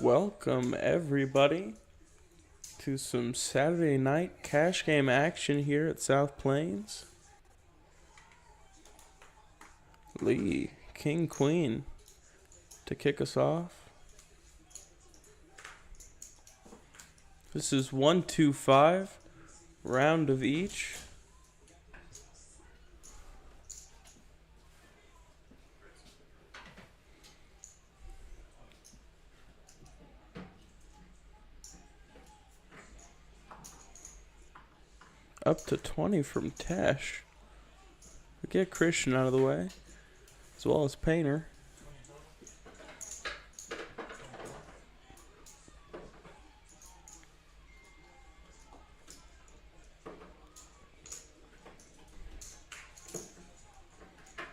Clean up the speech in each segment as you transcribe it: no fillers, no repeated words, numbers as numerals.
Welcome everybody to some Saturday night cash game action here at South Plains. Lee, King, Queen to kick us off. This is 1, 2, 5, round of each. Up to 20 from Tesh. We get Christian out of the way, as well as Painter.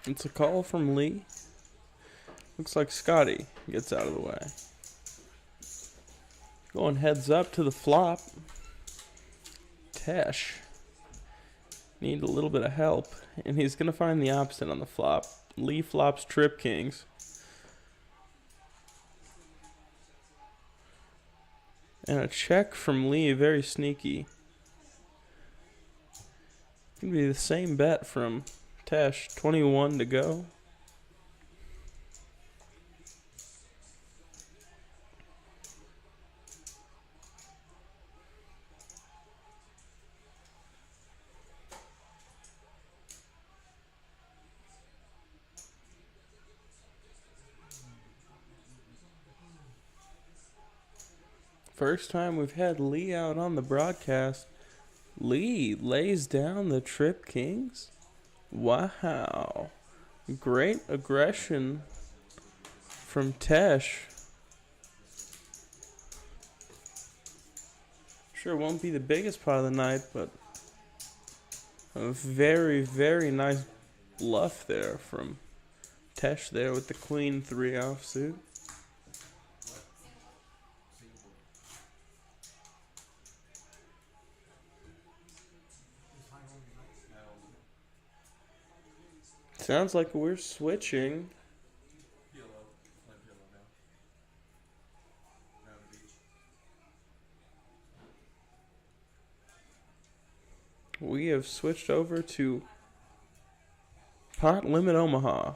It's a call from Lee. Looks like Scotty gets out of the way. Going heads up to the flop. Tesh need a little bit of help, and he's going to find the opposite on the flop. Lee flops trip kings. And a check from Lee, very sneaky. Going to be the same bet from Tesh, 21 to go. First time we've had Lee out on the broadcast. Lee lays down the trip kings. Wow. Great aggression from Tesh. Sure won't be the biggest pot of the night, but a very, very nice bluff there from Tesh there with the queen 3 offsuit. Sounds like we're switching. We have switched over to pot limit Omaha.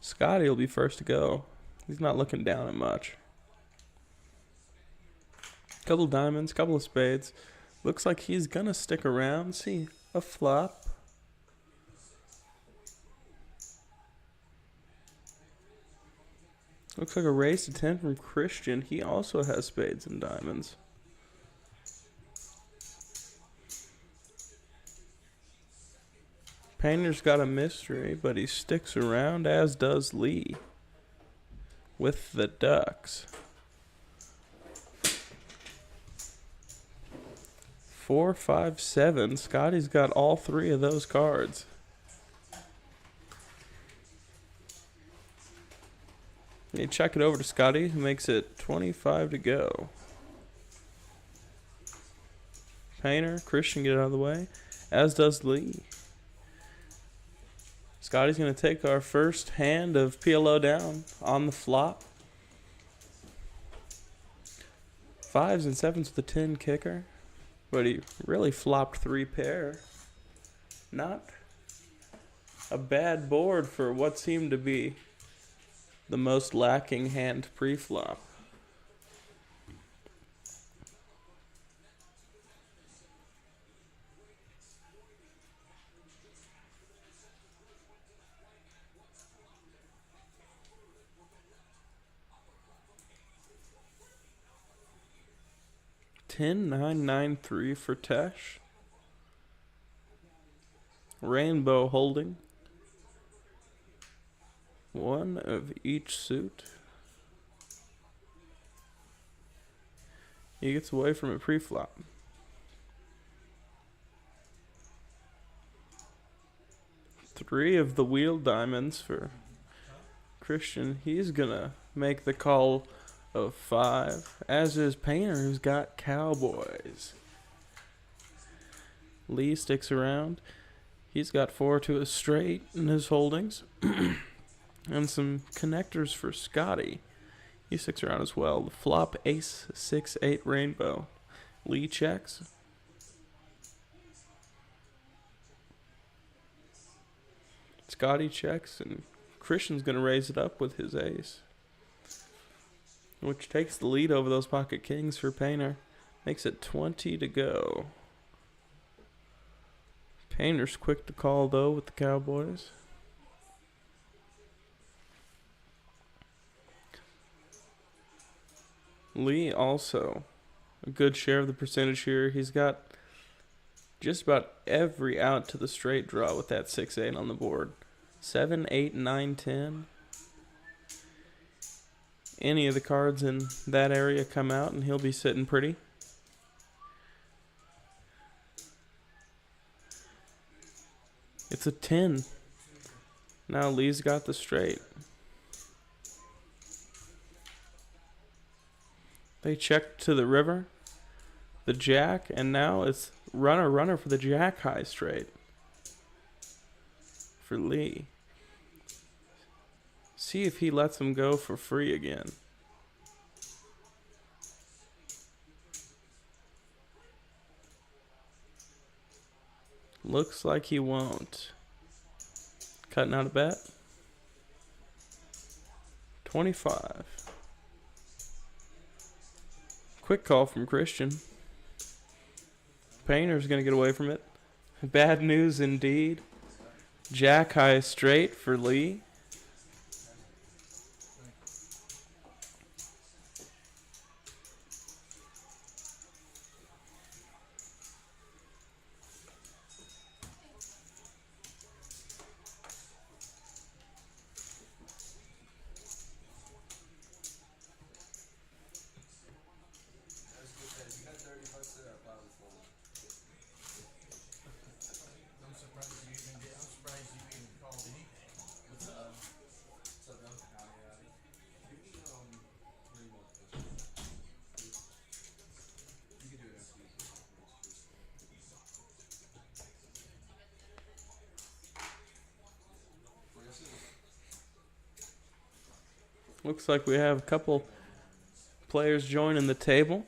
Scotty will be first to go. He's not looking down at much. Couple diamonds, couple of spades. Looks like he's gonna stick around. See a flop. Looks like a raise to 10 from Christian. He also has spades and diamonds. Painter's got a mystery, but he sticks around, as does Lee with the ducks. 4, 5, 7. Scotty's got all 3 of those cards. You check it over to Scotty, who makes it 25 to go. Painter, Christian get out of the way, as does Lee. Scotty's going to take our first hand of PLO down on the flop. 5s and 7s with a 10 kicker, but he really flopped 3 pair. Not a bad board for what seemed to be the most lacking hand pre-flop. Ten, 9, 9, 3 for Tesh. Rainbow holding. 1 of each suit. He gets away from a pre-flop. Three of the wheel diamonds for Christian. He's gonna make the call of 5, as is Painter, who's got cowboys. Lee sticks around. He's got 4 to a straight in his holdings. And some connectors for Scotty. He sticks around as well. The flop ace 6-8 rainbow. Lee checks. Scotty checks, and Christian's going to raise it up with his ace, which takes the lead over those pocket kings for Painter. Makes it 20 to go. Painter's quick to call, though, with the Cowboys. Lee also a good share of the percentage here. He's got just about every out to the straight draw with that 6-8 on the board. 7, 8, 9, 10. Any of the cards in that area come out and he'll be sitting pretty. It's a 10. Now Lee's got the straight. They check to the river, the jack, and now it's runner for the jack high straight for Lee. See if he lets him go for free again. Looks like he won't. Cutting out a bet. 25. Quick call from Christian. Painter's going to get away from it. Bad news indeed. Jack high straight for Lee. Looks like we have a couple players joining the table.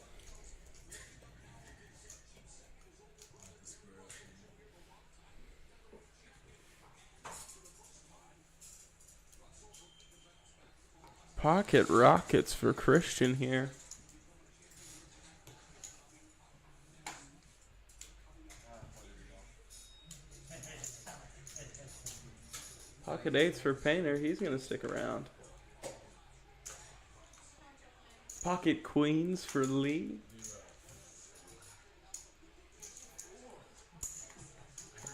Pocket rockets for Christian here. Pocket eights for Painter. He's going to stick around. Pocket queens for Lee.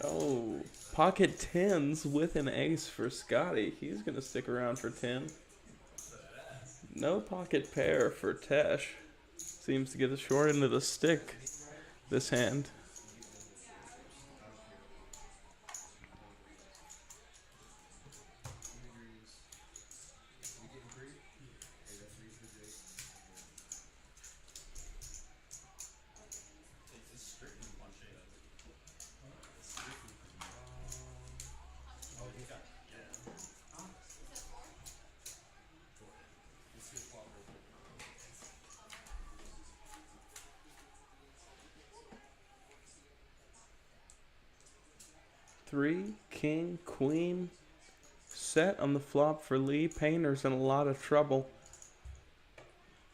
Oh, pocket tens with an ace for Scotty. He's going to stick around for 10. No pocket pair for Tesh. Seems to get the short end of the stick this hand. Three, king, queen, set on the flop for Lee. Painter's in a lot of trouble.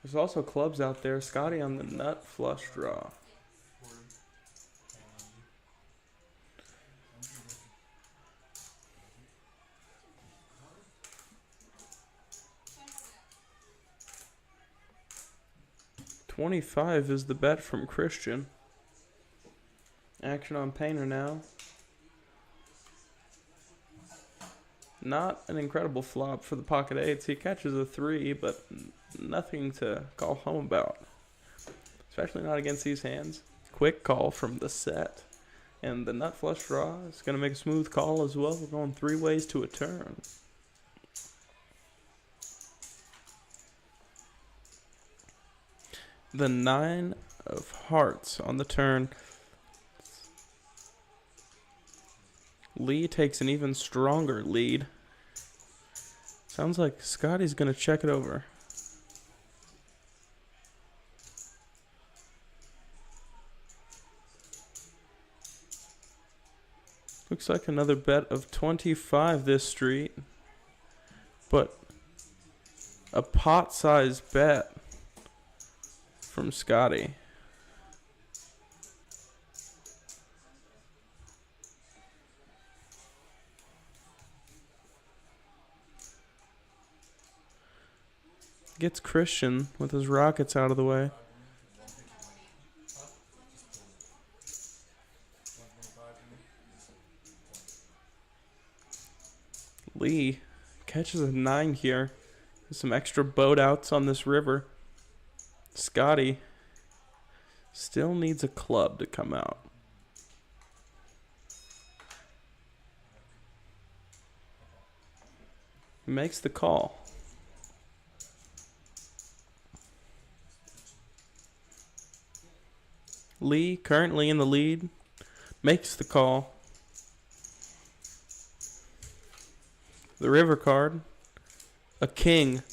There's also clubs out there. Scotty on the nut flush draw. $25 is the bet from Christian. Action on Painter now. Not an incredible flop for the pocket eights. He catches a 3, but nothing to call home about. Especially not against these hands. Quick call from the set. And the nut flush draw is going to make a smooth call as well. We're going 3 ways to a turn. The 9 of hearts on the turn. Lee takes an even stronger lead. Sounds like Scotty's going to check it over. Looks like another bet of 25 this street, but a pot-sized bet from Scotty. Gets Christian with his rockets out of the way. Lee catches a 9 here. There's some extra boat outs on this river. Scotty still needs a club to come out. He makes the call. Lee, currently in the lead, makes the call. The river card, a king.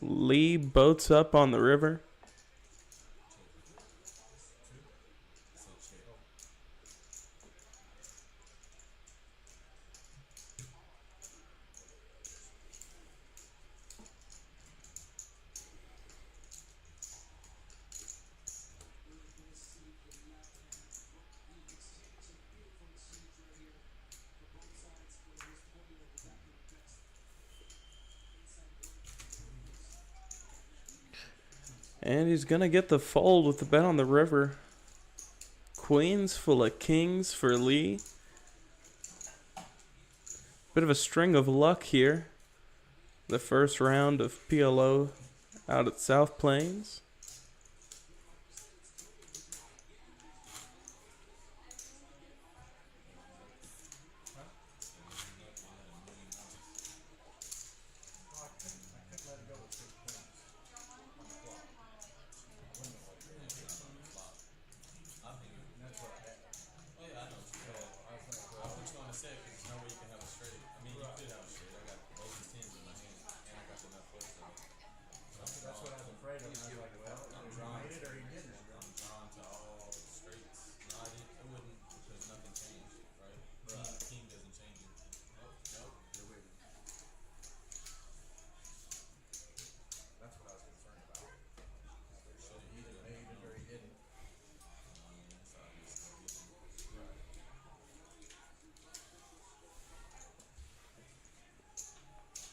Lee boats up on the river. And he's going to get the fold with the bet on the river. Queens full of kings for Lee. Bit of a string of luck here. The first round of PLO out at South Plains.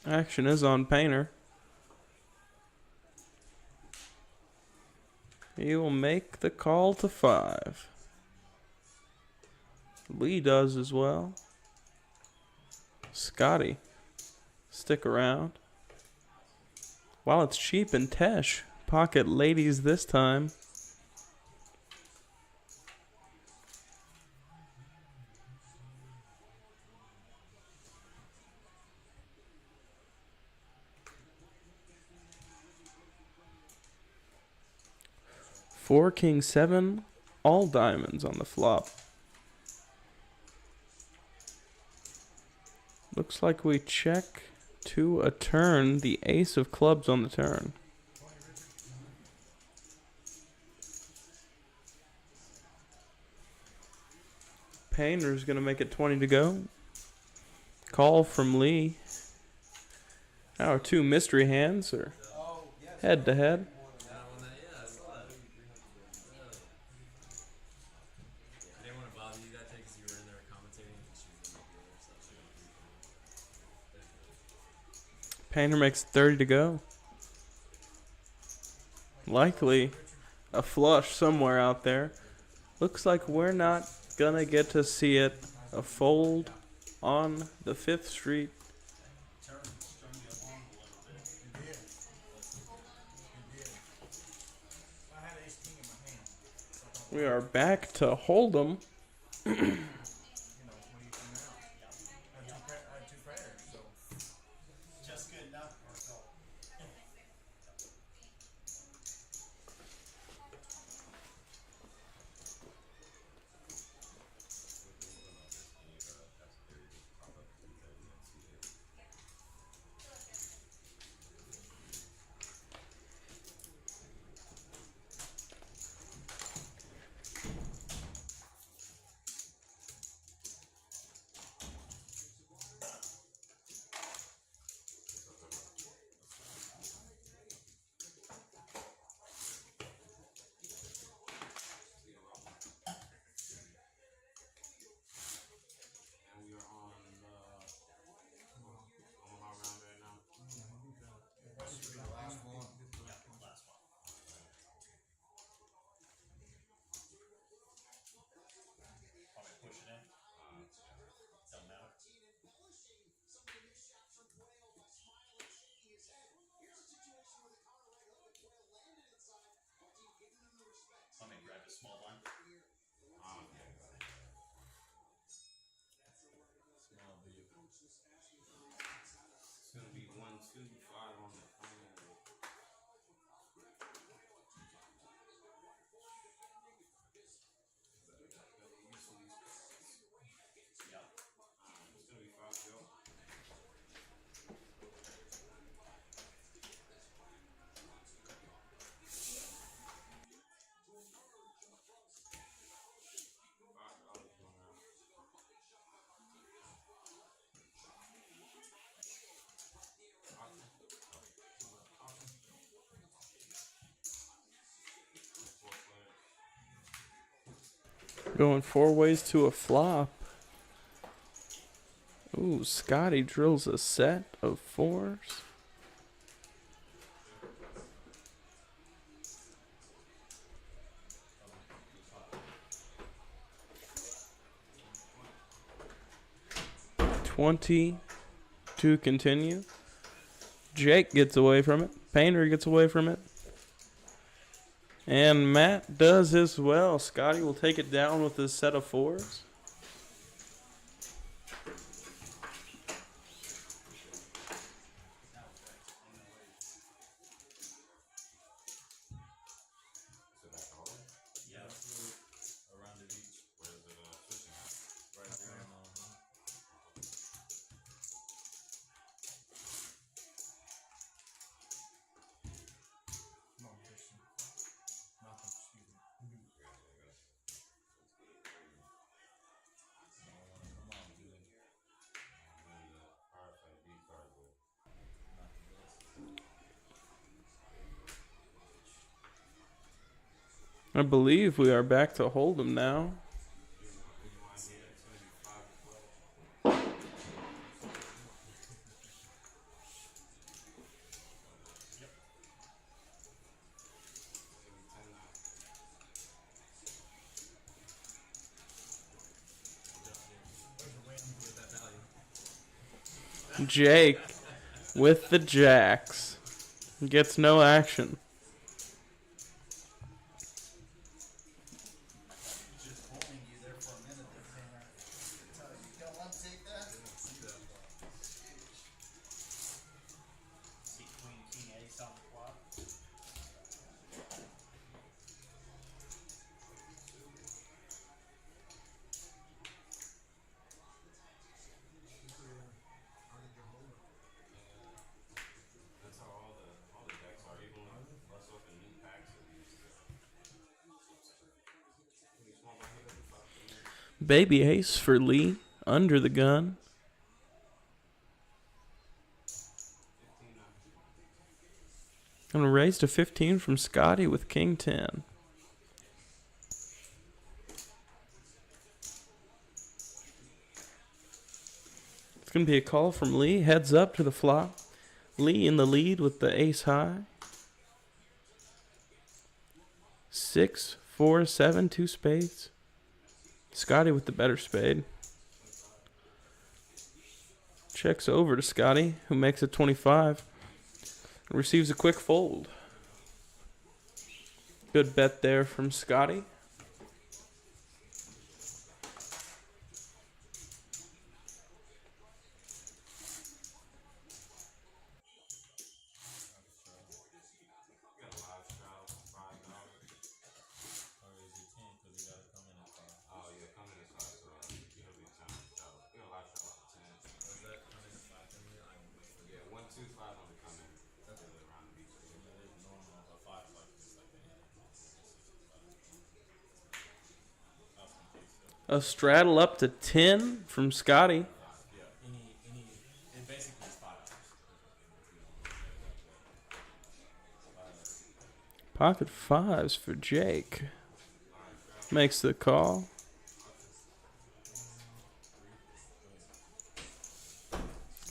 Action is on Painter. He will make the call to 5. Lee does as well. Scotty, stick around. While it's cheap and Tesh, pocket ladies this time. Four, king, 7, all diamonds on the flop. Looks like we check to a turn, the ace of clubs on the turn. Painter's going to make it 20 to go. Call from Lee. Our two mystery hands are head to head. Painter makes 30 to go. Likely a flush somewhere out there. Looks like we're not gonna get to see it. A fold on the 5th Street. We are back to Hold'em. Going 4 ways to a flop. Ooh, Scotty drills a set of 4s. $20 to continue. Jake gets away from it. Painter gets away from it. And Matt does as well. Scotty will take it down with his set of 4s. I believe we are back to Hold'em now. Jake with the jacks. Gets no action. Baby ace for Lee, under the gun. Gonna raise to 15 from Scotty with king 10. It's gonna be a call from Lee, heads up to the flop. Lee in the lead with the ace high. 6, 4, 7, 2 spades. Scotty with the better spade. Checks over to Scotty, who makes it 25. Receives a quick fold. Good bet there from Scotty. A straddle up to 10 from Scotty. Pocket 5s for Jake. Makes the call.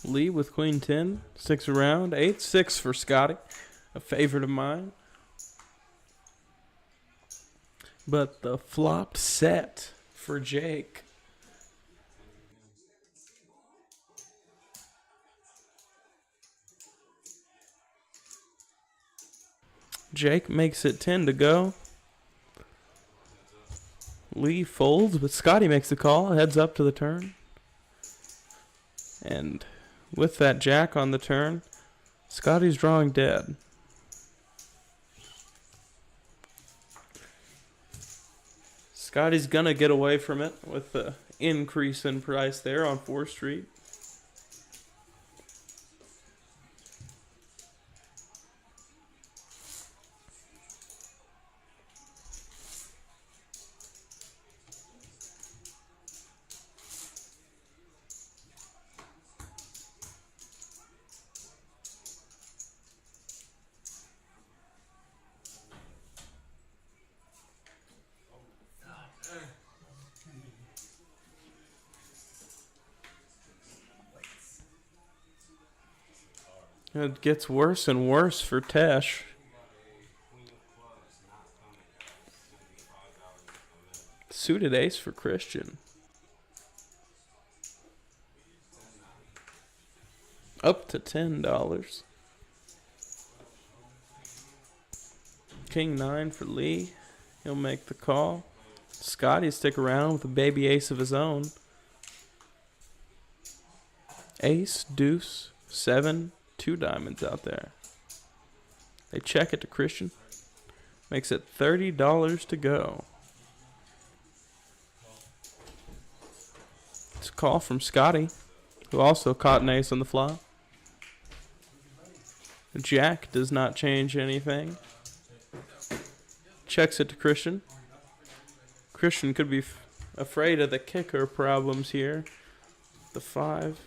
Lee with queen 10. Sticks around. 8-6 for Scotty. A favorite of mine. But the flop set for Jake. Jake makes it 10 to go. Lee folds, but Scotty makes the call. Heads up to the turn. And with that jack on the turn, Scotty's drawing dead. Scotty's gonna get away from it with the increase in price there on 4th Street. It gets worse and worse for Tesh. Suited ace for Christian. Up to $10. King 9 for Lee. He'll make the call. Scotty stick around with a baby ace of his own. Ace, deuce, 7, 2 diamonds out there. They check it to Christian. Makes it $30 to go. It's a call from Scotty, who also caught an ace on the flop. Jack does not change anything. Checks it to Christian. Christian could be afraid of the kicker problems here. The 5.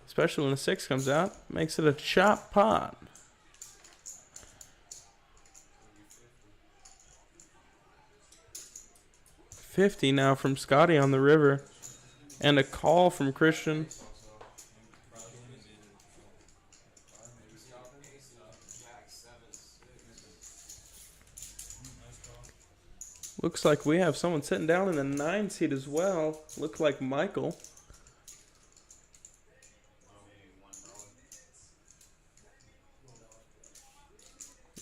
Especially when the 6 comes out. Makes it a chop pot. $50 now from Scotty on the river. And a call from Christian. Looks like we have someone sitting down in the 9 seat as well. Looks like Michael.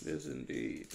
It is indeed.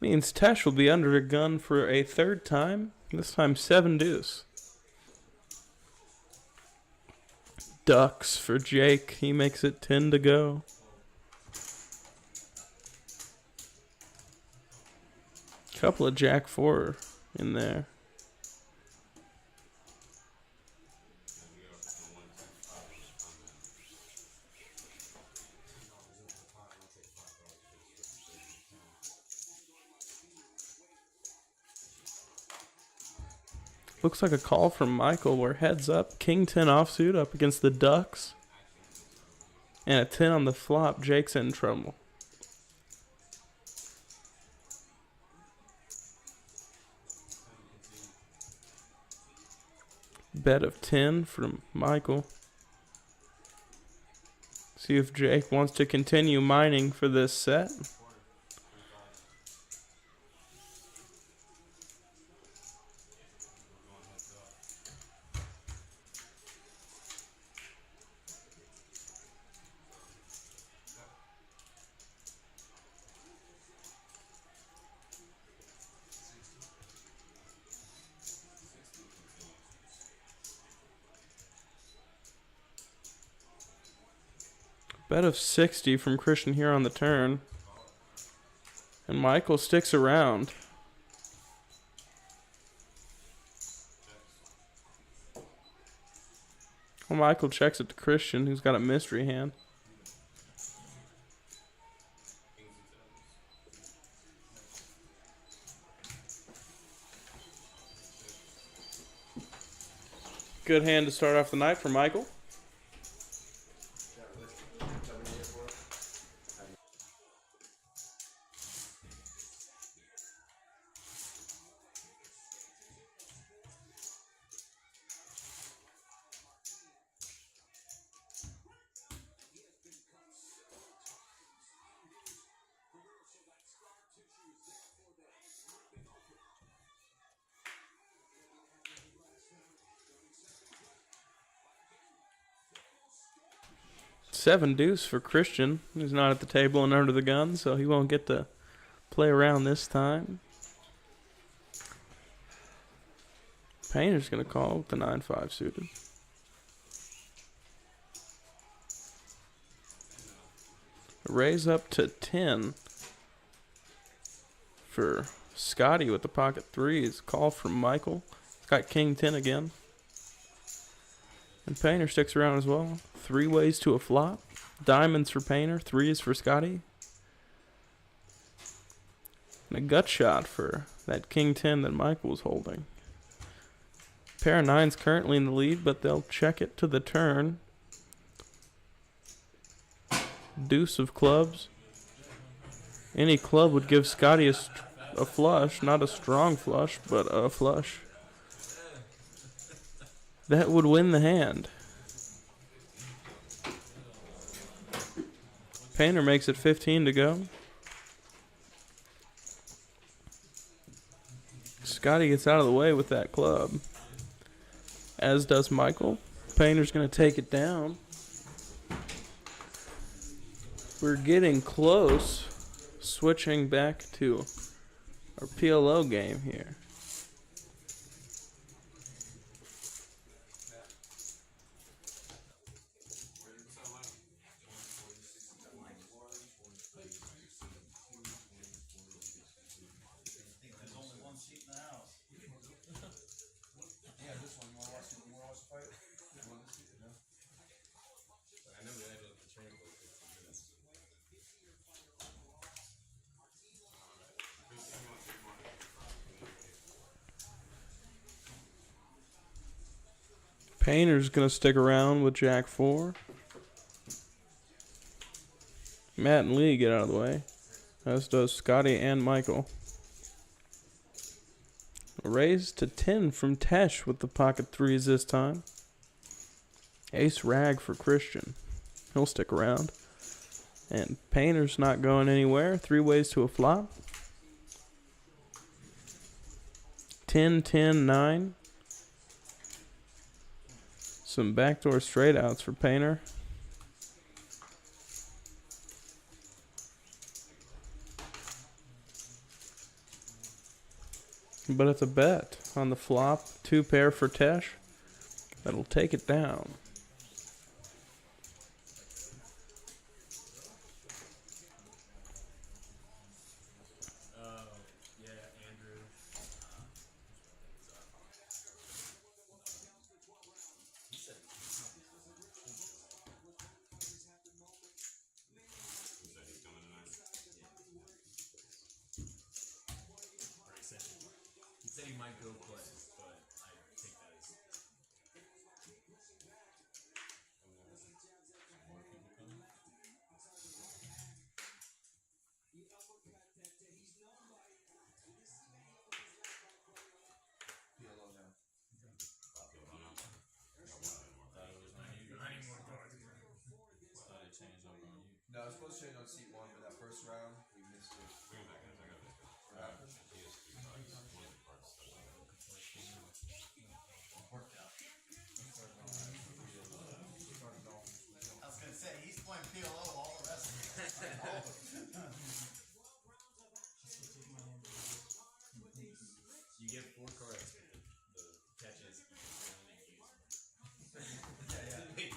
Means Tesh will be under a gun for a 3rd time. This time 7 deuce. Ducks for Jake. He makes it 10 to go. Couple of Jack 4 in there. Looks like a call from Michael where heads up. King 10 offsuit up against the Ducks. And a 10 on the flop. Jake's in trouble. Bet of 10 from Michael. See if Jake wants to continue mining for this set. Bet of 60 from Christian here on the turn. And Michael sticks around. Well, Michael checks it to Christian, who's got a mystery hand. Good hand to start off the night for Michael. Seven deuce for Christian. He's not at the table and under the gun, so he won't get to play around this time. Painter's going to call with the 9-5 suited. Raise up to 10 for Scotty with the pocket threes. Call from Michael. He's got king 10 again. And Painter sticks around as well. 3 ways to a flop. Diamonds for Painter. 3s for Scotty. And a gut shot for that king 10 that Michael was holding. Pair of 9s currently in the lead, but they'll check it to the turn. Deuce of clubs. Any club would give Scotty a flush. Not a strong flush, but a flush. That would win the hand. Painter makes it 15 to go. Scotty gets out of the way with that club. As does Michael. Painter's going to take it down. We're getting close. Switching back to our PLO game here. Painter's going to stick around with Jack 4. Matt and Lee get out of the way, as does Scotty and Michael. Raise to 10 from Tesh with the pocket threes this time. Ace rag for Christian. He'll stick around. And Painter's not going anywhere. 3 ways to a flop. 10, 10, 9. Some backdoor straight outs for Painter. But it's a bet on the flop. 2 pair for Tesh. That'll take it down. No, I was supposed to change on seat 1, but that first round, we missed it. What happened? I was gonna say, he's playing PLO all the rest of it. You get 4 cards. The catch is you only use one.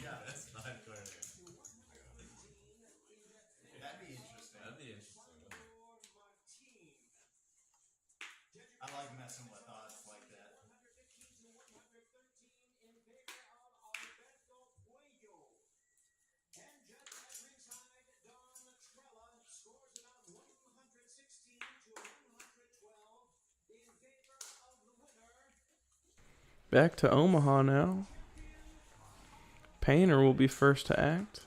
Yeah, that's 5 cards. That'd be interesting. That'd be interesting. I like messing with odds like that. Back to Omaha now. Painter will be first to act.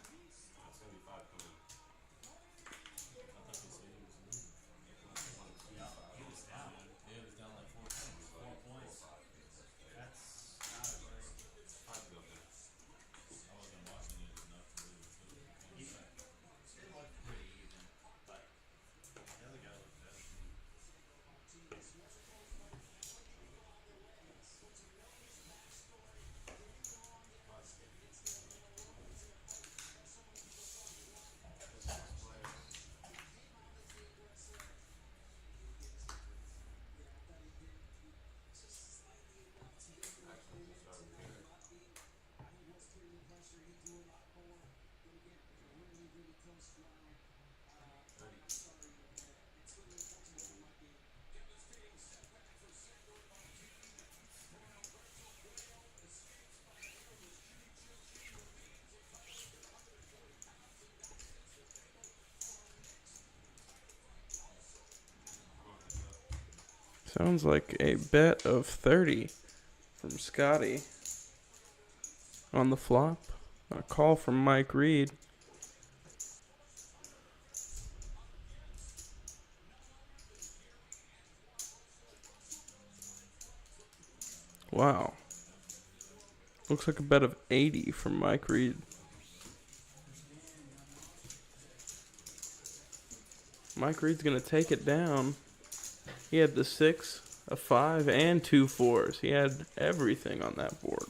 Sounds like a bet of 30 from Scotty on the flop. A call from Mike Reed. Wow. Looks like a bet of 80 from Mike Reed. Mike Reed's going to take it down. He had the 6, a 5, and 2 4s. He had everything on that board.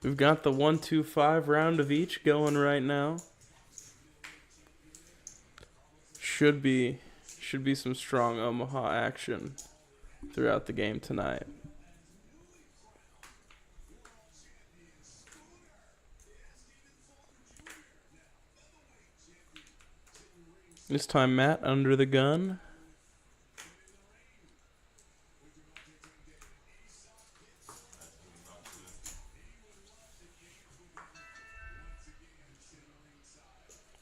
We've got the 1, 2, 5 round of each going right now. Should be some strong Omaha action throughout the game tonight. This time Matt under the gun.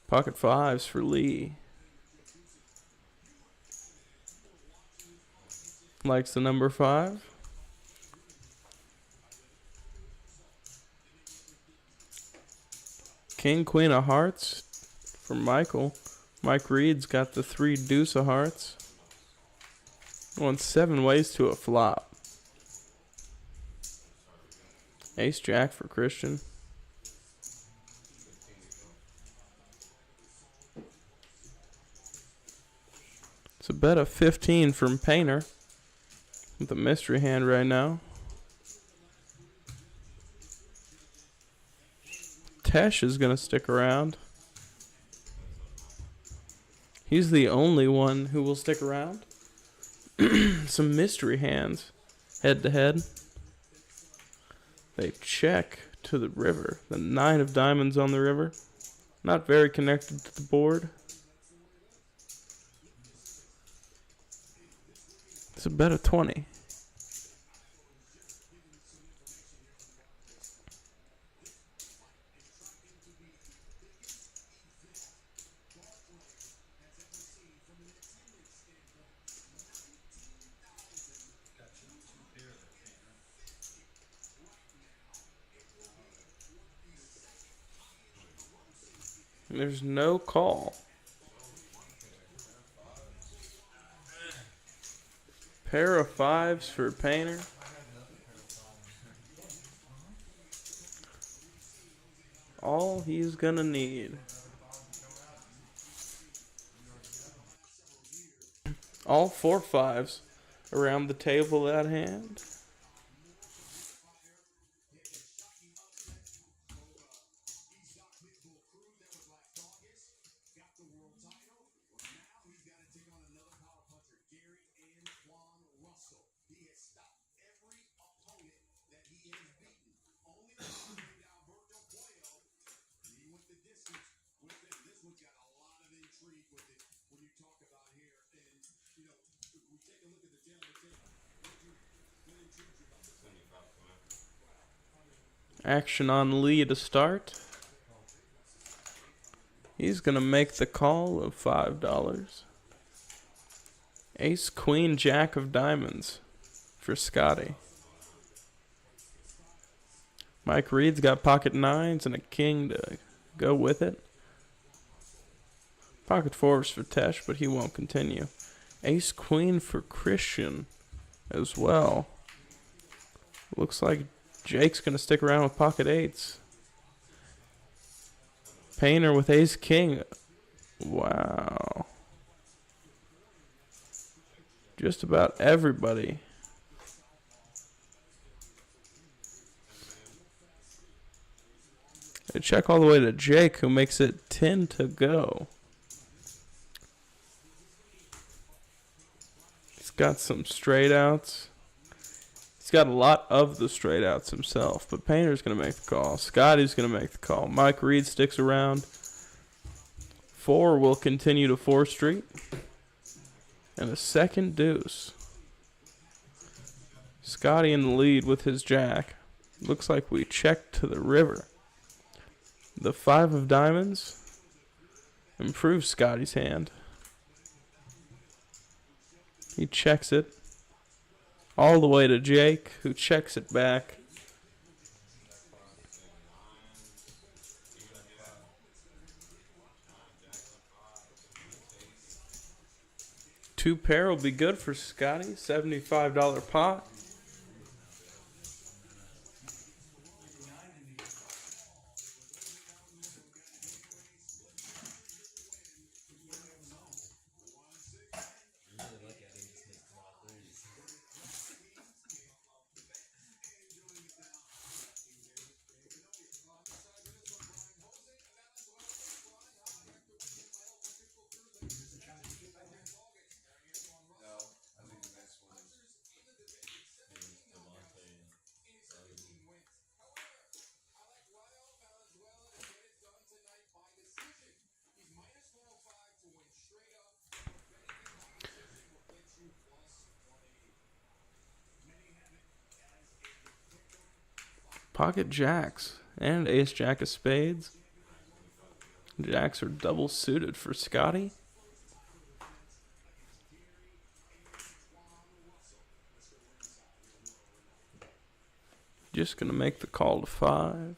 Pocket 5s for Lee. Likes the number 5. King, Queen of Hearts for Michael. Mike Reed's got the 3 deuce of hearts. Going 7 ways to a flop. Ace Jack for Christian. It's a bet of 15 from Painter with a mystery hand right now. Tesh is going to stick around. He's the only one who will stick around. Some mystery hands head to head. They check to the river. The 9 of diamonds on the river. Not very connected to the board. It's a bet of 20. And there's no call. Pair of 5s for Painter. All he's gonna need. All 4 5s around the table at hand. Action on Lee to start. He's going to make the call of $5. Ace, Queen, Jack of diamonds for Scotty. Mike Reed's got pocket 9s and a king to go with it. Pocket 4s for Tesh, but he won't continue. Ace, Queen for Christian as well. Looks like Jake's going to stick around with pocket 8s. Painter with ace king. Wow. Just about everybody. They check all the way to Jake, who makes it 10 to go. He's got some straight outs. He's got a lot of the straight outs himself, but Painter's going to make the call. Scotty's going to make the call. Mike Reed sticks around. 4 will continue to 4th Street. And a second deuce. Scotty in the lead with his jack. Looks like we check to the river. The 5 of diamonds improves Scotty's hand. He checks it all the way to Jake, who checks it back. Two pair will be good for Scotty. $75 pot. Really lucky I didn't just hit come off threes. No, I think the next one is Devontae and Pocket jacks and ace jack of spades. Jacks are double suited for Scotty. Just gonna make the call to 5.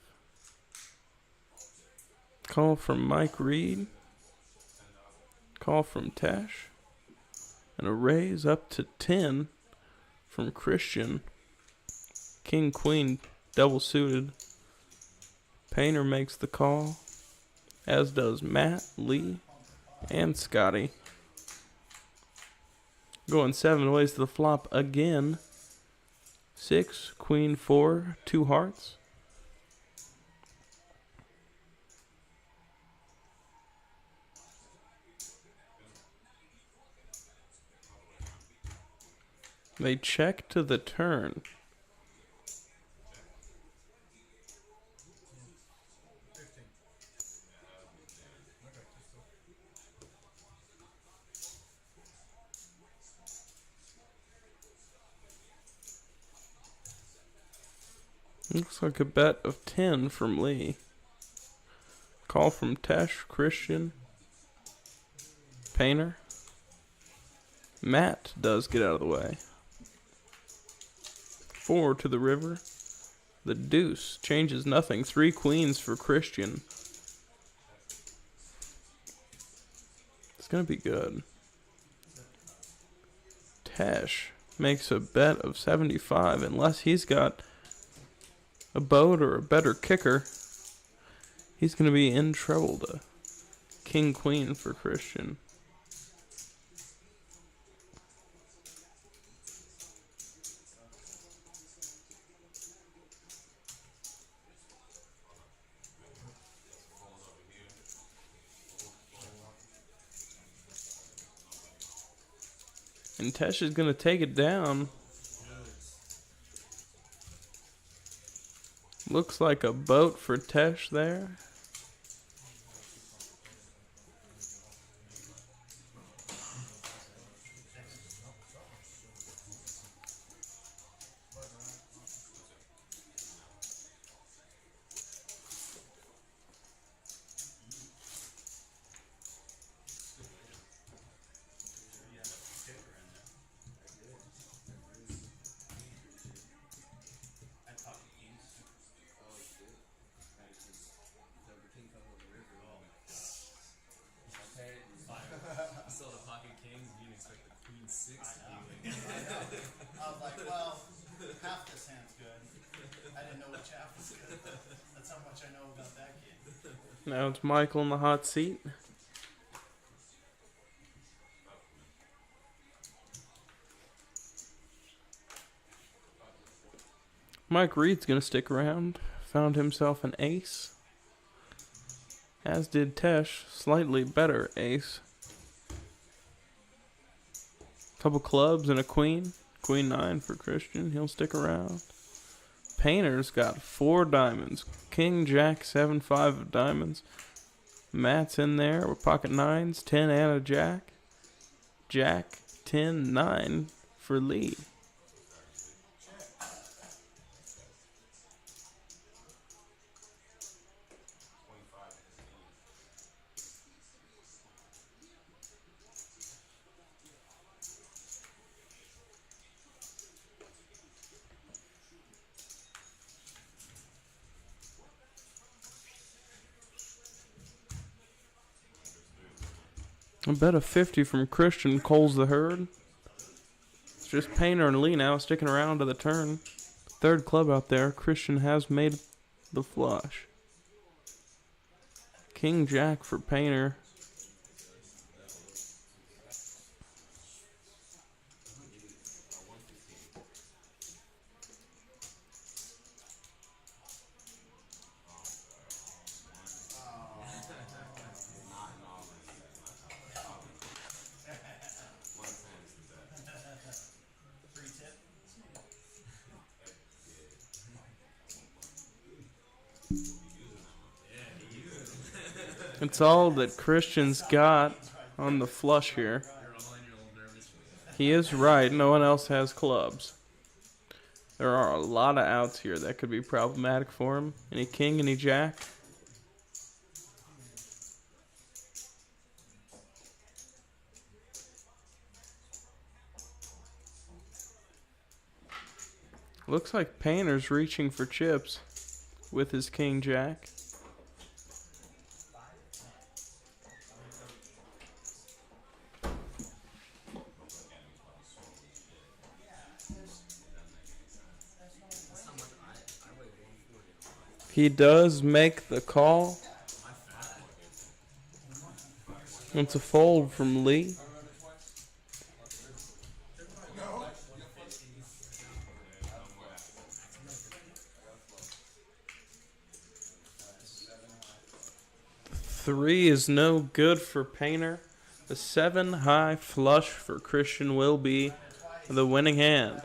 Call from Mike Reed. Call from Tesh. And a raise up to 10 from Christian. King, queen, double suited. Painter makes the call, as does Matt, Lee, and Scotty. Going 7 ways to the flop again. 6, queen, 4, 2 hearts. They check to the turn. Looks like a bet of 10 from Lee. Call from Tesh, Christian, Painter. Matt does get out of the way. 4 to the river. The deuce changes nothing. 3 queens for Christian. It's going to be good. Tesh makes a bet of 75 unless he's got a boat or a better kicker. He's going to be in trouble to king queen for Christian. And Tesh is going to take it down. Looks like a boat for Tesh there. You saw the pocket kings, you didn't expect the queen 6 to be like I was like, well, half this hand's good. I didn't know which half was good. That's how much I know about that game. Now it's Michael in the hot seat. Mike Reed's going to stick around. Found himself an ace. As did Tesh, slightly better ace. Couple clubs and a queen. Queen 9 for Christian. He'll stick around. Painter's got 4 diamonds. King, Jack, 7, 5 of diamonds. Matt's in there with pocket 9s, 10 and a Jack. Jack, 10, 9 for Lee. I bet a 50 from Christian calls the herd. It's just Painter and Lee now sticking around to the turn. Third club out there. Christian has made the flush. King Jack for Painter. Free tip. It's all that Christian's got on the flush here. You're all in your little nervous. He is right. No one else has clubs. There are a lot of outs here that could be problematic for him. Any king, any jack. Looks like Painter's reaching for chips with his king jack. He does make the call. It's a fold from Lee. Three is no good for Painter. The 7 high flush for Christian will be the winning hand.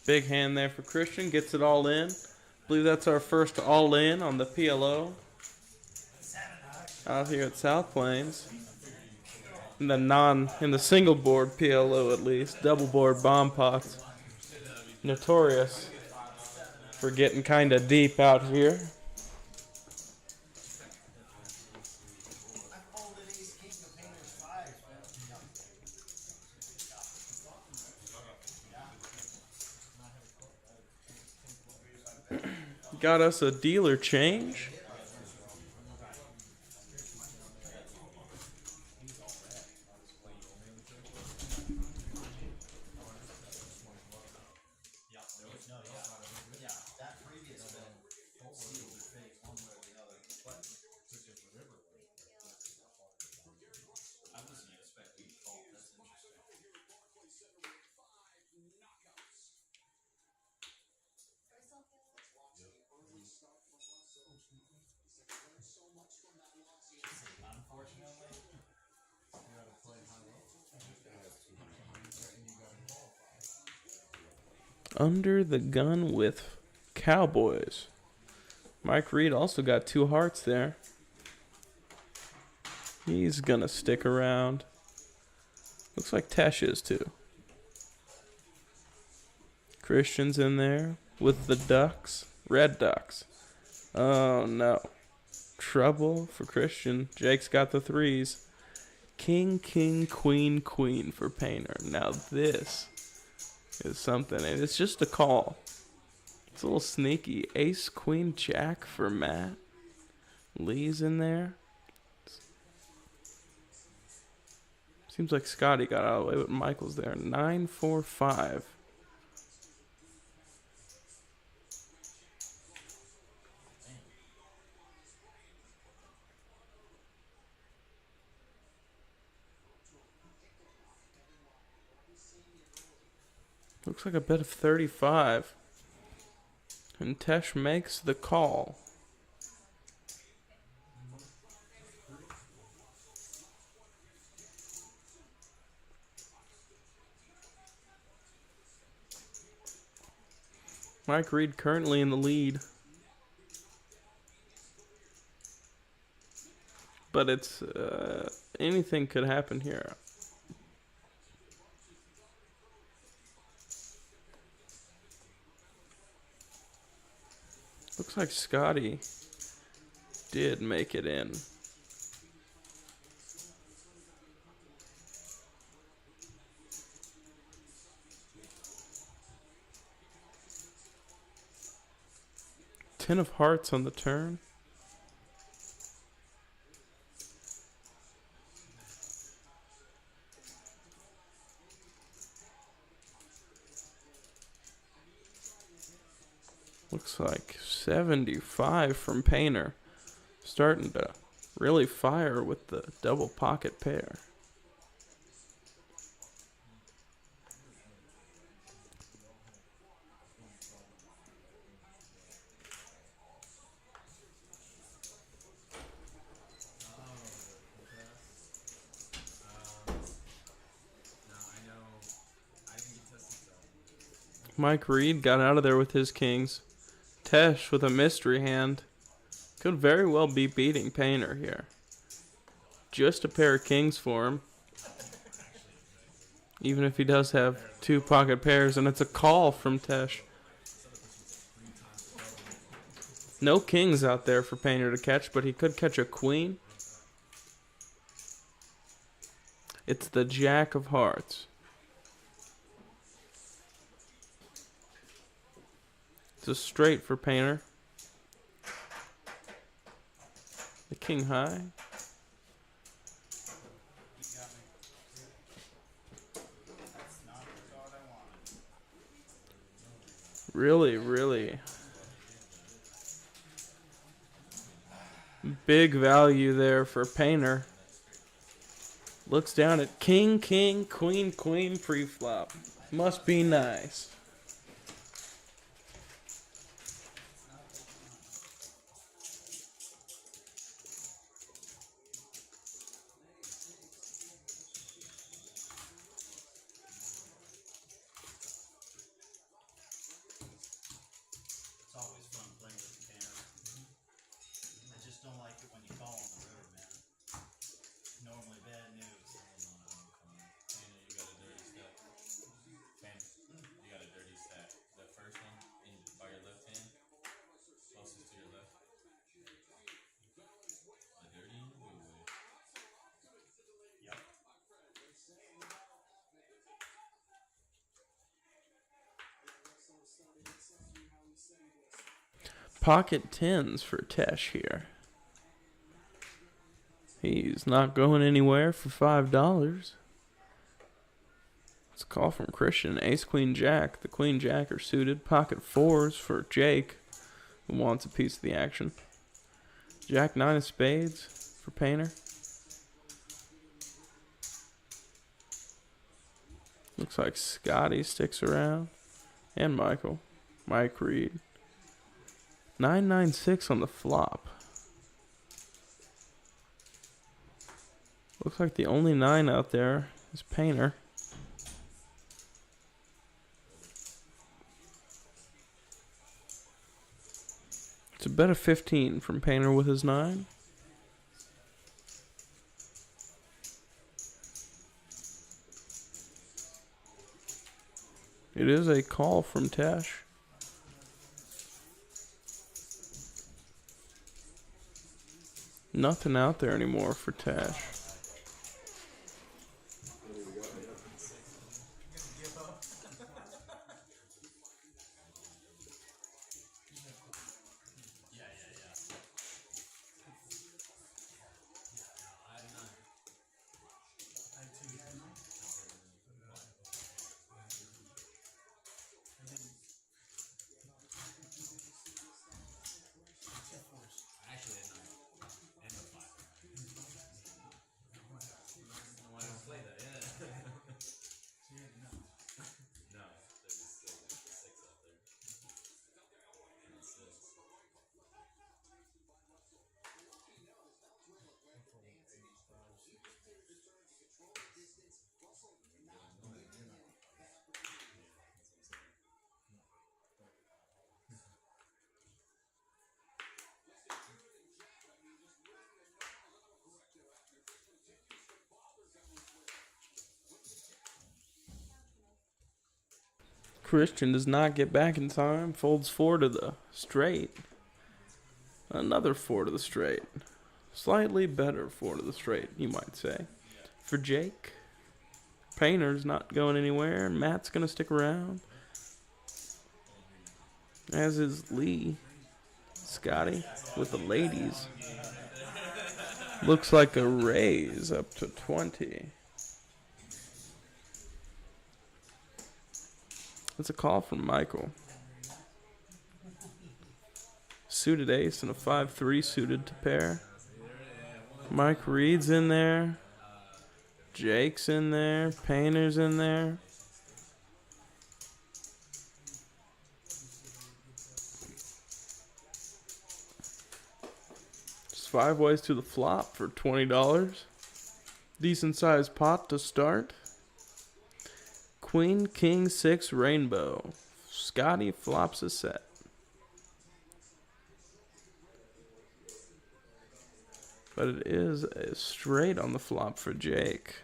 Big hand there for Christian. Gets it all in. I believe that's our first all in on the PLO out here at South Plains. In the single board PLO at least. Double board bomb pots. Notorious for getting kind of deep out here. I folded ace king to Painter's fives, man. Got us a dealer change. That previous bet sealed the fate one way or the other. But I wasn't expecting a call. That's interesting. unfortunately, Under the gun with Cowboys. Mike Reed also got 2 hearts there. He's gonna stick around. Looks like Tesh is too. Christian's in there with the Ducks. Red Ducks. Oh no. Trouble for Christian. Jake's got the 3s. King, king, queen, queen for Painter. Now this is something. And it's just a call. It's a little sneaky. Ace, queen, jack for Matt. Lee's in there. Seems like Scotty got out of the way, but Michael's there. 9, 4, 5. Looks like a bet of 35. And Tesh makes the call. Mike Reed currently in the lead. But it's anything could happen here. Looks like Scotty did make it in. Ten of hearts on the turn. Looks like 75 from Painter. Starting to really fire with the double pocket pair. Now I know I didn't get tested, so Mike Reed got out of there with his kings. Tesh with a mystery hand. Could very well be beating Painter here. Just a pair of kings for him. Even if he does have two pocket pairs, and it's a call from Tesh. No kings out there for Painter to catch, but he could catch a queen. It's the Jack of Hearts. It's a straight for Painter. The king high. He got me. That's not the card I wanted. Really, really big value there for Painter. Looks down at king, king, queen, queen pre-flop. Must be nice. It's always fun playing with the Painter. I just don't like it when you call on the river, man. Normally bad news. Tanner, you got a dirty stack. Tanner, you got a dirty stack. The first one in by your left hand, closest to your left. A dirty in the blue way. Yep. Pocket tens for Tesh here. He's not going anywhere for $5. It's a call from Christian. Ace, Queen, Jack. The Queen, Jack are suited. Pocket fours for Jake, who wants a piece of the action. Jack, 9 of spades for Painter. Looks like Scotty sticks around. And Michael. Mike Reed. 996 on the flop. Looks like the only 9 out there is Painter. It's a bet of 15 from Painter with his 9. It is a call from Tesh. Nothing out there anymore for Tesh. I actually had 9 and a 5. Why don't play that? Yeah. No, there's still like a 6 out there. And a 6. Christian does not get back in time. Folds 4 to the straight. Another 4 to the straight. Slightly better 4 to the straight, you might say. For Jake, Painter's not going anywhere. Matt's going to stick around. As is Lee. Scotty with the ladies. Looks like a raise up to 20. It's a call from Michael. suited ace and a 5-3 suited to pair. Mike Reed's in there. Jake's in there. Painter's in there. Just 5 ways to the flop for $20. Decent sized pot to start. Queen, King, 6, Rainbow. Scotty flops a set. But it is a straight on the flop for Jake.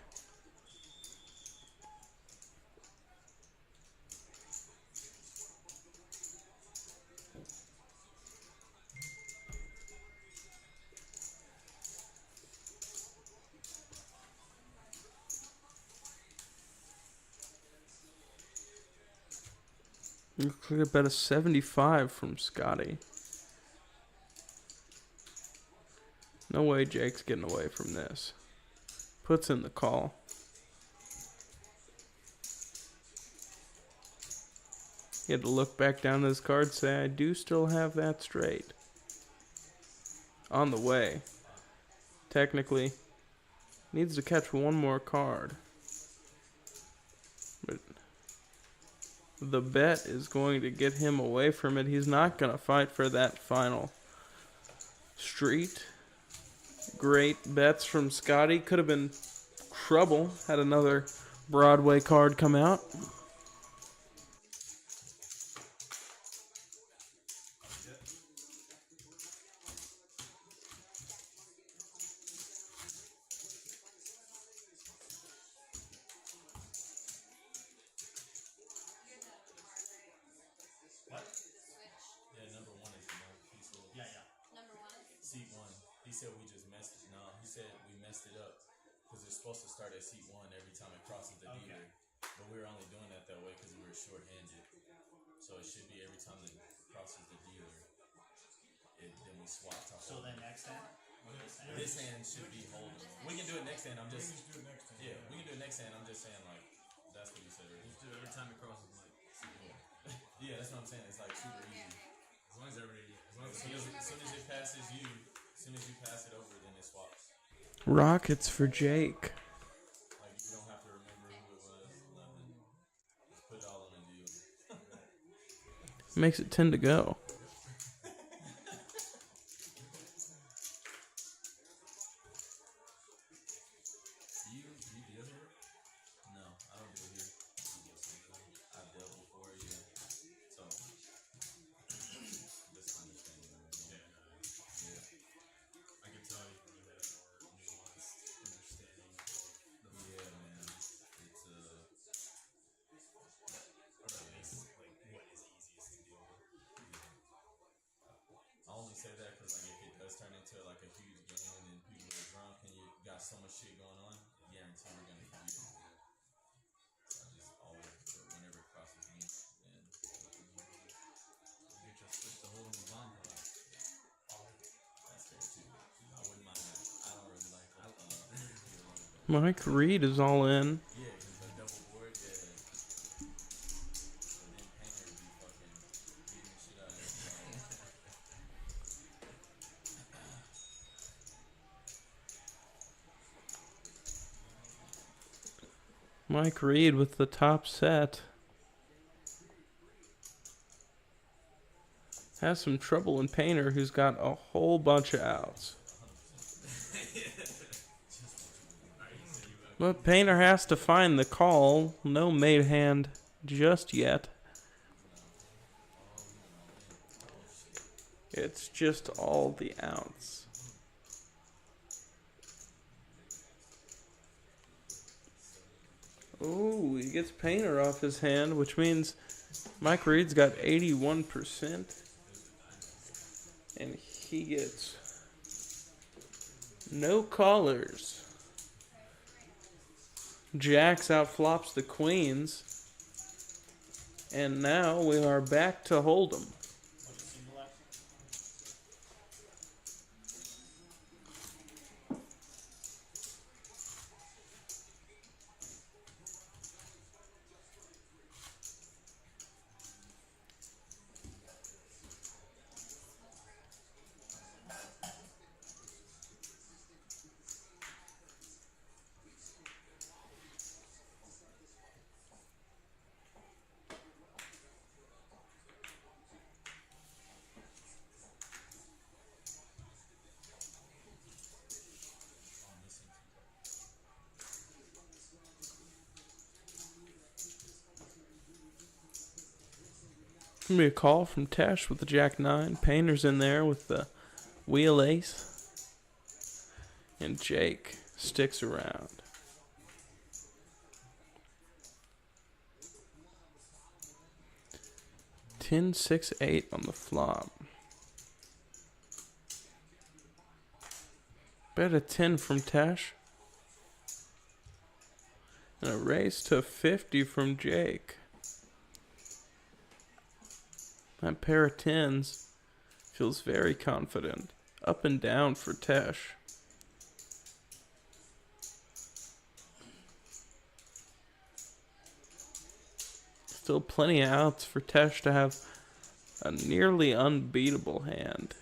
Looks like about a 75 from Scotty. No way Jake's getting away from this. Puts in the call. He had to look back down to his card, say, I do still have that straight. On the way. Technically, needs to catch one more card. But the bet is going to get him away from it. He's not going to fight for that final street. Great bets from Scotty. Could have been trouble had another Broadway card come out. What? Yeah, number 1 is the most peaceful. Yeah, yeah. Seat 1. He said we just messed it. No, he said we messed it up because it's supposed to start at seat 1 every time it crosses the Okay. dealer. But we were only doing that way because we were short-handed. So it should be every time it crosses the dealer, then we swap to So hold. then next hand? This hand should be holding. We can do it next hand. I'm just. Just do it next time. Yeah, we can do it next hand. I'm just saying, like, that's what you said earlier. Just do it every time it crosses like Yeah, that's what I'm saying. It's like super easy. as long as everybody As soon as it passes you, as soon as you pass it over, then it swaps. Rockets for Jake. Like, you don't have to remember who it was, nothing. Just put it all in a deal. Makes it 10 to go. You deal here? No, I don't deal here. I've dealt before, yeah. So, just understanding. Yeah. I can tell you when you had a more nuanced understanding of the Yeah, man. It's or at least like what is easiest to deal with. I only say that because like if it does turn into like a huge game and people are drunk and you got so much shit going on, guarantee we're gonna compete. So I just always, whenever it crosses me, then You just switch the whole bomb pot. that's fair too. I wouldn't mind that. I don't really like it. Mike Reed is all in. Yeah, because the double board, yeah. But then Painter would be fucking beating the shit out of everybody. Mike Reed with the top set. Has some trouble in Painter, who's got a whole bunch of outs. But Painter has to find the call. No made hand just yet. It's just all the outs. Ooh, he gets Painter off his hand, which means Mike Reed's got 81%. And he gets no callers. Jacks outflops the queens. And now we are back to Hold'em. What, single act? Gonna be a call from Tesh with the Jack 9. Painter's in there with the wheel ace. And Jake sticks around. 10-6-8 on the flop. Bet a 10 from Tesh. And a raise to 50 from Jake. That pair of 10s feels very confident. Up and down for Tesh. Still plenty of outs for Tesh to have a nearly unbeatable hand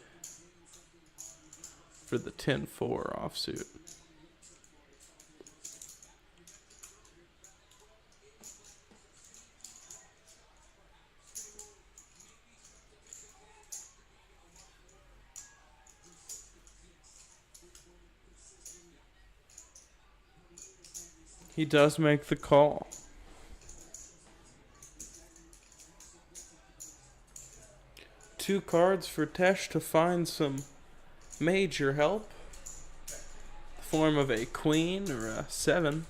for the 10-4 offsuit. He does make the call. Two cards for Tesh to find some major help. The form of a queen or a 7.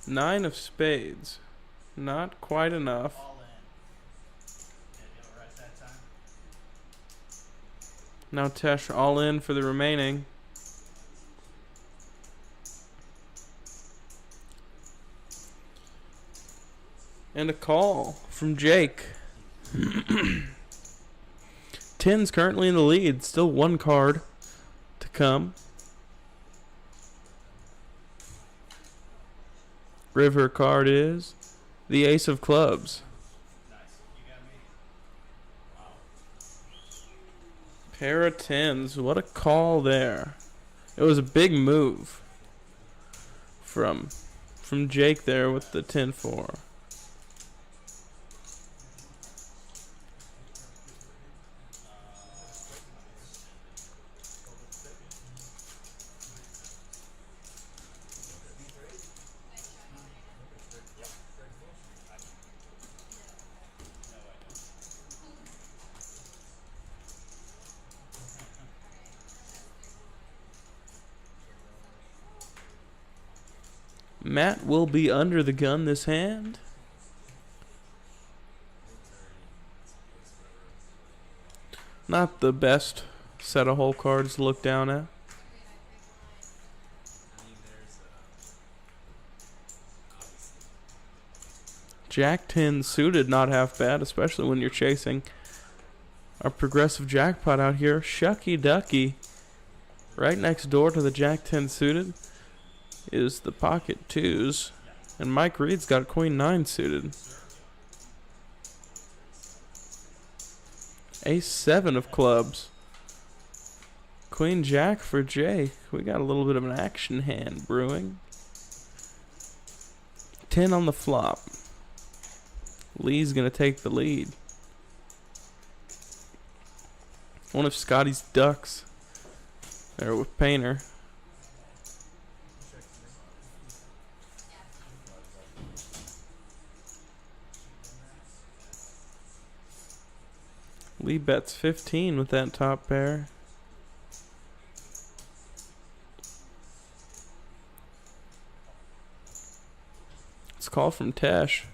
9 of spades. Not quite enough. All in. Yeah, you know, right that time. Now Tesh all in for the remaining. And a call from Jake. 10's currently in the lead. Still one card to come. River card is the ace of clubs. Nice. You got me. Wow. Pair of 10s. What a call there. It was a big move from Jake there with the 10-4. Matt will be under the gun this hand. Not the best set of hole cards to look down at. I mean, there's obviously Jack 10 suited, not half bad, especially when you're chasing our progressive jackpot out here. Shucky Ducky. Right next door to the Jack 10 suited is the pocket 2s. And Mike Reed's got a Queen 9 suited. Ace 7 of clubs. Queen Jack for Jake. We got a little bit of an action hand brewing. 10 on the flop. Lee's going to take the lead. One of Scotty's ducks there with Painter. Lee bets 15 with that top pair. It's call from Tesh.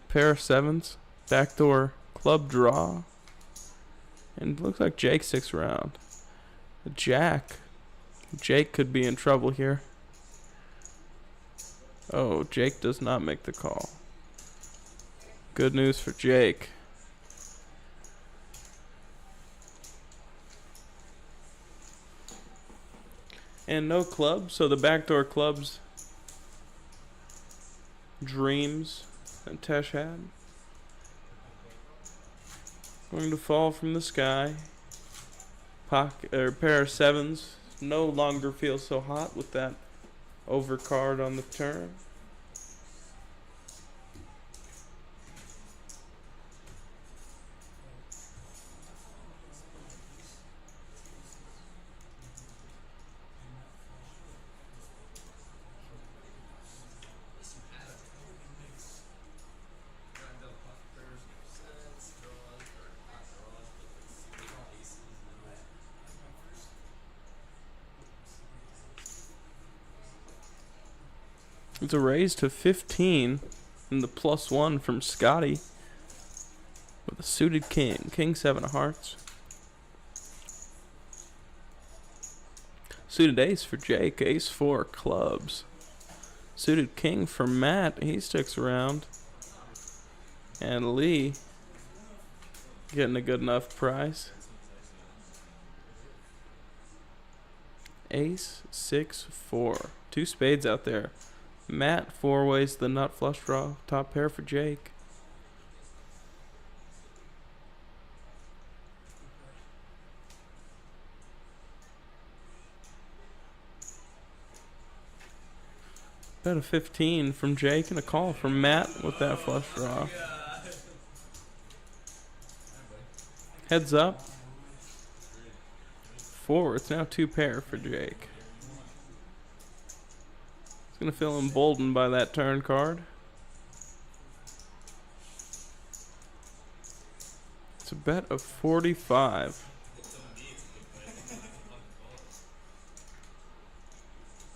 Pair of 7s. Backdoor club draw. And looks like Jake sticks around. A Jack. Jake could be in trouble here. Oh, Jake does not make the call. Good news for Jake. And no club, so the backdoor clubs dreams that Tesh had going to fall from the sky. Pocket or pair of 7s no longer feel so hot with that overcard on the turn. It's a raise to 15 and the +1 from Scotty with a suited king. King 7 of hearts. Suited ace for Jake. Ace 4 clubs. Suited king for Matt. He sticks around. And Lee getting a good enough price. Ace 6 4. 2 spades out there. Matt 4 ways the nut flush draw. Top pair for Jake. Bet a 15 from Jake and a call from Matt with that flush draw. Heads up. 4. It's now 2 pair for Jake. He's going to feel emboldened by that turn card. It's a bet of 45.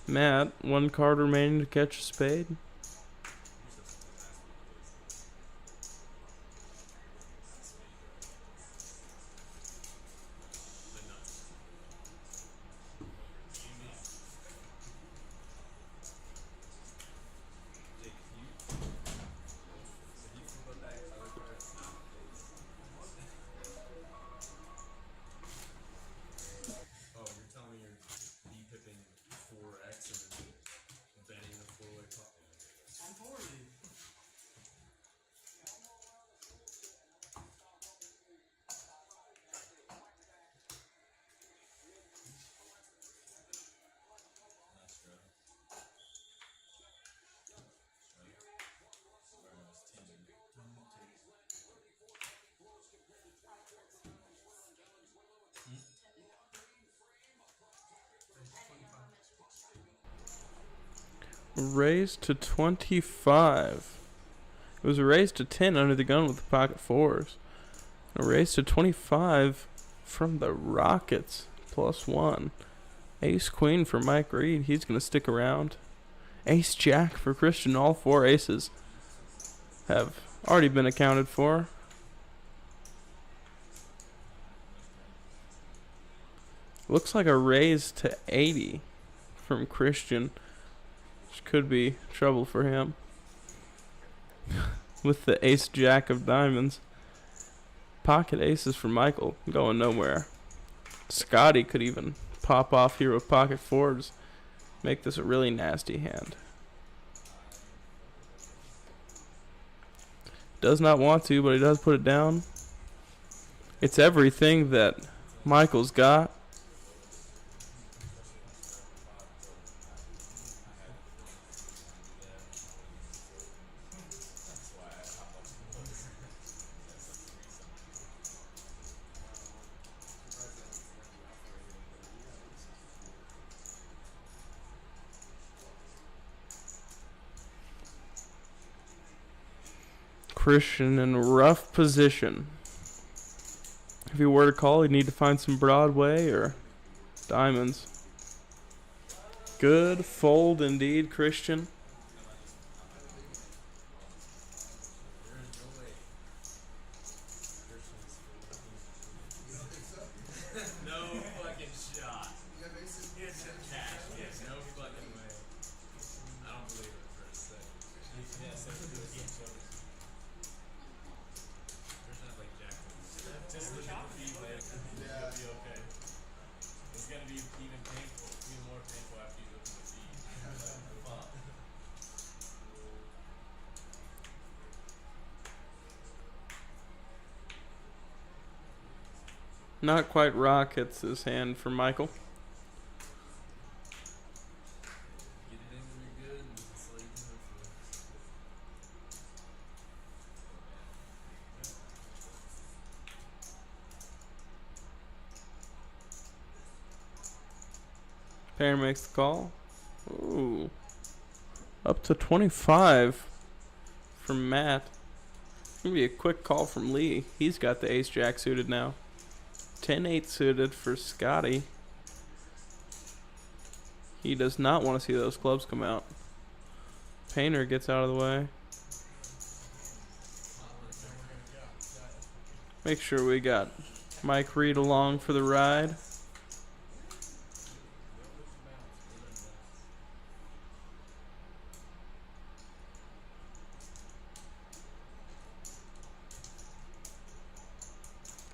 Matt, 1 card remaining to catch a spade. Oh, you're telling me you're de-pipping 4x and then betting the four-way pot? I'm forwarding. Raised to 25. It was a raise to 10 under the gun with the pocket 4s. A raise to 25 from the Rockets. +1. Ace Queen for Mike Reed. He's going to stick around. Ace Jack for Christian. All 4 aces have already been accounted for. Looks like a raise to 80 from Christian. Which could be trouble for him. With the ace jack of diamonds. Pocket aces for Michael. Going nowhere. Scotty could even pop off here with pocket 4s. Make this a really nasty hand. Does not want to, but he does put it down. It's everything that Michael's got. Christian in a rough position. If he were to call, he'd need to find some Broadway or diamonds. Good fold indeed, Christian. No fucking shot. It's a cash. Yes, no fucking way. I don't believe it for a second. Yeah, so there's not like jack. Just look at the feed later. You'll be okay. It's gonna be even painful, even more painful after you look at the feed. Fuck. Not quite Rockets his hand for Michael. Get it in really good and so you can hope for it. Pair makes the call. Ooh. Up to 25 from Matt. Gonna be a quick call from Lee. He's got the ace jack suited now. 10-8 suited for Scotty. He does not want to see those clubs come out. Painter gets out of the way. Make sure we got Mike Reed along for the ride.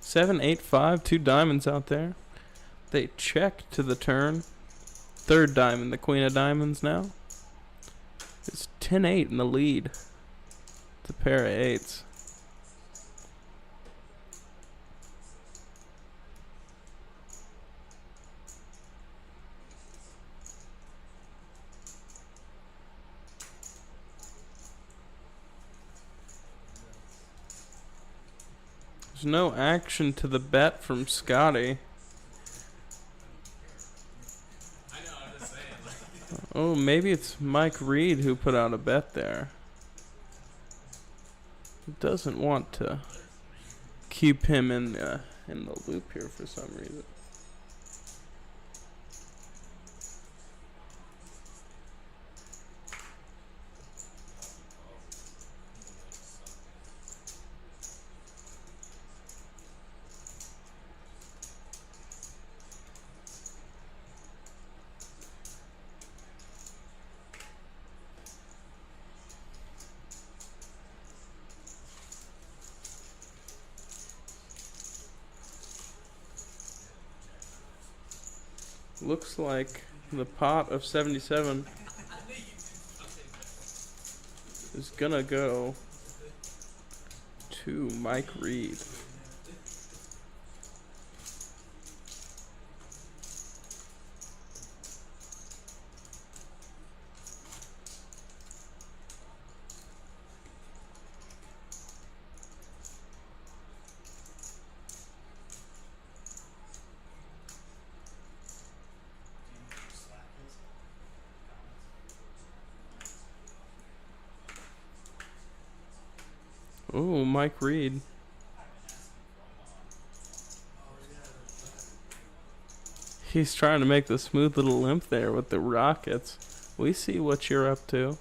Seven, 8, 5, 2 diamonds out there. They check to the turn. Third diamond, the queen of diamonds now. It's 10-8 in the lead. It's a pair of eights. There's no action to the bet from Scotty. I know, I'm just saying. Oh, maybe it's Mike Reed who put out a bet there. Doesn't want to keep him in the loop here for some reason. Looks like the pot of 77 is gonna go to Mike Reed. Oh, Mike Reed. He's trying to make the smooth little limp there with the Rockets. We see what you're up to.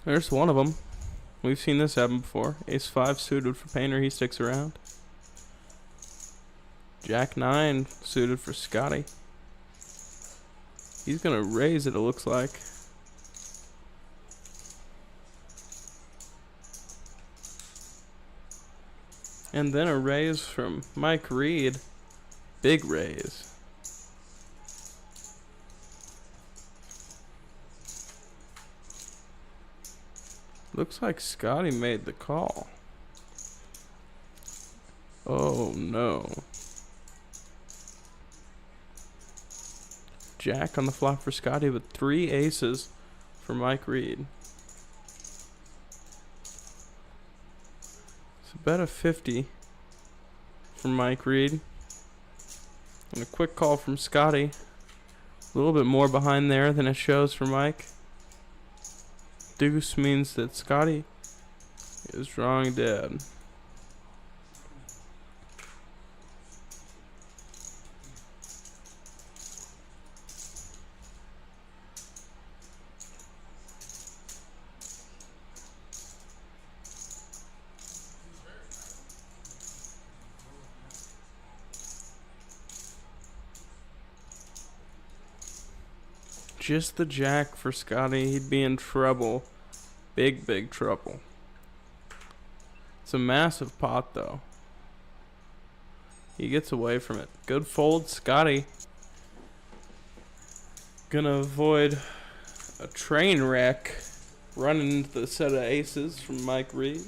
There's one of them. We've seen this happen before. Ace 5 suited for Painter. He sticks around. Jack 9 suited for Scotty. He's going to raise it looks like. And then a raise from Mike Reed. Big raise. Looks like Scotty made the call. Oh no. Jack on the flop for Scotty with 3 aces for Mike Reed. It's a bet of 50 from Mike Reed. And a quick call from Scotty. A little bit more behind there than it shows for Mike. Deuce means that Scotty is drawing dead. Just the jack for Scotty. He'd be in trouble. Big, big trouble. It's a massive pot, though. He gets away from it. Good fold, Scotty. Gonna avoid a train wreck running into the set of aces from Mike Reed.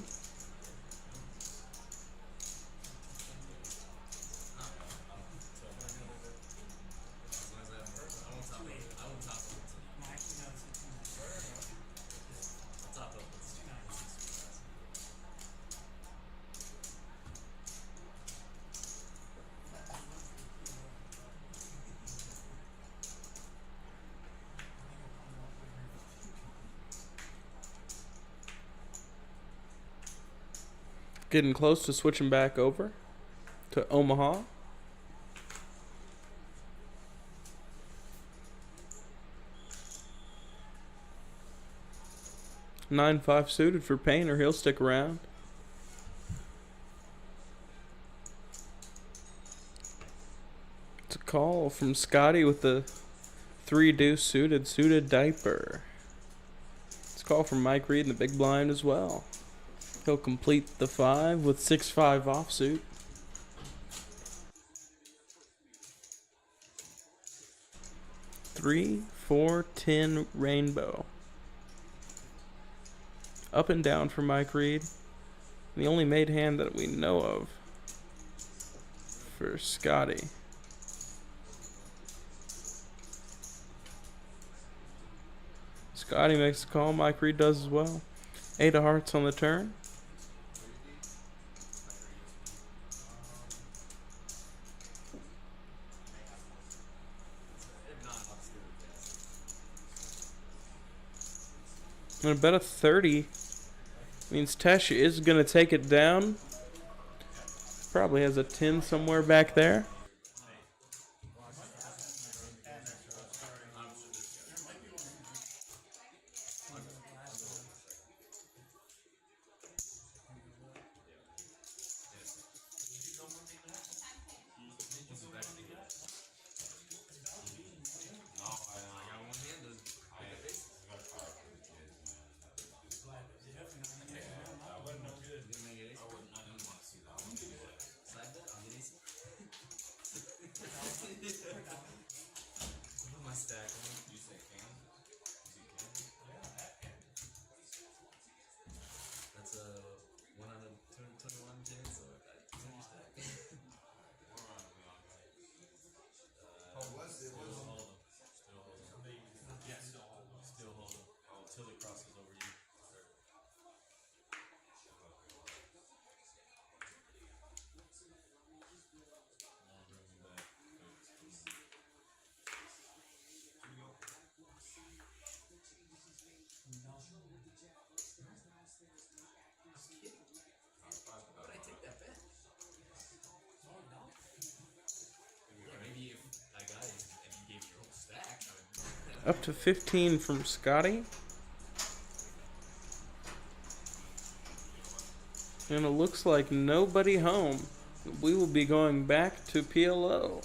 Getting close to switching back over to Omaha. 9-5 suited for Painter. He'll stick around. It's a call from Scotty with the 3 deuce suited diaper. It's a call from Mike Reed in the big blind as well. He'll complete the 5 with 6-5 offsuit. Three, 4, 10 rainbow. Up and down for Mike Reed. The only made hand that we know of for Scotty. Scotty makes the call. Mike Reed does as well. 8 of hearts on the turn. I'm gonna bet a 30. Means Tesh is gonna take it down. Probably has a 10 somewhere back there. That's a 1 out of 21 chance, so Oh, was it? Was hold them. Still hold them. Until it crosses over you. Up to 15 from Scotty. And it looks like nobody home. We will be going back to PLO.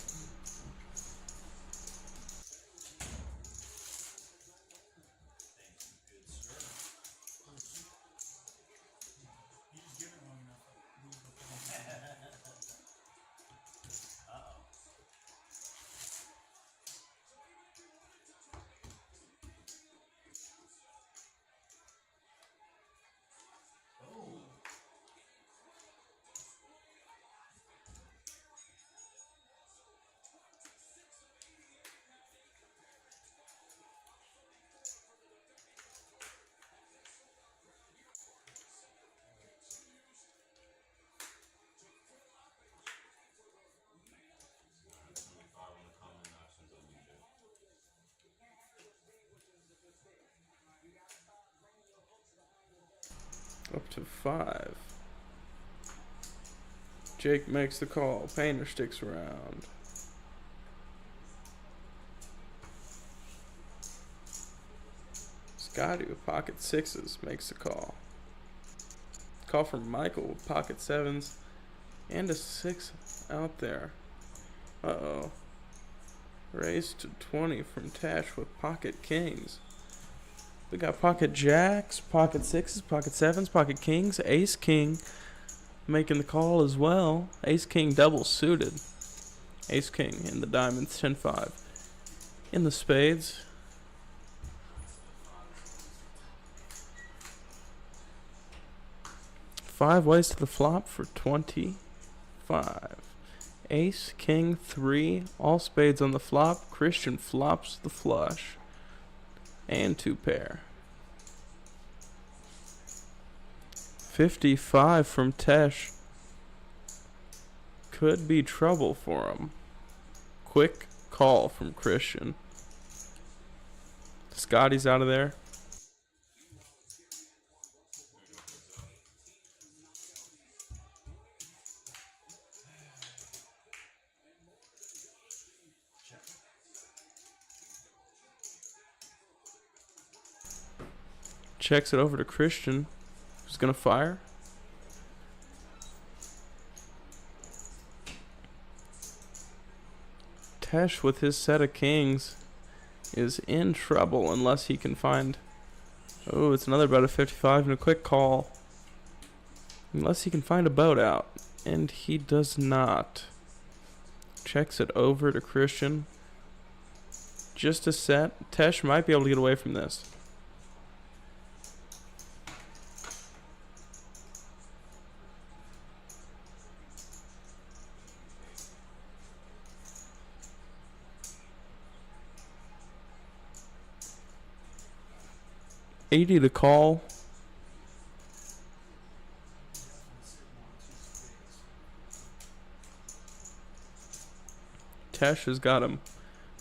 Up to 5. Jake makes the call. Painter sticks around. Scotty with pocket 6s makes the call. Call from Michael with pocket 7s and a 6 out there. Uh-oh. Raise to 20 from Tash with pocket kings. We got pocket jacks, pocket 6s, pocket 7s, pocket kings, ace king making the call as well. Ace king double suited. Ace king in the diamonds, 10-5. In the spades. Five ways to the flop for 25. Ace, king, 3, all spades on the flop. Christian flops the flush. And 2 pair. 55 from Tesh. Could be trouble for him. Quick call from Christian. Scotty's out of there. Checks it over to Christian, who's gonna fire. Tesh with his set of kings is in trouble unless he can find... Oh, it's another bout of 55 and a quick call. Unless he can find a boat out. And he does not. Checks it over to Christian. Just a set. Tesh might be able to get away from this. $80 to call. Tesh has got him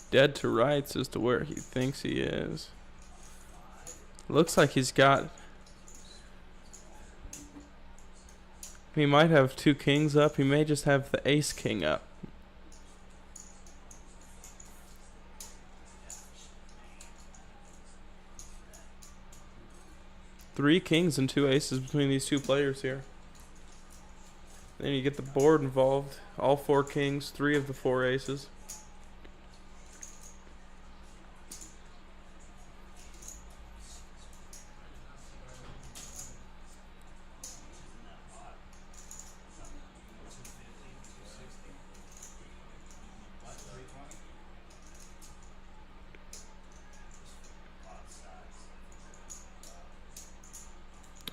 dead to rights as to where he thinks he is. Looks like he's got... He might have 2 kings up. He may just have the ace king up. Three kings and 2 aces between these two players here. Then you get the board involved. All 4 kings, 3 of the 4 aces.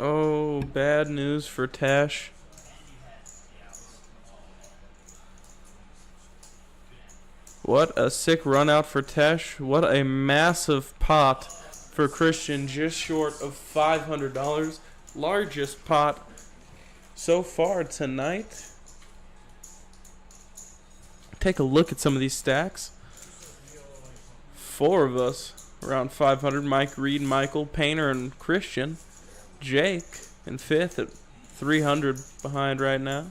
Oh, bad news for Tesh. What a sick run out for Tesh. What a massive pot for Christian, just short of $500. Largest pot so far tonight. Take a look at some of these stacks. 4 of us around 500. Mike, Reed, Michael, Painter, and Christian. Jake in 5th at 300 behind right now.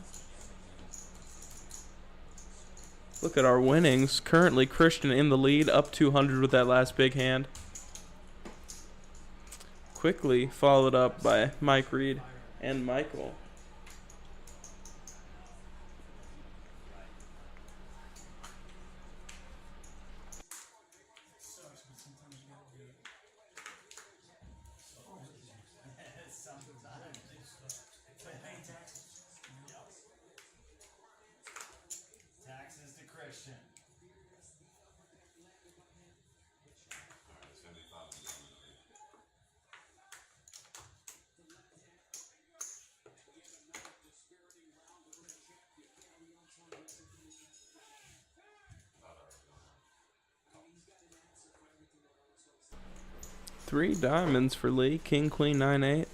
Look at our winnings. Currently Christian in the lead, up 200 with that last big hand. Quickly followed up by Mike, Reed, and Michael. Taxes to Christian. Three diamonds for Lee. King, Queen, 9-8.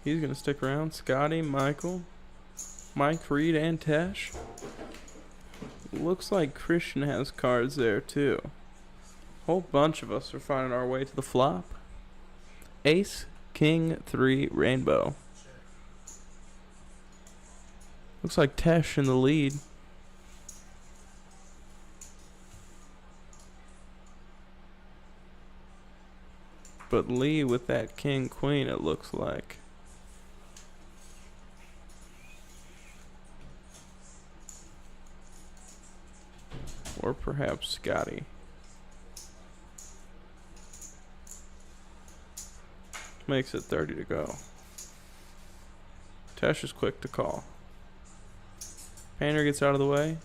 He's going to stick around. Scotty, Michael, Mike, Reed, and Tesh. Looks like Christian has cards there too. Whole bunch of us are finding our way to the flop. Ace, King, 3, Rainbow. Looks like Tesh in the lead. But Lee with that King, Queen, it looks like. Or perhaps Scotty. Makes it 30 to go. Tesh is quick to call. Painter gets out of the way.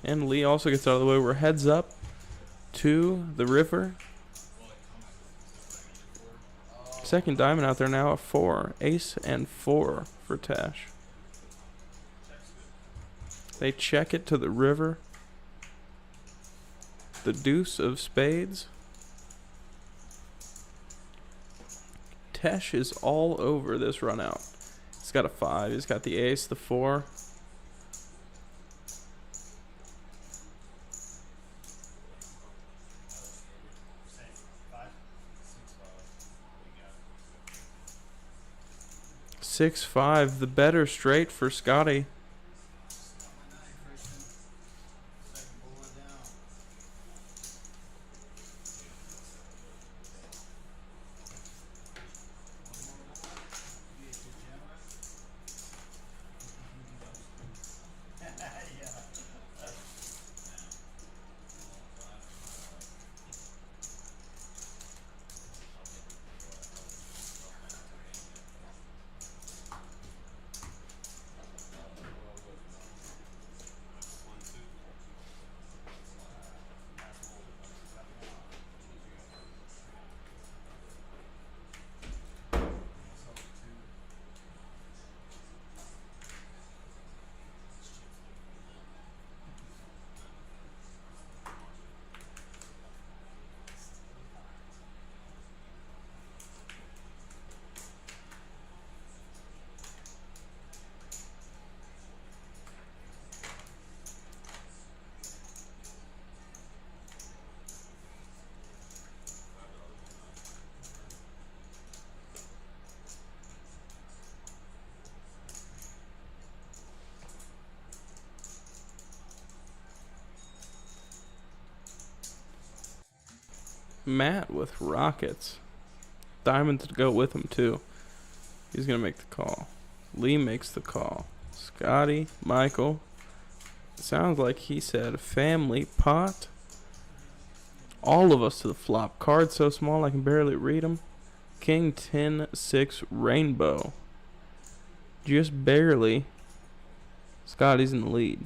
And Lee also gets out of the way. We're heads up to the river. Second diamond out there now at 4. Ace and 4 for Tesh. They check it to the river. The deuce of spades. Tesh is all over this run out. He's got a 5. He's got the ace, the 4. Six, 5, the better straight for Scotty. Second bullet down. Matt with rockets. Diamonds to go with him, too. He's going to make the call. Lee makes the call. Scotty, Michael. Sounds like he said family pot. All of us to the flop. Cards so small I can barely read them. King 10-6 rainbow. Just barely. Scotty's in the lead.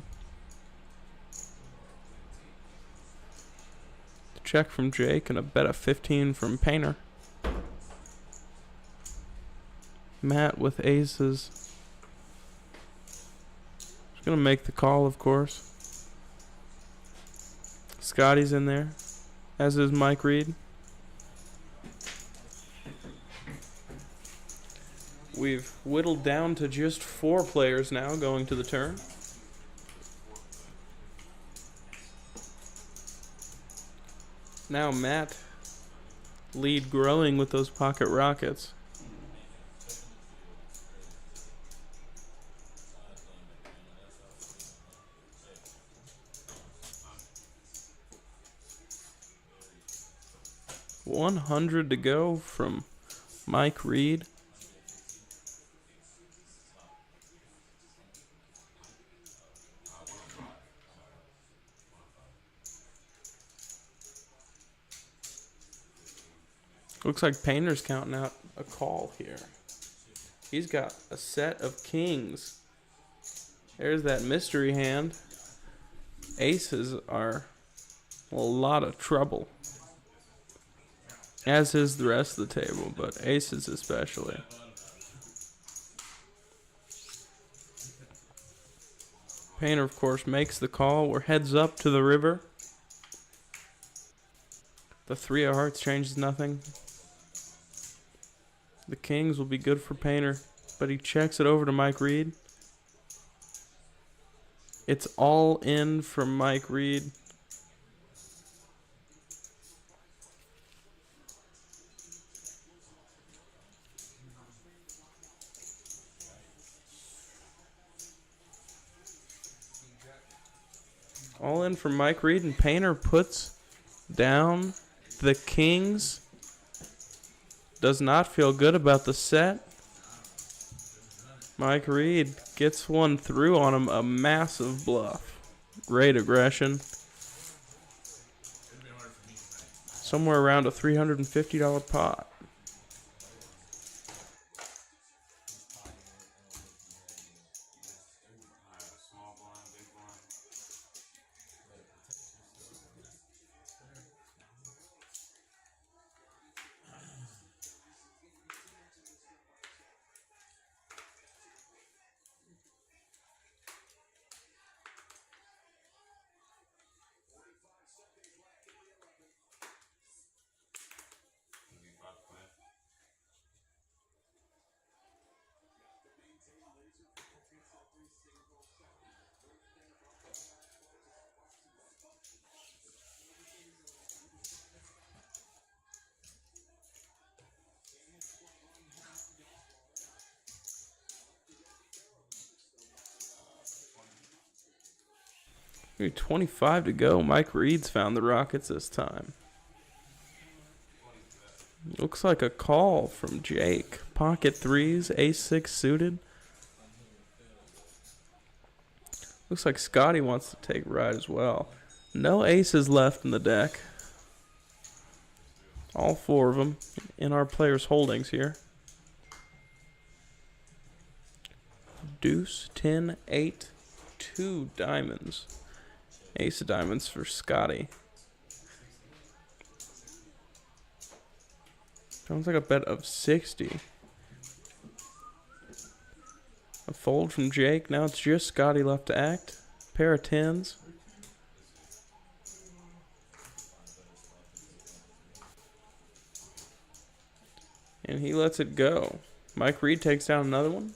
Check from Jake and a bet of 15 from Painter. Matt with aces. Just gonna make the call, of course. Scotty's in there, as is Mike Reed. We've whittled down to just 4 players now going to the turn. Now Matt, lead growing with those pocket rockets. $100 to go from Mike Reed. Looks like Painter's counting out a call here. He's got a set of kings. There's that mystery hand. Aces are a lot of trouble. As is the rest of the table, but aces especially. Painter, of course, makes the call. We're heads up to the river. The 3 of hearts changes nothing. The kings will be good for Painter, but he checks it over to Mike Reed. It's all in for Mike Reed. All in for Mike Reed, and Painter puts down the kings. Does not feel good about the set. Mike Reed gets one through on him, a massive bluff. Great aggression. Somewhere around a $350 pot. Maybe 25 to go. Mike Reed's found the rockets this time. Looks like a call from Jake. Pocket threes, ace-6 suited. Looks like Scotty wants to take right as well. No aces left in the deck. All 4 of them in our players' holdings here. Deuce, 10, 8, 2 diamonds. Ace of diamonds for Scotty. Sounds like a bet of 60. A fold from Jake. Now it's just Scotty left to act. Pair of 10s. And he lets it go. Mike Reed takes down another one.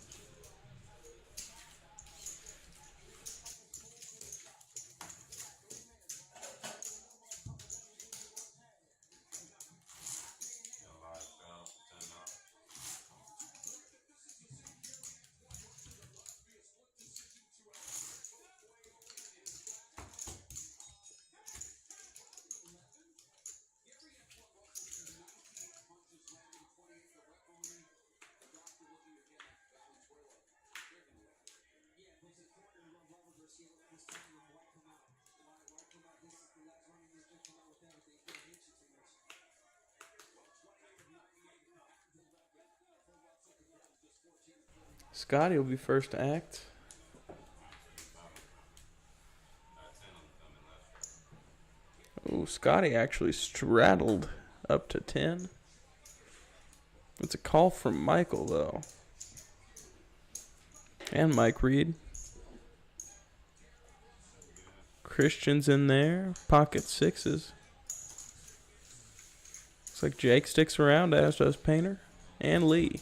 Scotty will be first to act. Oh, Scotty actually straddled up to 10. It's a call from Michael, though. And Mike Reed. Christian's in there. Pocket sixes. Looks like Jake sticks around, as does Painter. And Lee.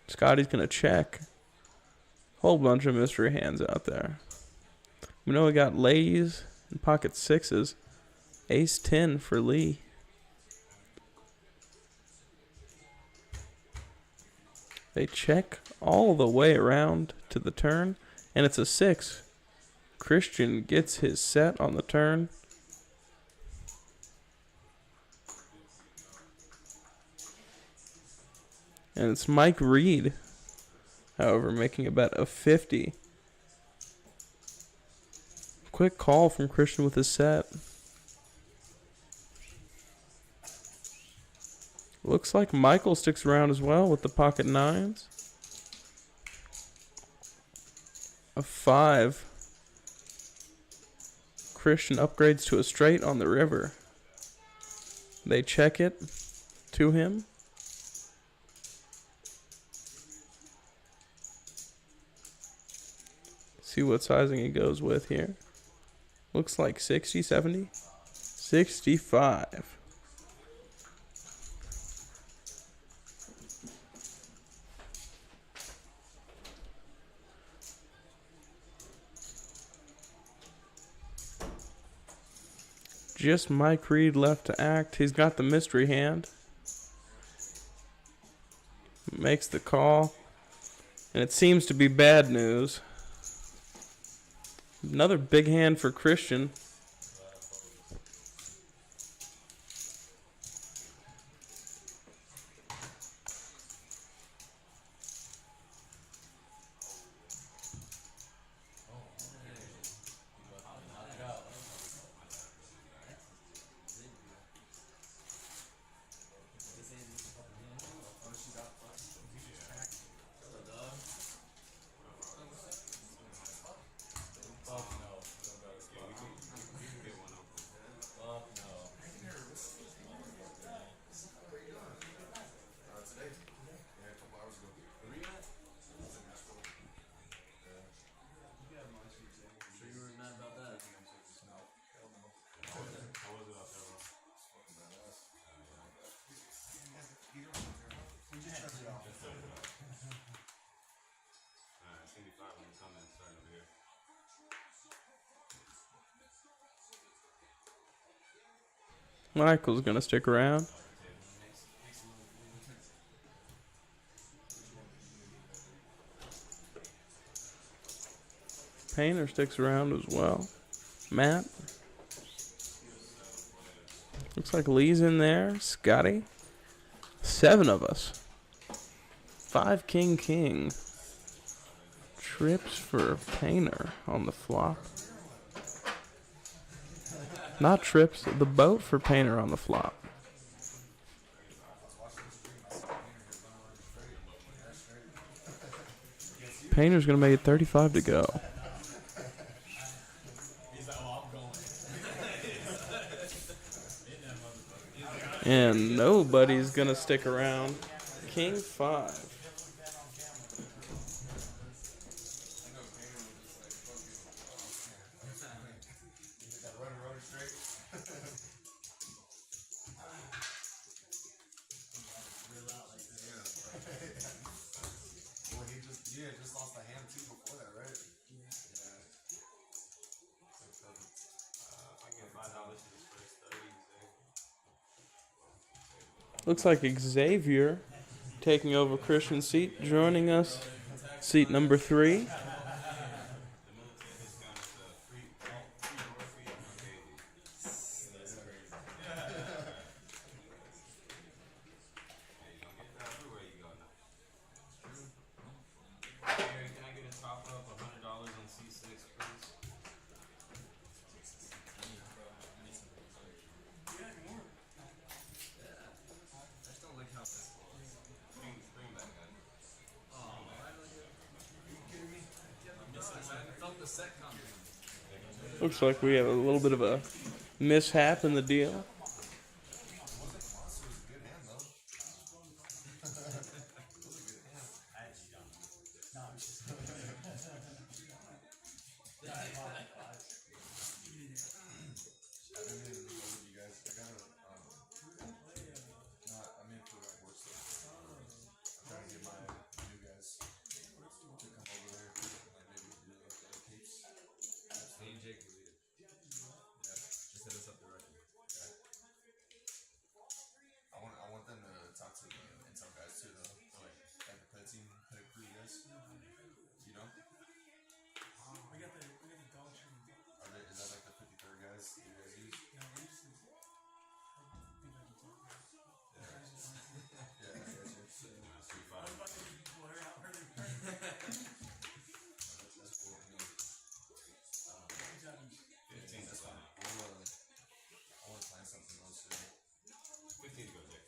Scotty's going to check. Whole bunch of mystery hands out there. We know we got Lays and pocket sixes. Ace 10 for Lee. They check all the way around to the turn, and it's a 6. Christian gets his set on the turn. And it's Mike Reed, however, making a bet of 50. Quick call from Christian with his set. Looks like Michael sticks around as well with the pocket nines. A 5. Christian upgrades to a straight on the river. They check it to him. See what sizing he goes with here. Looks like 60, 70, 65. Just Mike Reed left to act. He's got the mystery hand. Makes the call. And it seems to be bad news. Another big hand for Christian. Michael's going to stick around. Painter sticks around as well. Matt. Looks like Lee's in there. Scotty. 7 of us. 5 king king. Trips for Painter on the flop. Not trips, the boat for Painter on the flop. Painter's going to make it 35 to go. And nobody's going to stick around. King 5. Just lost the hand too before that, right? I get $5 for this first 30. Looks like Xavier taking over Christian's seat, joining us. Seat number 3. Looks like we have a little bit of a mishap in the deal. Monster was a good hand though. I had you done. No, I'm just kidding. Yeah, I bought it, five. I've been meaning to go with you guys. I gotta I'm in for that work stuff. I'm trying to get my new guys to come over there. Like maybe do like tapes. Me and Jake will lead it. Yeah. Just hit us up directly. I want them to talk to the intel guys too though. Like the pet team, pet crew guys. You know? We got the dog training. Is that like the 53rd guys that you guys use? No, we just I think I can talk about it. Yeah, I got you. I was about to blur out where they were. That's cool. I mean, Good job. 15 that's fine. I want to plan something else soon. 15 to go, Jake.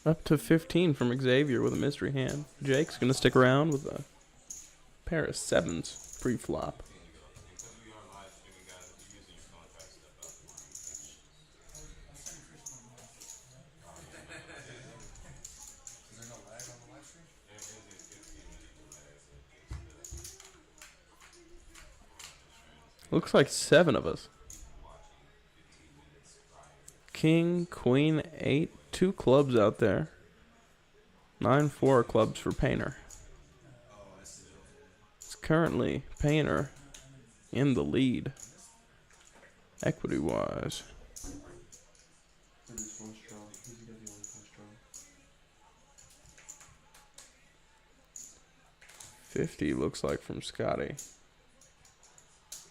Up to 15 from Xavier with a mystery hand. Jake's going to stick around with a pair of sevens pre-flop. Because we are live streaming, guys, if you're using your phone, try to step up. I'll send Chris one more. Is there no lag on the live stream? There is a 15 minute delay, so Looks like 7 of us. King, queen, 8, 2 clubs out there. 9-4 clubs for Painter. It's currently Painter in the lead, equity-wise. Who's this one strong? Who's he got the only one strong? 50 looks like from Scotty.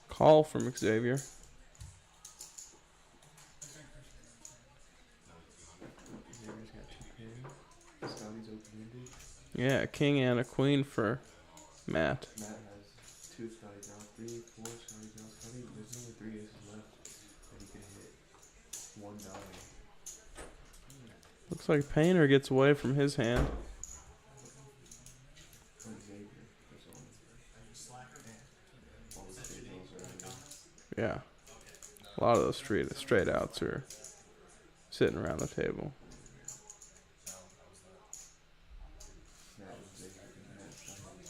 Call from Xavier. Xavier's got 2 pairs. Scotty's open-ended. Yeah, king and a queen for Matt. Matt has 2 Scotty's now, 3, 4 Scotty's now. Scotty, there's only 3 aces left that he can hit. 1 dollar. Looks like Painter gets away from his hand. Or Xavier. That's all. Slacker. All the straight balls are in there. Yeah. A lot of those straight outs are sitting around the table. Matt and Xavier and Matt Scotty.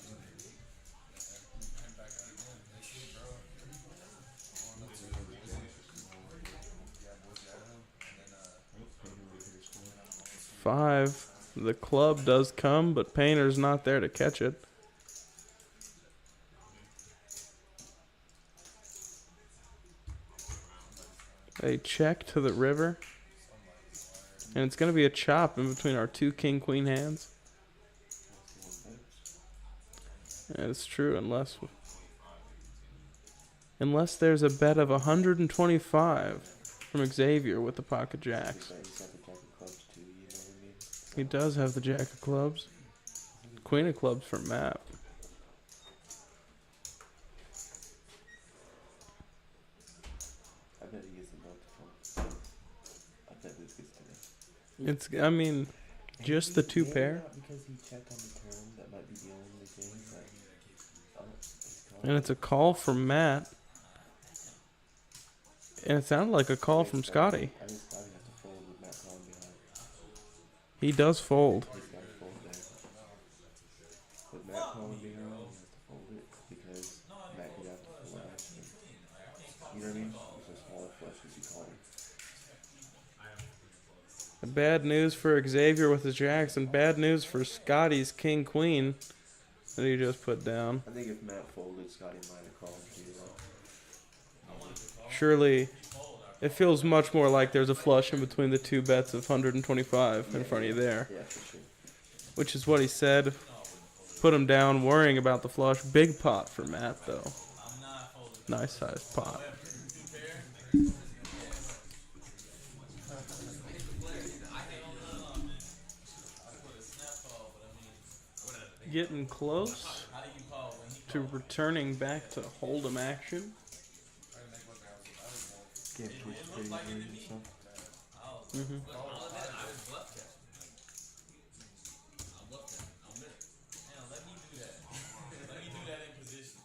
I'm back out again. Next week, bro. Yeah, boys got him. And then, Painter with a bigger score. 5. The club does come, but Painter's not there to catch it. A check to the river. And it's going to be a chop in between our 2 king-queen hands. And it's true, unless there's a bet of 125 from Xavier with the pocket jacks. He's got the jack of clubs too, you know what I mean? He does have the jack of clubs. Queen of clubs for Matt. I bet he gets them both to fold. I bet this gets to me. It's, I mean, just the 2 pair. Because he checked on the turn, that might be the only thing that. He's And it's a call from Matt. And it sounded like a call from Scotty. I think Scotty has to fold with Matt calling behind. He does fold. He's got to fold there. With Matt calling behind, he has to fold it because Matt could have to flush. You know what I mean? It's a smaller flush because he called him. Bad news for Xavier with his jacks, and bad news for Scotty's king queen that he just put down. I think if Matt folded, Scotty might have called too. Surely, it feels much more like there's a flush in between the 2 bets of 125 in front of you there. Yeah, for sure. Which is what he said. Put him down, worrying about the flush. Big pot for Matt, though. Nice sized pot. Getting close to returning back to hold'em action. Can't push pretty green and stuff. Mm-hmm. Let me do that in position.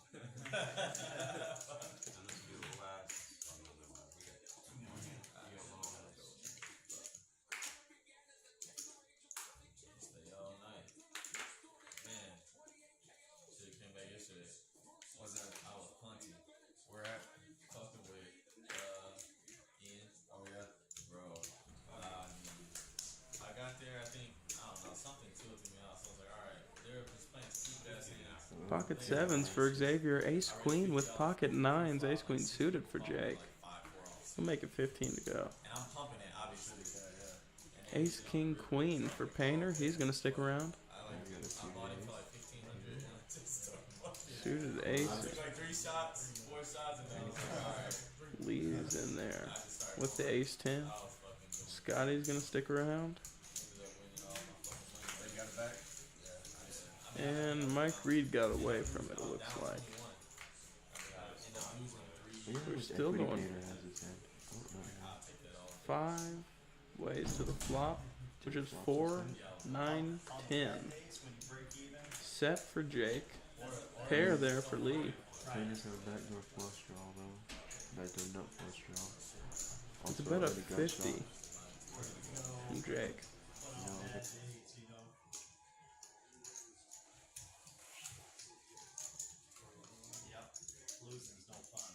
Pocket sevens for Xavier. Ace queen with pocket nines. Ace queen suited for Jake. We'll make it 15 to go. And I'm pumping it, obviously. Ace king queen for Painter. He's gonna stick around. I bought it for like 1,500 and I just Suited I ace. took like 3 shots, 4 shots, and then I was like, alright. Lee's in there with the ace 10. I was fucking good. Scotty's gonna stick around. Ended up winning all my fucking money. They got it back. And Mike Reed got away from it, it looks like. Ended up losing 3. Maybe We're just still equity going. Painter has his hand. I don't know. 5 ways to the flop, which is 4, 9, 10. Set for Jake. Pair there for Lee. Painters have a backdoor flush draw though. Backdoor nut flush draw. It's Also about a already got 50 shot. from Jake. No, it's- Yep. Losing's no fun.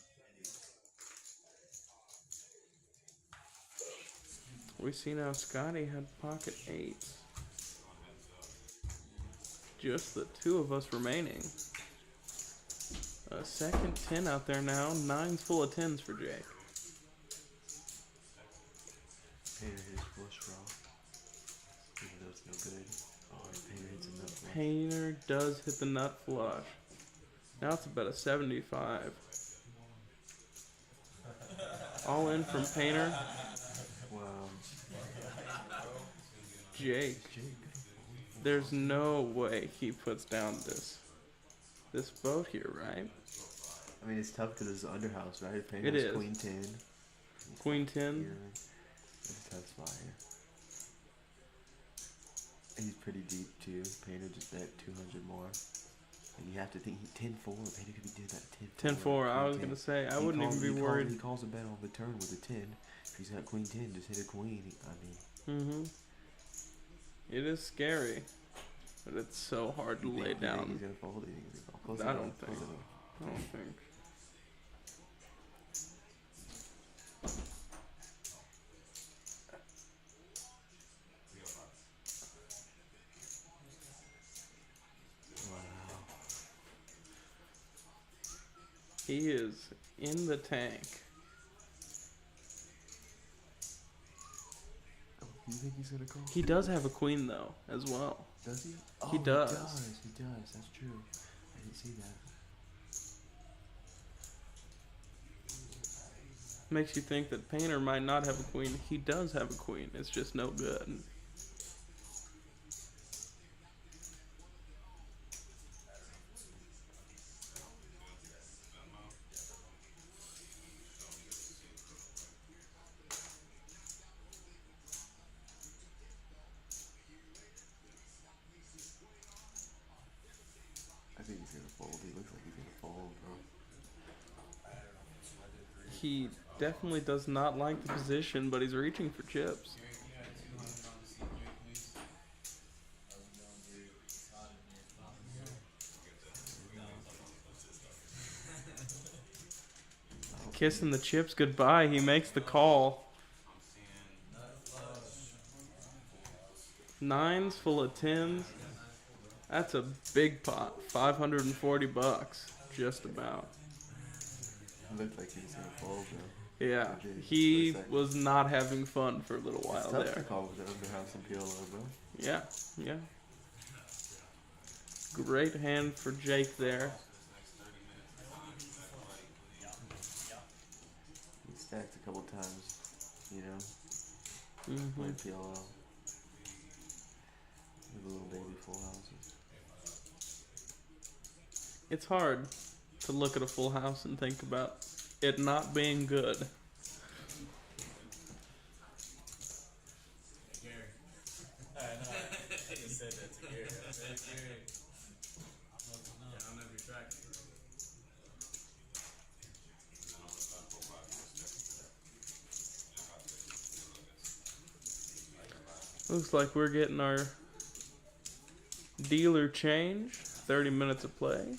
We see now Scotty had pocket 8s. Just the two of us remaining. A second 10 out there now. 9's full of 10s for Jake. Painter hits flush draw. Even though it's no good. Oh, Painter hits a nut flush. Painter does hit the nut flush. Now it's about a 75. All in from Painter. Wow. Jake. There's no way he puts down this boat here, right? I mean, it's tough because it's underhouse, right? Painter It has is. queen 10. Queen 10. Here. It's a tough spot here. He's pretty deep too. Painter just bet 200 more. And you have to think 10-4. Painter could be doing that 10-4. I was gonna say I wouldn't even be worried. He calls a bet on the turn with a 10. If he's got queen 10, just hit a queen. I mean, Mm-hmm. It is scary, but it's so hard to you lay think he's down. gonna fold? You think he's gonna fold? I don't think. I don't think. Wow. He is in the tank. You think he's gonna call? He does have a queen though, as well. Does he? Oh, He does. He does. That's true. I didn't see that. Makes you think that Painter might not have a queen. He does have a queen. It's just no good. I think he's gonna fold. He looks like he's gonna fold, bro. He definitely does not like the position, but he's reaching for chips. Kissing the chips goodbye. He makes the call. 9's full of 10s. That's a big pot. $540, just about. It looked like he was gonna fold, bro. Yeah, It did. he For a second. was not having fun for a little It's while tough to there. call with the underhouse and PLO, bro. Yeah, yeah. Great hand for Jake there. He stacked a couple times, you know, Hmm. playing PLO. With a little baby full houses. It's hard to look at a full house and think about it not being good. Gary. I know. I just said that to Gary. I said, Gary. Yeah, I'll never track it. Looks like we're getting our dealer change. 30 minutes of play.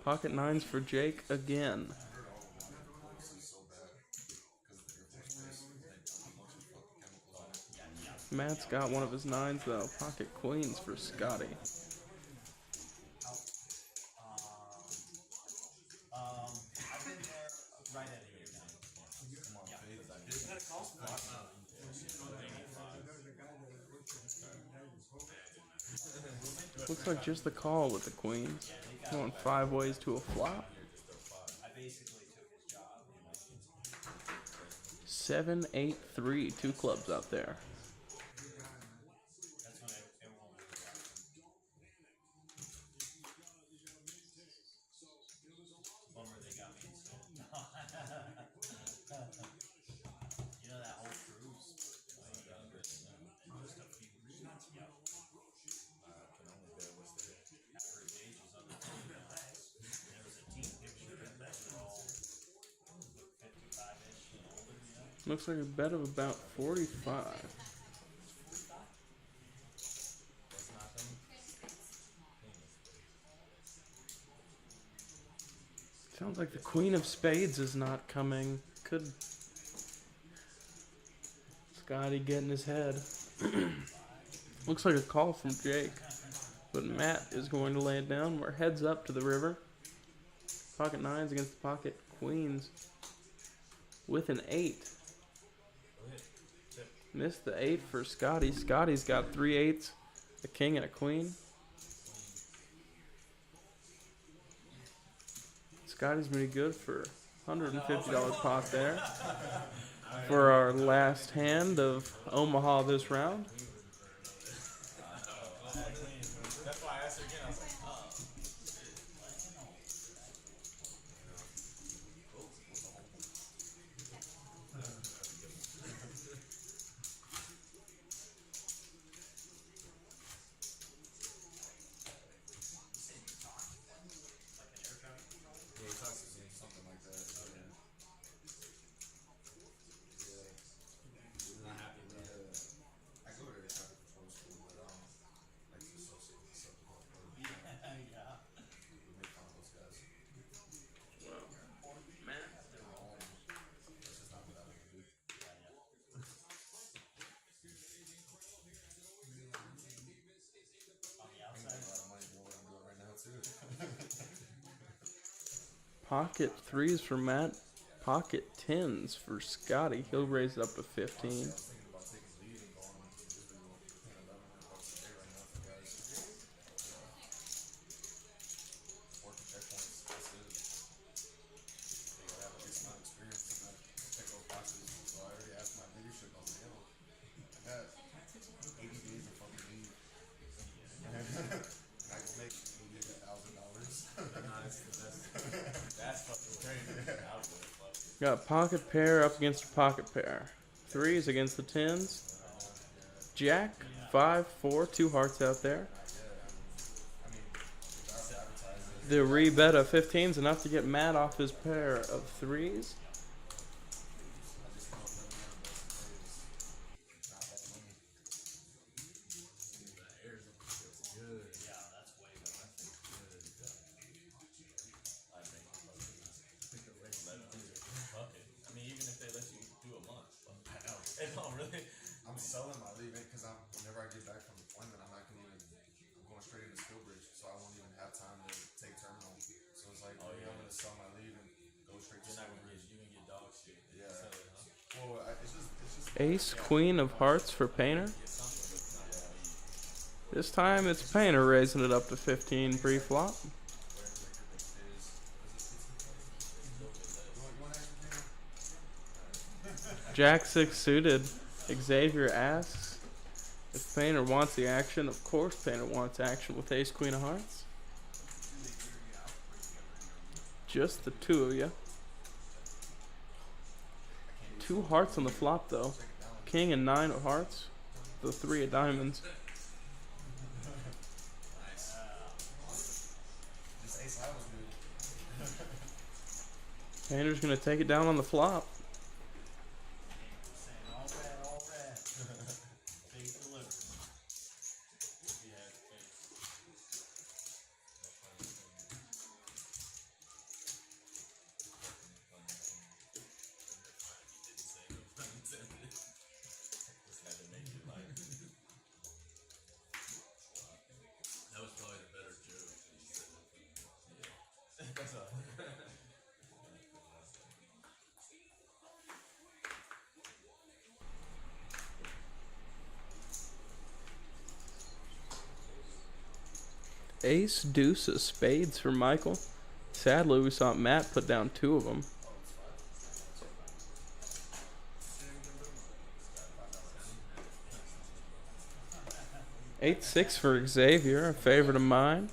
Pocket nines for Jake again. I heard all of them. This is so bad because of the Air Force Base. They dump a bunch of fucking chemicals in it. Matt's got one of his nines though. Pocket queens for Scotty. I've been there right at a year now. Come on, Yeah. Faith. Isn't that a call? Looks like just the call with the queens. Going 5 ways to a flop. I basically took his job, you know. 7, 8, 3. 2 clubs out there. That's when everyone was watching. Bummer they got me instead. You know that whole cruise? Just a few. Yeah. Can only bet what's there. Average age was under 29. There was a team picture that were all 55-ish and older, you know? Looks like a bet of about 45. Sounds like the Queen of Spades is not coming. Could Scotty get in his head? Looks like a call from Jake. But Matt is going to lay it down. We're heads up to the river. Pocket nines against the pocket queens. With an 8. Missed the 8 for Scotty. Scotty's got 3 8s, a king and a queen. Scotty's gonna be good for $150 pot there. For our last hand of Omaha this round. That's why I asked her again. I was like, oh. Yeah, he talks to me, something like that. Yeah. Not happy with that. I go to air traffic control school, but I don't like to associate myself with all the Yeah. we make fun of those guys. That's just not what I like to do. On the I make outside. a lot of money more what I'm doing right now too. Pocket 3s for Matt. Pocket 10s for Scotty. He'll raise it up to 15. I was thinking about taking lead and going on to Israel, paying $1,100 a day right now for guys. Working checkpoints, that's it. They gotta have a decent amount of experience and not check those boxes. So I already asked my leadership, I was like, yo, I got 80 days of fucking leave. And I can make maybe $1,000. That's fucking crazy. I would fuck it. Got pocket pair up against a pocket pair. 3s against the 10s. Jack, 5, 4, 2 hearts out there. I mean, the job advertises. The rebet of 15s enough to get Matt off his pair of 3s. I just know $1,100 a day is not that money. Yeah, that's way more. Fuck it. I mean, even if they let you do a month. I know. It don't really. I'm selling my leave because whenever I get back from deployment, I'm not gonna even. I'm going straight into Skillbridge, so I won't even have time to take terminal. So it's like, Oh, maybe yeah. I'm gonna sell my leave and go straight to You're not gonna Skillbridge. get. You can get dog shit. Yeah. Sell it, huh? Well, it's just. Ace, queen of hearts for Painter. This time it's Painter raising it up to 15 pre-flop. Where your mix is. You want to ask me? Jack 6 suited. Xavier asks if Painter wants the action. Of course Painter wants action with ace, queen of hearts. Just the 2 of you. 2 hearts on the flop though. King and 9 of hearts. The 3 of diamonds. This ace high was good. Painter's gonna take it down on the flop. Saying all red. Faith delivered. He had faith. Ace, deuce of spades for Michael. Sadly, we saw Matt put down 2 of them. 8-6 for Xavier, a favorite of mine.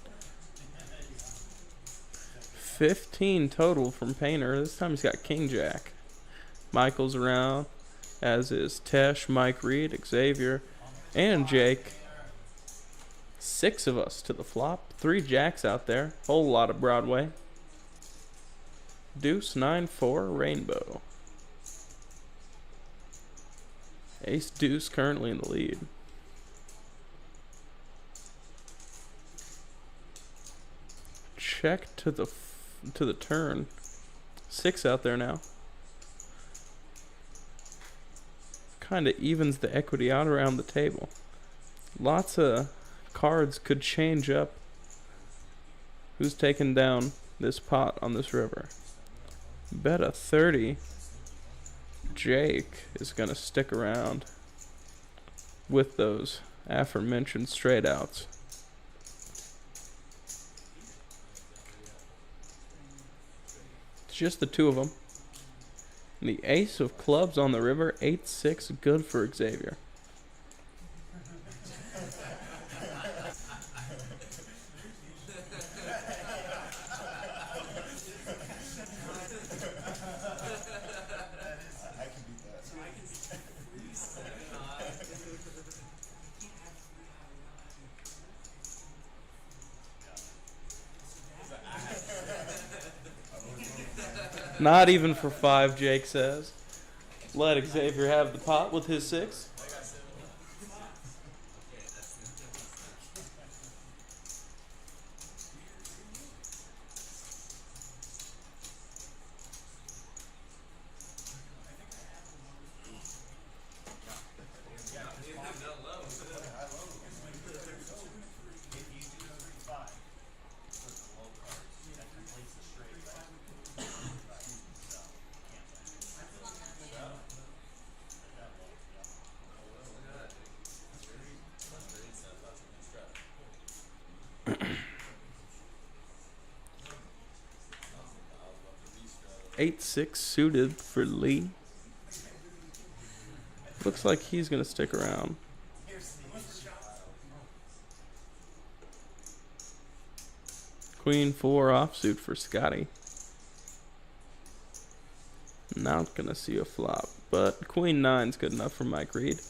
15 total from Painter. This time he's got King Jack. Michael's around, as is Tesh, Mike Reed, Xavier, and Jake. 6 of us to the flop. 3 jacks out there. Whole lot of Broadway. Deuce 9-4 Rainbow. Ace deuce currently in the lead. Check to the turn. 6 out there now. Kind of evens the equity out around the table. Lots of cards could change up who's taking down this pot on this river. Bet a 30 Jake is going to stick around with those aforementioned straight outs. It's just the 2 of them. And the ace of clubs on the river, 8-6, good for Xavier. Not even for 5, Jake says. Let Xavier have the pot with his 6. Eight six suited for Lee. Looks like he's gonna stick around. Queen 4 offsuit for Scotty. Not gonna see a flop, but Queen 9's good enough for Mike Reed.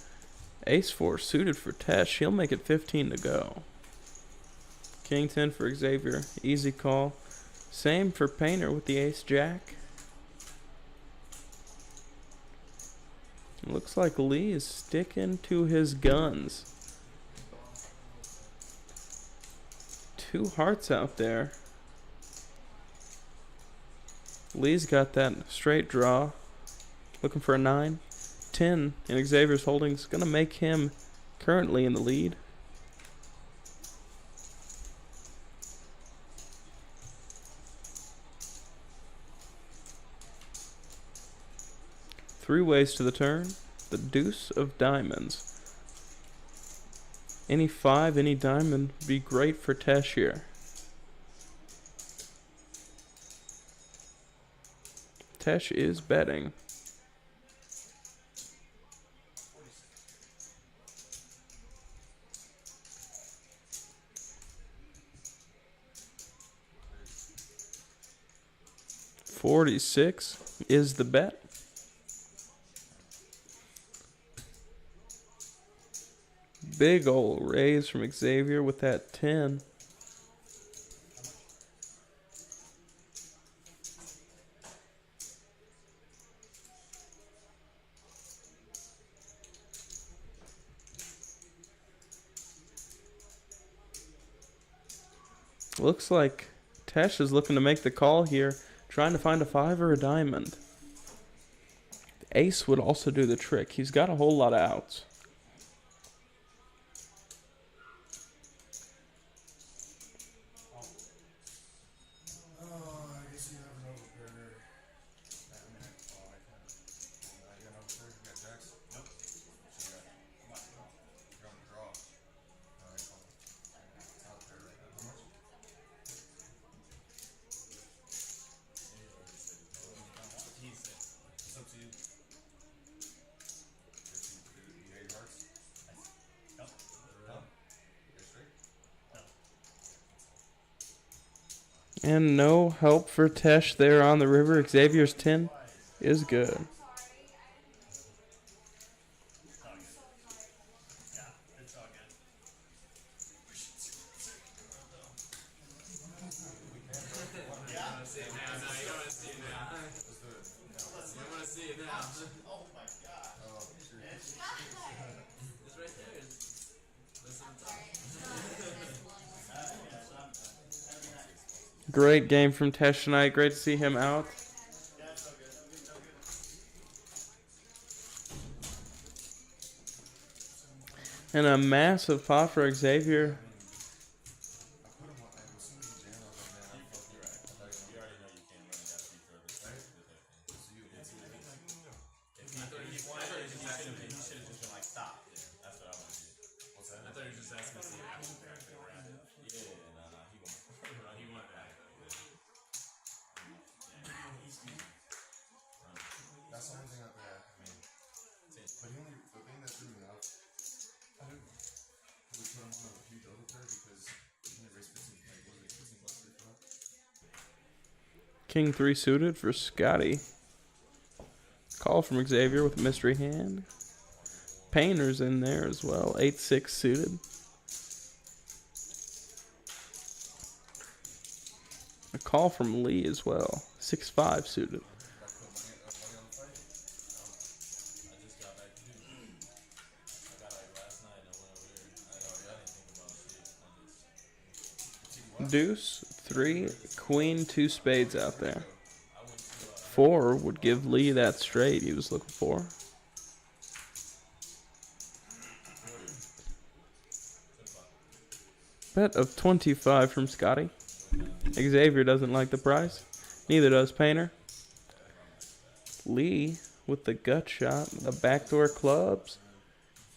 Ace 4 suited for Tesh. He'll make it 15 to go. King 10 for Xavier. Easy call. Same for Painter with the Ace Jack. Looks like Lee is sticking to his guns. 2 hearts out there. Lee's got that straight draw. Looking for a 9. 10 in Xavier's holding is going to make him currently in the lead. Three ways to the turn. The deuce of diamonds. Any 5, any diamond would be great for Tesh here. Tesh is betting. $46 is the bet. Big ol' raise from Xavier with that 10. Looks like Tesh is looking to make the call here, trying to find a 5 or a diamond. The ace would also do the trick. He's got a whole lot of outs. I guess you have an overpair. I mean, I got an overpair. You got jacks? Nope. So you got, you're on the draw. Alright, cool. It's out there right now. How much? And no help for Tesh there on the river. Xavier's 10 is good. It's all good. Yeah, it's all good. You wanna see it now? No, you don't wanna see it now. Let's do it. You don't wanna see it now. Oh my god. Oh, sure. It's right there. Listen to Great game from Tesh tonight. Great to see him out. Yeah, it's all good. It's all good. And a massive pot for Xavier. I put him on. And as soon as he jammed, I was like, man, fuck you. Right. I thought he You already know you can't run it after you throw this. Right? If was you. he should have just been like, stop. Yeah, that's what I want to do. What's that? I thought you were just asking to see if Apple Pack they were at it. Yeah, nah, he won't. He won that. That's the only thing I mean, but he only, the thing that threw me off, I didn't really put him on a huge overpair because he only raced 15, like, what was it, 15 bucks for that? King 3 suited for Scotty. Call from Xavier with a mystery hand. Painter's in there as well. 8-6 suited. A call from Lee as well. 6-5 suited. Like, put money on the fight? I just got back too. I got like last night and I went over there. I didn't think about shit. Deuce, 3, queen, 2 spades out there. I went to 4 would give Lee that straight he was looking for. Bet of 25 from Scotty. Xavier doesn't like the price. Neither does Painter. Lee with the gut shot, the backdoor clubs.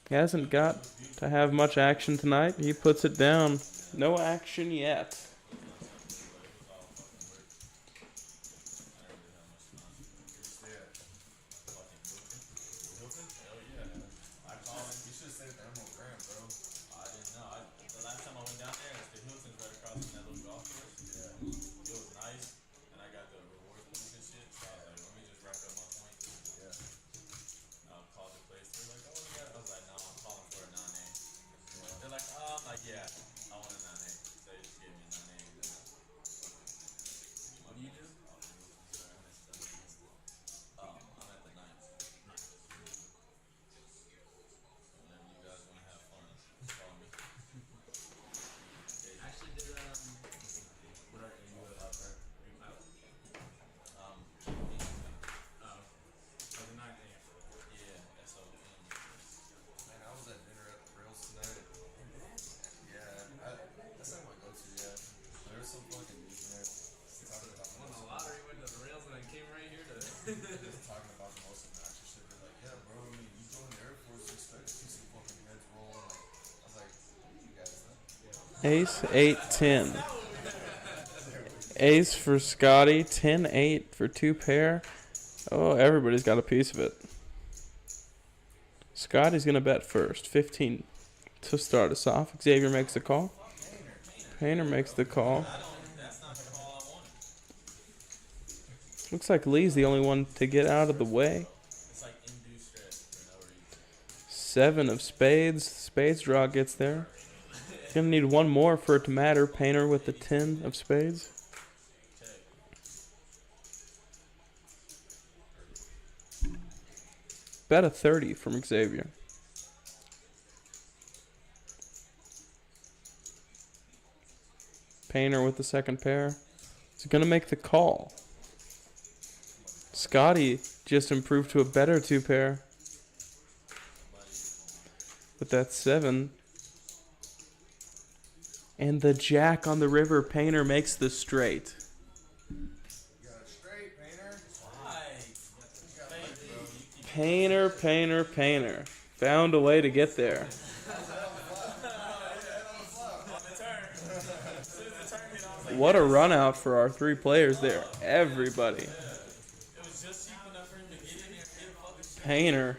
He hasn't got to have much action tonight. He puts it down. No action yet. I called him. You should have said Emerald Graham, bro. I didn't know. The last time I went down there, it's the Hilton's right across from that little golf course. Yeah. It was nice, and I got the rewards points and shit. So I was like, let me just rack up my points. Yeah. I called the place. They're like, oh, what do you got? I was like, no, I'm calling for a non-name. They're like, oh, I'm like, yeah, I want a non-name. So they just gave me a non-name. What do you do? I'm at the ninth. Whenever you guys want to have fun, call me. Actually, did What are you out there? oh, the 9 a.m. Yeah, SOM. Man, I was at dinner at Rails tonight. Yeah, that's not my go-to, yeah. There's some fucking dudes in there talking about Won the lottery, went to the rails, and then came right here to. just talking about the most obnoxious shit. They're like, yeah, bro, I mean, you joined the Air Force, you expect to see some fucking heads roll. And like, I was like, what are you guys then? Ace 8-10. Ace for Scotty. 10-8 for 2 pair. Oh, everybody's got a piece of it. Scotty's going to bet first. 15 to start us off. Xavier makes the call. Painter makes the call. That's not the call I wanted. Looks like Lee's the only one to get out of the way. It's like induced stress for no reason. 7 of spades. Spades draw gets there. Gonna need one more for it to matter. Painter with the 10 of spades. Bet a 30 from Xavier. Painter with the second pair. He's gonna make the call. Scotty just improved to a better 2 pair. With that 7. And the jack on the river. Painter makes the straight. You got it straight, Painter. Painter. Found a way to get there. What a run out for our 3 players there. Everybody. It was just cheap enough for him to get in here and get a fucking shit. Painter.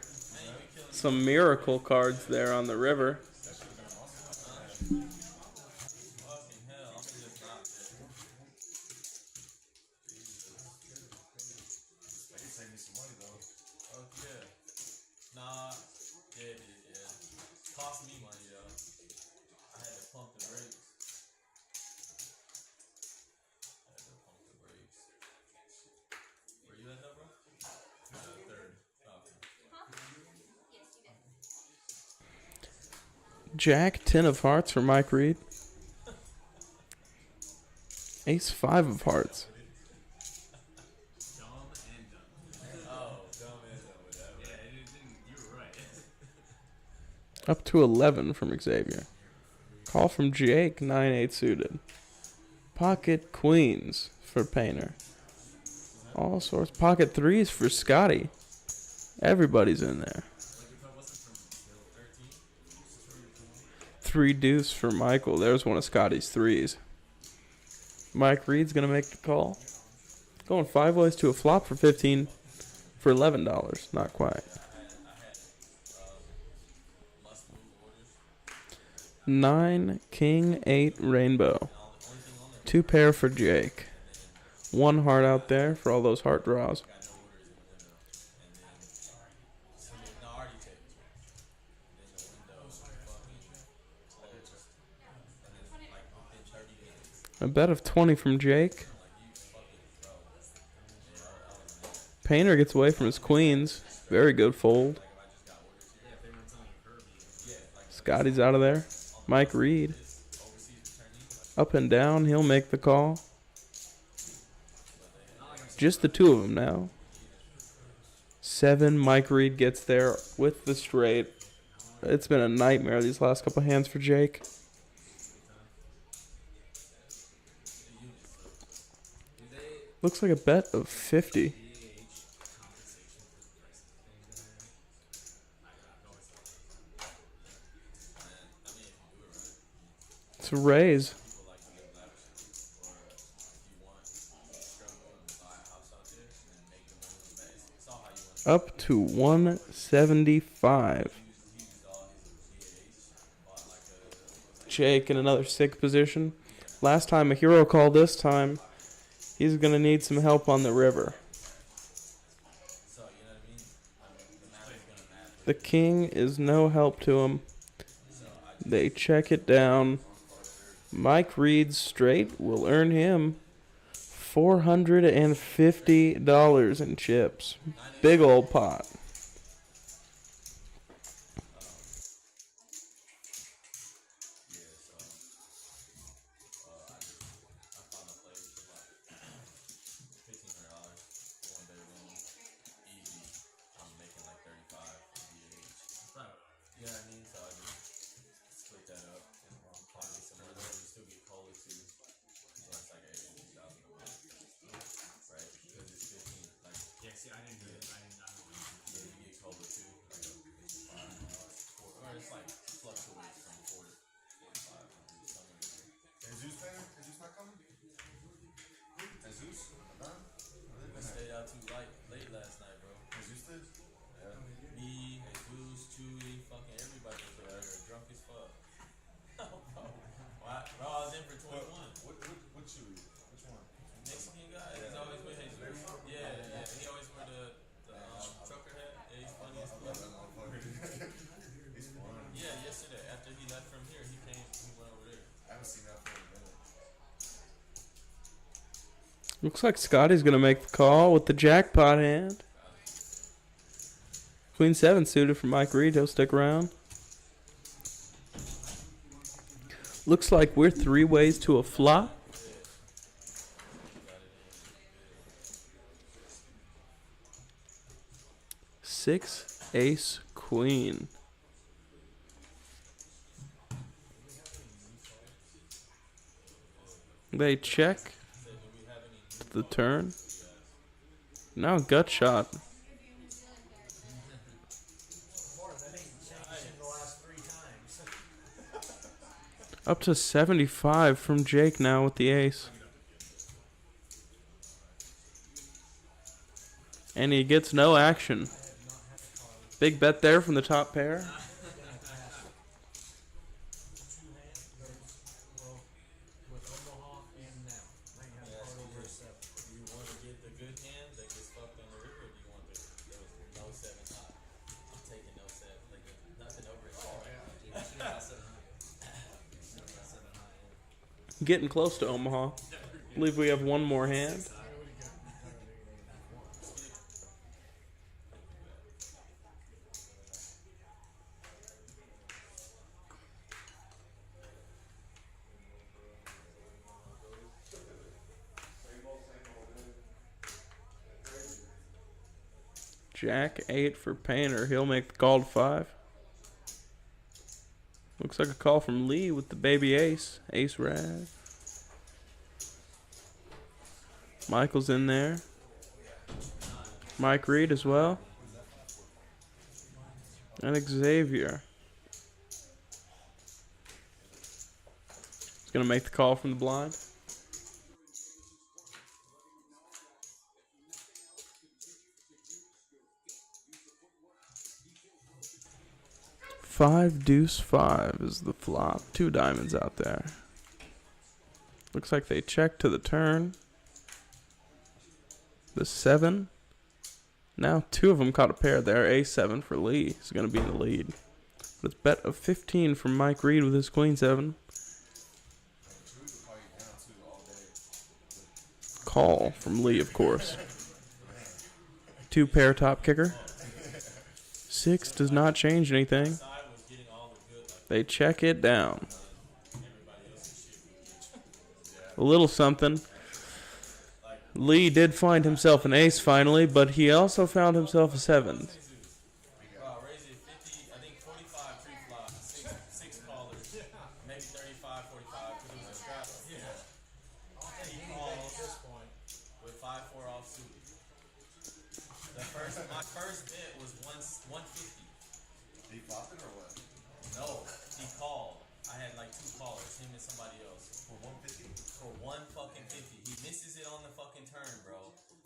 Some miracle cards there on the river. Fucking hell, I'm just not Jack 10 of hearts for Mike Reed. Ace 5 of hearts. Dumb and dumb. Oh, dumb and dumb with that. Yeah, it didn't. You were right. Up to 11 from Xavier. Call from Jake, 9-8 suited. Pocket queens for Painter. All sorts. Pocket threes for Scotty. Everybody's in there. 3 deuce for Michael. There's one of Scotty's threes. Mike Reed's going to make the call. Going 5 ways to a flop for 15 for $11. Not quite. 9, king, 8, rainbow. 2 pair for Jake. 1 heart out there for all those heart draws. A bet of 20 from Jake. Painter gets away from his queens. Very good fold. Scotty's out of there. Mike Reed. Up and down. He'll make the call. Just the two of them now. 7. Mike Reed gets there with the straight. It's been a nightmare these last couple hands for Jake. Looks like a bet of 50. It's a raise. Up to 175. Jake in another sick position. Last time a hero call, this time he's going to need some help on the river. The king is no help to him. They check it down. Mike Reed's straight will earn him $450 in chips. Big old pot. Looks like Scotty's going to make the call with the jackpot hand. Queen 7 suited for Mike Reed. He'll stick around. Looks like we're 3 ways to a flop. Six, ace, queen. They check the turn. Now gut shot. Up to 75 from Jake now with the ace. And he gets no action. Big bet there from the top pair. Getting close to Omaha. I believe we have one more hand. Jack 8 for Painter. He'll make the call to 5. Looks like a call from Lee with the baby ace. Ace rag. Michael's in there. Mike Reed as well. And Xavier. He's going to make the call from the blind. Five deuce 5 is the flop. 2 diamonds out there. Looks like they check to the turn. The 7. Now 2 of them caught a pair there. A7 for Lee. He's going to be in the lead. But it's bet of 15 from Mike Reed with his queen 7. Call from Lee, of course. 2 pair top kicker. 6 does not change anything. They check it down. A little something. Lee did find himself an ace finally, but he also found himself a 7. My first bet was 150. Did he flop it or what? No, he called. I had like 2 callers, him and somebody else. For 150? For 1 fucking 50. He misses it on the fucking turn, bro.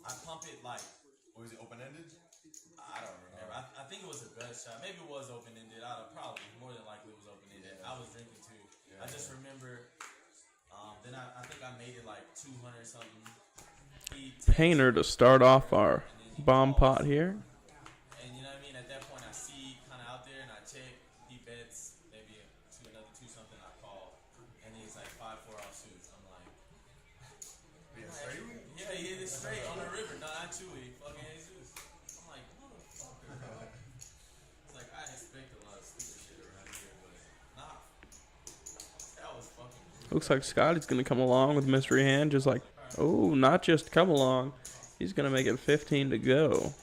I pump it like. Was it open ended? I don't remember. I think it was a gut shot. Maybe it was open ended. Probably more than likely it was open ended. I was drinking too. I just remember. Then I think I made it like 200 something. Painter to start off our bomb pot here. And you know what I mean? At that point, I see kind of out there, and I check. He bets maybe another 2 something. I call, and he's like 5-4 offsuit. I'm like, yeah, he hit it straight on the river. No, not Chewy, fucking Jesus. I'm like, motherfucker. It's like I expect a lot of stupid shit around here, but nah, that was fucking. Looks like Scotty's going to come along with mystery hand, just like, oh, not just come along. He's going to make it 15 to go.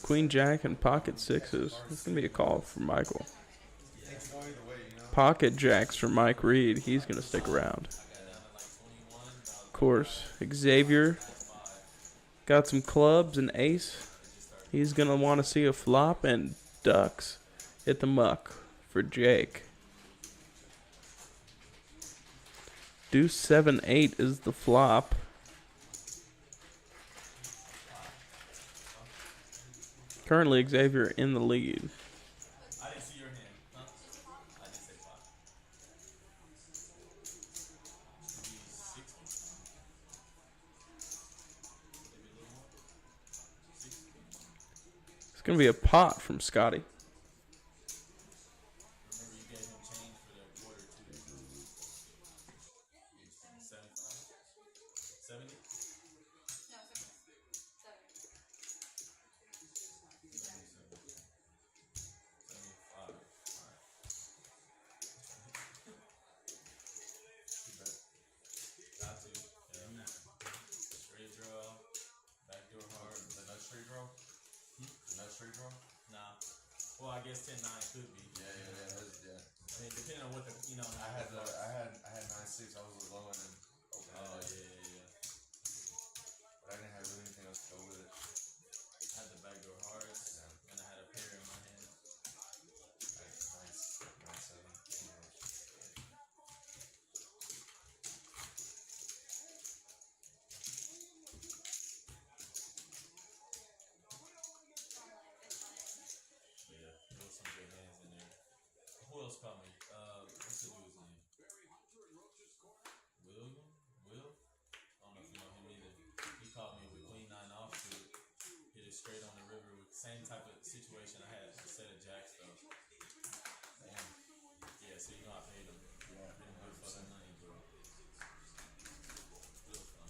Queen Jack and pocket 6s. This is going to be a call for Michael. Pocket Jacks for Mike Reed. He's going to stick around. Of course, Xavier got some clubs and ace. He's going to want to see a flop, and ducks hit the muck for Jake. Deuce 7-8 is the flop. Currently, Xavier in the lead. I didn't see your hand, huh? I did say 5. Maybe 60? Maybe a little more? 60? It's going to be a pot from Scotty. Remember you gave him change for the quarter too. 75? 70? Well, I guess 10-9 could be. Yeah. I mean, depending on what the, you know. I had 9-6. I was low and open. Oh yeah. But I didn't have really anything else to go with it. I had the backdoor hearts, and I had a pair in my hand. I had 9-7. Yeah, there was some good hands in there. Who else called me? What's the dude's name? William? Will? I don't know if you know him either. He called me with queen 9 offsuit. Hit it straight on the river with same type of situation I had. A set of jacks though. Damn. Yeah, so you know I paid him. Yeah, Paid him good fucking money, bro. Real fun.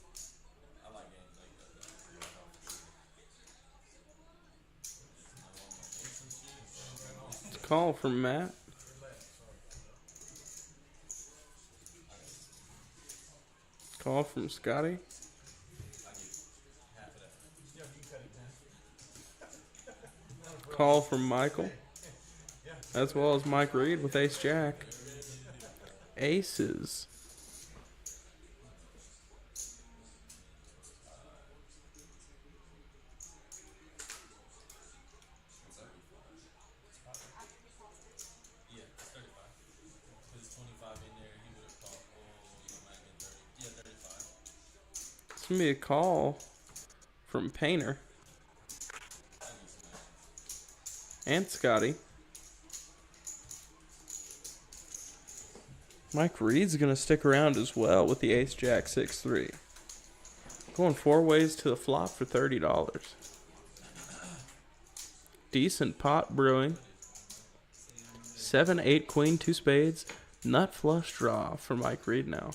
I like games like that though. Yeah, no, for sure. I want to make some shit. It's a call from Matt. Call from Scotty. I get half of that. call from Michael, as well as Mike Reed with Ace Jack. Aces. Yeah, it's 35. Because it's 25 in there, he would have called. Oh, it might have been 30. Yeah, 35. It's gonna be a call from Painter and Scotty. Mike Reed's gonna stick around as well with the Ace Jack 6-3. Going 4 ways to the flop for $30. Decent pot brewing. 7, 8, queen, 2 spades. Nut flush draw for Mike Reed now.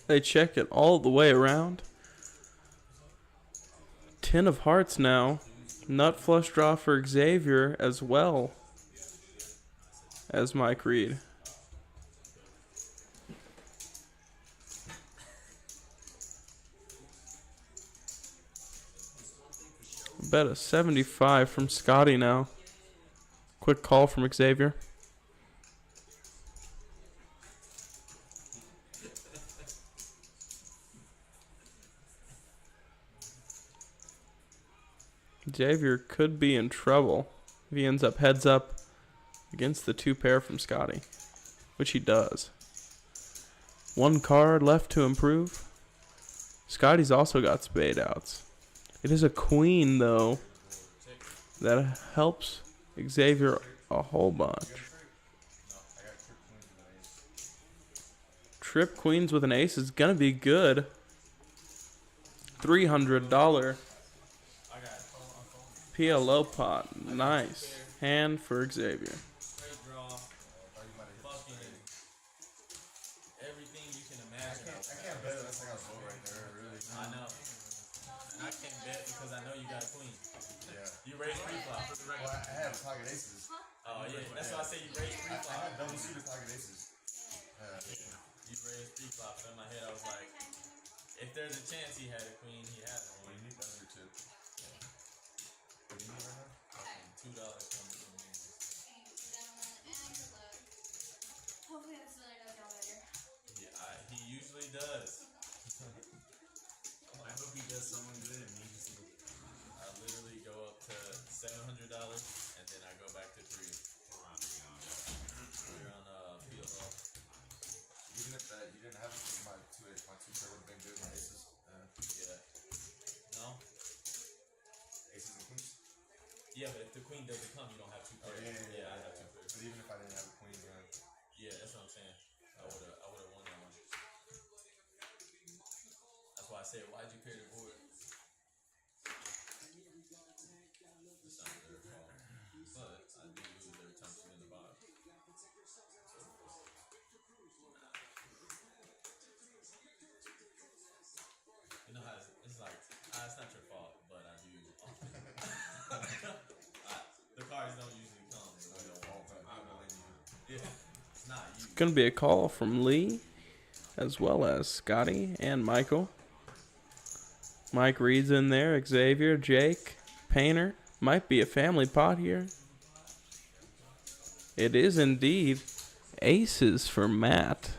They check it all the way around. 10 of hearts now. Nut flush draw for Xavier as well as Mike Reed. Bet a 75 from Scotty now. Quick call from Xavier. Xavier could be in trouble if he ends up heads up against the 2 pair from Scotty, which he does. 1 card left to improve. Scotty's also got spade outs. It is a queen, though, that helps Xavier a whole bunch. Trip queens with an ace is going to be good. $300 PLO pot. Nice. Hand for Xavier. Straight draw. Fucking everything you can imagine. I can't bet unless I got a vote right there, really. I know. And I can't bet because I know you got a queen. Yeah. You raised pre-flop. Well, I had pocket aces. Oh, yeah. That's why I say you raised I pre-flop. had double suited pocket aces. You raised pre-flop. So in my head, I was like, if there's a chance he had a queen, he had What one. do you need? That's your tip. What do you need right now? $2 coming from me. Hopefully this really does y'all better. Yeah, he usually does. I hope he does someone good and he just I literally go up to $700 and then I go back to 3. We're on PLO. Even if that you didn't have it, my two pair would have been good. My aces. Yeah. No? Aces and queens. Yeah, but if the queen doesn't come, you don't have 2 Oh, pairs. yeah. I have 2 pairs. But even if I didn't have a queen, Yeah, that's what I'm saying. I would have won that one. That's why I said, why'd you pair the board? It's not their fault. But I do lose every time she's in the bottom. You know how it's like, it's not your fault, but I do often. The cards don't usually come. So I don't want them. Yeah, it's not you. Going to be a call from Lee, as well as Scotty and Michael. Mike Reed's in there. Xavier, Jake, Painter. Might be a family pot here. It is indeed. Aces for Matt.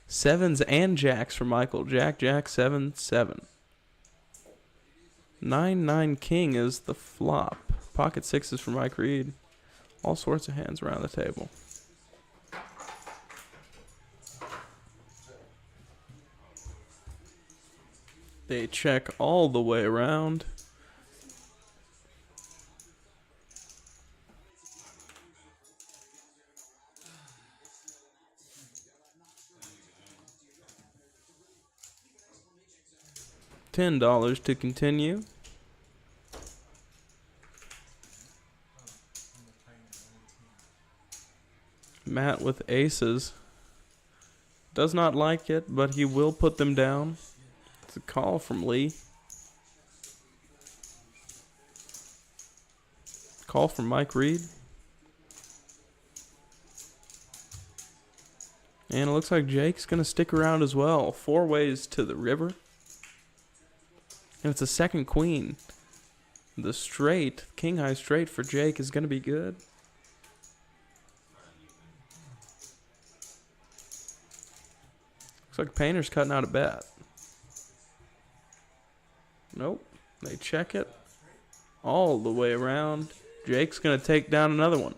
7s and jacks for Michael. Jack, Jack, 7, 7. 9, 9, king is the flop. Pocket 6s for Mike Reed. All sorts of hands around the table. They check all the way around. $10 to continue. Matt with aces. Does not like it, but he will put them down. It's a call from Lee. Call from Mike Reed. And it looks like Jake's going to stick around as well. 4 ways to the river. And it's a second queen. The straight, king high straight for Jake is going to be good. Looks like Painter's cutting out a bet. Nope. They check it all the way around. Jake's going to take down another one.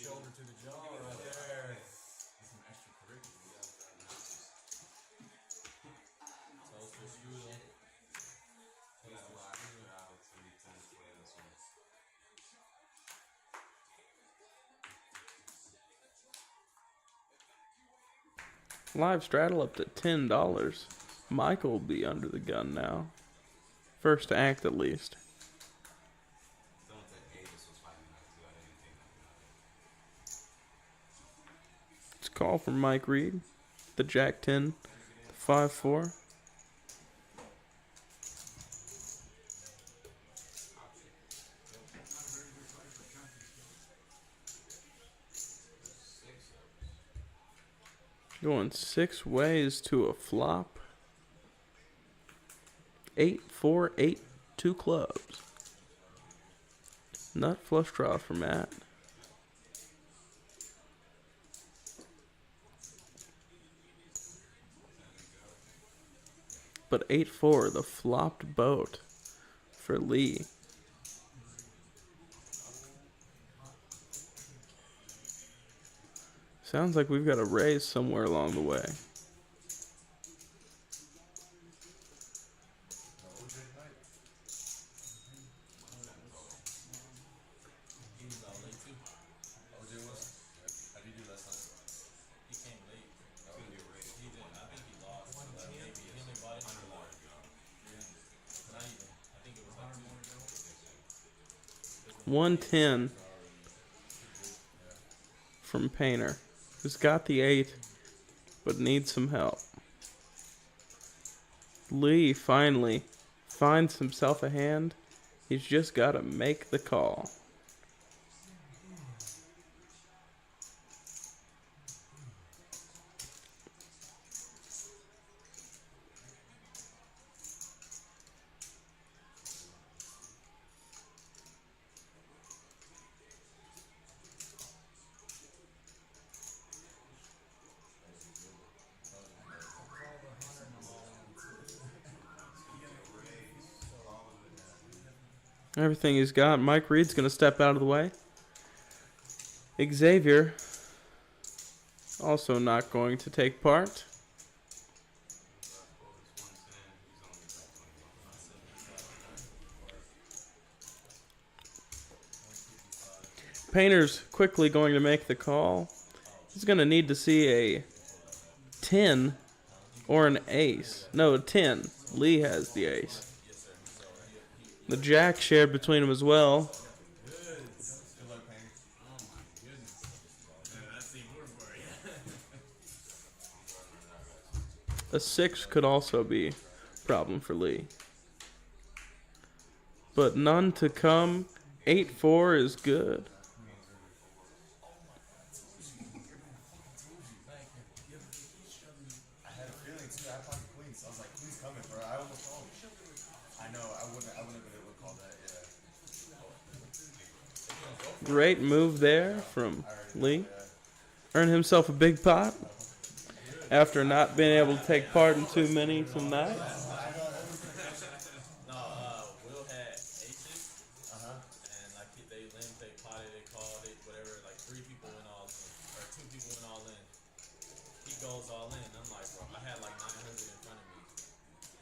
Shoulder to the jaw right there. Live straddle up to $10. Michael will be under the gun now. First act at least. It's a call from Mike Reed. The Jack 10, the 5-4. Going 6 ways to a flop. 8-4, 8, 2 clubs. Nut flush draw for Matt. But 8-4, the flopped boat for Lee. Sounds like we've got a raise somewhere along the way. I think he lost. Maybe he only bought it under water. Not even. I think it was like 110 from Painter, who's got the 8 but needs some help. Lee finally finds himself a hand. He's just got to make the call. Everything he's got. Mike Reed's going to step out of the way. Xavier also not going to take part. Painter's quickly going to make the call. He's going to need to see a 10 or an ace. No, a 10. Lee has the ace. The jack shared between them as well. A 6 could also be a problem for Lee. But none to come. 8-4 is good. I had a feeling too. I pocket queens. I was like, queen's coming, bro. I almost called. I know. I wouldn't have been able to call that. Yeah. Great move there from Lee. Earned himself a big pot after not being able to take part in too many tonight. No, Will had aces. And like they potted, they called it, whatever. Like 3 people went all in, or 2 people went all in. He goes all in. I'm like, bro, I had like 900 in front of me.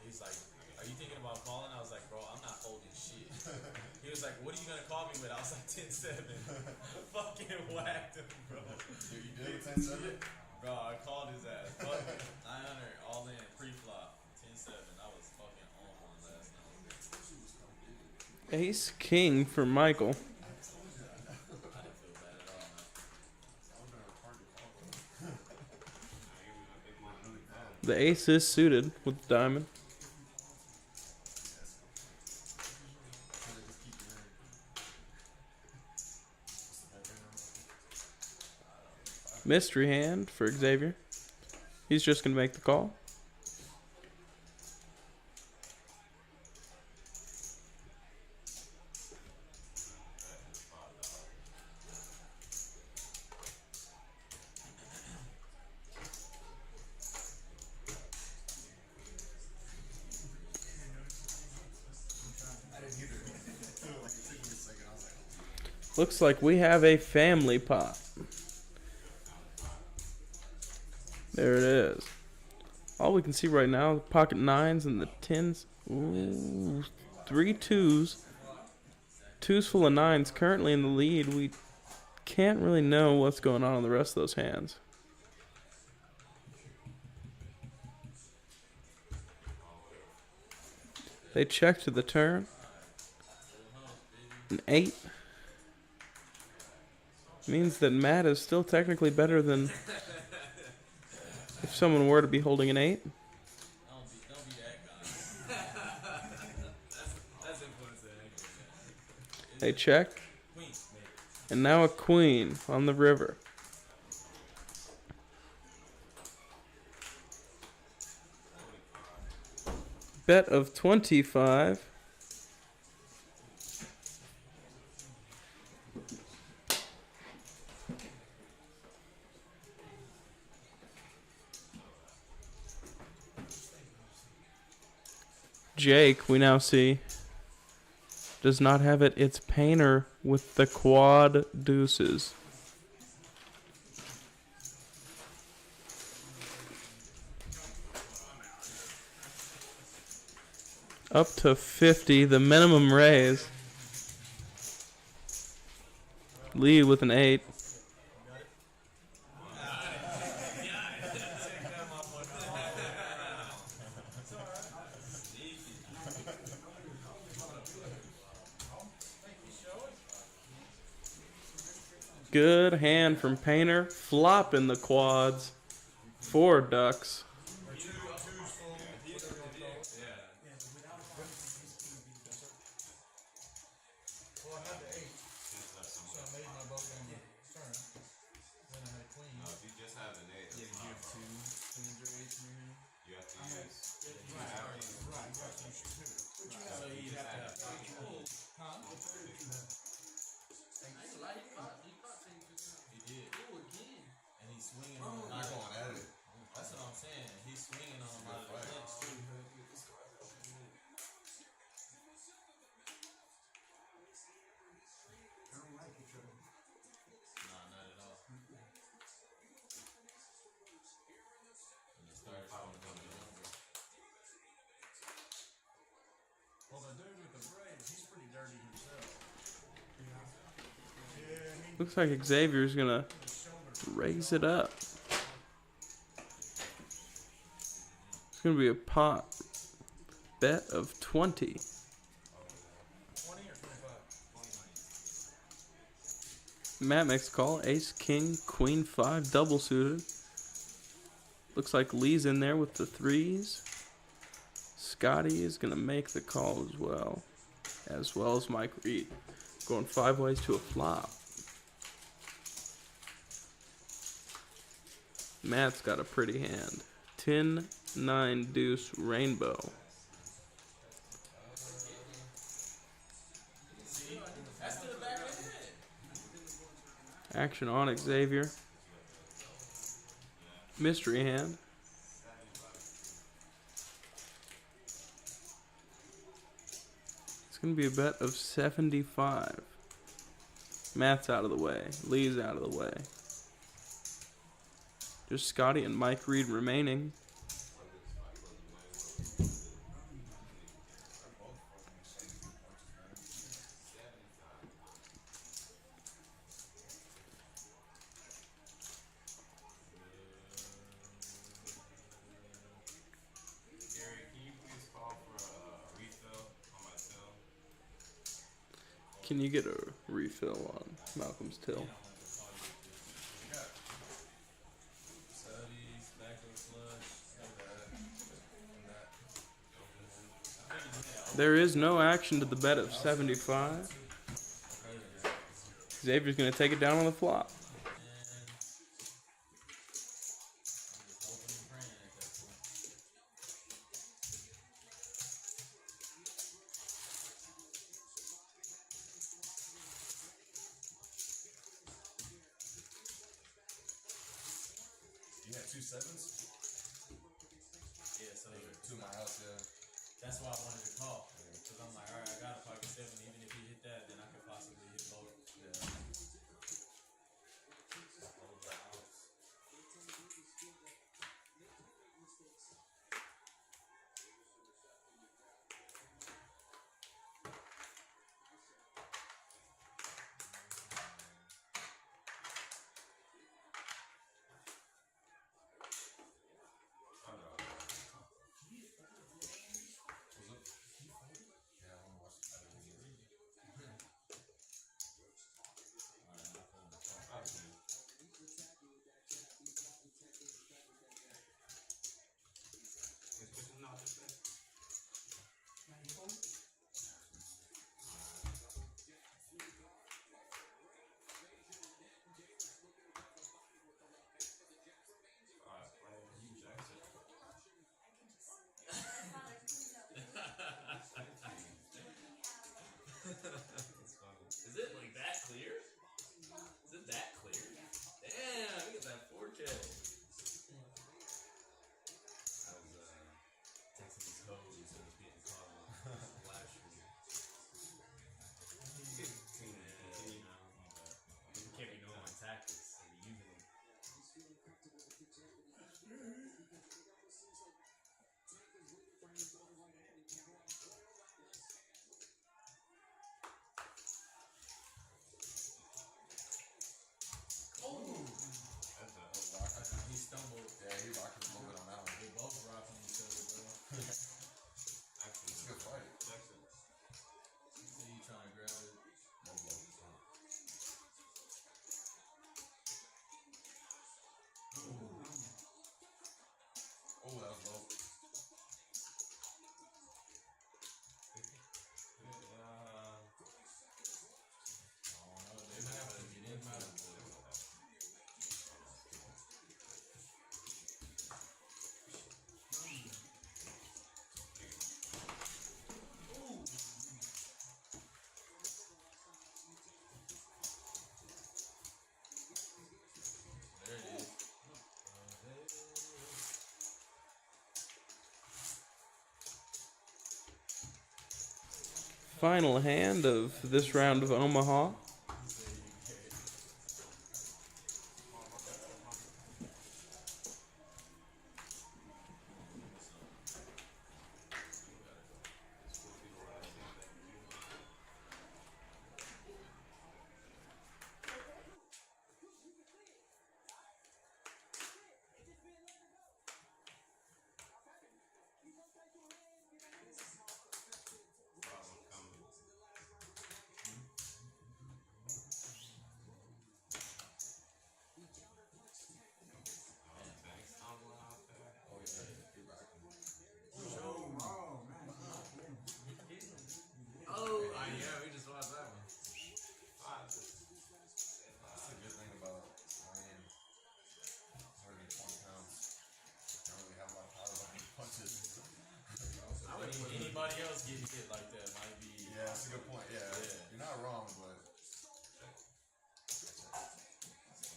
He's like, are you thinking about calling? I was like, bro, I'm not folding shit. He was like, what are you gonna call me with? I was like, 10-7. Fucking whacked him, bro. Dude, you did with 10-7? Bro, I called his ass. Fuck it. 900 all in pre-flop. 10-7. I was fucking on one last night. Ace king for Michael. I didn't feel bad at all, man. The ace is suited with the diamond. Mystery hand for Xavier. He's just going to make the call. I didn't either. Like, it took me a second. I was like, Looks like we have a family pot. There it is. All we can see right now, the pocket nines and the tens. Ooh, 3 twos. Twos full of nines currently in the lead. We can't really know what's going on in the rest of those hands. They check to the turn. An 8. Means that Matt is still technically better than if someone were to be holding an 8. Don't be that guy. That's influence that. They check. Queen. And now a queen on the river. Bet of 25. Jake, we now see, does not have it. It's Painter with the quad deuces. Up to 50, the minimum raise. Lead with an 8. Good hand from Painter. Flop in the quads. 4 ducks. well, I had the 8. So I made my boat on the turn. Then I had a queen. If you just have an 8, Yeah, you have 2 queens or 8s in your hand. you have to I had, use. right, you have to use 2. So you have to have 2 queens. Huh? He did. And he's swinging on Not going at it. That's what I'm saying. He's swinging on a lot of the tens too. I don't like each other. Nah, not at all. And it started showing up the number. Well, the dude with the braids, he's pretty dirty himself. Yeah, he Looks like Xavier's gonna raise it up. It's gonna be a pot bet of 20. 20 or 25. Matt makes a call. Ace, king, queen, 5, double suited. Looks like Lee's in there with the 3s. Scotty is gonna make the call as well as Mike Reed. Going 5 ways to a flop. Matt's got a pretty hand. 10, 9, deuce, rainbow. That's to the back of the head. Action on Xavier. Mystery hand. It's going to be a bet of 75. Matt's out of the way. Lee's out of the way. Just Scotty and Mike Reed remaining. Can you get a refill on Malcolm's till? Yeah. Studies, backdoor flush. There is no action to the bet of 75. Xavier's gonna take it down on the flop. And I'm just hoping and praying at that point. You had 2 sevens? Yeah, so Two in my house, yeah. that's why I wanted to call. Because I'm like, alright, I got a pocket 7. Even if he hit that, then I could possibly hit both. Yeah. Yeah, I want to watch the fight again. Is it like that clear? Is it that clear? Damn, look at that 4K. I was texting these hoes and was getting caught on live stream. Yeah, you know, people can't be knowing my tactics and be using them. He stumbled. Yeah, he rocking a little bit on that one. They both rocking each other, bro. It's a good fight. See you trying to grab it. No blow. Oh, that was low. There it is. Final hand of this round of Omaha. Oh, yeah, we just watched that one. That's the good thing about weighing 120 pounds. Don't really have a lot of power behind your punches. Anybody else getting hit like that might be. Yeah, that's a good point. Yeah. You're not wrong, but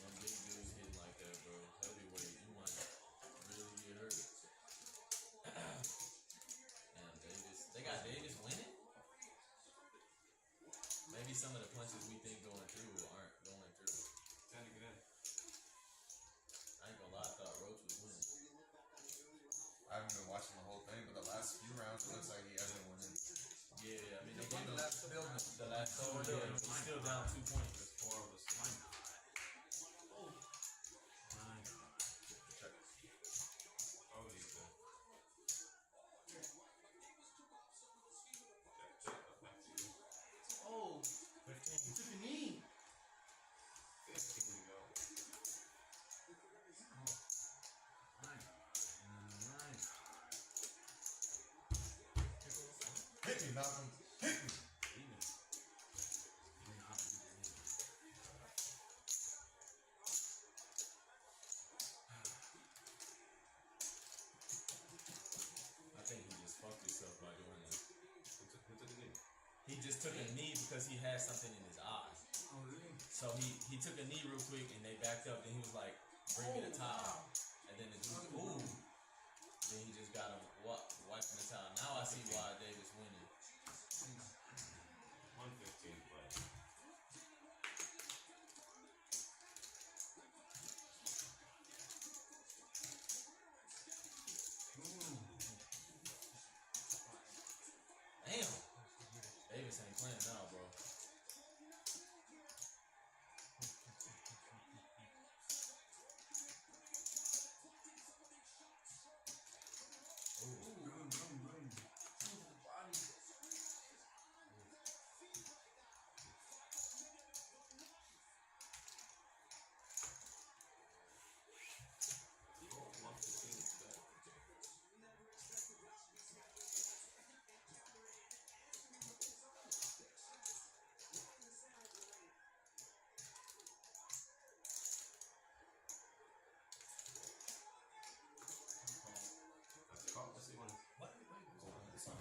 One big dude hitting like that, bro. Heavyweight, you might really get hurt. Damn, Davis. They got Davis winning? Maybe some of the punches we think going through aren't going through. Time to get in. I ain't gonna lie, I thought Roach was winning. I haven't been watching the whole thing. But the last few rounds, it looks like he hasn't won it. Yeah, I mean, they He won gave the him last building. the last two, yeah, but he's still down 2 points. There's 4 of us. My God. My God. Check. Holy shit. Check, check. Back to you. Oh, Who me, Malcolm. Hit me. I think he just fucked himself by doing that. He just took a knee because he had something in his eye. Oh, really? So he took a knee real quick and they backed up. Then he was like, "Bring me the towel." And then the dude, ooh. Then he just got him wiping the towel. Now I see why Davis winning. 115 play. Damn. Davis ain't playing now, bro. That's a call. Let's see one. What? It's gonna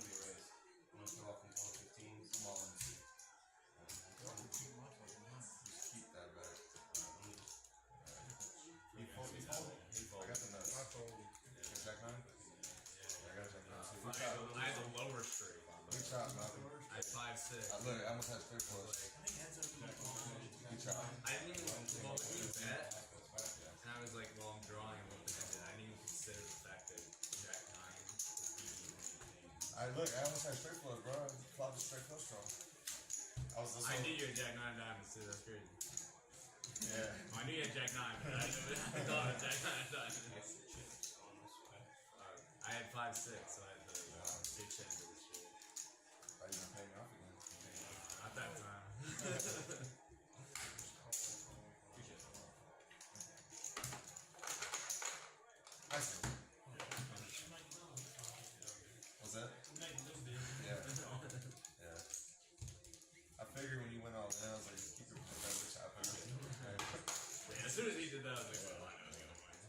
be a race. I'm gonna fill off from 115. Come on, let's see. Just keep that back. He folded. I got the nuts. I folded. Is that nine? Yeah, I got that nine too. I had the lower straight. Good shot, Malcolm. I had 5-6. Look, I almost had straight plus. Good shot. I didn't even well, it was that, and I was like, well, I'm drawing him open-ended. I didn't even consider the fact that Jack 9 was beating anything. I almost had straight plus, bro. I flopped a straight plus draw. I knew you had Jack 9 diamonds too. That's crazy. Yeah. Well, I knew you had Jack 9, but I thought of Jack 9 diamonds. I had 5-6, so I had the big end of the shit. Are you gonna pay me off again? Not that time. I see. What's that? Yeah. Yeah. I figured when you went all in, I was like, just keep it for that shot. Yeah, as soon as he did that, I was like, well, I know he's gonna win.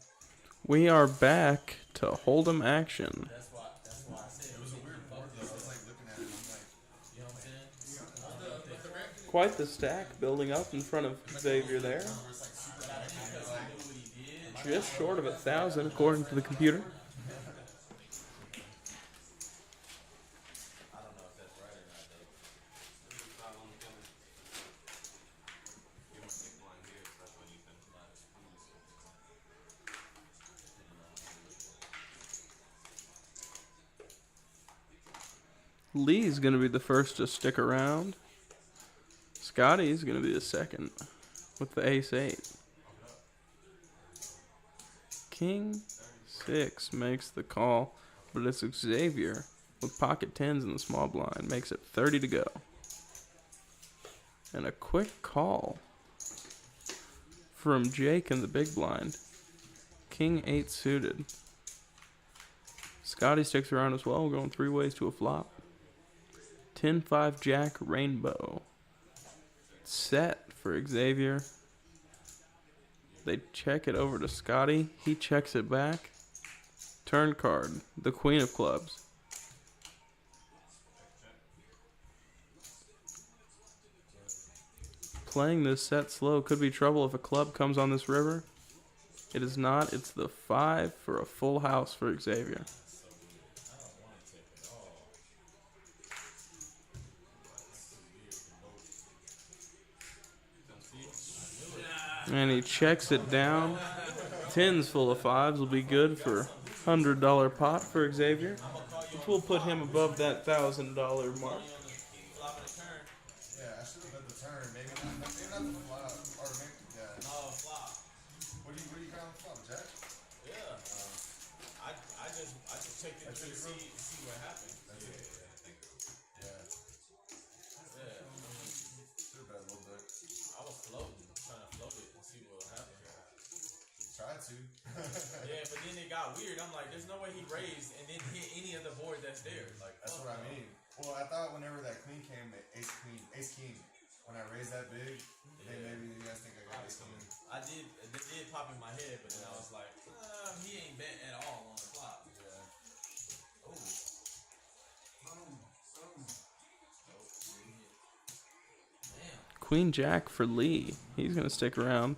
We are back to Hold'em action. That's why I said It was a weird board though. I was like looking at it and I'm like, you know what I'm saying? Quite the stack building up in front of Xavier there. it's like super high. Because he knew what he did. Just short of 1,000 according to the computer. I don't know if that's right or not, though. You want to take blind here, so that's when you can. Lee's going to be the first to stick around. Scotty's going to be the second with the ace-8. King 6 makes the call, but it's Xavier with pocket 10s in the small blind. Makes it 30 to go. And a quick call from Jake in the big blind. King 8 suited. Scotty sticks around as well, going 3 ways to a flop. 10-5 Jack Rainbow. Set for Xavier. They check it over to Scotty. He checks it back. Turn card, the Queen of Clubs. Playing this set slow could be trouble if a club comes on this river. It is not. It's the 5 for a full house for Xavier. And he checks it down. 10s full of 5s will be good for $100 pot for Xavier, which will put him above that $1,000 mark. Flopping a turn. yeah, I should have bet the turn. Maybe not the flop. Or maybe, yeah. No, flop. What do you got on flop, Jack? Yeah. I just checked it to see what happened. That's it. Yeah. Yeah. then it got weird. I'm like, there's no way he raised and didn't hit any of the board that's there. Like, That's fuck what I no. mean. Well, I thought whenever that queen came, ace king. When I raised that big, then maybe you guys think I got ace king. It did pop in my head, but then I was like, he ain't bet at all on the flop. Yeah. Oh. Damn. Queen Jack for Lee. He's going to stick around.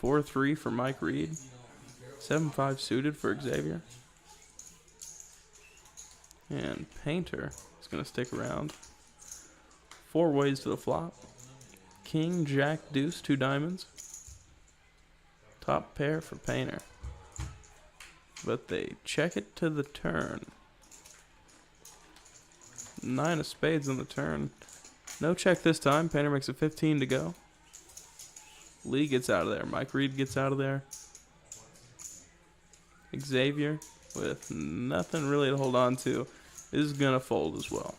4-3 for Mike Reed. 7-5 suited for Xavier. And Painter is going to stick around. 4 ways to the flop. King, Jack, Deuce, 2 diamonds. Top pair for Painter. But they check it to the turn. 9 of spades on the turn. No check this time. Painter makes a 15 to go. Lee gets out of there. Mike Reed gets out of there. Xavier, with nothing really to hold on to, is going to fold as well.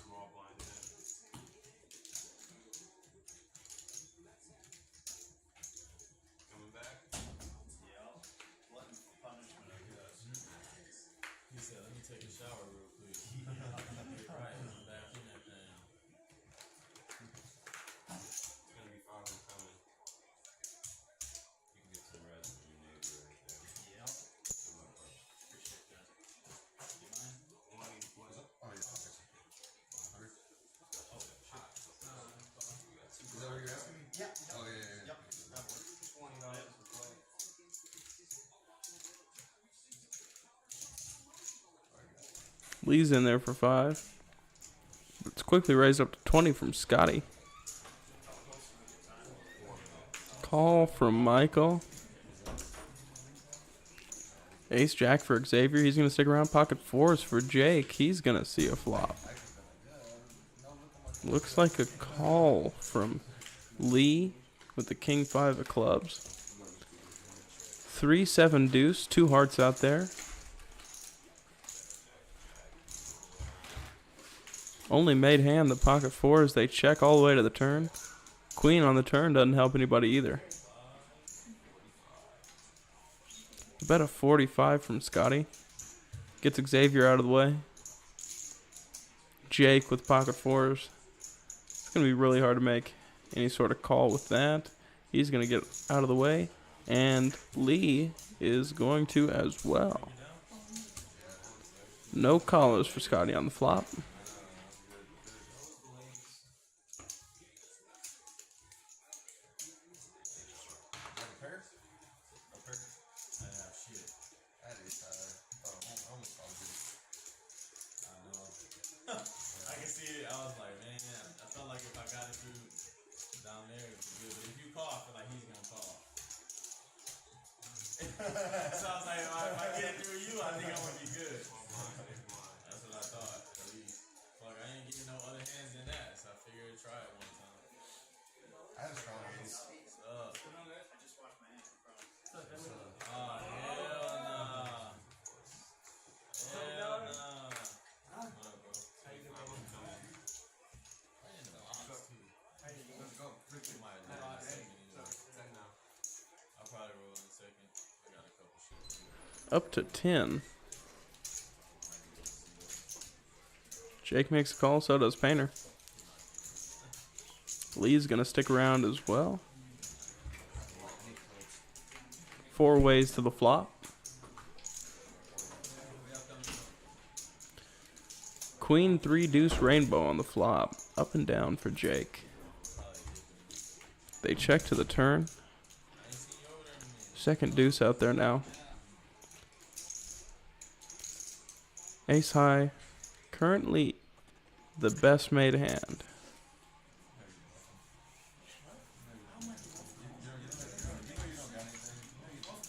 Small blind then. Coming back. Yeah. Glutton for punishment, I guess. He said, let me take a shower real quick. Right, I'm back in that thing. It's gonna be far from coming. You can get some rest from your neighbor right there. Yep. Come on, bro. Appreciate that. You mind? What is up? Oh, yeah. 100. Oh, shit. Is that what you're asking me? Yeah. Oh, yeah. Yep. That works. $20 for play. Lee's in there for 5. It's quickly raised up to 20 from Scotty. Call from Michael. Ace Jack for Xavier. He's going to stick around. Pocket 4s for Jake. He's going to see a flop. Looks like a call from Lee with the King 5 of clubs. 3-7 deuce. 2 hearts out there. Only made hand the pocket 4s. They check all the way to the turn. Queen on the turn doesn't help anybody either. Bet a 45 from Scotty. Gets Xavier out of the way. Jake with pocket 4s. It's going to be really hard to make any sort of call with that. He's going to get out of the way. And Lee is going to as well. No callers for Scotty on the flop. A pair? A pair? Shit. That is I almost called you. I know. I can see it. I was like, man, I felt like if I got it through down there, it'd be good. But if you call, I feel like he's gonna call. So I was like, if I get it through you, I think I'm gonna be good. That's what I thought. At least, fuck, I ain't getting no other hands than that, so I figured I'd try it one time. I had a strong ace. Up. I just washed my hands in front of Oh, hell nah. Hell nah. What up, bro? How you doing? I didn't know. Let's go. I might roll in a second anyway. 10 now. I'll probably roll in a second. I got a couple shit. Up to 10. Jake makes a call, so does Painter. Lee's going to stick around as well. 4 ways to the flop. Queen 3 deuce rainbow on the flop. Up and down for Jake. They check to the turn. Second deuce out there now. Ace high. Currently the best made hand.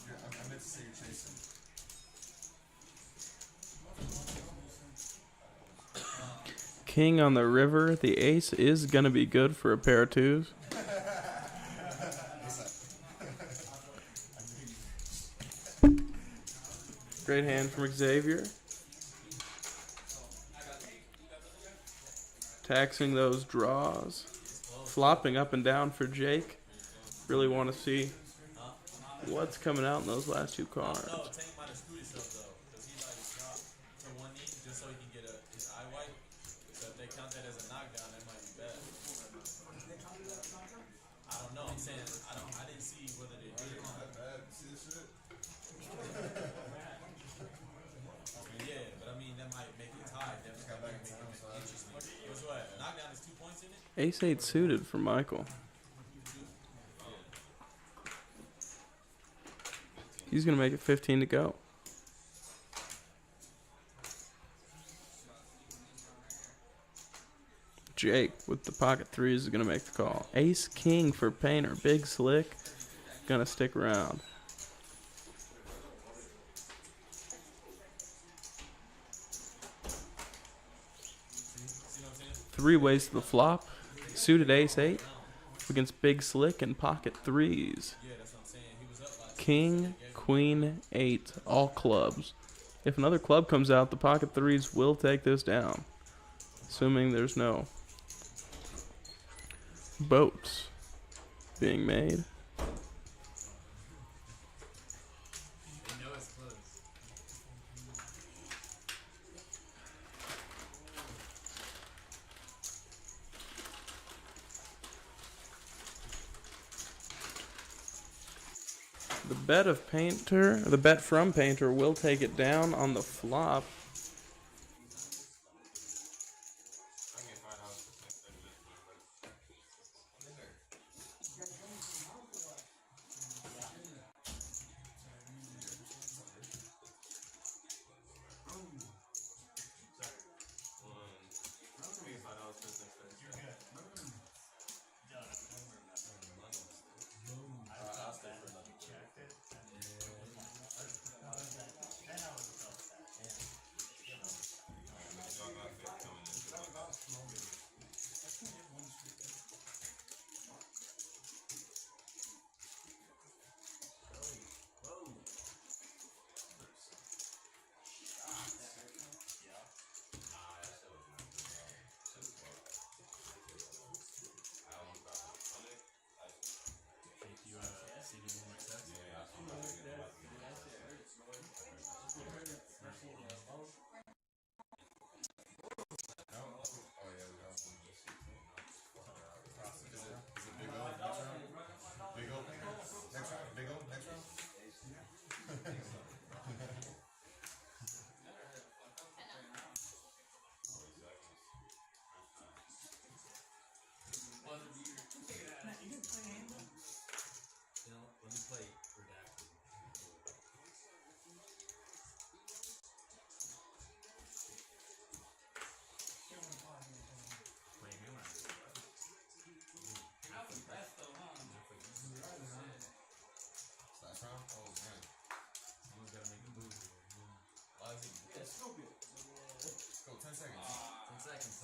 I meant to say you're chasing. king on the river. The ace is going to be good for a pair of twos. Great hand from Xavier. Taxing those draws. Flopping up and down for Jake. Really want to see what's coming out in those last two cards. No, Tank might have screwed himself though, because he like dropped to one knee just so he can get his eye white. So if they count that as a knockdown, that might be bad. I don't know. I'm saying I didn't see whether they did or not. That bad. See this shit? Yeah, but I mean that might make it tied. That might make it interesting. What's what? A knockdown is 2 points in it. Ace 8 suited for Michael. He's going to make it 15 to go. Jake with the pocket threes is going to make the call. Ace king for Painter. Big Slick. Going to stick around. Three ways to the flop. Suited ace 8 against Big Slick and pocket threes. King, queen, 8, all clubs. If another club comes out, the pocket threes will take this down. Assuming there's no boats being made. They know it's close. The bet of Painter, the bet from Painter will take it down on the flop.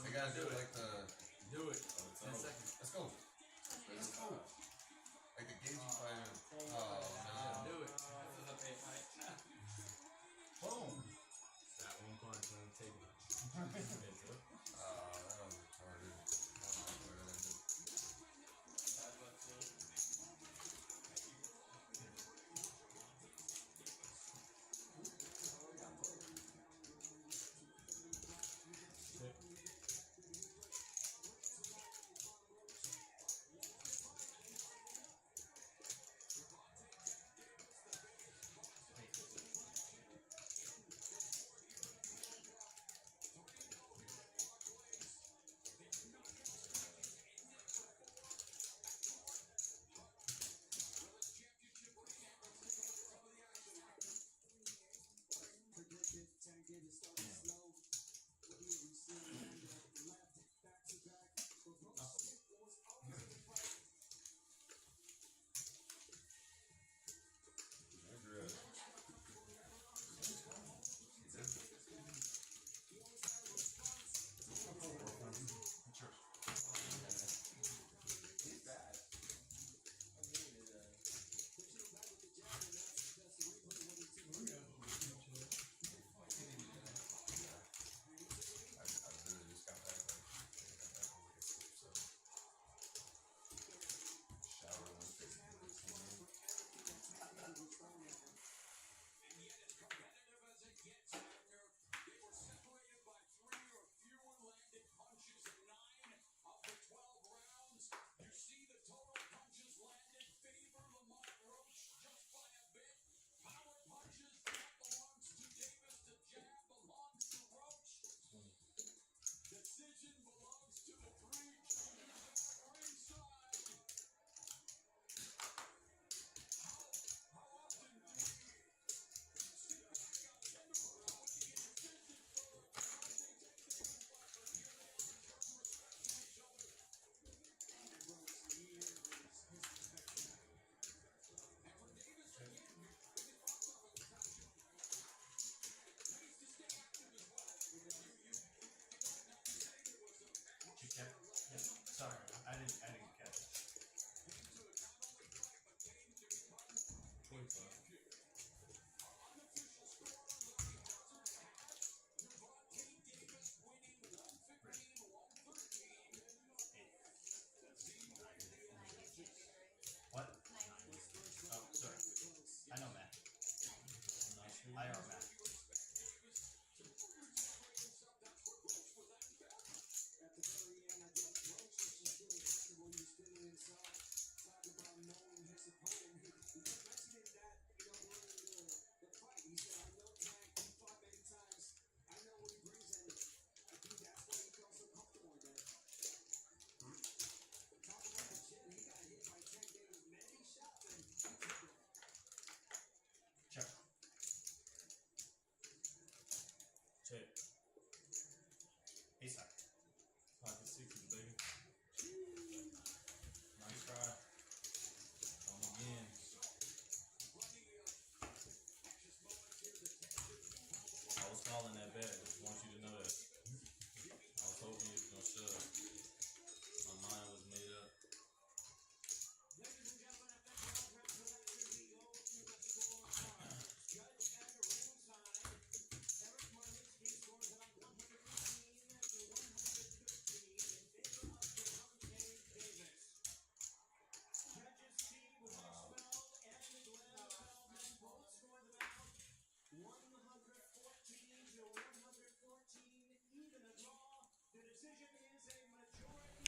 They gotta do it like the. Do it. 10 seconds. Let's go. Let's go. Like the Gagey fighter. Oh, no. Do it. Boom. That one punch on the table. That was retarded.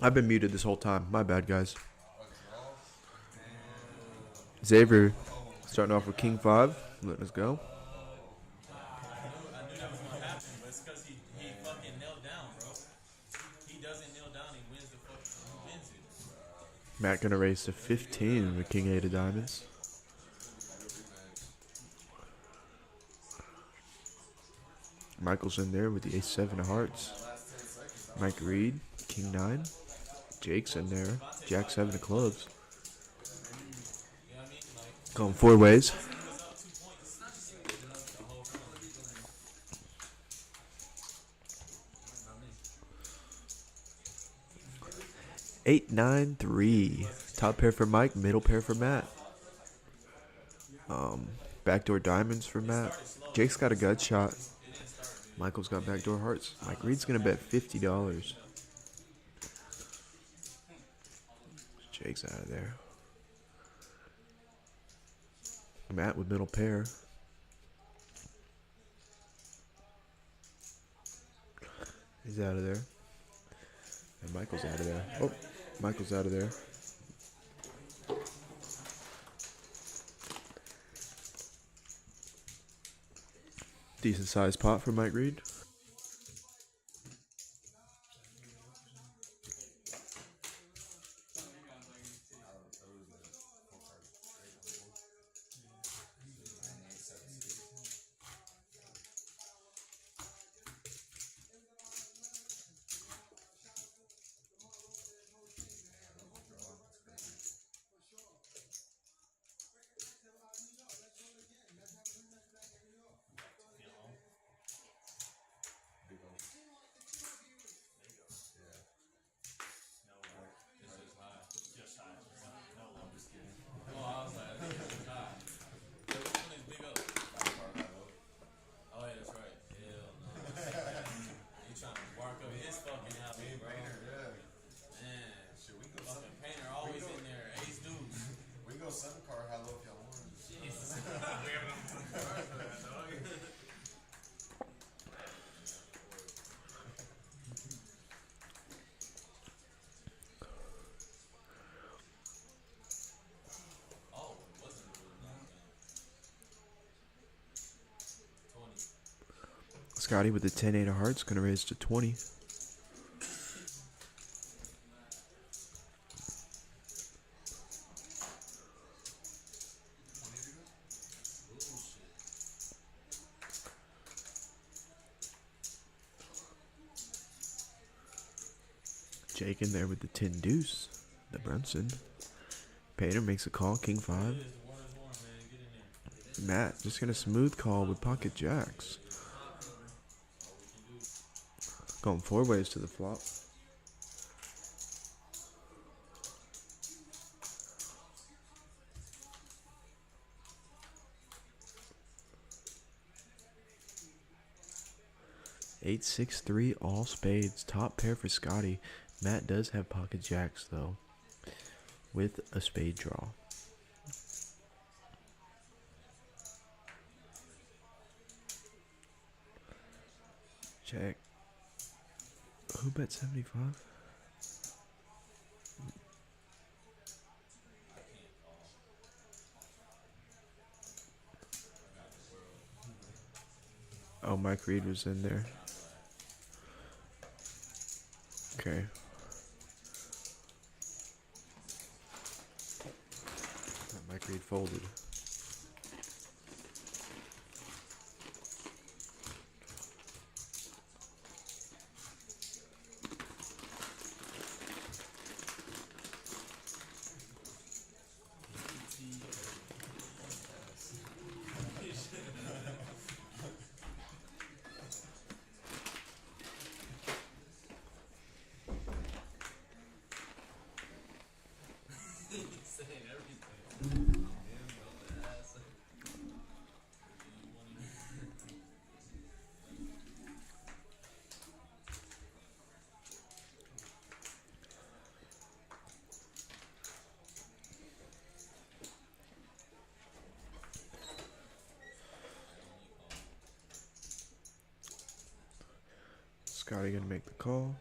I've been muted this whole time. My bad, guys. A draw? Xavier starting off with King 5. Letting us go. I knew that was gonna happen, but it's because he fucking knelt down, bro. He doesn't kneel down, he wins the fuck. He wins it. Matt gonna raise to 15 with King 8 of diamonds. Michael's in there with the Ace 7 of hearts. Mike Reed, King 9. Jake's in there. Jack 7 of clubs. You know what I mean? Like, Going 4 ways. he was up 2 points. The whole time. 8, 9, 3. Top pair for Mike, middle pair for Matt. Backdoor diamonds for Matt. Jake's got a gut shot. Michael's got backdoor hearts. Mike Reed's gonna bet $50. Jake's out of there. Matt with middle pair. He's out of there. And Michael's out of there. Oh, Michael's out of there. Decent sized pot for Mike Reed. Oh, I was like, I think it's high. So which one is big O? Oh, yeah, that's right. Hell no. You trying to bark up his fucking alley, bro. Yeah. Man. Shit, we go Fucking painter always in there. Ace deuce. We go 7 card high low if y'all want. Jesus. We have enough cards for that, dog. Oh, it wasn't really knocked down. 20. Scotty with the 10 8 of hearts gonna raise to 20. Jake in there with the 10 deuce. The Brunson. Painter makes a call. King 5. Water's warm, man. Get in there. Matt just gonna smooth call with pocket jacks. Going 4 ways to the flop. Eight, 6, 3, all spades. Top pair for Scotty. Matt does have pocket jacks though, with a spade draw. Check. Who bet 75? Oh, Mike Reed was in there. Okay. Mike Reed folded. Saying everything. Scotty gonna make the call.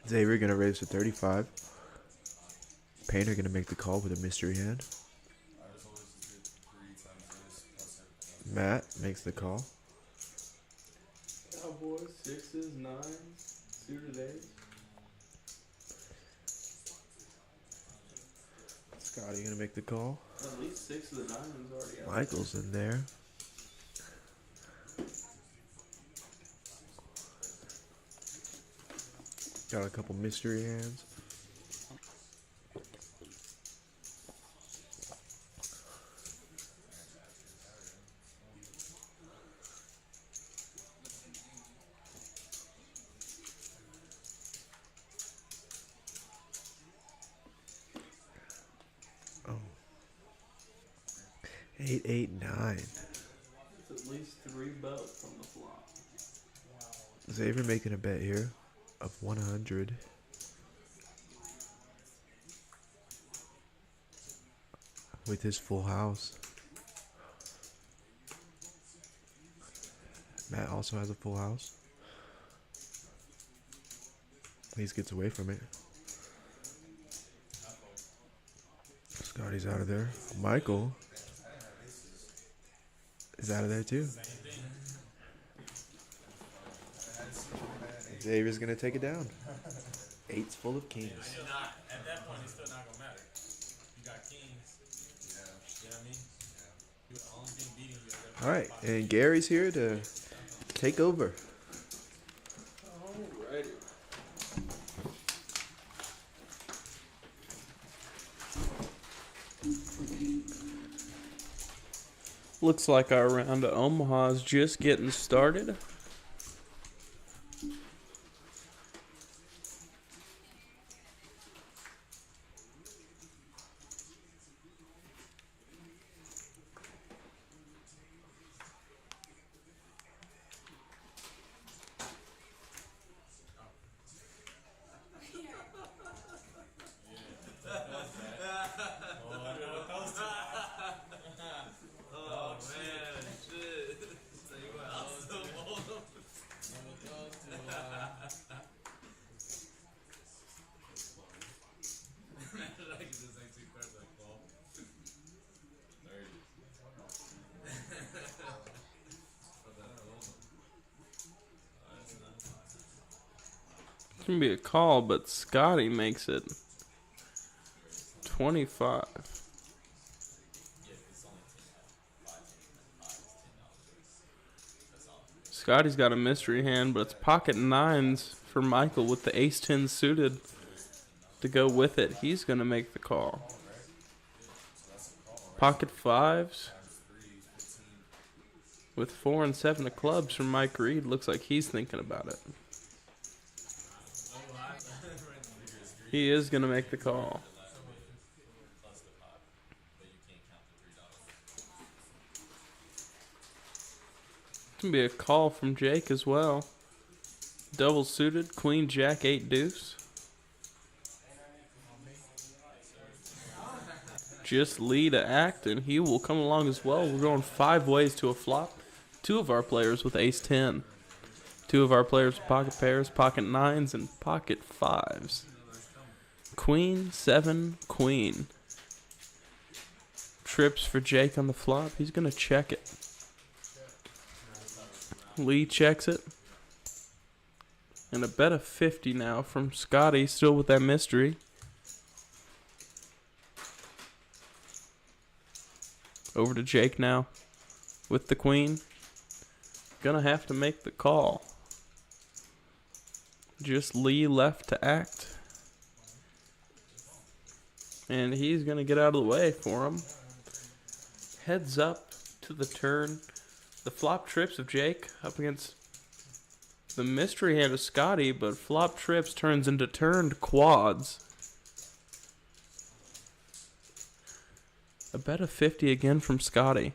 Xavier gonna raise to 35. Painter gonna make the call with a mystery hand. I was always just did 3 times this plus everything. Matt makes the call. Cowboys, sixes, nines, suited eights. Scotty gonna make the call. At least 6 of the diamonds already out. Michael's in there. Got a couple mystery hands. Oh. 8, 8, 9. It's at least 3 belts on the flop. Xavier making a bet here of 100. With his full house. Matt also has a full house. Please gets away from it. Scotty's out of there. Michael is out of there too. Xavier's gonna take it down. 8's full of kings. Still not, at that point, it's still not gonna matter. You got kings. Yeah. You know what I mean? Yeah. The only thing beating you at that All right, and Gary's here to take over. Alrighty. Looks like our round of Omaha is just getting started. Oh man, shit. So you went out to hold them. Imagine I could just like 2 cards like ball. Nerdy. For that hold them. Oh, that's nice. It's gonna be a call, but Scotty makes it 25. Yeah, it's only 10 5 5 is $10. That's all. Scotty's got a mystery hand, but it's pocket nines for Michael with the ace 10 suited to go with it. He's gonna make the call. Pocket fives with 4 and 7 of clubs from Mike Reed. Looks like he's thinking about it. He is gonna make the call. Plus the pot, but you can't count the $3. It's gonna be a call from Jake as well. Double suited, queen, jack, 8 deuce. Just Lee to act, and he will come along as well. We're going 5 ways to a flop. 2 of our players with ace 10. 2 of our players with pocket pairs, pocket nines, and pocket fives. Queen, 7, queen. Trips for Jake on the flop. He's gonna check it. Lee checks it. And a bet of 50 now from Scotty, still with that mystery. Over to Jake now with the queen. Gonna have to make the call. Just Lee left to act. And he's gonna get out of the way for him. Heads up to the turn. The flop trips of Jake up against the mystery hand of Scotty, but flop trips turns into turned quads. A bet of 50 again from Scotty.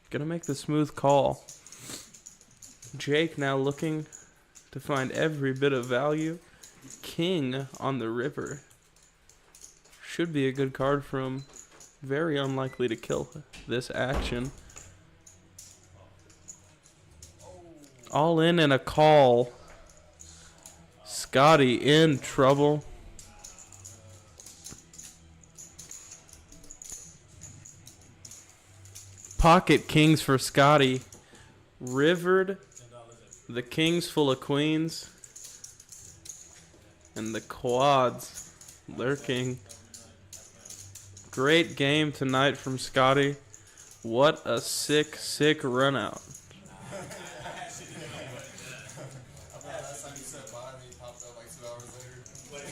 Gonna make the smooth call. Jake now looking to find every bit of value. King on the river. Should be a good card for him. Very unlikely to kill this action. All in and a call. Scotty in trouble. Pocket kings for Scotty. Rivered. The kings full of queens. And the quads lurking. Great game tonight from Scotty. What a sick, sick run out. I thought last time you said bye and he popped up like 2 hours later.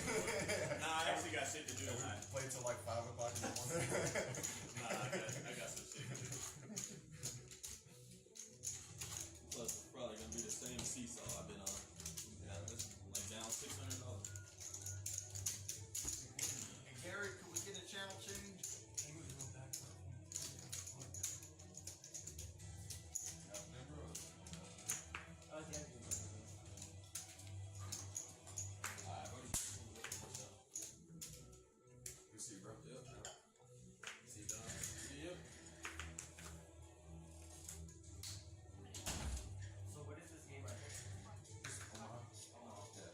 Nah, I actually got shit to do tonight. Played till like 5 o'clock in the morning. Nah, I got some shit to do. Plus, probably gonna be the same seesaw I've been on. Yeah, that's like down $600. Hey Gary, can we get a channel change? You see, bro? Yep. See, Don. See you. So what is this game right here? Omaha. Yeah.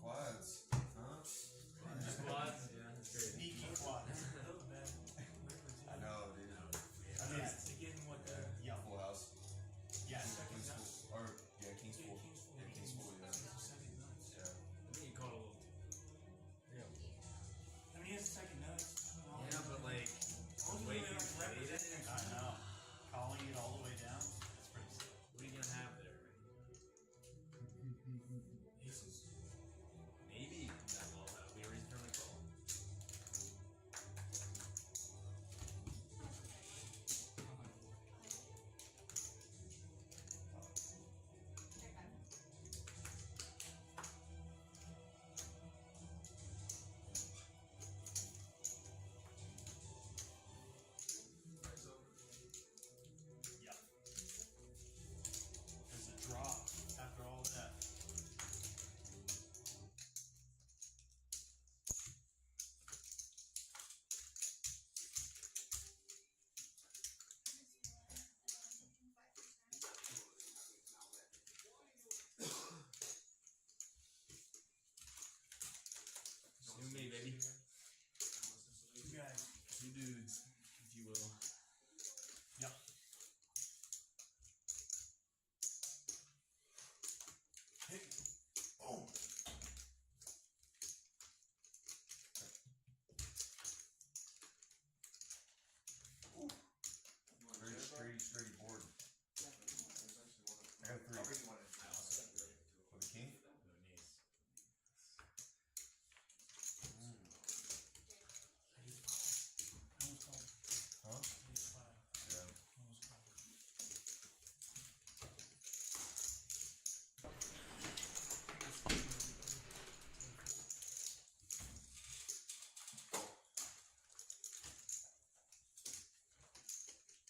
Quads. Huh? Squads? Yeah, that's great. Sneaky quad. I know, dude. I mean, To get in what the yeah, Full house. yeah. King's Pool. Or, yeah, King's Pool. Yeah, King's Pool, yeah. Yeah. I think you called a little. I mean, it's second nuts. Yeah, but like, Only wait, way you like played it? representing. I know. Calling it all the way down. That's pretty sick. What are you gonna have there? Maybe that will be a reason for my call. Yep. There's a drop after all that. Just you and me, baby. You guys. Two dudes, if you will. Yep. Oh! Very sturdy board. I got 3. For the king? Huh? Yeah.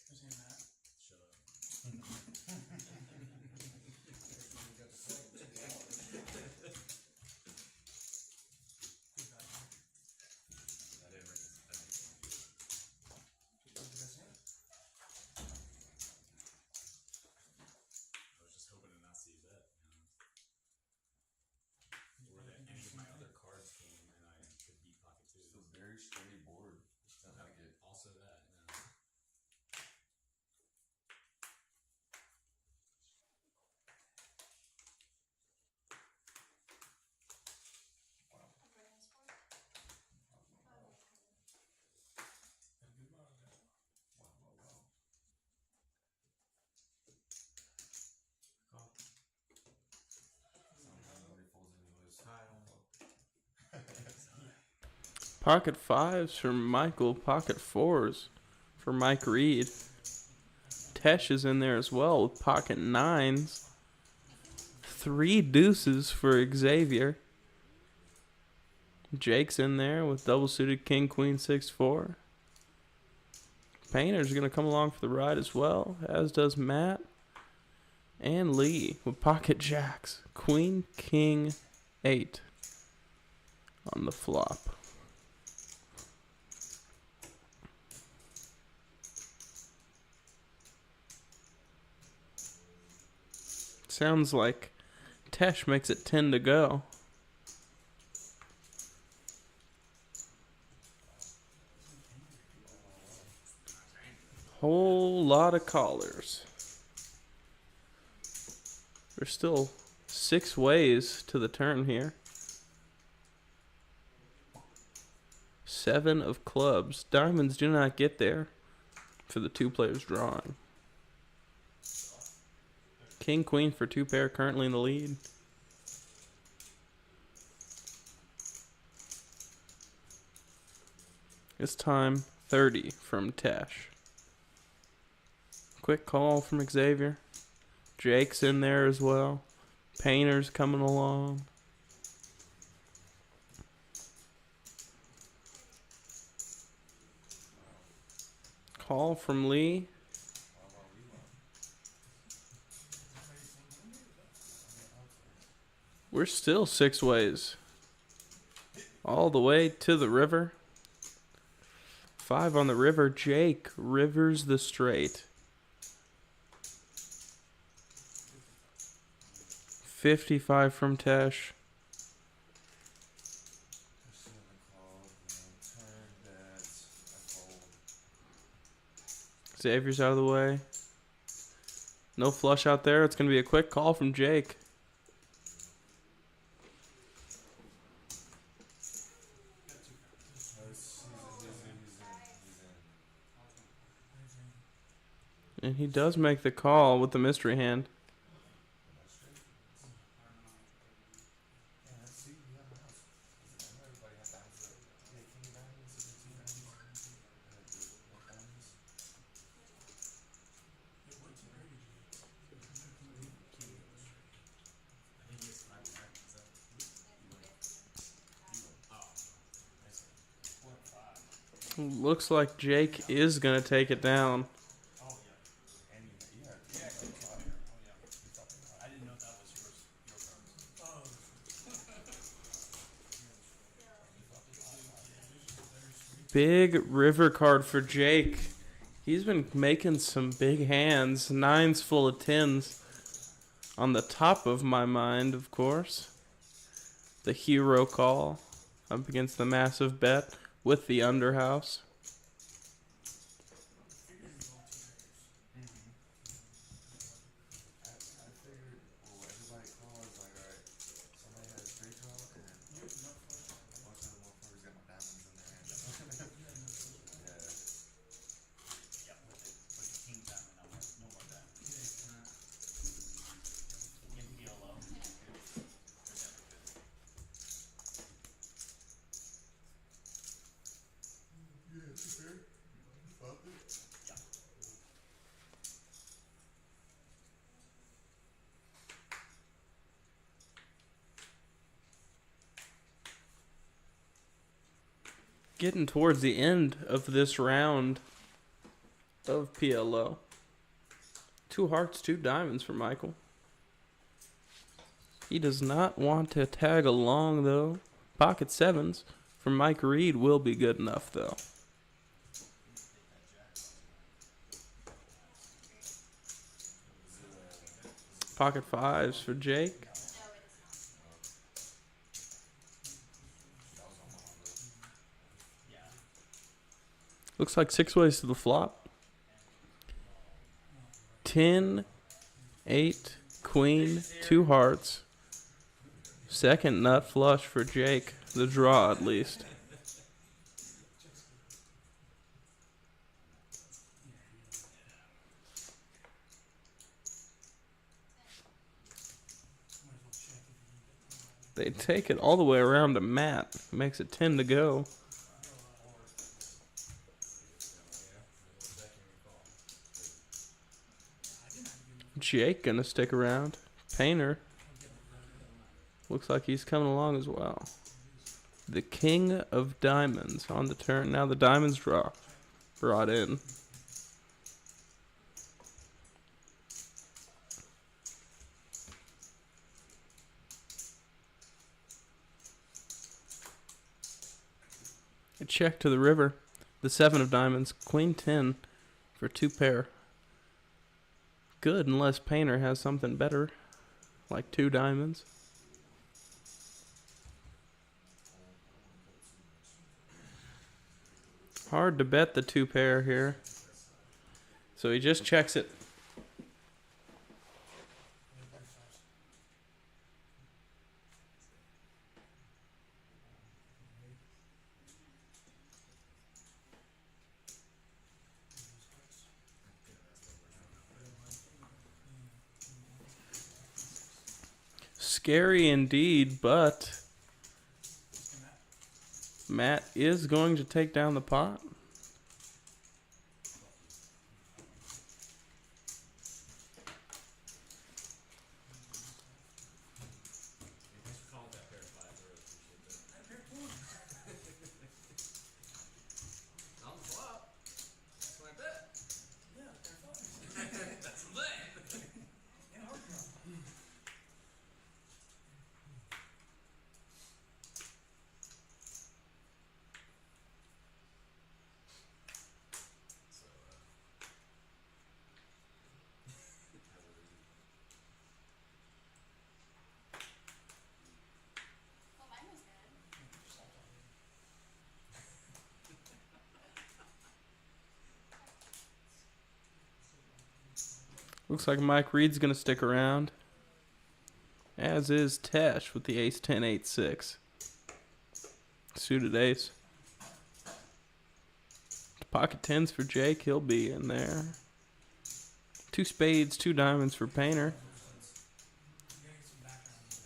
Who's in that? Shut up. I didn't write this down. I was just hoping to not see that. Or that any of my other cards came and I could beat pocket two. It's a very sturdy board. I like it. Also that, Nobody folds anyways. Pocket fives for Michael. Pocket fours for Mike Reed. Tesh is in there as well with pocket nines. 3 deuces for Xavier. Jake's in there with double suited king, queen, 6-4. Painter's going to come along for the ride as well, as does Matt. And Lee with pocket jacks. Queen, king, 8 on the flop. Sounds like Tesh makes it 10 to go. Whole lot of callers. There's still 6 ways to the turn here. 7 of clubs. Diamonds do not get there for the 2 players drawing. King, queen for 2 pair currently in the lead. It's time 30 from Tesh. Quick call from Xavier. Jake's in there as well. Painter's coming along. Call from Lee. We're still 6 ways. All the way to the river. 5 on the river. Jake rivers the straight. 55 from Tesh. Xavier's out of the way. No flush out there. It's going to be a quick call from Jake. And he does make the call with the mystery hand. Looks like Jake is going to take it down. Big river card for Jake. He's been making some big hands. 9s full of 10s. On the top of my mind, of course. The hero call up against the massive bet with the underhouse. Getting towards the end of this round of PLO. 2 hearts, 2 diamonds for Michael. He does not want to tag along, though. Pocket 7s from Mike Reed will be good enough, though. Pocket 5s for Jake. Looks like 6 ways to the flop. 10, 8, queen, 2 hearts. Second nut flush for Jake. The draw, at least. They take it all the way around to Matt. Makes it 10 to go. Jake gonna stick around. Painter looks like he's coming along as well. The king of diamonds on the turn. Now the diamonds draw brought in. A check to the river. The 7 of diamonds. Queen 10 for 2 pair. Good unless Painter has something better, like 2 diamonds. Hard to bet the 2 pair here. So he just checks it. Scary indeed, but Matt is going to take down the pot. Thanks for calling that pair of fives. I really appreciate that. On the flop. That's my bet. Yeah, they're fine. That's the bet. Yeah, hard enough. So, Well, mine was good. Looks like Mike Reed's going to stick around. As is Tesh with the ace 10 8 6. Suited ace. Pocket 10s for Jake. He'll be in there. 2 spades, 2 diamonds for Painter.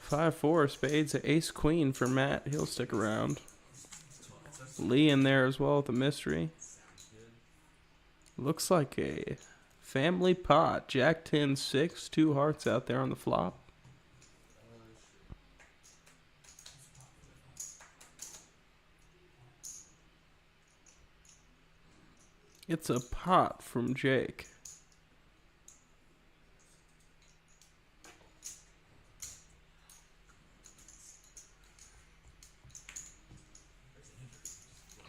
5-4 spades, ace queen for Matt. He'll stick around. Lee in there as well with the mystery. Looks like a family pot. Jack 10 6, 2 hearts out there on the flop. It's a pot from Jake.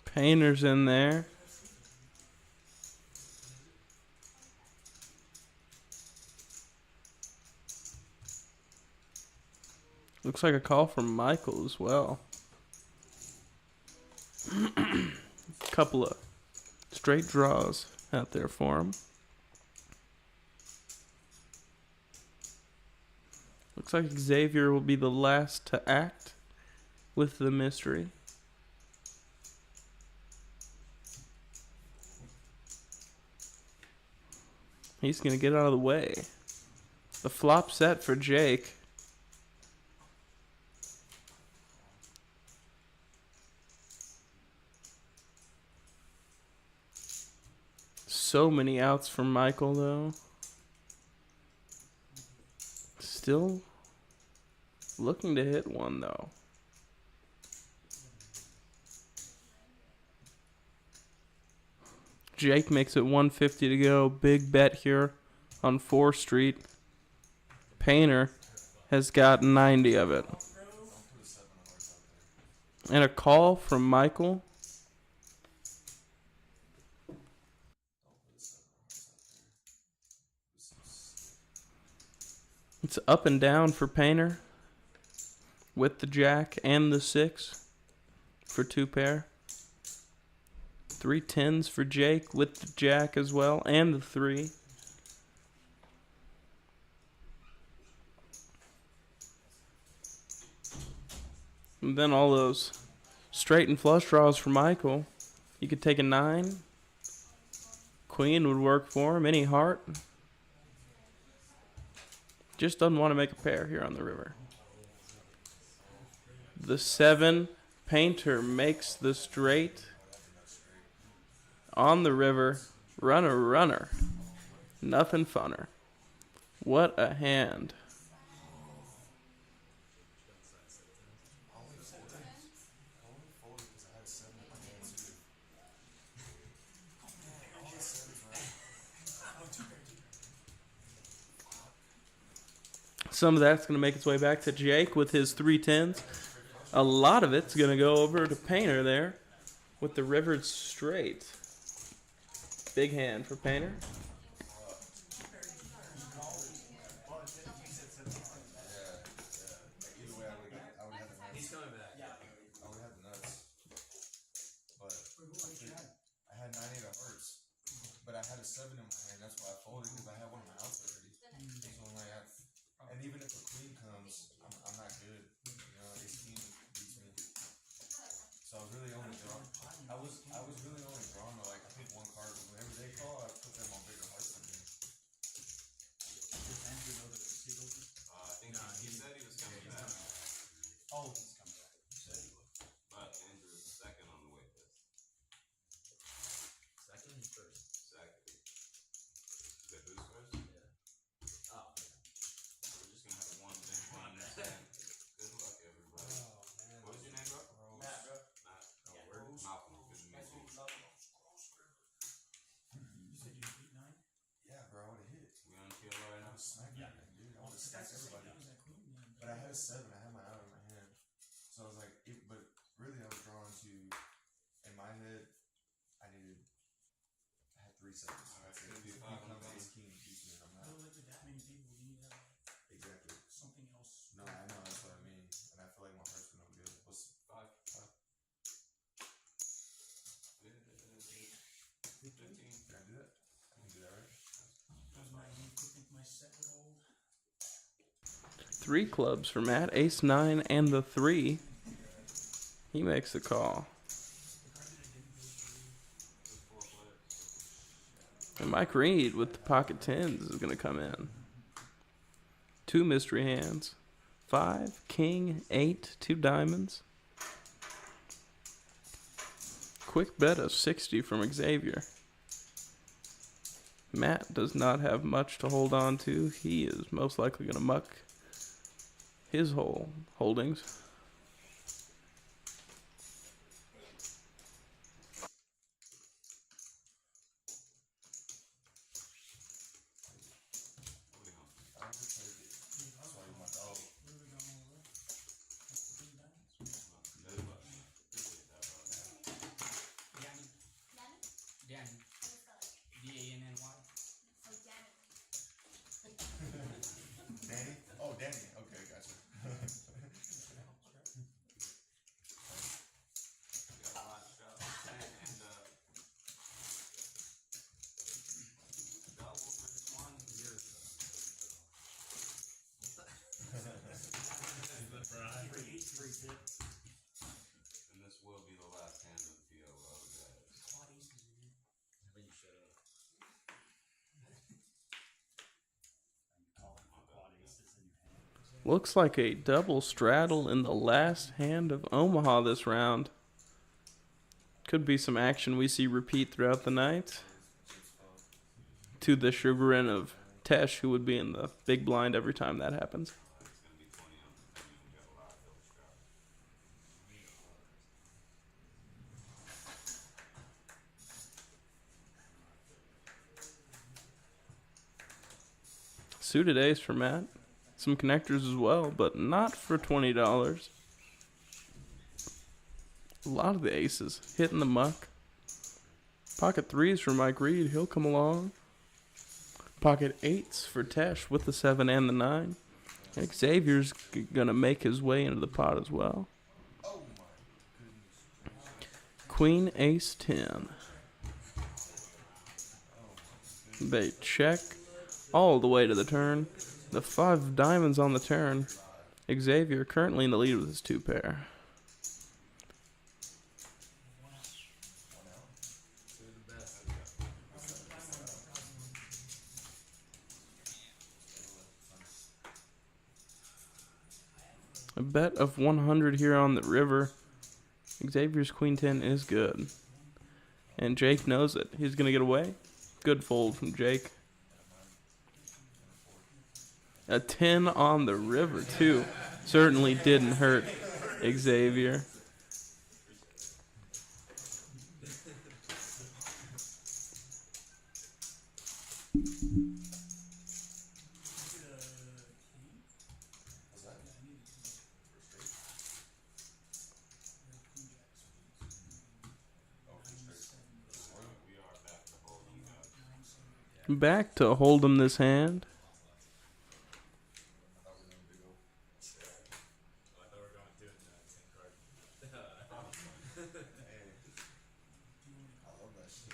Painter's in there. Looks like a call from Michael as well. Couple of straight draws out there for him. Looks like Xavier will be the last to act with the mystery. He's going to get out of the way. The flop set for Jake. So many outs from Michael, though. Still looking to hit one, though. Jake makes it 150 to go. Big bet here on 4th Street. Painter has got 90 of it. And a call from Michael. It's up and down for Painter with the jack and the 6 for 2 pair. 3 10s for Jake with the jack as well and the 3. And then all those straight and flush draws for Michael. You could take a 9. Queen would work for him. Any heart. Just doesn't want to make a pair here on the river. The 7, Painter makes the straight on the river. Runner, runner. Nothing funner. What a hand. Some of that's going to make its way back to Jake with his 3 10s. A lot of it's going to go over to Painter there with the river straight. Big hand for Painter. Either way, I would have the nuts. He's coming back. Yeah. I would have the nuts. But I had 9-8 of hearts. But I had a 7 in my hand. That's why I folded because I had one of my outs already. So I'm like, and even if a queen comes, I'm not good. You know, ace king beats me. So I was really only drawing. I was really only drawing to like I think one card. But whenever they call, I put them on bigger hearts than me. Does Andrew know that the seat open? I think he said he was coming back, Oh, he's coming back. said he was. But Andrew's second on the wait list. Second and first. Second. The who's first? Yeah. Oh, okay. We're just gonna have one big one next time. Good luck, everybody. What was your name, bro? Matt, bro. Matt. Oh, word. Malcolm. Good to meet you. You said you beat 9? Yeah, bro, I would have hit. We on PLO right I now? was smacking Yeah. them, dude. I would have stacked everybody. That was that queen, man. But I had a 7. I had my out in my hand. So I was like, but really I was drawn to, in my head, I had 3 sevens. Alright, So if 55 he on comes the ace king, he beats me and I'm I out. don't like with that many people. You need to have Exactly. something else. No, I know, that's what I mean. And I feel like my heart's been no good. What's 5. 15. Can I do that? I can do that, right? Does my you think my set would hold? 3 clubs for Matt. Ace 9 and the 3. He makes the call. The card that I didn't go through. 4 players. And Mike Reed with the pocket 10s is going to come in. 2 mystery hands. 5, king, 8, 2 diamonds. Quick bet of 60 from Xavier. Matt does not have much to hold on to. He is most likely going to muck his whole holdings. I would take it. That's why you want, oh, What are we going over? That's the queen diamonds. Danny. Danny? Danny. How do you spell it? D-A-N-N-Y. So Danny. Danny? Oh, Danny. Okay, gotcha. Got a lot of shots. And double for this one. Free tip. And this will be the last hand of the PLO, guys. Quad aces in here. How about you shut up? Call it quad aces in your hand. Looks like a double straddle in the last hand of Omaha this round. Could be some action we see repeat throughout the night. To the chagrin of Tesh, who would be in the big blind every time that happens. It's gonna be 20 on the you can get a lot of double straps. Suited ace for Matt. Some connectors as well, but not for $20. A lot of the aces hitting the muck. Pocket 3s for Mike Reed. He'll come along. Pocket 8s for Tesh with the 7 and the 9. And Xavier's going to make his way into the pot as well. Oh my goodness. Queen, ace, 10. They check all the way to the turn. The 5 diamonds on the turn. Xavier currently in the lead with his 2 pair. A bet of 100 here on the river. Xavier's queen 10 is good. And Jake knows it. He's going to get away. Good fold from Jake. A 10 on the river, too. Certainly didn't hurt Xavier. What's that? Back to Hold'em this hand. I thought we were gonna go. Oh, I thought we were going doing 10 card. Hey, I love that shit.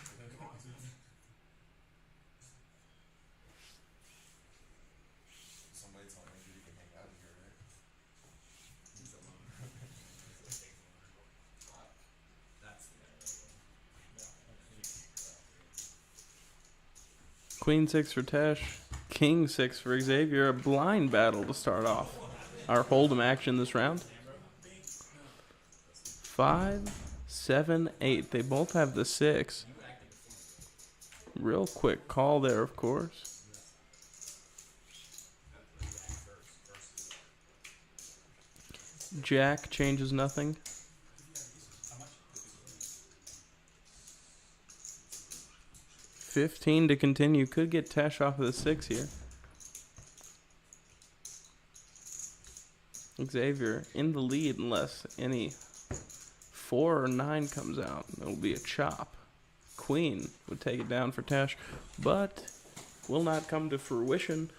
Somebody told me that you can hang out in here, right? He's alone. That's the guy right Queen 6 for Tesh. King 6 for Xavier. A blind battle to start off our Hold'em action this round. 5, 7, 8. They both have the 6. Real quick call there, of course. Jack changes nothing. 15 to continue. Could get Tesh off of the 6 here. Xavier in the lead unless any 4 or 9 comes out. It'll be a chop. Queen would take it down for Tesh, but will not come to fruition.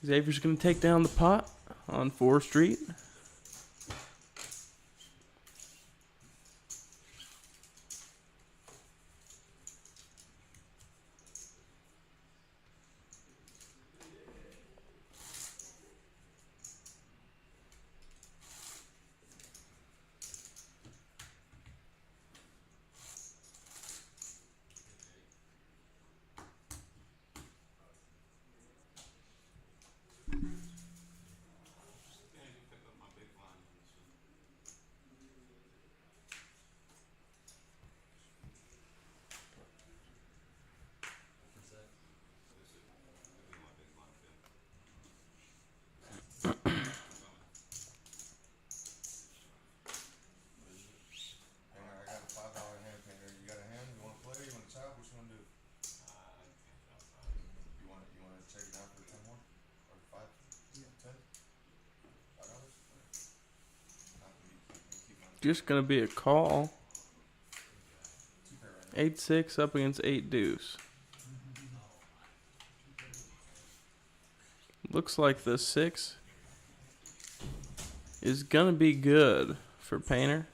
Xavier's going to take down the pot on 4th Street. Yeah, you pick up my big line on this one. This is my big line too. Painter, I got a $5 hand painter. You got a hand? You wanna play? You wanna chop? What you wanna do? I can't get outside. You wanna check it down for 10 more? Or 5? Yeah. 10? $5? Keep mine. Just going to be a call. Two pair right now. 8-6 up against 8 deuce. Looks like the 6 is going to be good for Painter.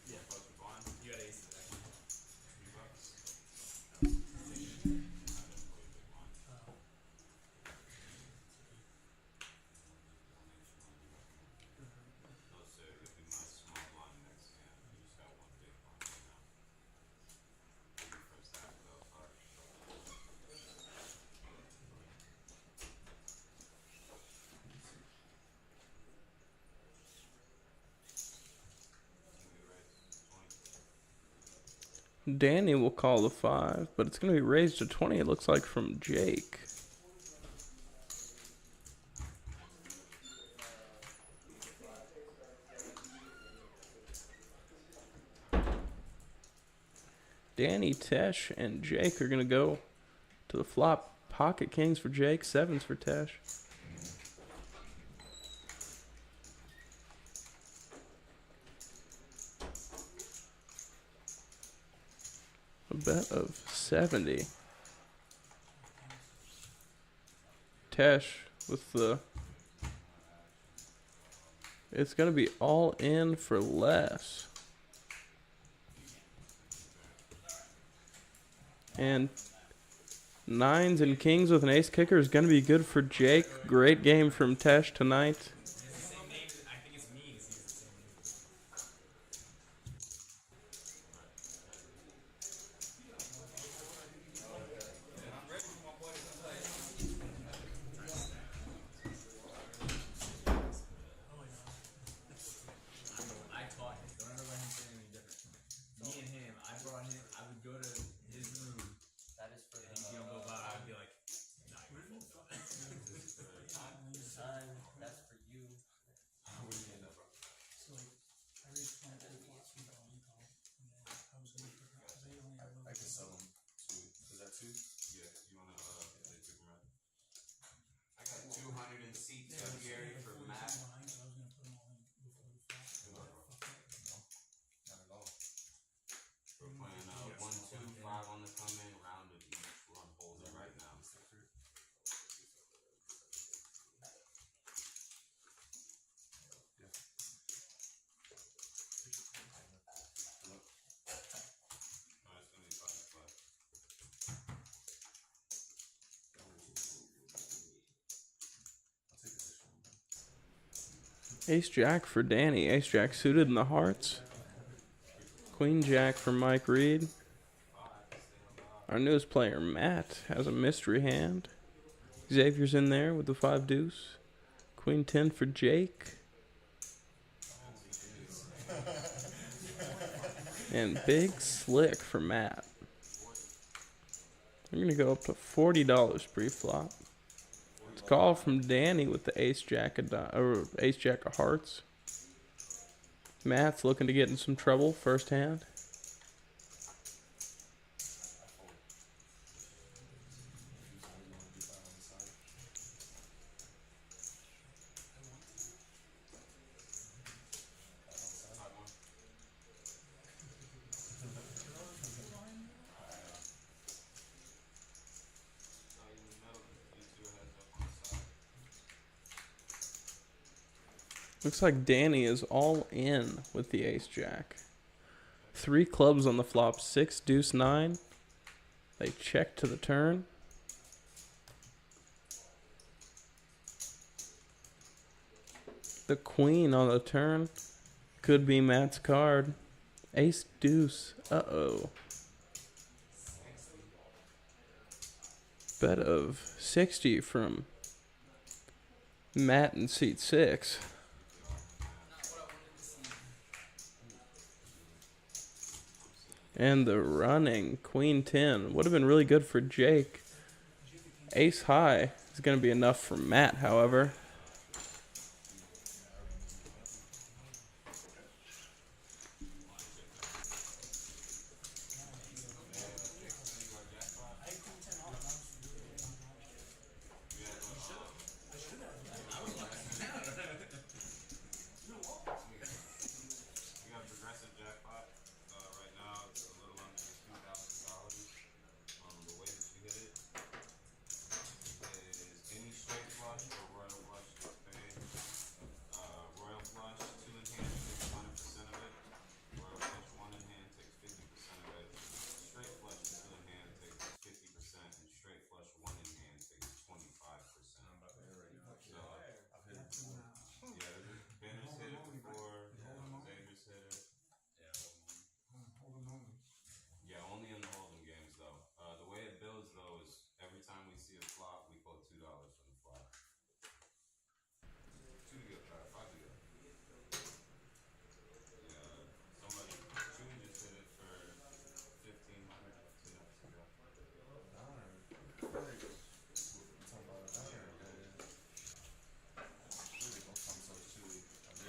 Yeah, post the blind. You got aces actually. No, sir, it'll be my small line next hand. You just got one big line right now. First half though, sorry. Can we raise 20? Danny will call the 5, but it's going to be raised to 20, it looks like, from Jake. Danny, Tesh, and Jake are going to go to the flop. Pocket kings for Jake, 7s for Tesh. A bet of 70. Tesh with the... It's going to be all in for less. And 9s and kings with an ace kicker is going to be good for Jake. Great game from Tesh tonight. It's the same name. I think it's me. It's the same name. I taught him. Don't ever let him say anything different. Me and him, I brought him. I would go to his room. That is for And he'd go by. I'd be like, nah, you're full. son. That's for you. Ace Jack for Danny. Ace Jack suited in the hearts. Queen Jack for Mike Reed. Our newest player, Matt, has a mystery hand. Xavier's in there with the 5 deuce. Queen 10 for Jake. And Big Slick for Matt. I'm going to go up to $40 pre-flop. It's a call from Danny with the Ace Jack of Hearts. Matt's looking to get in some trouble first hand. Looks like Danny is all in with the Ace Jack. 3 clubs on the flop, 6 deuce 9. They check to the turn. The queen on the turn could be Matt's card. Ace deuce. Uh-oh. Bet of 60 from Matt in seat 6. And the running Queen 10 would have been really good for Jake. Ace high is going to be enough for Matt, however.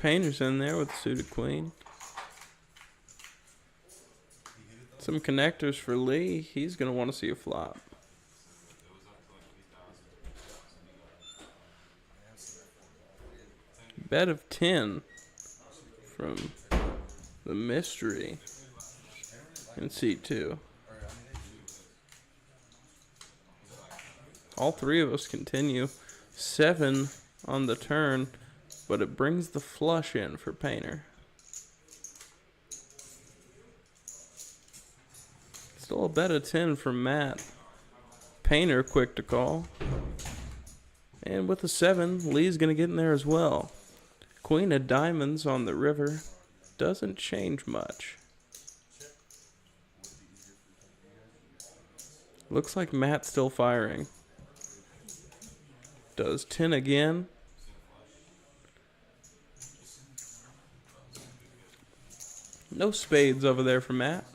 Painter's in there with suited queen. Some connectors for Lee. He's going to want to see a flop. Bet of 10 from the mystery in seat 2. All 3 of us continue. 7 on the turn, but it brings the flush in for Painter. Still a bet of 10 from Matt. Painter quick to call. And with a 7, Lee's going to get in there as well. Queen of diamonds on the river. Doesn't change much. Looks like Matt's still firing. Does 10 again. No spades over there for Matt.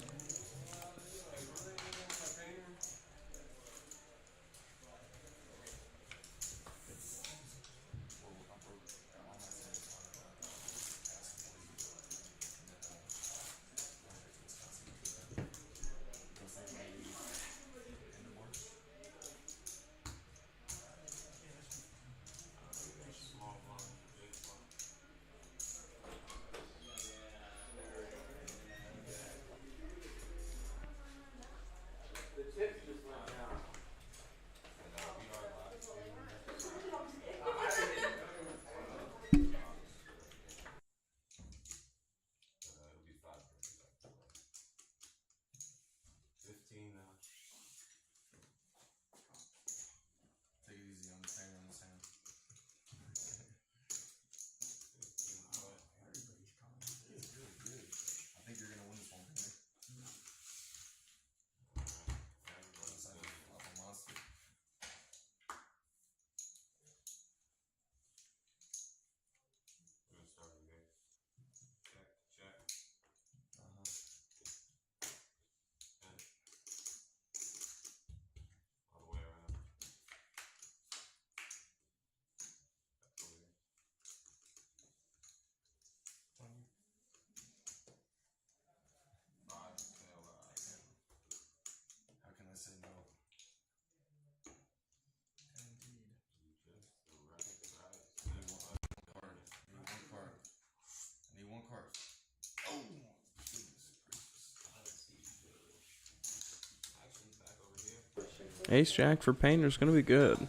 Ace Jack for Painter's gonna be good.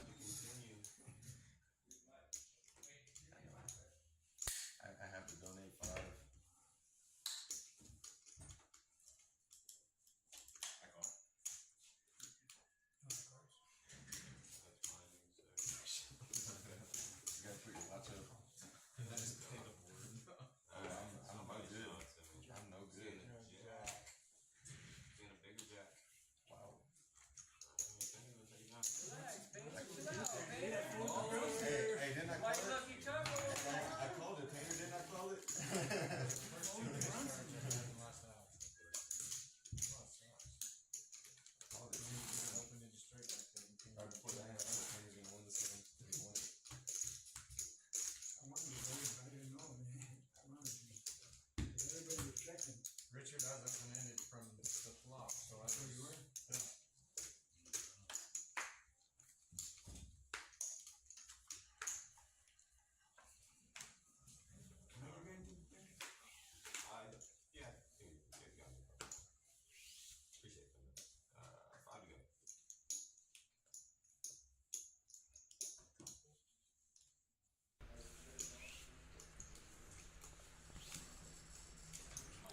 I have to donate 5. I call. You gotta put your watch up. I'm no good. I'm no good. Seeing a bigger jack. Wow. Hey, Hey, didn't I call it? I called it, Painter. Didn't I call it? Called it. Right before that, I thought Painter's gonna win this game. He won it. Richard has open-ended from the flop, so I think you were. Yeah. Yeah. Appreciate it. 5 to go.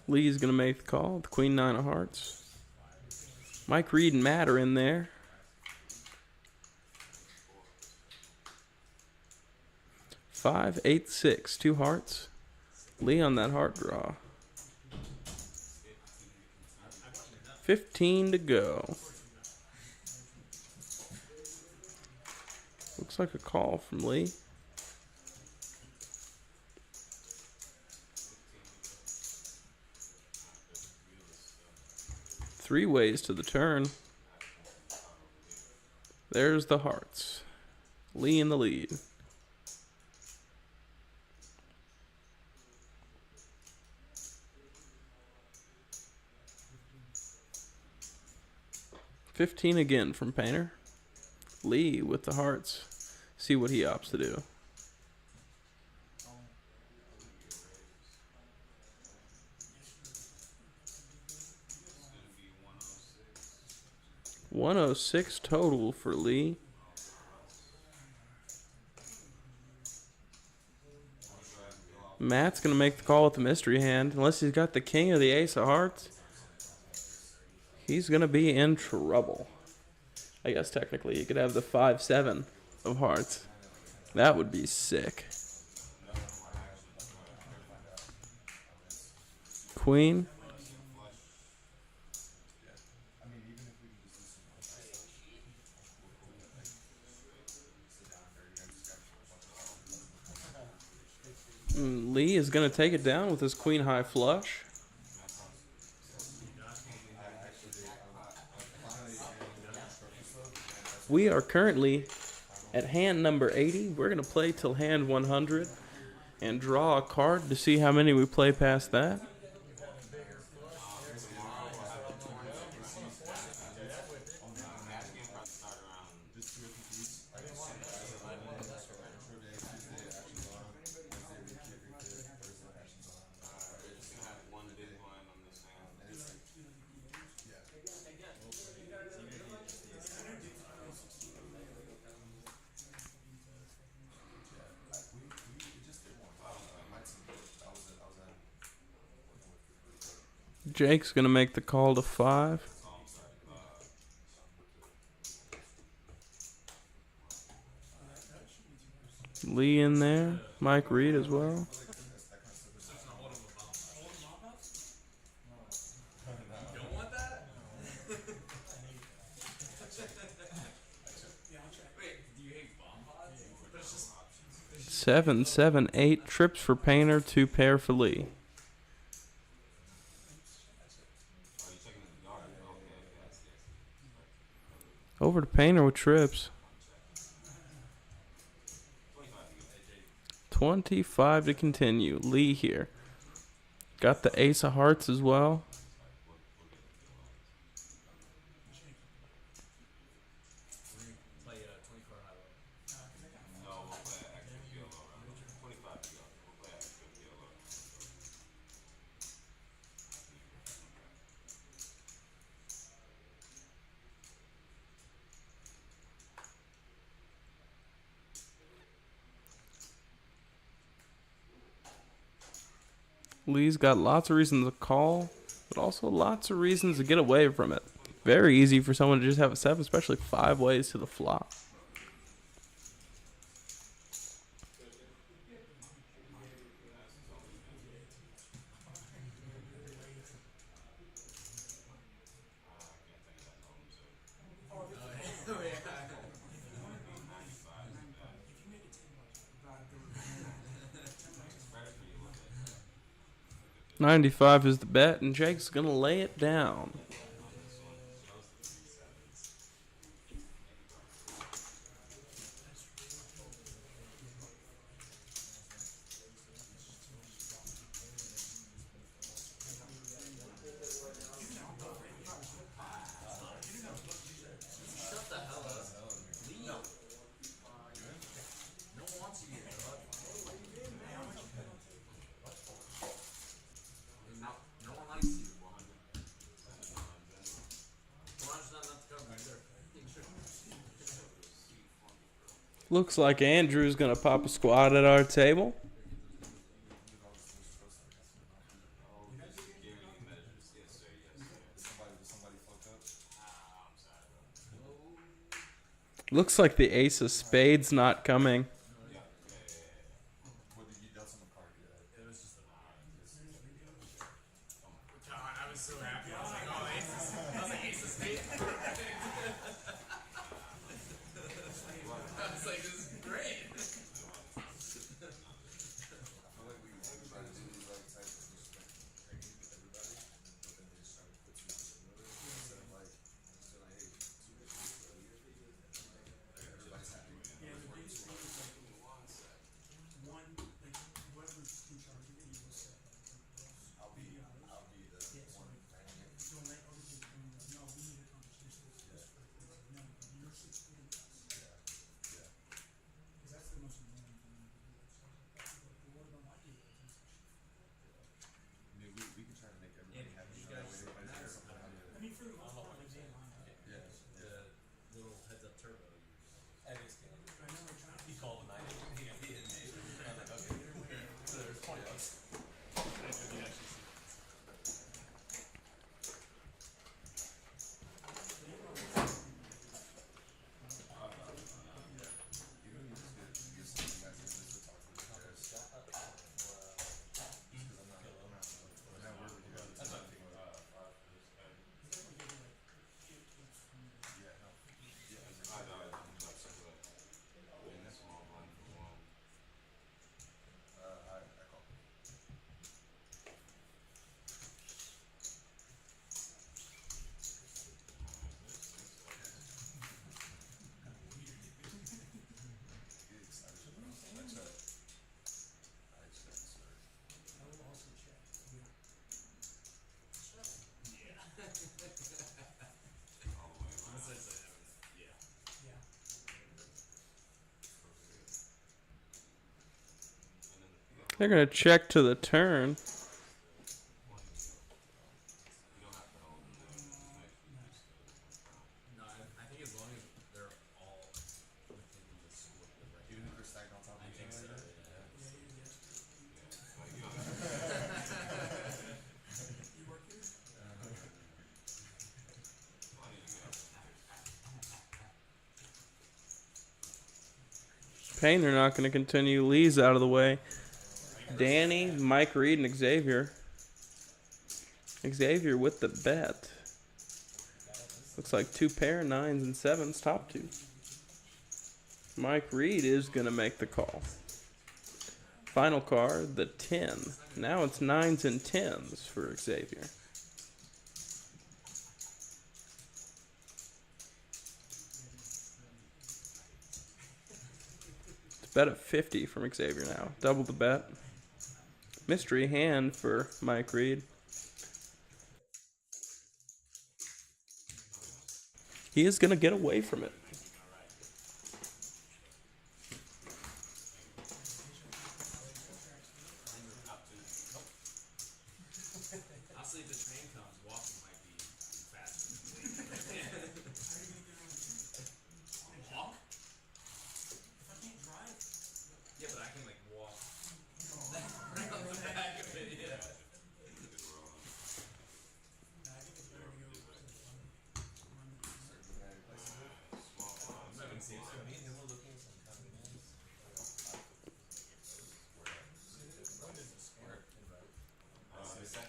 Lee's gonna make the call. The Queen 9 of Hearts. Mike Reed and Matt are in there. 5, 8, 6. 2 hearts. Lee on that heart draw. 15 to go. Looks like a call from Lee. 3 ways to the turn. There's the hearts. Lee in the lead. $15 again from Painter. Lee with the hearts. See what he opts to do. It's gonna be 106. 106 total for Lee. Matt's going to make the call with the mystery hand. Unless he's got the king or the ace of hearts, he's going to be in trouble. I guess technically you could have the 5-7 of hearts. That would be sick. Queen. I mean, even if we can just do some more stuff, sit down there, you know, just got a bunch of Lee is going to take it down with his queen high flush. We are currently at hand number 80. We're going to play till hand 100 and draw a card to see how many we play past that. Jake's going to make the call to 5. Lee in there. Mike Reed as well. Don't want that? Wait, do you hate bomb pods? There's just 7, 7, 8 trips for Painter, 2 pair for Lee. Over to Painter with trips. 25 to continue. Lee here. Got the ace of hearts as well. play 24 high low. No, we'll play an extra PLO round. 25 to go. We'll play an extra PLO. Lee's got lots of reasons to call, but also lots of reasons to get away from it. Very easy for someone to just have a 7, especially 5 ways to the flop. Oh yeah. 95 is bad. Better for you look at 95 is the bet, and Jake's gonna lay it down. Shut the hell up. Leave. No one wants you here, dog. No one likes you, 100. 100's not enough to cover my dirt. Looks like Andrew's gonna pop a squat at our table. Looks like the ace of spades not coming. What did you dealt him a card? Yeah. It was just a God, I was so happy. I was like, oh, aces. I was like, ace of spades. I was like, this is great. I feel like we try to do these like types of disrespect technique with everybody, but then they just try to put two similar instead of like, hey, two issues. Everybody's happy. Yeah, the biggest thing is like one, like whoever's in charge of it, you will set like I'll be the one planning it. don't let other people come in like, no, we need to accomplish this. No, you're 6 feet us. Yeah. Because that's the most annoying thing you can do. It's like, but what about my people? I mean, we can try to make everybody happy. That way everybody's got something out of it. I mean, for the most part, like, they line up. Yeah. The little heads up turbo. I know we're trying to. He called the night. He didn't make it. I was like, okay. So there's 20 bucks. I did actually see Even if you just get some of you guys in this to talk to the players. Just because I'm not working with you guys. That's what I think. Yeah, no. I know, I'm not so good. In this small blind for one. I call. Get excited, bro. I check, sir. I will also check. Yeah. All the way around. Unless I say, yeah. Yeah. They're gonna check to the turn. You don't have to hold them there. No, I think as long as they're all within the scope of the right. Even if they're stacked on top of I each think so. other. Yeah. Like, you don't have to. You work here? Funny, you know. Painter not gonna continue. Lee's out of the way. Danny, Mike Reed, and Xavier. Xavier with the bet. Looks like 2 pair, 9s and 7s, top 2. Mike Reed is gonna make the call. Final card, the 10. Now it's 9s and 10s for Xavier. It's bet at 50 from Xavier now. Double the bet. Mystery hand for Mike Reed. He is going to get away from it. Honestly, if the train comes, walking might be faster. Walk? If I can't drive, Yeah, but I can like walk around the back of it. Yeah.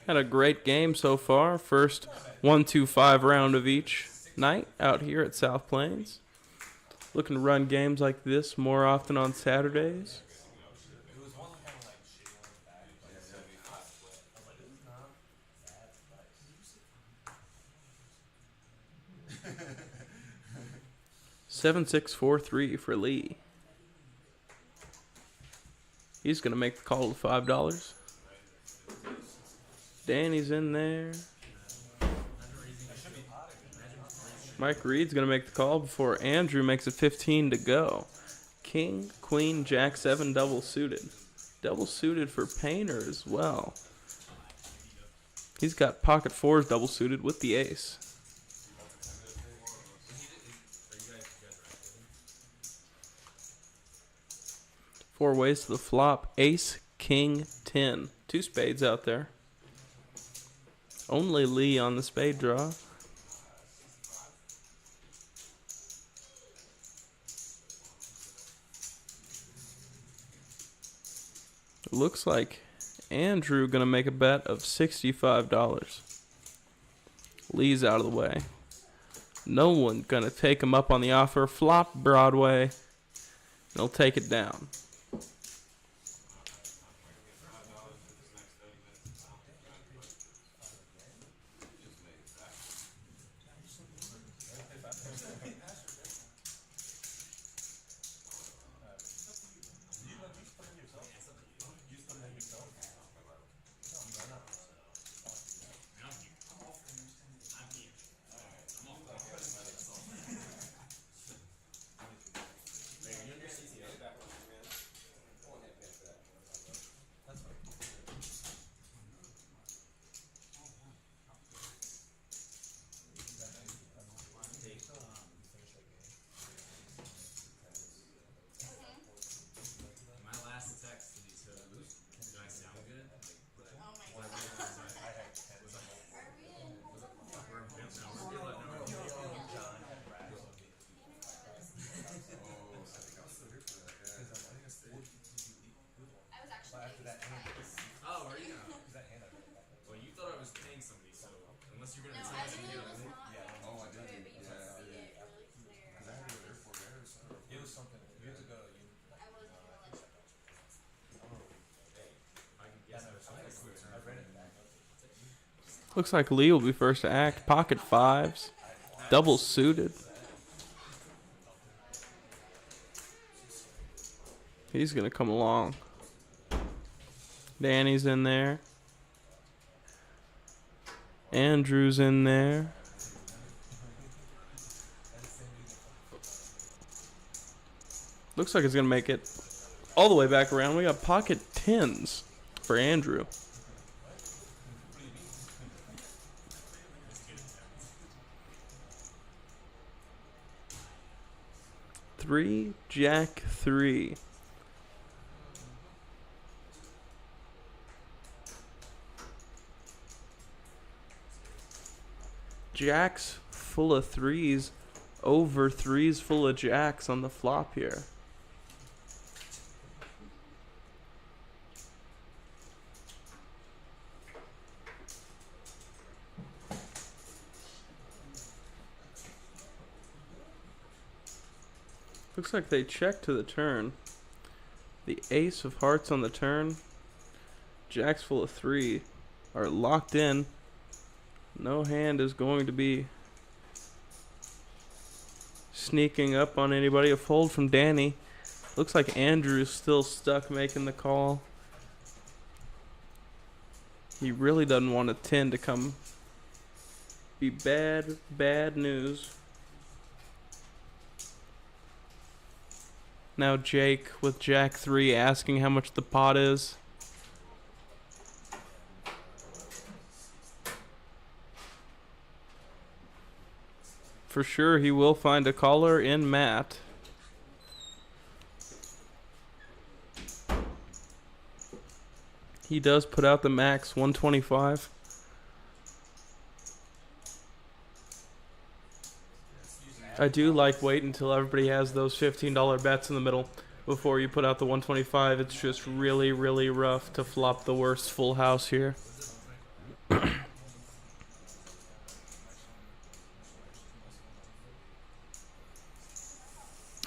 Had a great game so far. First 1-2-5 round of each night out here at South Plains. Looking to run games like this more often on Saturdays. It was one kind of like shitty on the back, but it's gonna be flat split. I was like, this is not bad advice. 7-6-4-3 for Lee. He's going to make the call to $5. Danny's in there. Mike Reed's going to make the call before Andrew makes it 15 to go. King, Queen, Jack 7 double suited. Double suited for Painter as well. He's got pocket fours double suited with the ace. Four ways to the flop. Ace, King, 10. Two spades out there. Only Lee on the spade draw. It looks like Andrew gonna make a bet of $65. Lee's out of the way. No one gonna take him up on the offer. Flop Broadway. And he'll take it down. My last text to these hoops. Do I sound good? Oh my god. I was actually Oh, are you now? Well, you thought I was paying somebody, so unless you're gonna no, tell I me knew you it was not Oh, I did. but you Yeah, can see yeah. it really clear. Cause I had to go to the airport there, so. It was something, years ago, you. I wasn't gonna let you. I can guess I read it back. Looks like Lee will be first to act. Pocket fives. Double suited. He's going to come along. Danny's in there. Andrew's in there. Looks like it's going to make it all the way back around. We got pocket tens for Andrew. Three, Jack 3. Jacks full of threes, over threes full of jacks on the flop here. Looks like they check to the turn. The ace of hearts on the turn. Jacks full of three are locked in. No hand is going to be sneaking up on anybody. A fold from Danny. Looks like Andrew's still stuck making the call. He really doesn't want a 10 to come. Be bad news. Now Jake with Jack 3 asking how much the pot is. For sure he will find a caller in Matt. He does put out the max 125. I do like wait until everybody has those $15 bets in the middle before you put out the 125. It's just really, really rough to flop the worst full house here.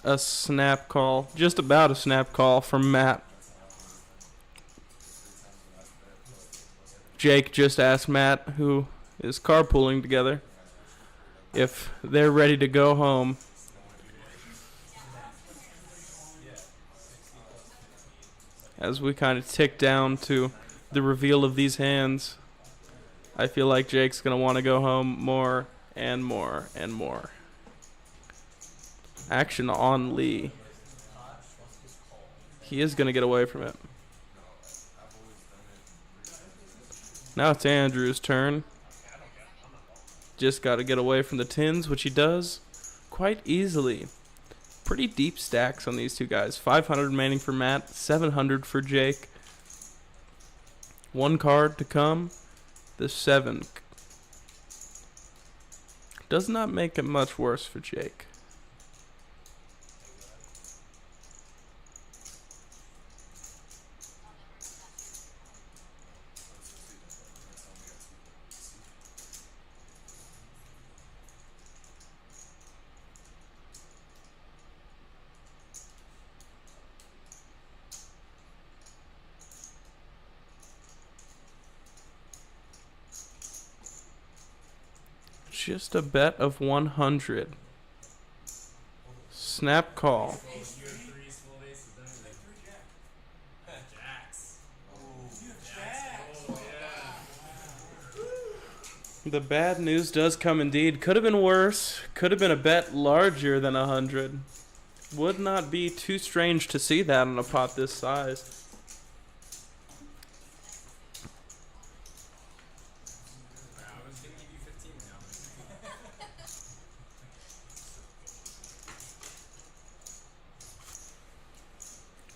A snap call. Just about a snap call from Matt. Jake just asked Matt, who is carpooling together, if they're ready to go home. As we kind of tick down to the reveal of these hands, I feel like Jake's going to want to go home more and more and more. Action on Lee. He is going to get away from it. Now it's Andrew's turn. Just got to get away from the tins, which he does quite easily. Pretty deep stacks on these two guys. 500 remaining for Matt, 700 for Jake. One card to come. The 7. Does not make it much worse for Jake. Just a bet of 100. Snap call. The bad news does come indeed. Could have been worse. Could have been a bet larger than 100. Would not be too strange to see that on a pot this size.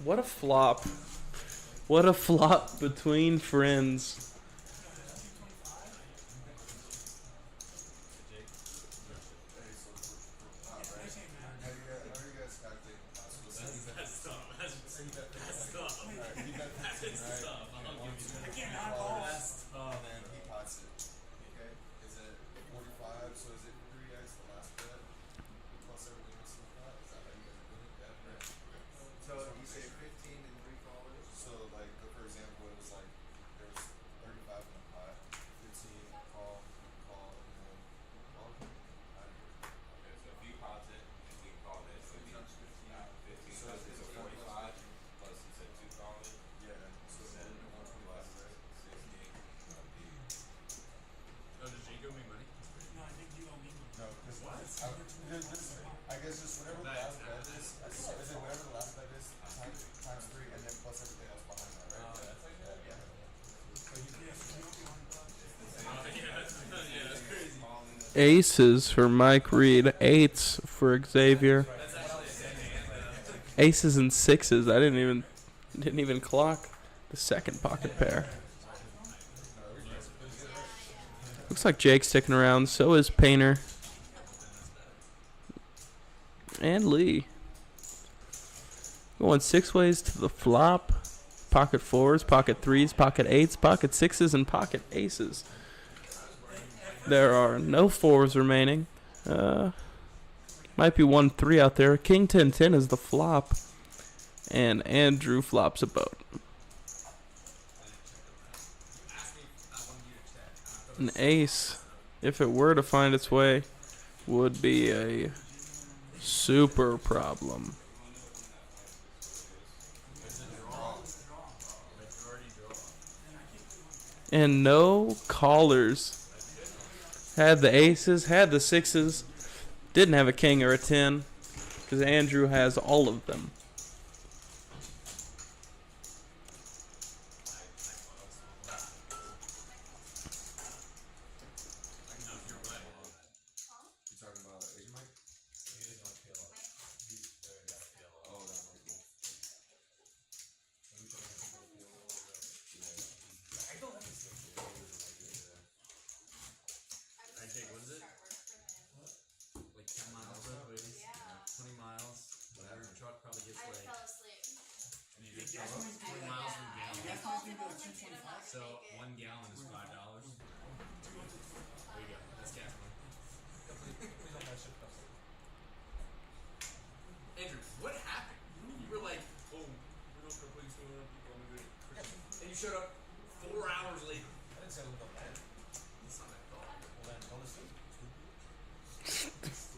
What a flop. What a flop between friends. Aces for Mike Reed. 8s for Xavier. Aces and 6s. I didn't even clock the second pocket pair. Looks like Jake's sticking around. So is Painter. And Lee. Going 6 ways to the flop. Pocket 4s, pocket 3s, pocket 8s, pocket 6s, and pocket aces. There are no 4s remaining. Might be 1 3 out there. King 10-10 is the flop. And Andrew flops a boat. An ace, if it were to find its way, would be a super problem. And no callers. Had the aces, had the 6s, didn't have a king or a 10, because Andrew has all of them. 1 gallon is $5. There you go. That's gas money. Please don't mess shit up. Andrew, what happened? You were like, oh, we're not gonna play so many people. I'm gonna do Christmas. And you showed up 4 hours later. I didn't say it was that bad. It's not that at all. Well then, go to sleep.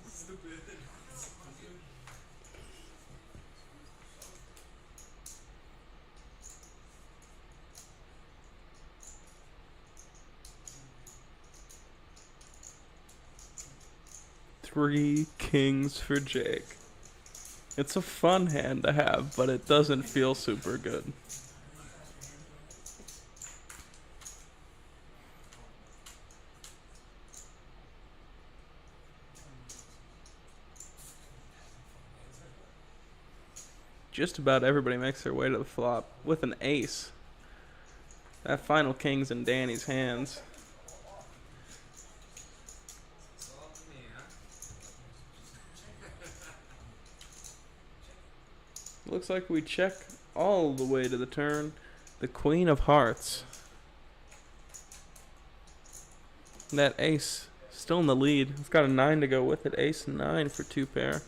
Stupid. Three kings for Jake. It's a fun hand to have, but it doesn't feel super good. Just about everybody makes their way to the flop with an ace. That final king's in Danny's hands. It's all up to me, huh? Looks like we check all the way to the turn. The Queen of Hearts. That ace still in the lead. It's got a 9 to go with it. Ace 9 for 2 pair.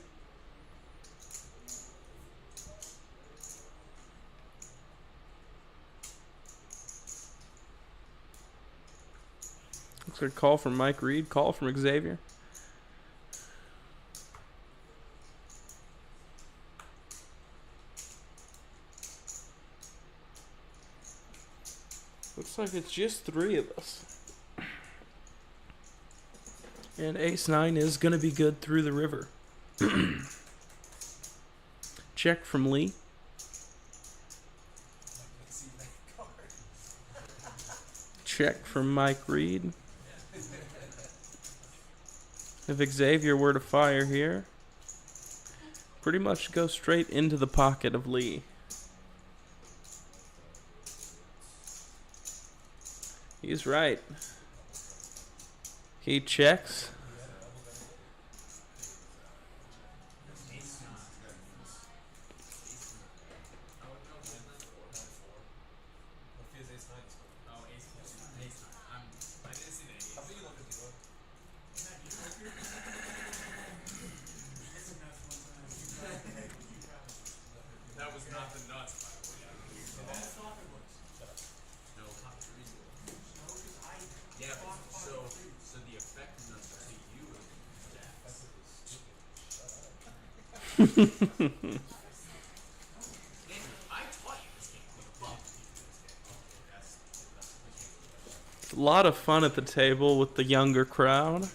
Looks like a call from Mike Reed. Call from Xavier. Looks like it's just 3 of us. And ace 9 is going to be good through the river. Check from Lee. Check from Mike Reed. If Xavier were to fire here, pretty much go straight into the pocket of Lee. He's right. He checks. Oh, ace 9. I didn't see the ace. How big you look at the That was not the nuts, by the way. No, top 3. Yeah, but so the effect nuts to you is jacks. Andrew, I taught you this game. Love to teach you this game. Okay, that's A lot of fun at the table with the younger crowd.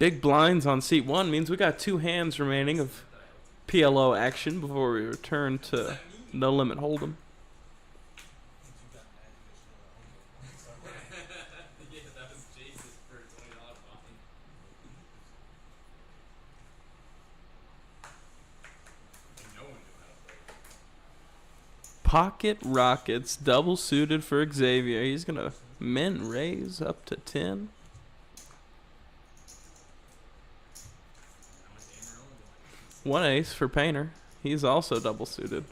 Big blinds on seat 1 means we got 2 hands remaining of PLO action before we return to No Limit Hold'em. yeah, that was Jesus for a $20 fine. And no one knew how to play. Pocket Rockets double suited for Xavier. He's gonna min raise up to 10. One ace for Painter. He's also double suited.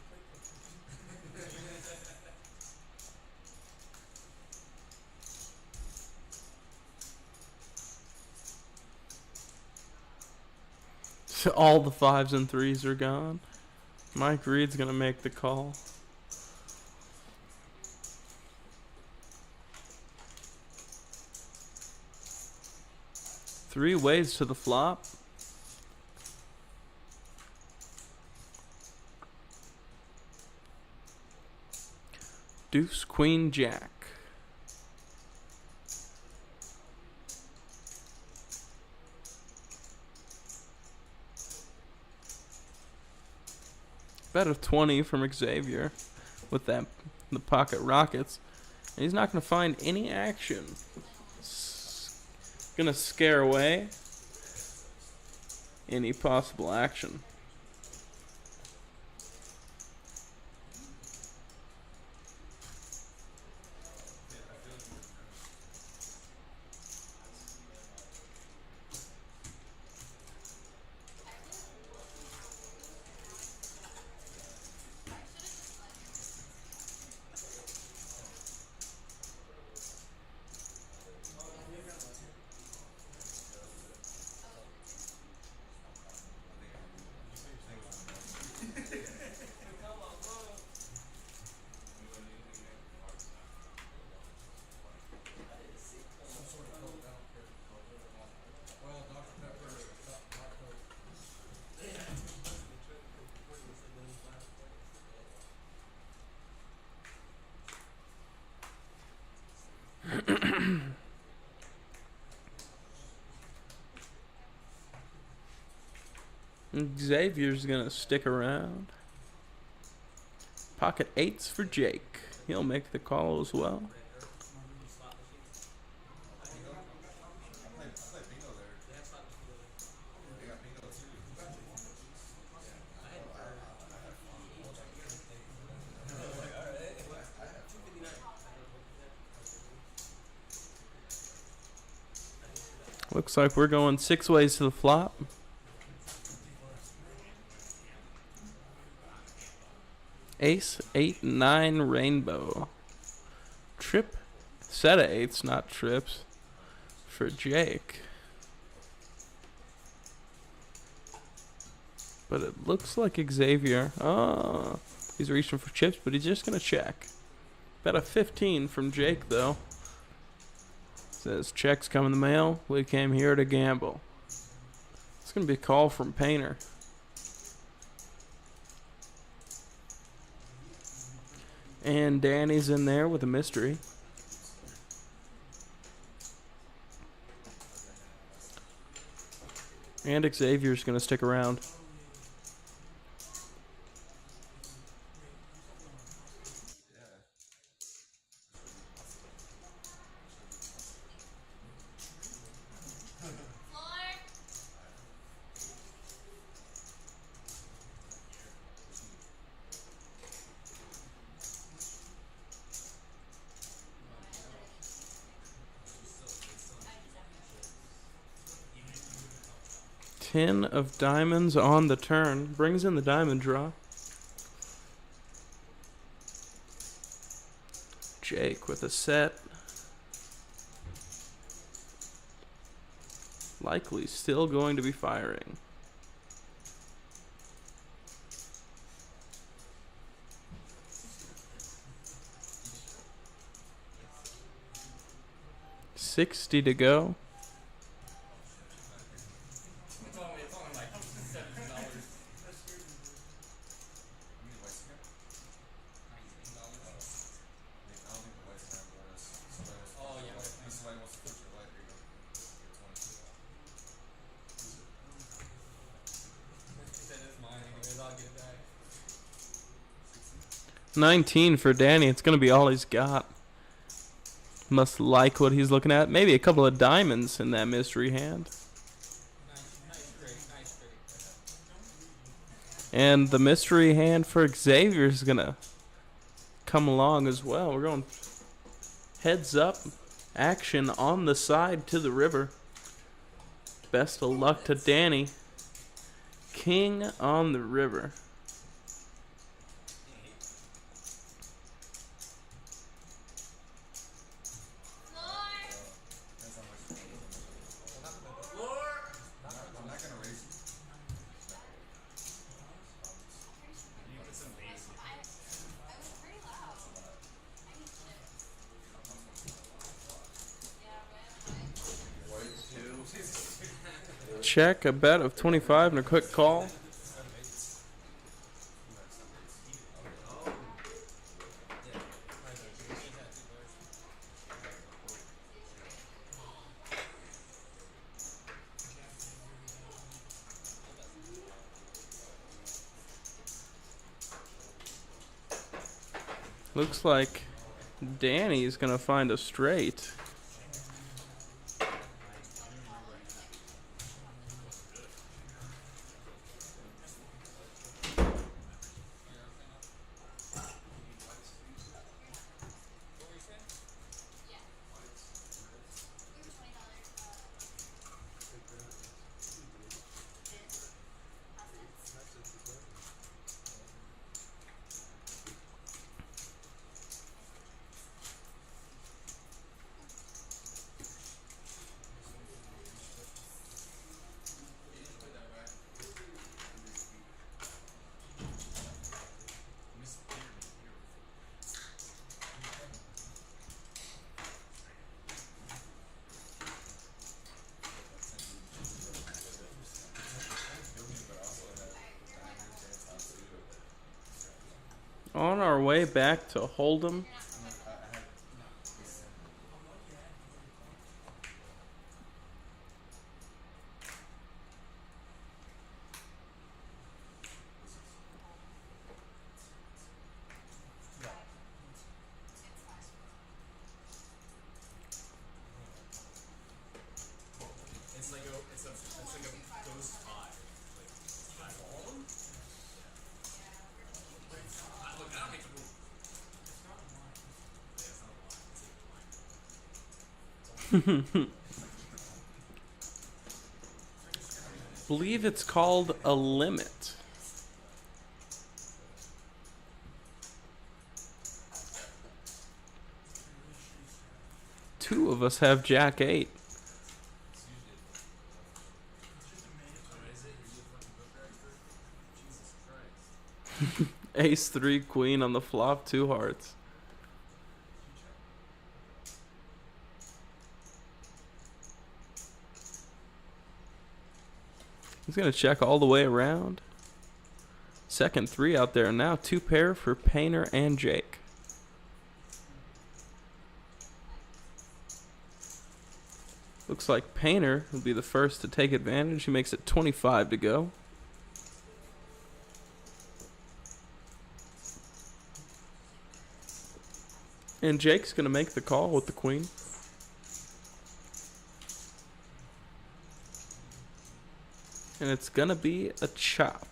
So all the 5s and 3s are gone. Mike Reed's gonna make the call. Three ways to the flop. Deuce, Queen, Jack. Bet of 20 from Xavier with that the pocket rockets. And he's not going to find any action. Going to scare away any possible action. Xavier's gonna stick around. Pocket eights for Jake. He'll make the call as well. I played bingo there. They got bingo too. Looks like we're going 6 ways to the flop. Ace, 8, 9, rainbow. Trip, set of eights, not trips, for Jake. But it looks like Xavier. Oh, he's reaching for chips, but he's just going to check. Bet a 15 from Jake, though. Says checks come in the mail. We came here to gamble. It's going to be a call from Painter. And Danny's in there with a mystery. And Xavier's going to stick around. Floor. 10 of diamonds on the turn. Brings in the diamond draw. Jake with a set. Likely still going to be firing. $60 to go. It's only like $17. How many whites you got? I don't think the whites have bonus. Somebody wants to Oh, yeah, white. right. Somebody wants to put your white. Here you go. Get 20. He said it's mine anyways, I'll get it back. 19 for Danny. It's going to be all he's got. Must like what he's looking at. Maybe a couple of diamonds in that mystery hand. Nice straight. And the mystery hand for Xavier is going to come along as well. We're going heads up. Action on the side to the river. Best of luck to Danny. King on the river. Depends how much you want. I'm not gonna raise you. You put some base. I was pretty loud. I need chips. Yeah, White two. Check, a bet of 25 and a quick call. Looks like Danny's gonna find a straight. On our way back to Hold'em. Believe it's called a limit. Two of us have Jack 8. Ace 3 queen on the flop, 2 hearts. He's gonna check all the way around. Second 3 out there now. 2 pair for Painter and Jake. Looks like Painter will be the first to take advantage. He makes it 25 to go. And Jake's going to make the call with the queen. And it's going to be a chop.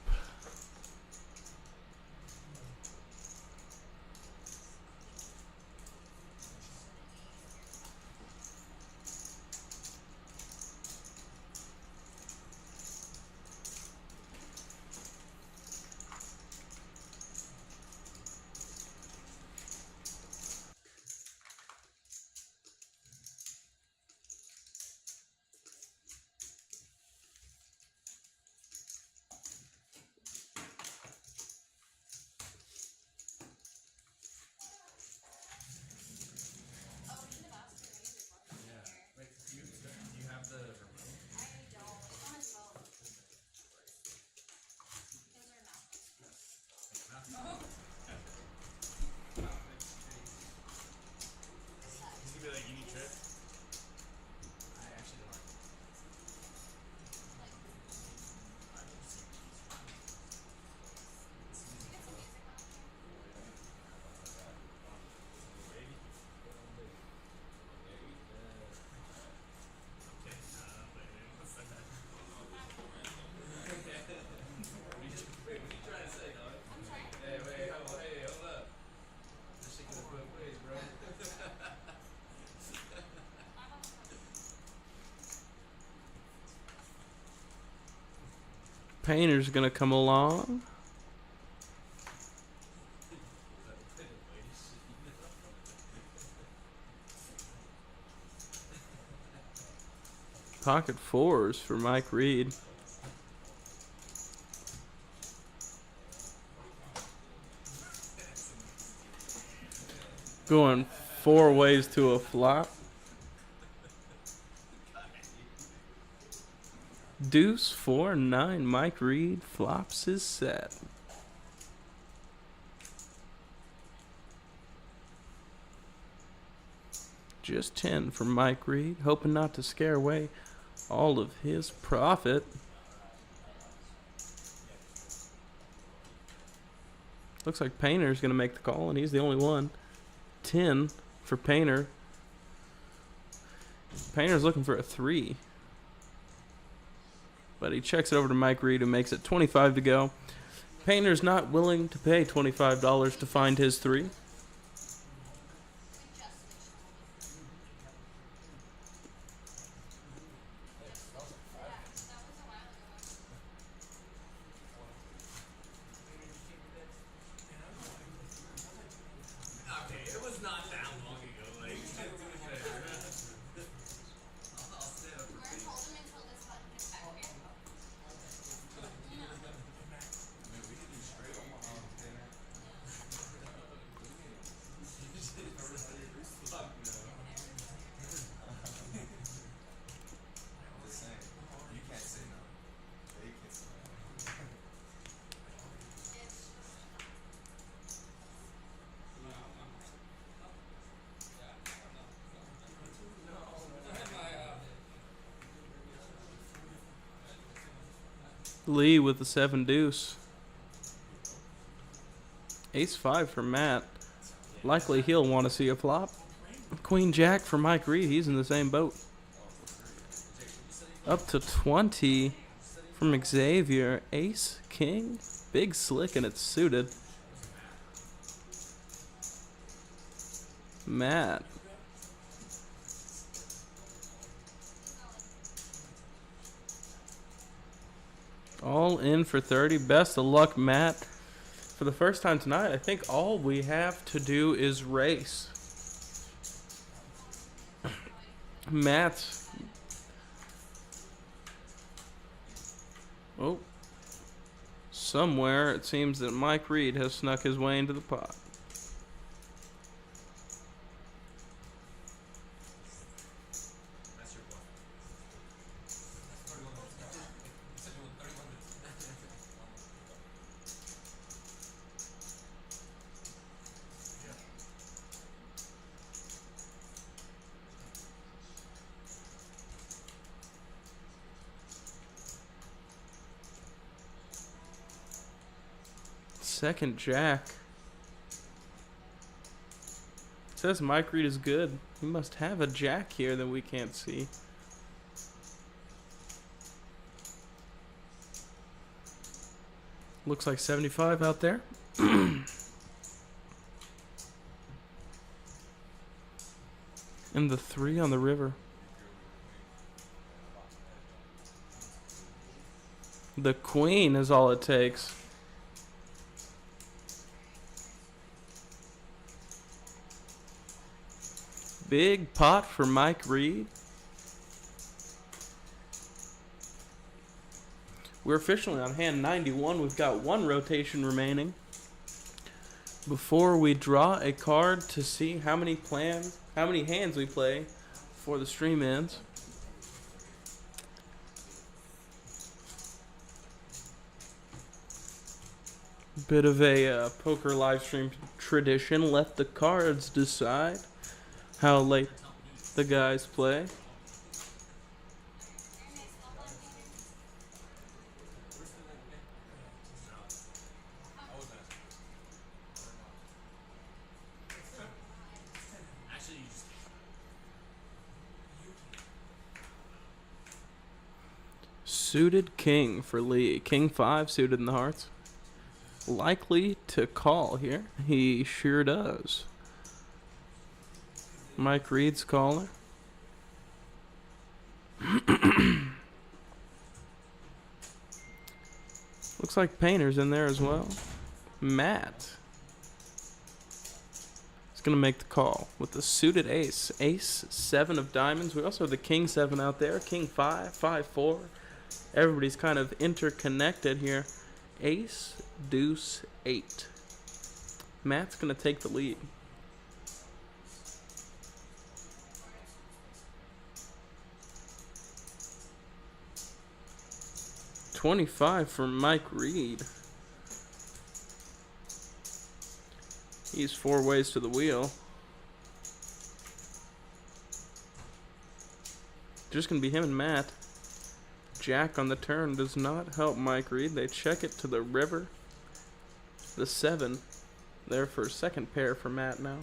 Painter's gonna come along. Pocket 4s for Mike Reed. Going 4 ways to a flop. Deuce 4-9. Mike Reed flops his set. Just 10 for Mike Reed, hoping not to scare away all of his profit. Looks like Painter's going to make the call, and he's the only one. 10 for Painter. Painter's looking for a 3. But he checks it over to Mike Reed, who makes it 25 to go. Painter's not willing to pay $25 to find his 3. Lee with the 7 deuce. Ace 5 for Matt. Likely he'll want to see a flop. Queen Jack for Mike Reed. He's in the same boat. Up to 20 from Xavier. Ace King. Big slick and it's suited. Matt. All in for 30. Best of luck, Matt. For the first time tonight, I think all we have to do is race. Matt's. Oh. Somewhere it seems that Mike Reed has snuck his way into the pot. That's your bluff. Second jack. It says Mike Reed is good. He must have a jack here that we can't see. Looks like 75 out there. And the 3 on the river. The queen is all it takes. Big pot for Mike Reed. We're officially on hand 91. We've got 1 rotation remaining before we draw a card to see how many hands we play before the stream ends. Bit of a poker live stream tradition. Let the cards decide how late the guys play. Actually, you just Suited king for Lee. King 5 suited in the hearts. Likely to call here. He sure does. Mike Reed's caller. Looks like Painter's in there as well. Matt is going to make the call with the suited ace. Ace 7 of diamonds. We also have the king 7 out there. King 5, 5, 4. Everybody's kind of interconnected here. Ace, deuce, 8. Matt's going to take the lead. $25 for Mike Reed. He's 4 ways to the wheel. Just going to be him and Matt. Jack on the turn does not help Mike Reed. They check it to the river. The 7. There for a second pair for Matt now.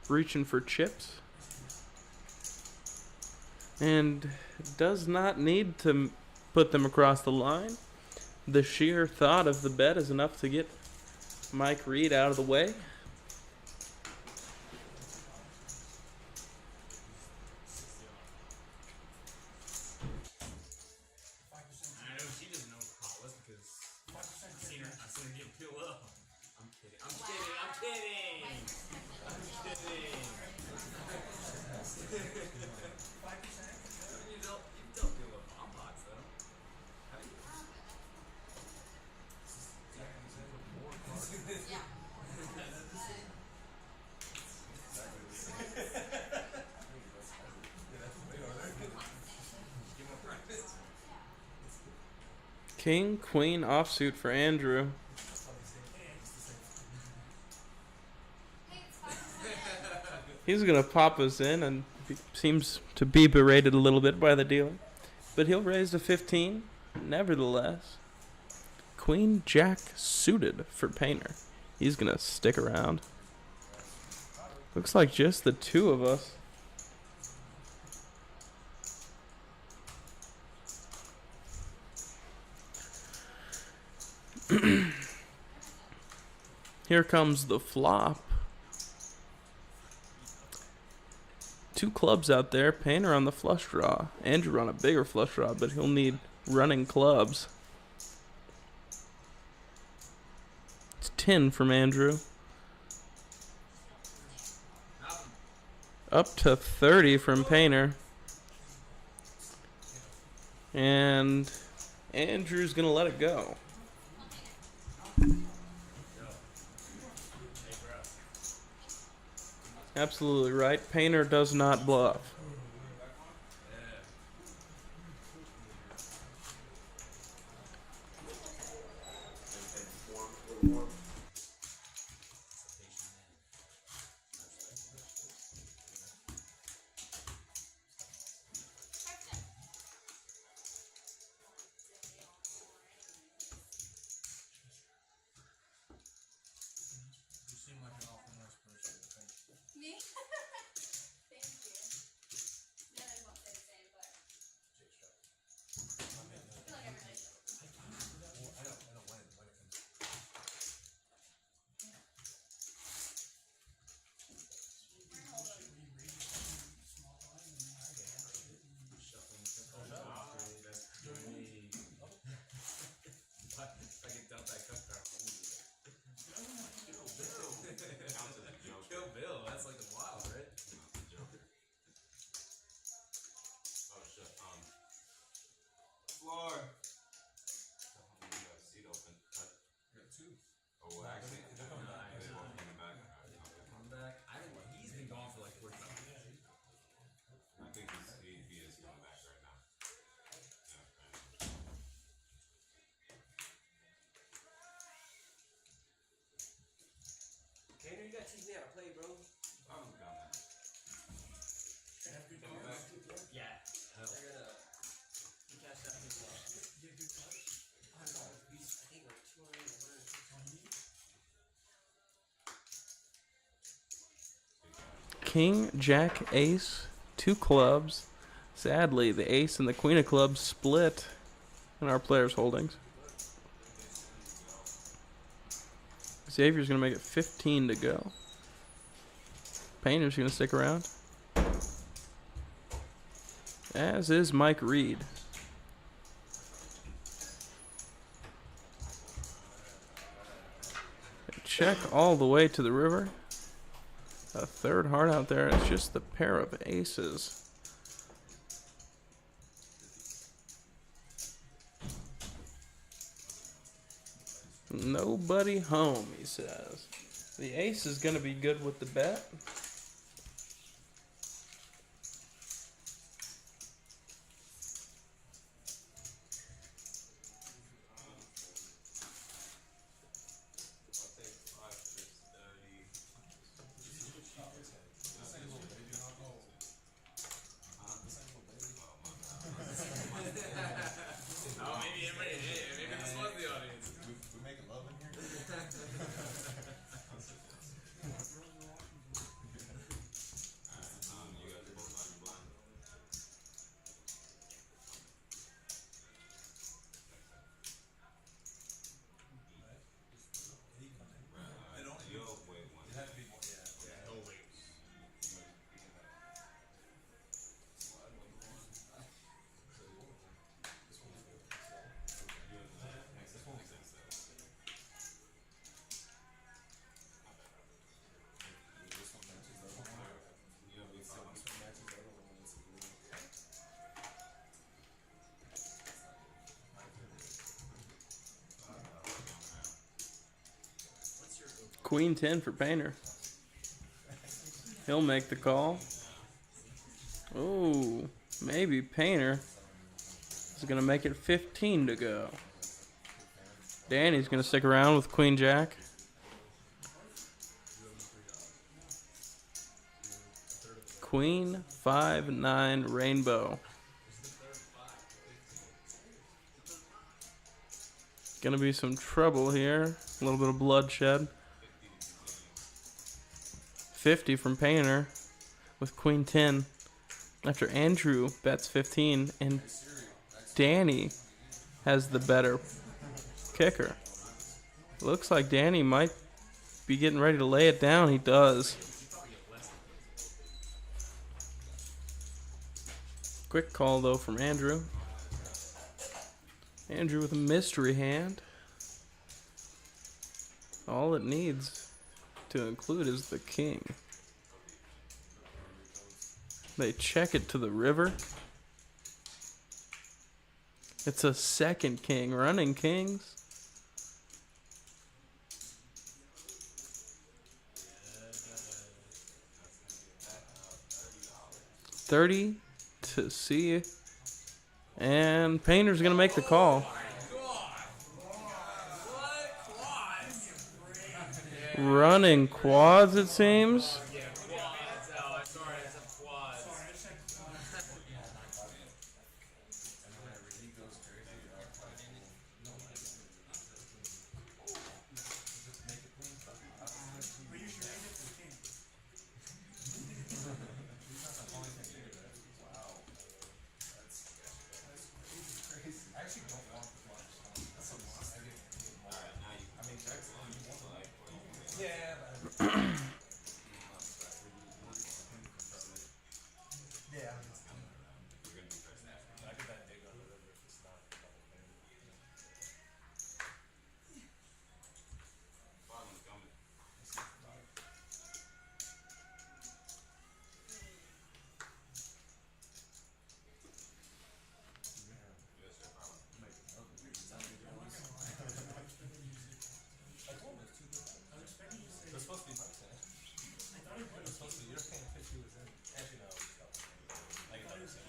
Reaching for chips. And does not need to put them across the line. The sheer thought of the bet is enough to get Mike Reed out of the way. I know she doesn't know what call it because I've seen her get peel up. I'm kidding. I'm kidding. I'm kidding. I'm kidding. You don't peel up bomb pots though. How do you? King, queen, offsuit for Andrew. He's going to pop us in and seems to be berated a little bit by the dealer. But he'll raise to 15, nevertheless. Queen, jack suited for Painter. He's going to stick around. Looks like just the 2 of us. Here comes the flop. 2 clubs out there. Painter on the flush draw. Andrew on a bigger flush draw, but he'll need running clubs. It's 10 from Andrew. Up to 30 from Painter. And Andrew's going to let it go. Absolutely right. Painter does not bluff. You seem like an awful nice person. Thank you. Me? Thank you. No, I won't say the same, but I feel like I really should. Well, I don't when it comes. If I can dump that cup card, Kill Bill, that's like a wild, right? Oh shit. Floor. You got a seat open. You got 2. Oh, well, actually, They're coming back. they walk in the back. Come back. He's been gone for like 45 minutes. I think he is coming back right now. Tanner, you gotta teach me how to play, bro. I'm coming. Have good Coming cards. back. Yeah. They're gonna cash out his Get good cards. I don't know, he's I think like 200, 100. King, Jack, Ace, 2 clubs. Sadly, the Ace and the Queen of Clubs split in our players' holdings. Xavier's going to make it 15 to go. Painter's going to stick around. As is Mike Reed. Check all the way to the river. A third heart out there. It's just the pair of aces. Nobody home, he says. The ace is going to be good with the bet. Oh, maybe this was the audience. We making love in here? You guys both on blind. You'll wait one. It had to be more. Yeah. Oh, wait. This one matches the other one. You'll be fine. This one matches the other one. It's a blue. Queen 10 for Painter. He'll make the call. Oh, maybe Painter is going to make it 15 to go. Danny's going to stick around with Queen Jack. Queen 5-9 Rainbow. Gonna be some trouble here. A little bit of bloodshed. 50 from Painter with Queen 10. After Andrew bets 15 and Danny has the better kicker. Looks like Danny might be getting ready to lay it down. He does. Quick call, though, from Andrew. Andrew with a mystery hand. All it needs to include is the king. They check it to the river. It's a second king. Running kings. $30 to see. And Painter's going to make the call. Running quads, it seems. Yeah, quads. Oh, I'm sorry, I said quads. Sorry, I said, And whenever he goes crazy, our fight will just make it clean. but you should raise it to the king. He's not the only thing here, right? Wow. That's crazy. I actually don't want the flash. That's a loss. I mean, Jackson, you want to like. Yeah, but yeah. I could bet big on the river if it's not a double pair. That's supposed to be my turn. It's supposed to be your hand because she was in. Actually, no, it's double. Like a double set.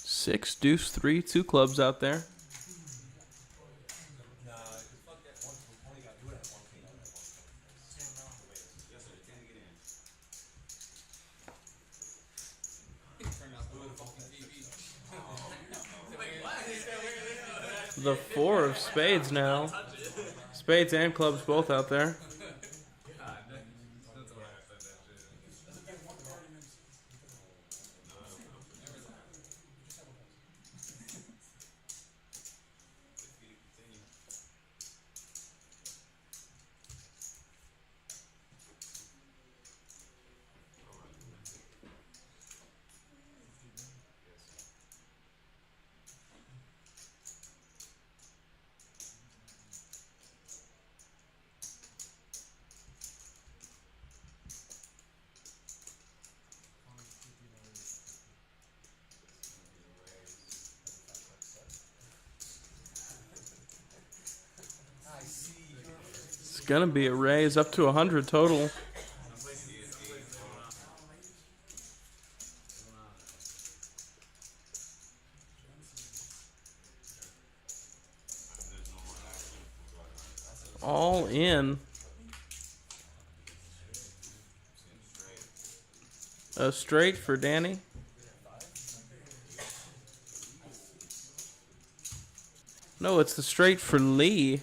Six, deuce, three, two clubs out there. Nah, because fuck that. One, only got, you would have one king. I would have one king. Yes, sir. 10 to get in. Turn out the funky TV. The four of spades now. Spades and clubs both out there. That's why I said that shit. It's gonna be a raise up to 100 total. All in. A straight for Danny. No, it's the straight for Lee.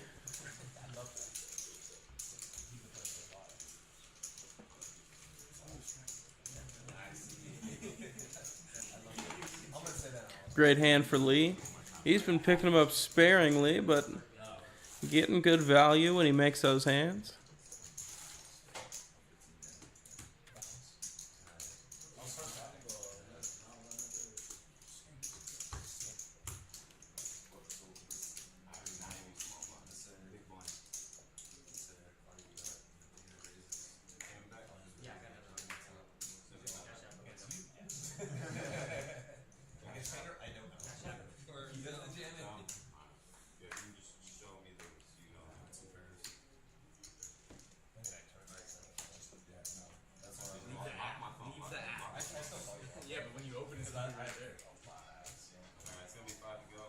Great hand for Lee. He's been picking them up sparingly, but getting good value when he makes those hands. Yeah, you just show me those, you know. Yeah, but when you open it, it's not right there. Alright, it's gonna be 5 to go.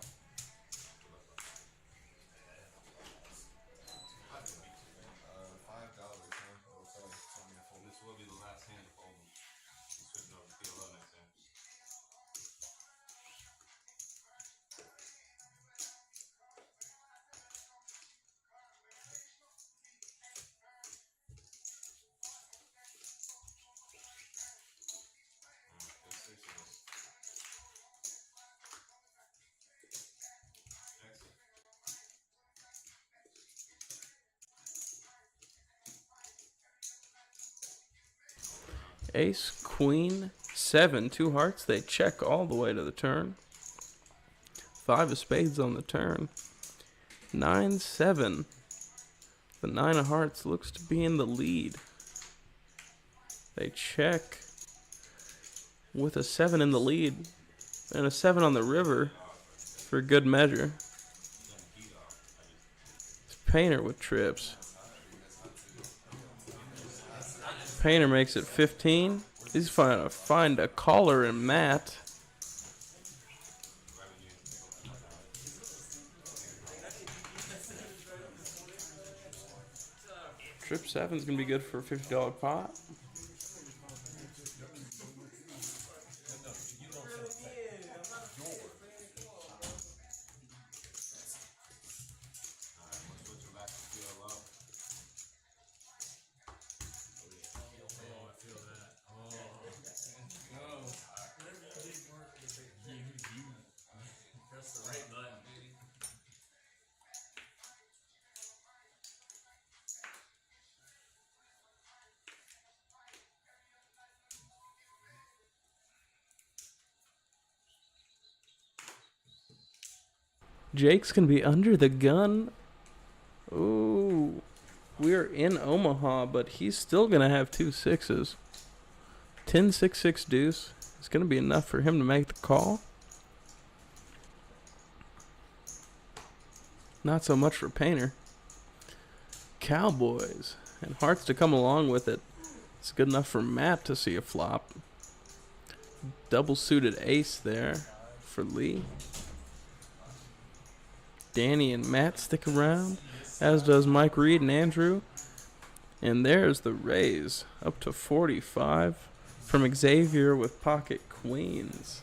$5, huh? Oh, sorry. Told me to fold This will be the last hand to fold them. You switching over to PLO next time. There's 6 of us. ace, queen, 7, 2 hearts. They check all the way to the turn. 5 of spades on the turn. 9, 7. The 9 of hearts looks to be in the lead. They check with a 7 in the lead and a 7 on the river for good measure. It's Painter with trips. Painter makes it 15. He's trying to find a caller in Matt. Trip 7's going to be good for a $50 pot. Press the right button. Jake's going to be under the gun. Ooh. We're in Omaha, but he's still going to have 2 6s. 10, 6, 6 deuce. It's going to be enough for him to make the call. Not so much for Painter. Cowboys. And hearts to come along with it. It's good enough for Matt to see a flop. Double suited ace there for Lee. Danny and Matt stick around, as does Mike Reed and Andrew. And there's the raise, up to 45 from Xavier with pocket queens.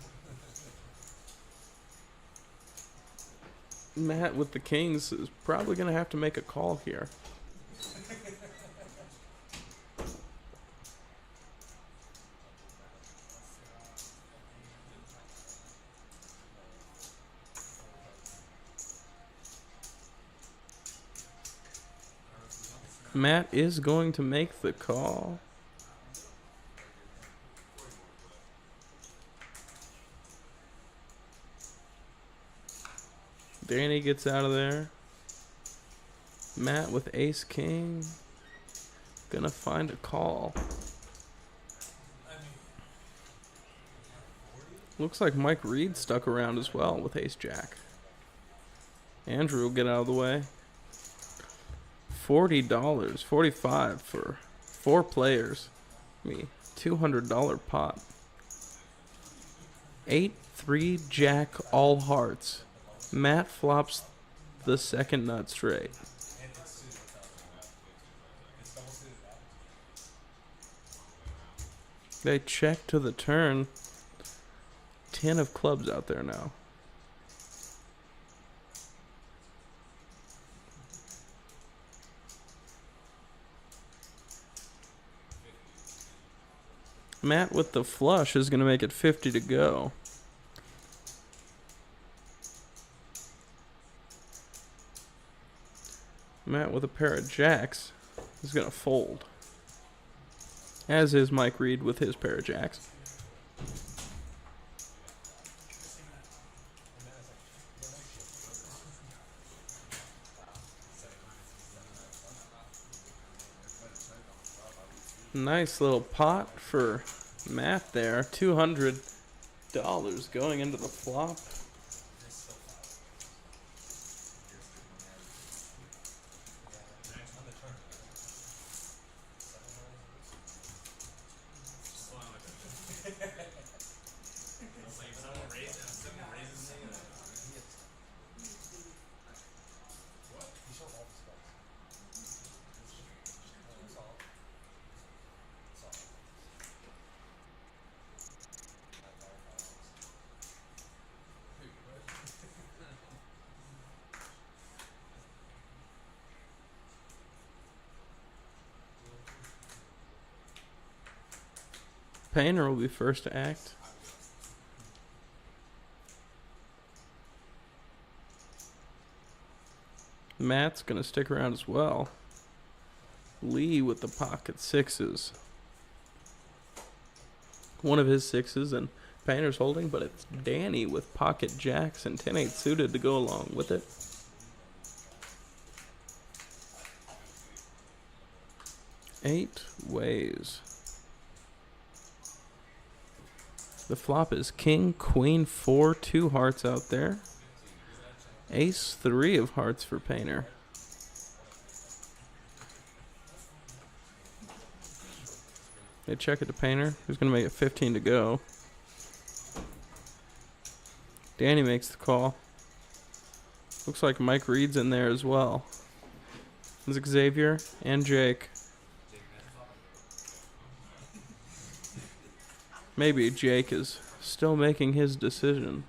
Matt with the kings is probably going to have to make a call here. Matt is going to make the call. Danny gets out of there. Matt with ace king. Gonna find a call. Looks like Mike Reed stuck around as well with ace jack. Andrew will get out of the way. $40, 45 for 4 players. $200 pot. 8, 3, jack, all hearts. Matt flops the second nut straight. They check to the turn. 10 of clubs out there now. Matt with the flush is going to make it 50 to go. Matt with a pair of jacks is going to fold. As is Mike Reed with his pair of jacks. Nice little pot for Matt there. $200 going into the flop. Painter will be first to act. Matt's going to stick around as well. Lee with the pocket sixes. one of his sixes, and Painter's holding, but it's Danny with pocket jacks and 10-8 suited to go along with it. Eight ways. The flop is king, queen, 4, 2 hearts out there. Ace, 3 of hearts for Painter. They check it to Painter, who's going to make it 15 to go. Danny makes the call. Looks like Mike Reed's in there as well. It's Xavier and Jake. Maybe Jake is still making his decision.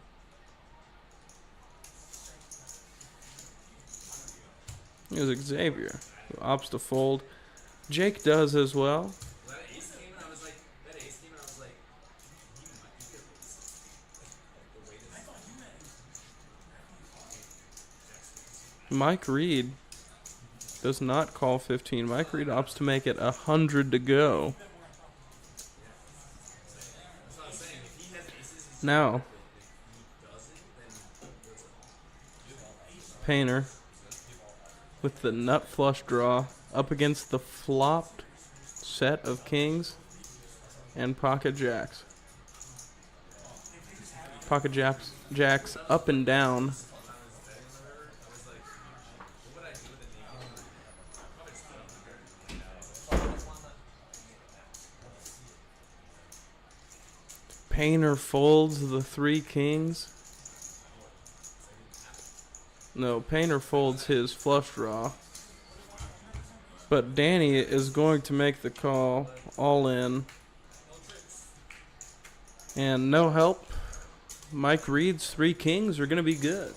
Here's Xavier, who opts to fold. Jake does as well. That ace came and I was like, he might be good at this. The way this. Mike Reed does not call 15. Mike Reed opts to make it 100 to go. That's what I'm saying. If he has aces, he's Now, if he doesn't, then Painter with the nut flush draw up against the flopped set of kings and pocket jacks. Pocket jacks up and down. Painter folds the 3 kings. No, Painter folds his flush draw. But Danny is going to make the call all in. And no help. Mike Reed's 3 kings are going to be good.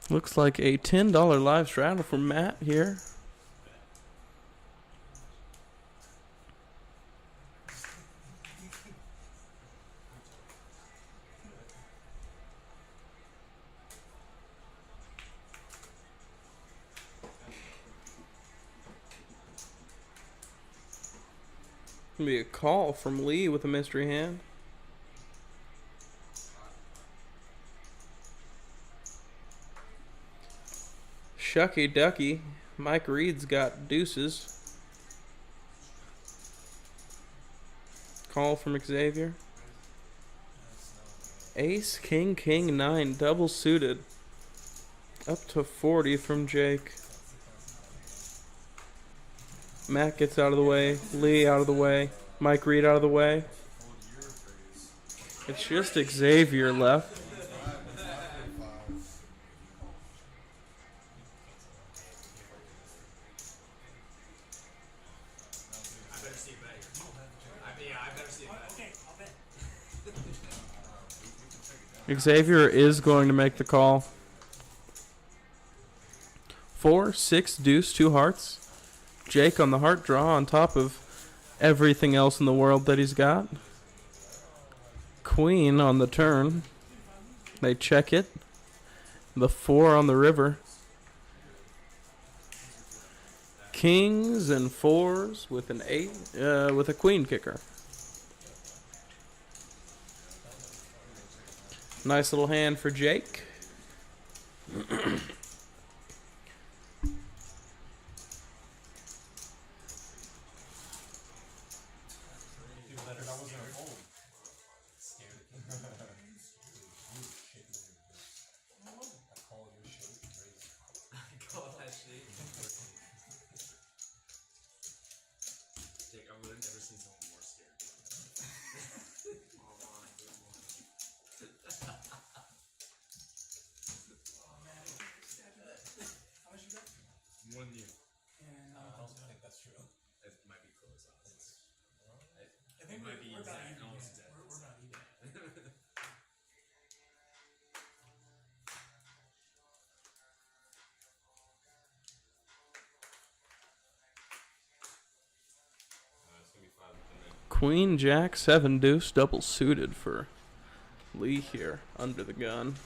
Looks like a $10 live straddle from Matt here. Gonna be a call from Lee with a mystery hand. Shucky ducky. Mike Reed's got deuces. Call from Xavier. Ace, king, king, 9, double suited. Up to 40 from Jake. Matt gets out of the way. Lee out of the way. Mike Reed out of the way. It's just Xavier left. I better see it better. I better see it better. Okay, I'll bet. Xavier is going to make the call. 4, 6, deuce, 2 hearts. Jake on the heart draw on top of everything else in the world that he's got. Queen on the turn. They check it. The 4 on the river. Kings and 4s with an 8, with a queen kicker. Nice little hand for Jake. Call that shit. Jake, I would have never seen someone more scared. wouldn't you? And I don't think that's true. It might be close, honestly. I think might be we're about exact, even. almost Yeah. exact. We're about even. It's gonna be 5 with the mid. Queen, Jack, 7 deuce, double suited for Lee here under the gun.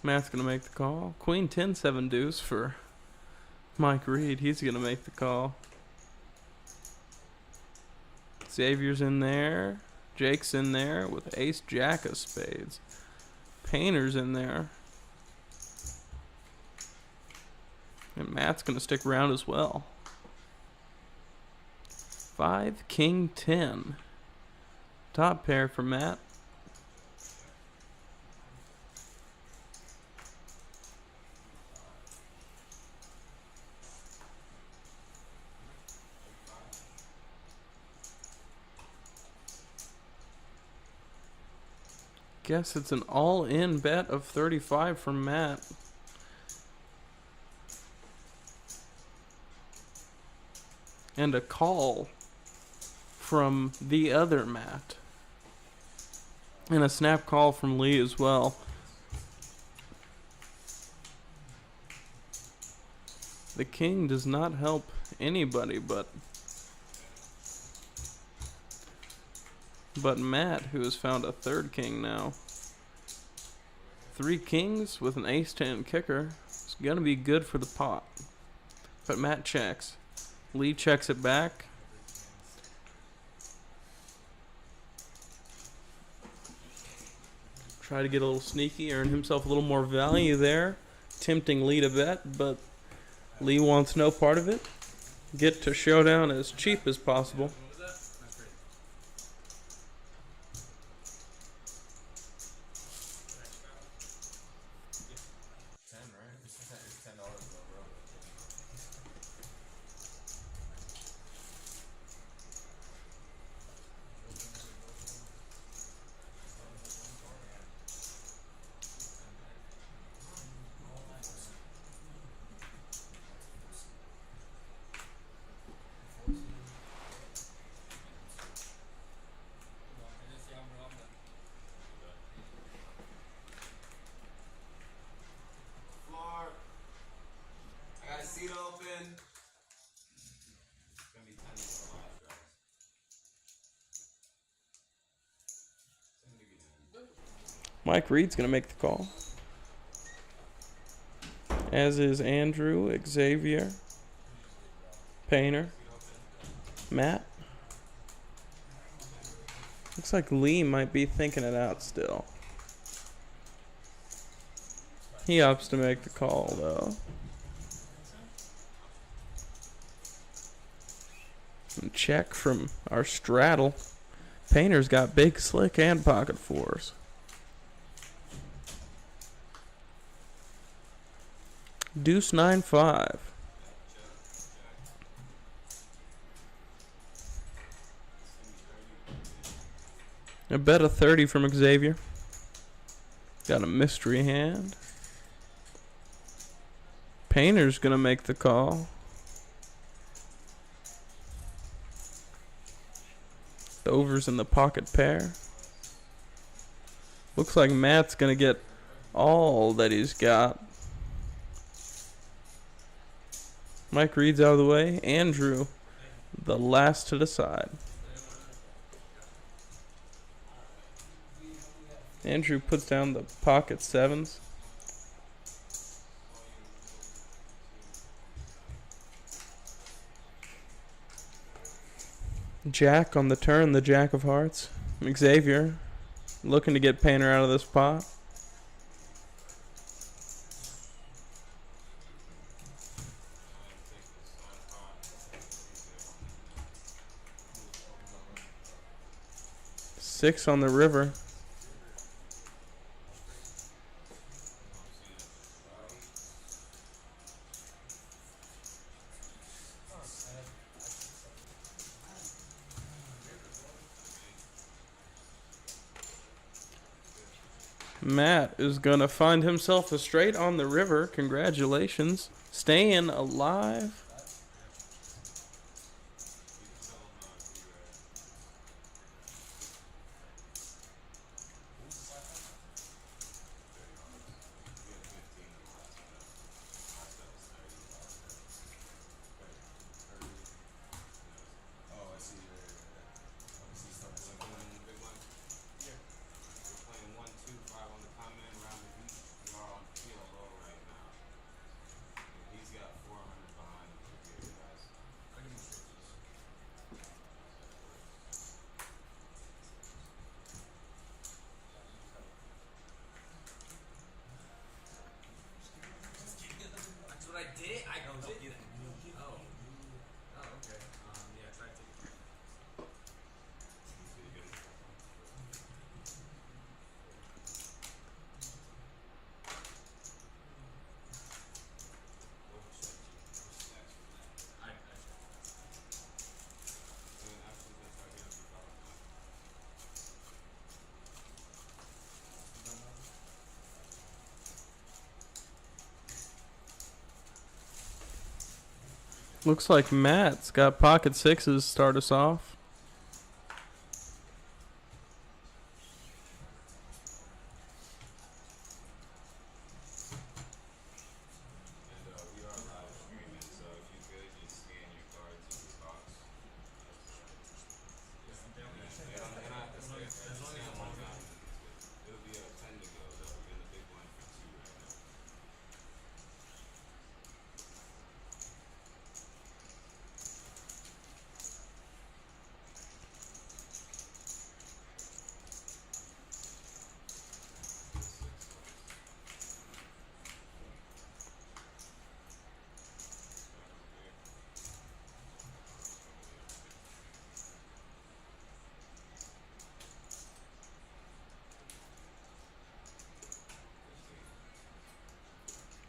Matt's gonna make the call. Queen 10, 7 deuce for Mike Reed. He's gonna make the call. Xavier's in there. Jake's in there with ace jack of spades. Painter's in there. And Matt's gonna stick around as well. 5, king, 10. Top pair for Matt. Guess it's an all-in bet of 35 from Matt. And a call from the other Matt. And a snap call from Lee as well. The king does not help anybody but Matt, who has found a third king now. 3 kings with an ace-10 kicker. It's going to be good for the pot. But Matt checks. Lee checks it back. Try to get a little sneaky, earn himself a little more value there. Tempting Lee to bet, but Lee wants no part of it. Get to showdown as cheap as possible. What was that? That's great. 10, right? It's $10 though, bro. Floor. I got a seat open. It's gonna be 10 for the last guys. It's gonna give you 10. Mike Reed's going to make the call. As is Andrew, Xavier, Painter, Matt. Looks like Lee might be thinking it out still. He opts to make the call, though. And check from our straddle. Painter's got big slick and pocket fours. Deuce 9-5. A bet of 30 from Xavier. Got a mystery hand. Painter's gonna make the call. The over's in the pocket pair. Looks like Matt's gonna get all that he's got. Mike Reed's out of the way. Andrew, the last to decide. Andrew puts down the pocket sevens. Jack on the turn, the Jack of Hearts. Xavier looking to get Painter out of this pot. Six on the river. Matt is gonna find himself a straight on the river. Congratulations. Staying alive. Oh, I see. I see something. Big one. Yeah. We're playing 1-2-5 on the common round of each. We are on PLO right now. And he's got 400 behind him for here, guys. I can move straight to this. That's what I did. I did that. Oh. Oh, okay. Yeah, try to take it. Looks like Matt's got pocket sixes start us off. And we are live streaming, so if you could just scan your cards in your box. It'll be a 10 to go though. We're in the big one for 2 right now.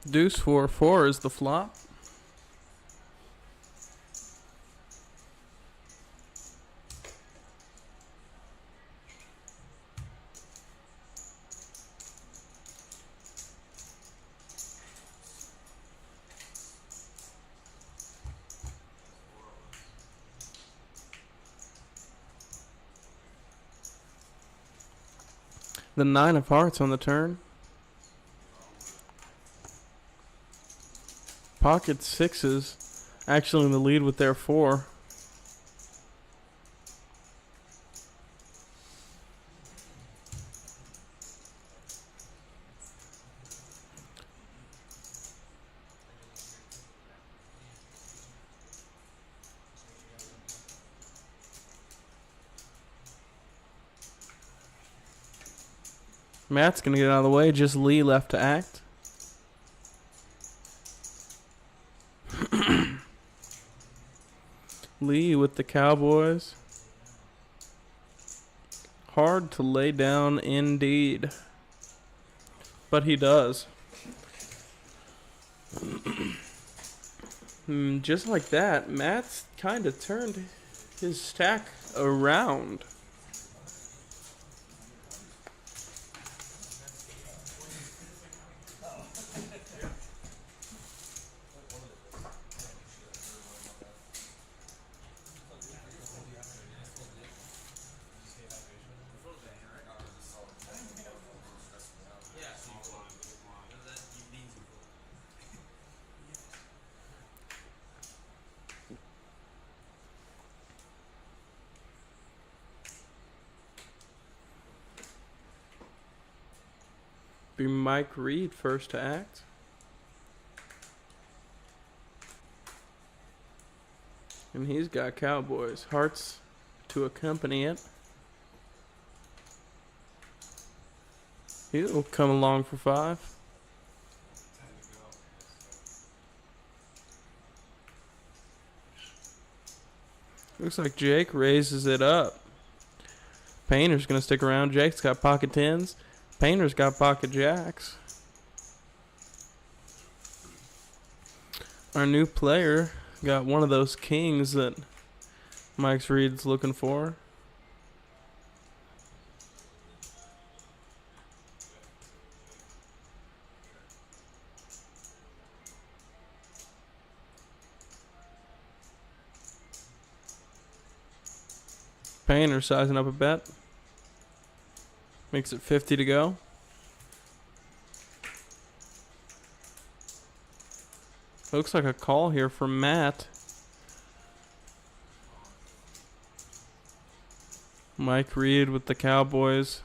Deuce 4-4 is the flop. The 9 of hearts on the turn. Pocket sixes actually in the lead with their 4. Matt's going to get out of the way. Just Lee left to act. Lee with the Cowboys. Hard to lay down indeed. But he does. Just like that, Matt's kind of turned his stack around. Be Mike Reed first to act. And he's got Cowboys. Hearts to accompany it. He'll come along for 5. Looks like Jake raises it up. Painter's going to stick around. Jake's got pocket 10s. Painter's got pocket jacks. Our new player got one of those kings that Mike Reed's looking for. Painter sizing up a bet. Makes it 50 to go. Looks like a call here from Matt. Mike Reed with the Cowboys.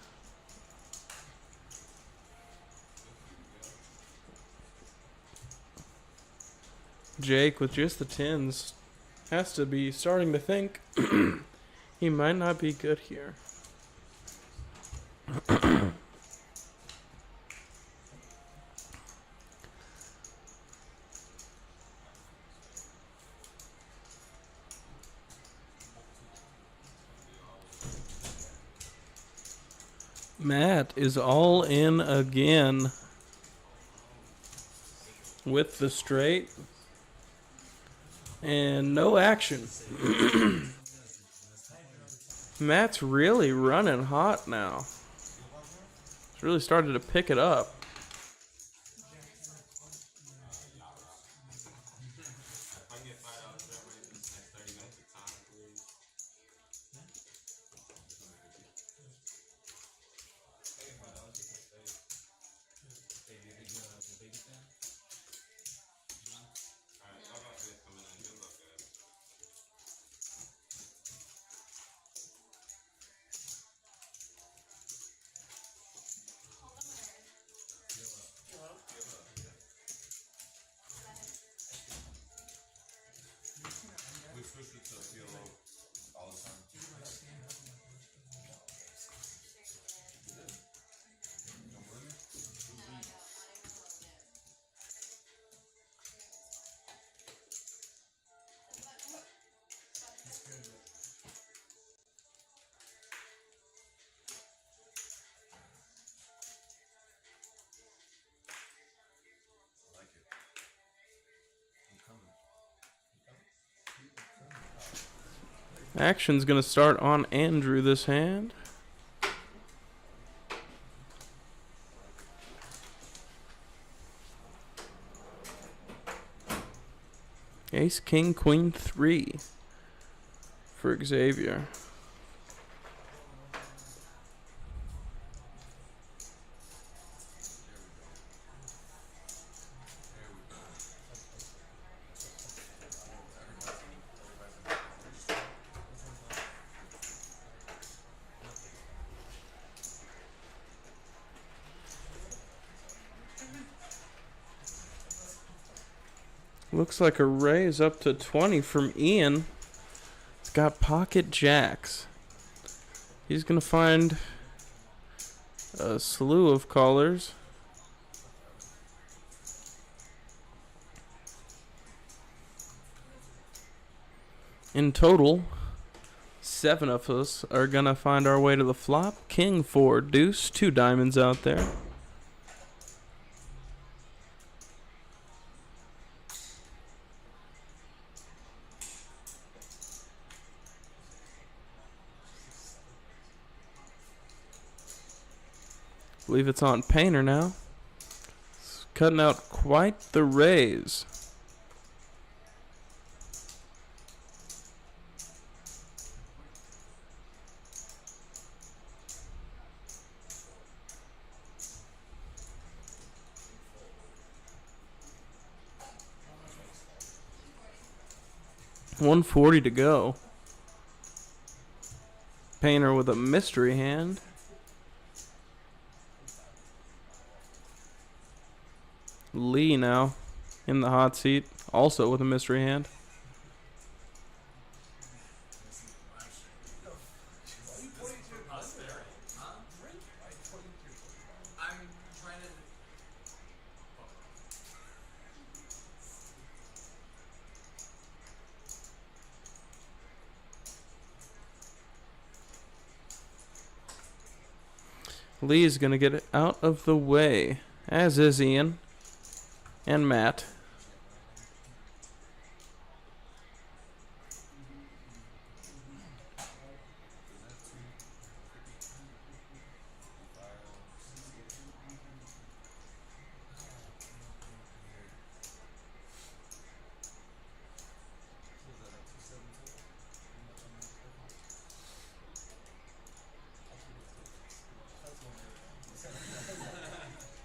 Jake with just the tens has to be starting to think he might not be good here. Matt is all in again with the straight and no action. Matt's really running hot now. He's really started to pick it up. If I get $5 bet rate in the next 30 minutes of time, please. Alright, y'all got this coming in. Good luck, guys. We switched it to a PLO all the time. I like it. I'm coming. Action's going to start on Andrew this hand. Ace, King, Queen, 3 for Xavier. Looks like a raise up to 20 from Ian. It's got pocket jacks. He's going to find a slew of callers. In total, 7 of us are going to find our way to the flop. King, 4, deuce, 2 diamonds out there. Believe it's on Painter now. It's cutting out quite the raise. $140 to go. Painter with a mystery hand. Lee now in the hot seat, also with a mystery hand. I'm trying to. Lee is going to get it out of the way, as is Ian and Matt.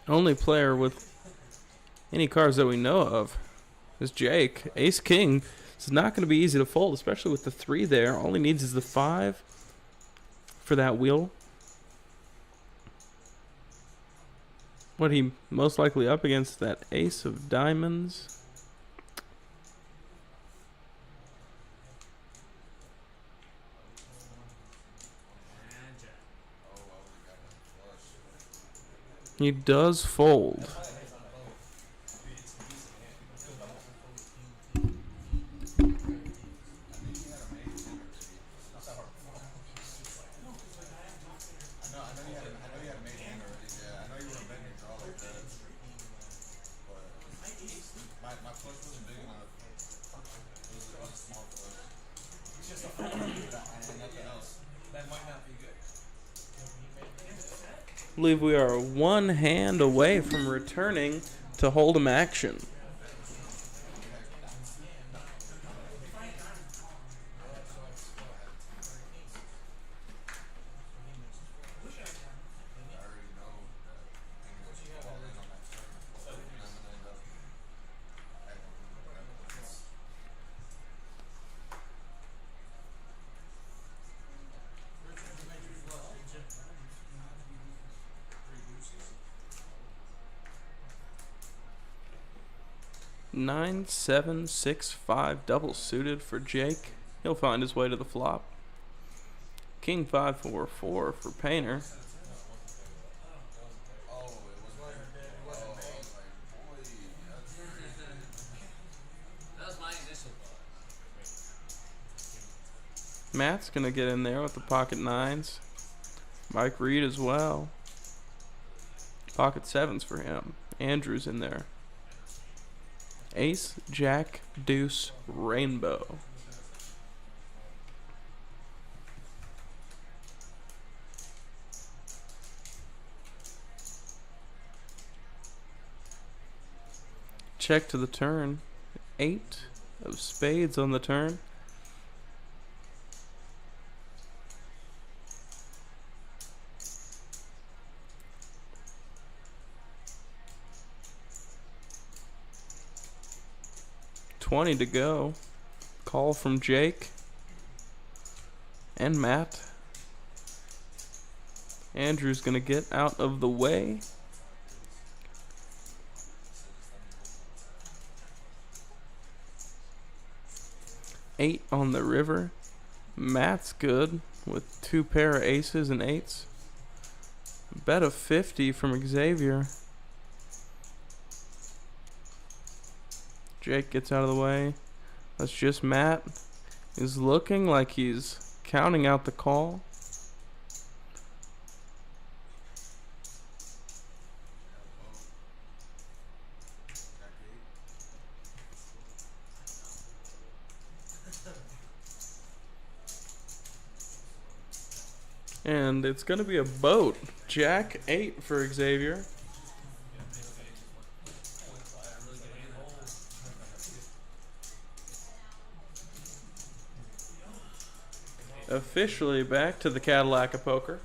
Only player with any cards that we know of is Jake. Ace King. It's not going to be easy to fold, especially with the 3 there. All he needs is the 5 for that wheel. What he most likely up against, that ace of diamonds. And Jack. Oh, I would've got him flush. He does fold. I know you had a made hand already. Yeah, I know you weren't betting your draw like that. But my flush wasn't big enough. It was a small flush. It's just a flush. And nothing else. That might not be good. I believe we are 1 hand away from returning to Hold'em action. I already know that I'm going to go all in on that turn. And I'm gonna end up having points. Nine, 7, 6, 5 double suited for Jake. He'll find his way to the flop. King 5, 4, 4 for Painter. Oh, it was like, oh, I was like, boy, that's That was my initial thought. Matt's gonna get in there with the pocket 9s. Mike Reed as well. Pocket 7s for him. Andrew's in there. Ace, Jack, Deuce, Rainbow. Check to the turn. 8 of spades on the turn. $20 to go. Call from Jake and Matt. Andrew's gonna get out of the way. $8 on the river. Matt's good with 2 pair of aces and 8s. Bet of 50 from Xavier. Jake gets out of the way. That's just Matt. He's looking like he's counting out the call. And it's going to be a boat. Jack 8 for Xavier. Officially back to the Cadillac of poker.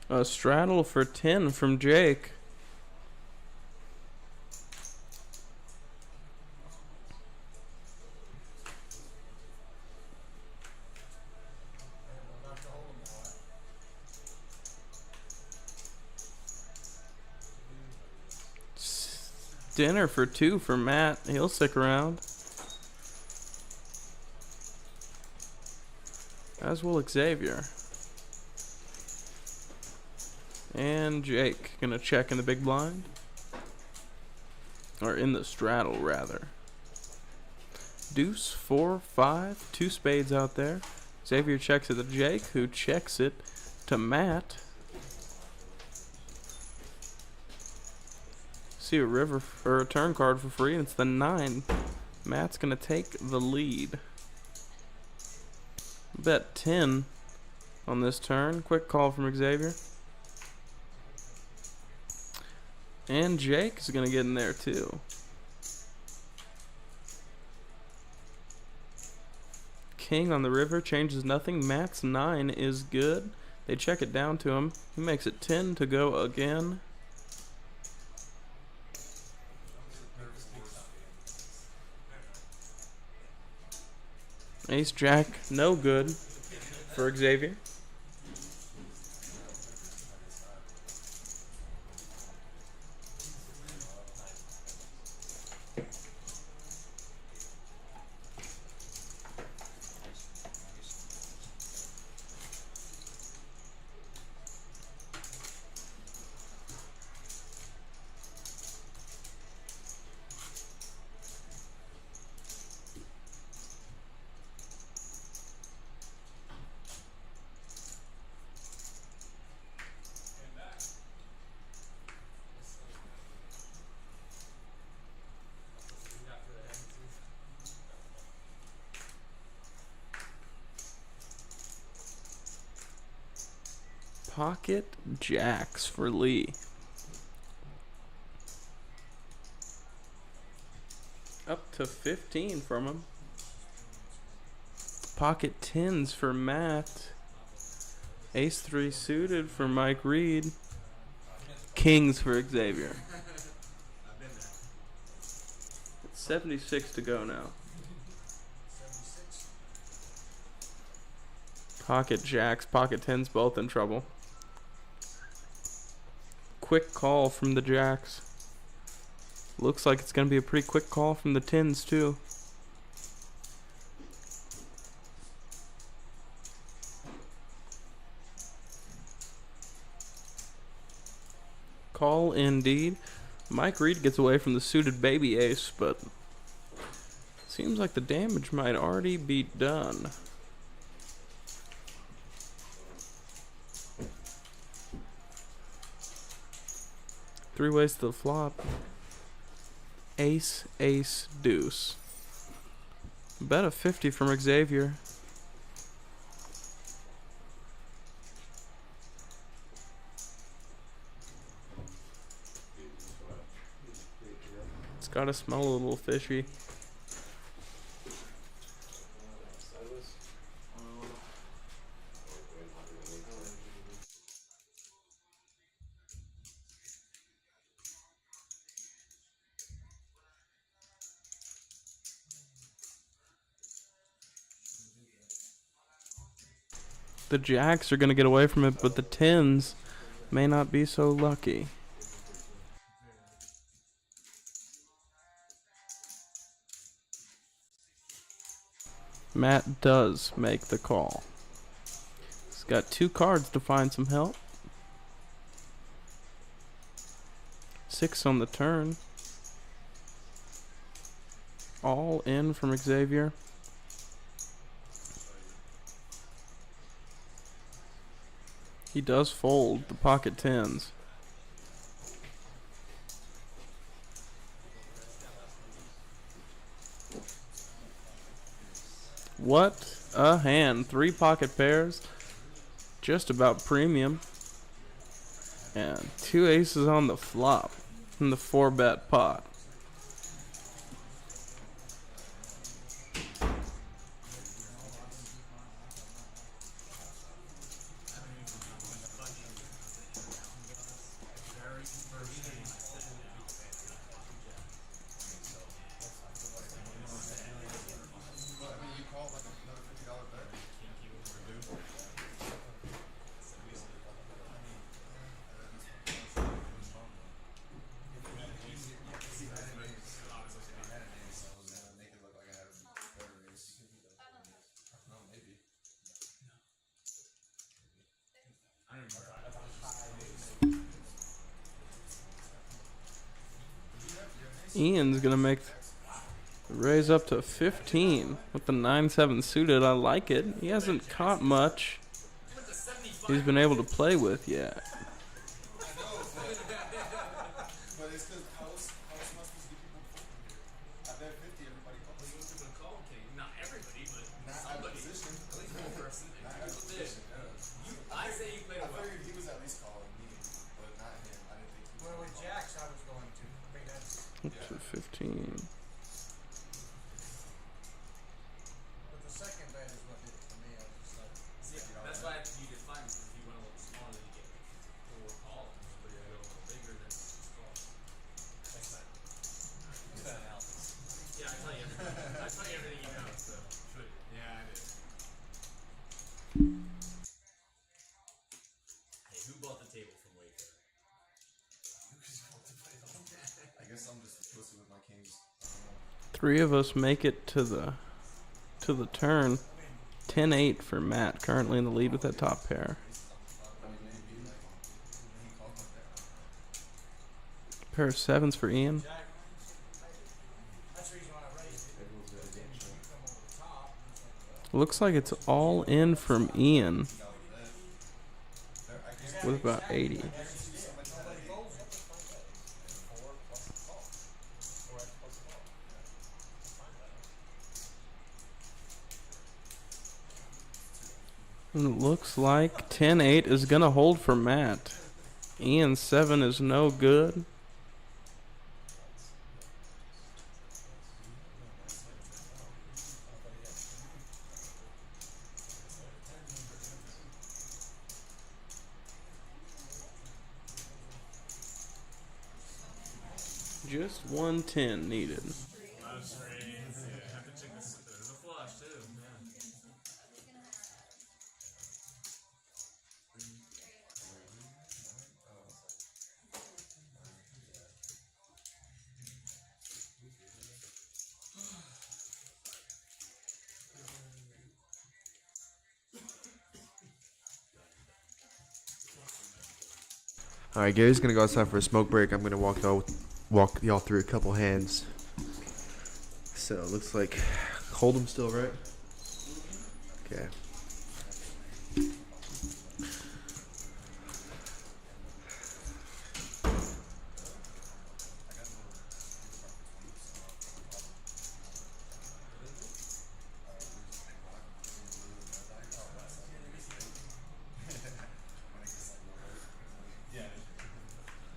A straddle for 10 from Jake. Dinner for 2 for Matt. He'll stick around. As will Xavier. And Jake gonna check in the big blind. Or in the straddle, rather. Deuce, 4, 5. 2 spades out there. Xavier checks it to Jake, who checks it to Matt. See a river or a turn card for free, and it's the 9. Matt's gonna take the lead. Bet 10 on this turn. Quick call from Xavier. And Jake is going to get in there too. King on the river changes nothing. Matt's 9 is good. They check it down to him. He makes it 10 to go again. Ace Jack, no good for Xavier. Pocket jacks for Lee. Up to 15 from him. Pocket 10s for Matt. Ace 3 suited for Mike Reed. Kings for Xavier. It's 76 to go now. Pocket jacks, pocket 10s, both in trouble. Quick call from the jacks. Looks like it's going to be a pretty quick call from the 10s too. Call indeed. Mike Reed gets away from the suited baby ace, but seems like the damage might already be done. Three ways to the flop. Ace, ace, deuce. Bet a 50 from Xavier. It's gotta smell a little fishy. The jacks are going to get away from it, but the 10s may not be so lucky. Matt does make the call. He's got 2 cards to find some help. 6 on the turn. All in from Xavier. He does fold the pocket 10s. What a hand. 3 pocket pairs. Just about premium. And 2 aces on the flop in the 4-bet pot. Ian's gonna make the raise up to 15 with the 9-7 suited. I like it. He hasn't caught much he's been able to play with yet. But it's because house must be people I bet 50 everybody calls. Not everybody, but Not out of position. at least one person. Not out of position. I say you played I well. figured he was at least calling me, but not him. I didn't think he was. Well, with jacks, I was Three of us make it to the turn. 10-8 for Matt, currently in the lead with that top pair. Pair of sevens for Ian. Looks like it's all in from Ian with about 80. And it looks like 10-8 is going to hold for Matt. Ian's 7 is no good. Just 110 needed. Lot of strains. Yeah, have to check this. There's a flush too. Yeah. All right, Gary's gonna go outside for a smoke break. I'm gonna walk y'all through a couple hands. So it looks like Hold'em still, right? Okay.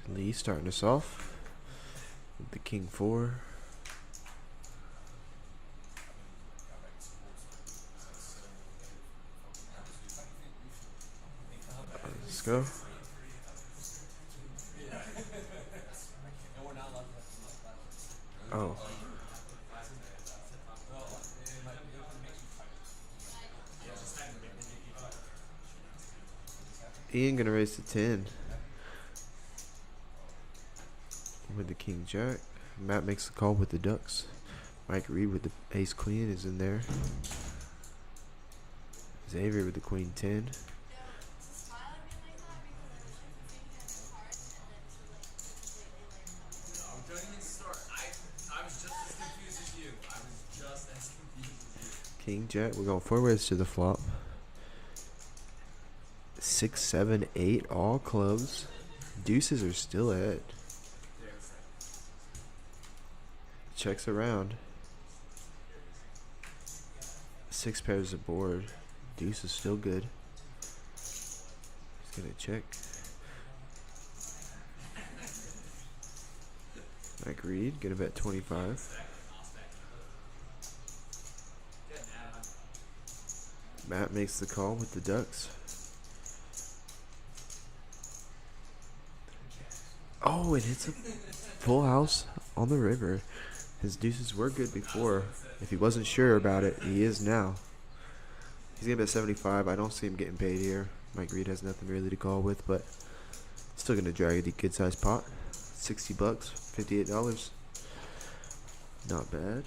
Lee starting us off with the King 4. Let's go. Oh. Ian gonna raise to 10 with the King Jack. Matt makes the call with the Ducks. Mike Reed with the Ace Queen is in there. Xavier with the Queen 10. King Jack, we're going forwards to the flop. 6, 7, 8, all clubs. Deuces are still ahead. Checks around. 6 pairs of board. Deuce is still good. He's gonna check. Mike Reed, gonna bet 25. Matt makes the call with the Ducks. Oh, it hits a full house on the river. His deuces were good before. If he wasn't sure about it, he is now. He's gonna bet 75. I don't see him getting paid here. Mike Reed has nothing really to call with, but still gonna drag a good sized pot. $60, $58. Not bad.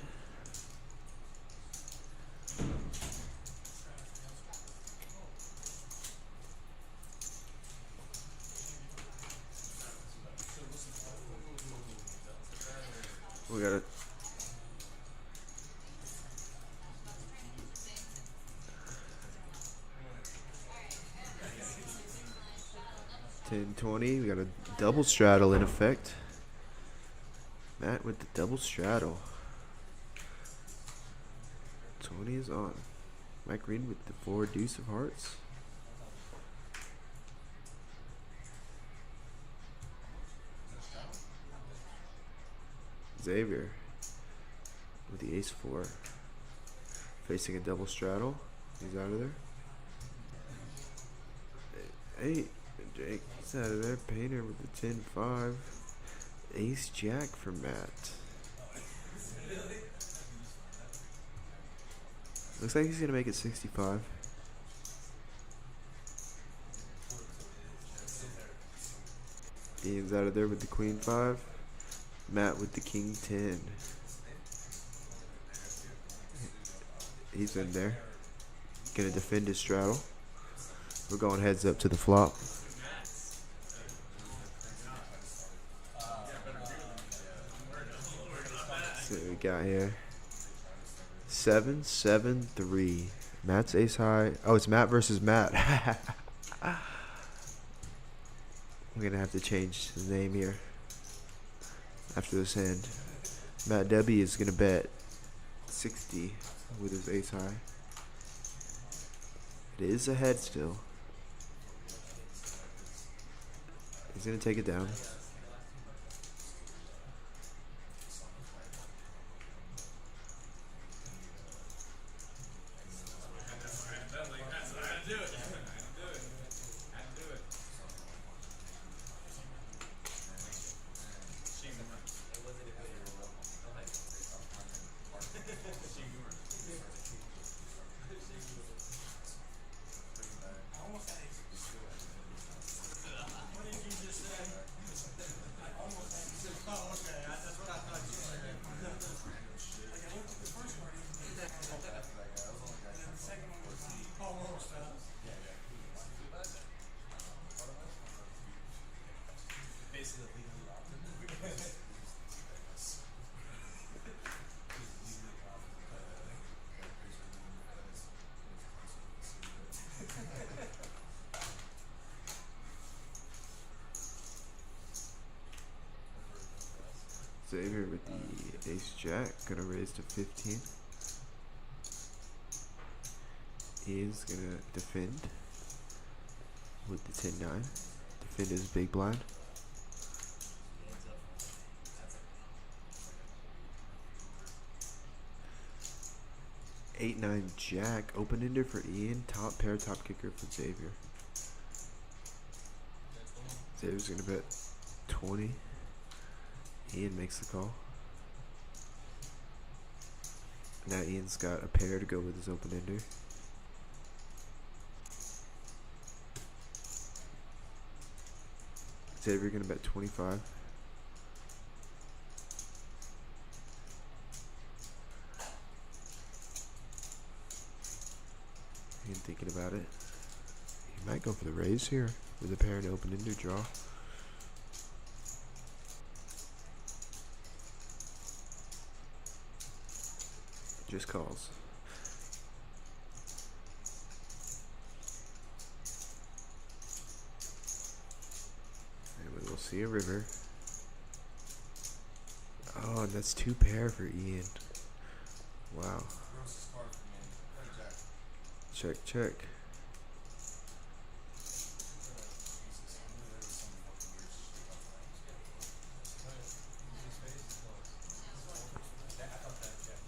We got it. $10-20. We got a double straddle in effect. Matt with the double straddle. 20 is on. Mike Reed with the 4 deuce of hearts. Xavier with the ace 4. Facing a double straddle. He's out of there. Hey, Jake's out of there. Painter with the 10-5. Ace Jack for Matt. Looks like he's gonna make it 65. Ian's out of there with the Queen 5. Matt with the King 10. He's in there. Gonna defend his straddle. We're going heads up to the flop. See what we got here. 7-7-3. Matt's ace high. Oh, it's Matt versus Matt. We're gonna have to change the name here after this hand. Matt W is gonna bet 60 with his ace high. It is ahead still. He's gonna take it down. Xavier with the ace jack, gonna raise to 15. Ian's gonna defend with the 10-9. Defend his big blind. Eight, 9 jack, open ender for Ian, top pair, top kicker for Xavier. Xavier's gonna bet 20. Ian makes the call. Now Ian's got a pair to go with his open ender. Xavier gonna bet 25. Ian thinking about it. He might go for the raise here with a pair and open ender draw. Just calls. And we will see a river. Oh, and that's 2 pair for Ian. Wow. Check, check.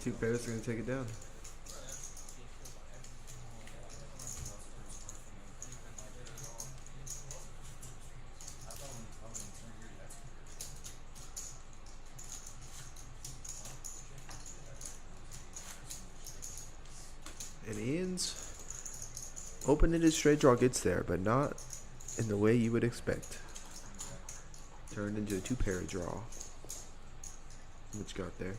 Two pairs are gonna take it down. And Ian's open-ended straight draw gets there, but not in the way you would expect. Turned into a 2 pair draw, which got there.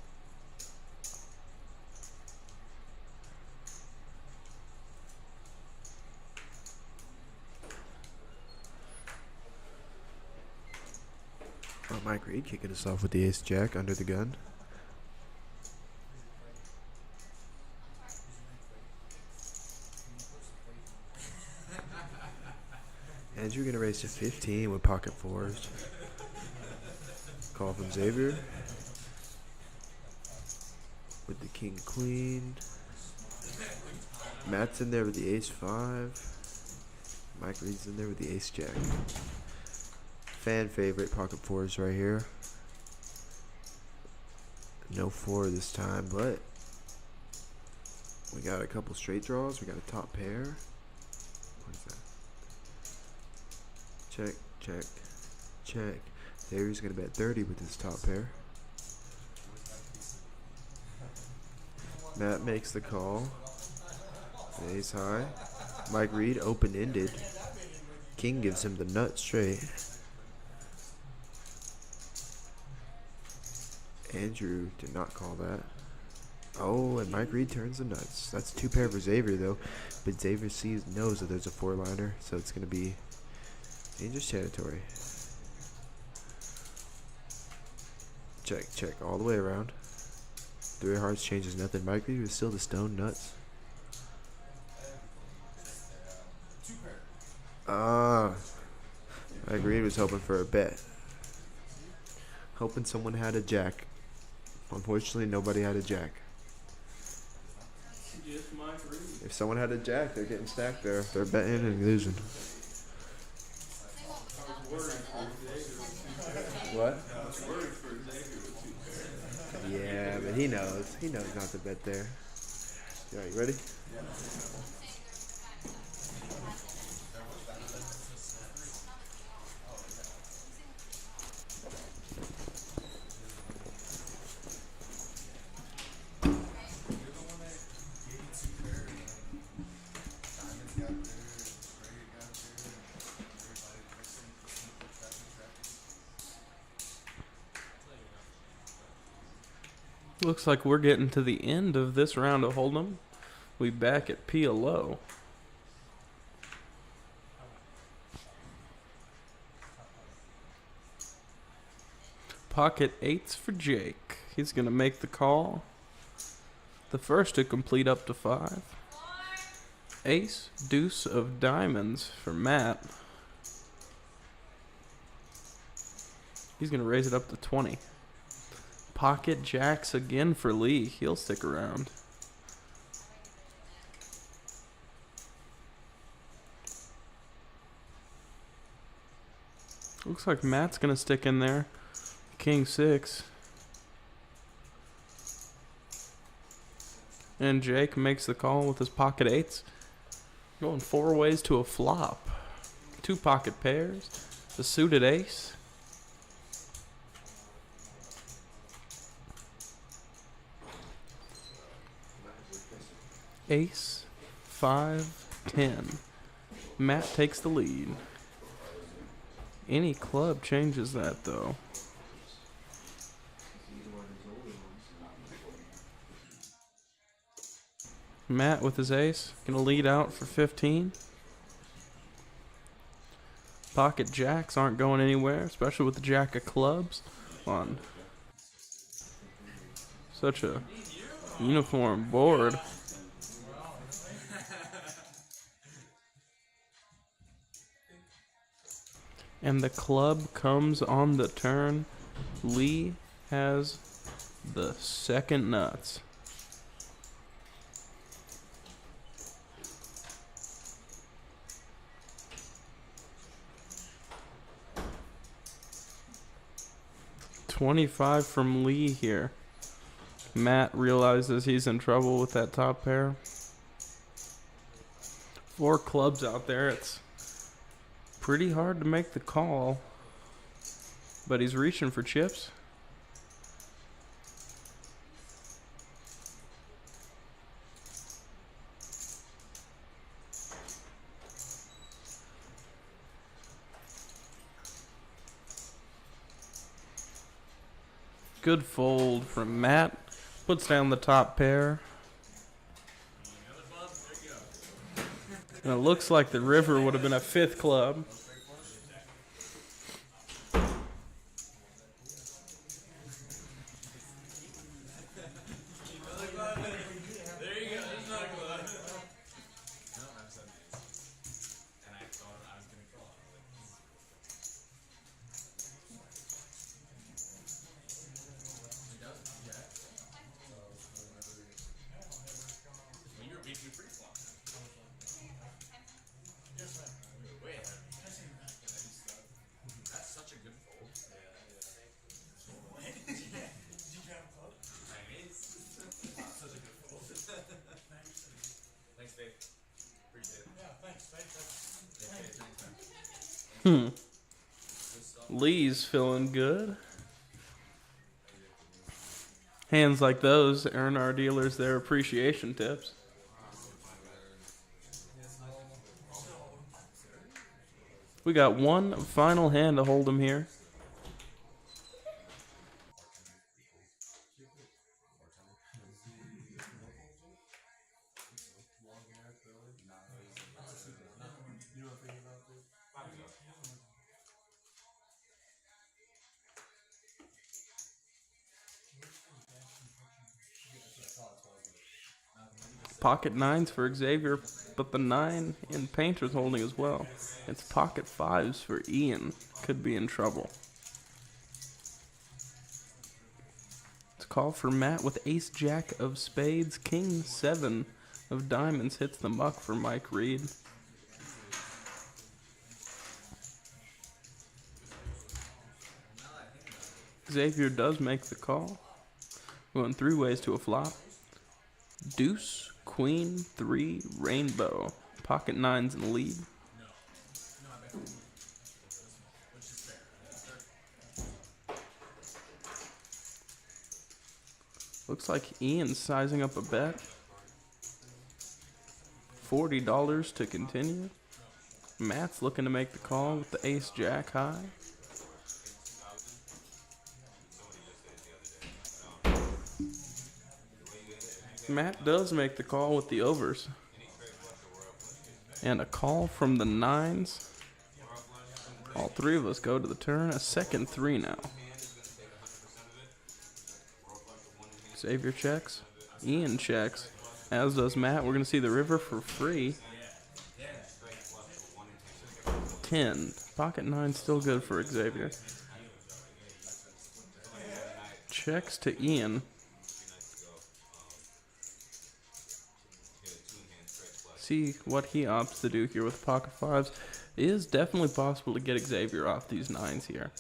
Mike Reed kicking us off with the ace jack under the gun. Andrew gonna raise to 15 with pocket fours. Call from Xavier with the king queen. Matt's in there with the ace 5. Mike Reed's in there with the ace jack. Fan favorite pocket fours right here. No 4 this time, but we got a couple straight draws. We got a top pair. What is that? Check, check, check. Xavier's gonna bet 30 with his top pair. Matt makes the call. Ace high. Mike Reed open-ended. King gives him the nut straight. Andrew did not call that. Oh, and Mike Reed turns the nuts. That's 2 pair for Xavier, though. But Xavier knows that there's a 4-liner, so it's going to be dangerous territory. Check, check, all the way around. 3 of hearts changes nothing. Mike Reed was still the stone nuts. Ah, Mike Reed was hoping for a bet. Hoping someone had a jack. Unfortunately, nobody had a jack. Just Mike Reed. If someone had a jack, they're getting stacked there. They're betting and losing. What? Yeah, but he knows. He knows not to bet there. Yeah, you ready? Diamonds got there, Gray got there, everybody listening to trapping. Looks like we're getting to the end of this round of Hold'em. We back at PLO. Pocket 8s for Jake. He's going to make the call. The first to complete up to 5. Ace, deuce of diamonds for Matt. He's going to raise it up to 20. Pocket jacks again for Lee. He'll stick around. Looks like Matt's going to stick in there. King 6. And Jake makes the call with his pocket 8s. Going 4 ways to a flop. 2 pocket pairs. The suited ace. Ace, 5, 10. Matt takes the lead. Any club changes that, though. Matt with his ace, gonna lead out for 15. Pocket jacks aren't going anywhere, especially with the jack of clubs on such a uniform board. And the club comes on the turn. Lee has the second nuts. $25 from Lee here. Matt realizes he's in trouble with that top pair. 4 clubs out there. It's pretty hard to make the call, but he's reaching for chips. Good fold from Matt. Puts down the top pair. And it looks like the river would have been a 5th club. Lee's feeling good. Hands like those earn our dealers their appreciation tips. We got one final hand to hold him here. Pocket nines for Xavier, but the 9 in Painter's holding as well. It's pocket fives for Ian. Could be in trouble. It's a call for Matt with ace jack of spades. King 7 of diamonds hits the muck for Mike Reed. Xavier does make the call. Going 3 ways to a flop. Deuce, queen, 3, rainbow. Pocket nines in the lead. Looks like Ian's sizing up a bet. $40 to continue. Matt's looking to make the call with the ace jack high. Matt does make the call with the overs. And a call from the 9s. All 3 of us go to the turn. A second 3 now. Xavier checks. Ian checks. As does Matt. We're going to see the river for free. 10. Pocket 9 still good for Xavier. Checks to Ian. See what he opts to do here with pocket 5s. It is definitely possible to get Xavier off these 9s here.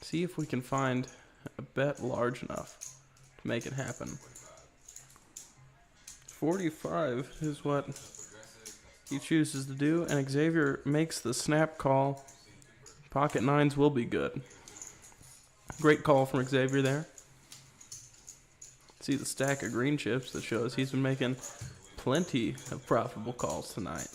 See if we can find a bet large enough to make it happen. 45 is what he chooses to do, and Xavier makes the snap call. Pocket 9s will be good. Great call from Xavier there. See the stack of green chips that shows he's been making plenty of profitable calls tonight.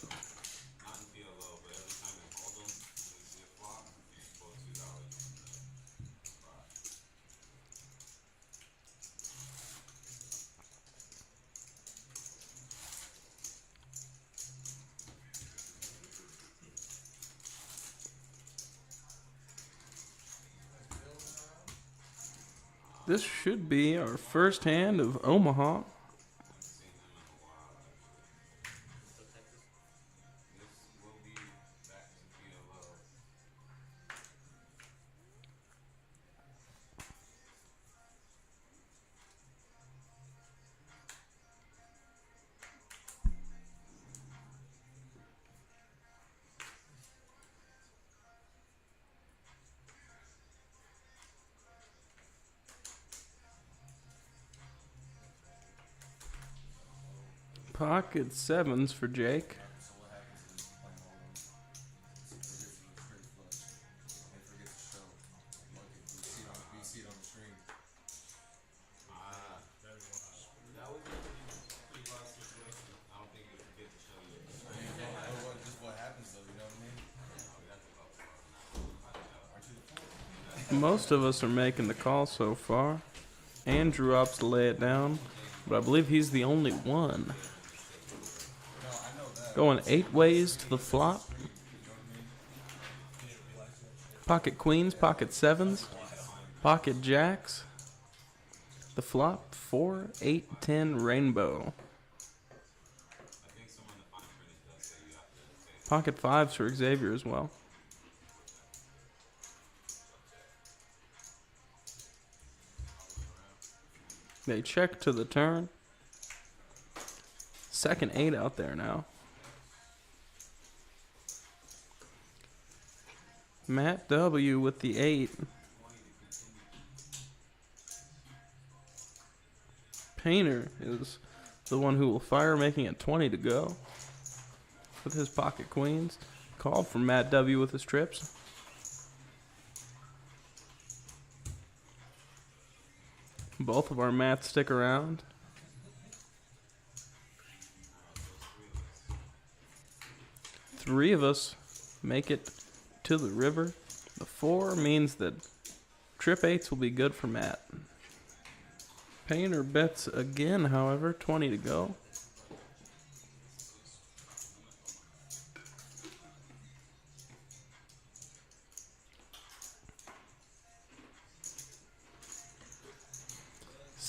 This should be our first hand of Omaha. Pocket 7s for Jake. So what happens is playing all them, forgets to do straight flush, and forgets to show. Like if you see it on the screen. That would be a pretty wild situation. I don't think you forget to show you. Just what happens though, you know what I mean? Aren't you the fool? Most of us are making the call so far. Andrew opts to lay it down, but I believe he's the only one. Going 8 ways to the flop. Pocket queens, pocket 7s, pocket jacks. The flop, 4, 8, 10, rainbow. Pocket 5s for Xavier as well. They check to the turn. Second 8 out there now. Matt W with the 8. Painter is the one who will fire, making it 20 to go with his pocket queens. Call from Matt W with his trips. Both of our Matts stick around. Three of us make it to the river. The 4 means that trip 8s will be good for Matt. Painter bets again, however, 20 to go.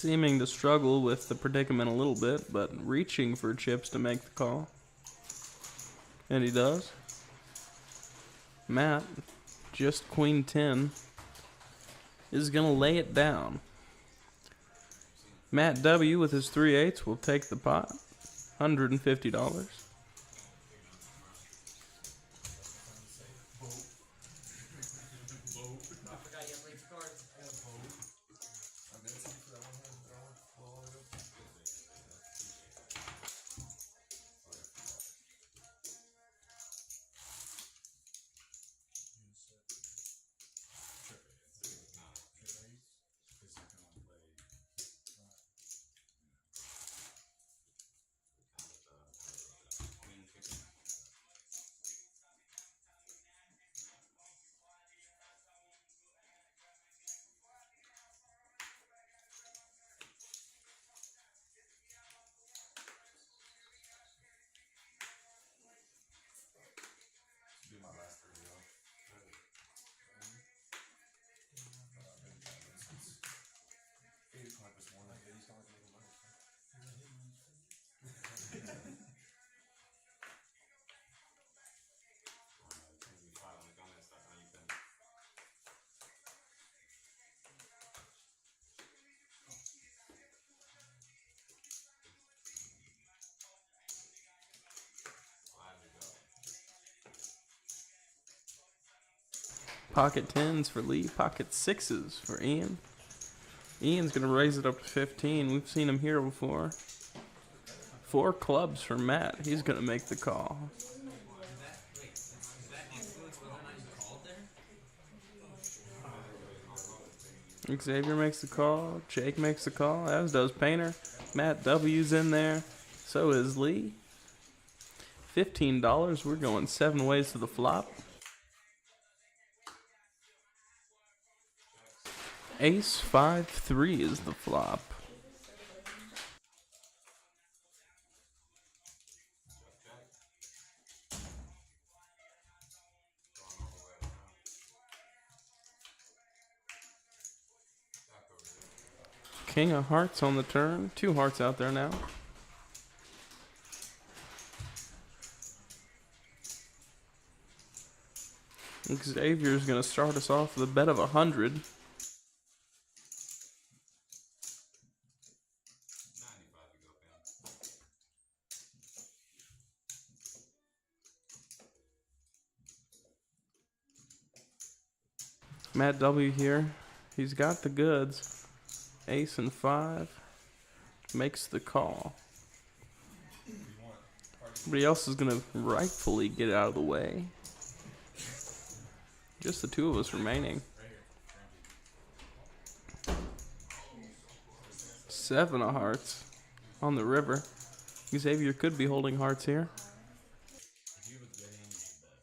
seeming to struggle with the predicament a little bit, but reaching for chips to make the call. And he does. Matt, just queen 10, is going to lay it down. Matt W. with his 3/8 will take the pot. $150. I forgot you have rates of cards. I'm gonna see for that one hand that I want to blow all the way up. Do my last 30 though. I've been trying to since 8 o'clock this morning. Yeah, he's always making money. Pocket 10s for Lee. Pocket 6s for Ian. Ian's going to raise it up to 15. We've seen him here before. 4 clubs for Matt. He's going to make the call. Does that influence whether or not you called there? Xavier makes the call. Jake makes the call, as does Painter. Matt W's in there. So is Lee. $15. We're going 7 ways to the flop. Ace 5-3 is the flop. King of hearts on the turn. 2 hearts out there now. Xavier's going to start us off with a bet of 100. Matt W here. He's got the goods. Ace and 5. Makes the call. Everybody else is going to rightfully get out of the way. Just the 2 of us remaining. 7 of hearts on the river. Xavier could be holding hearts here. If you have a good hand, you should bet.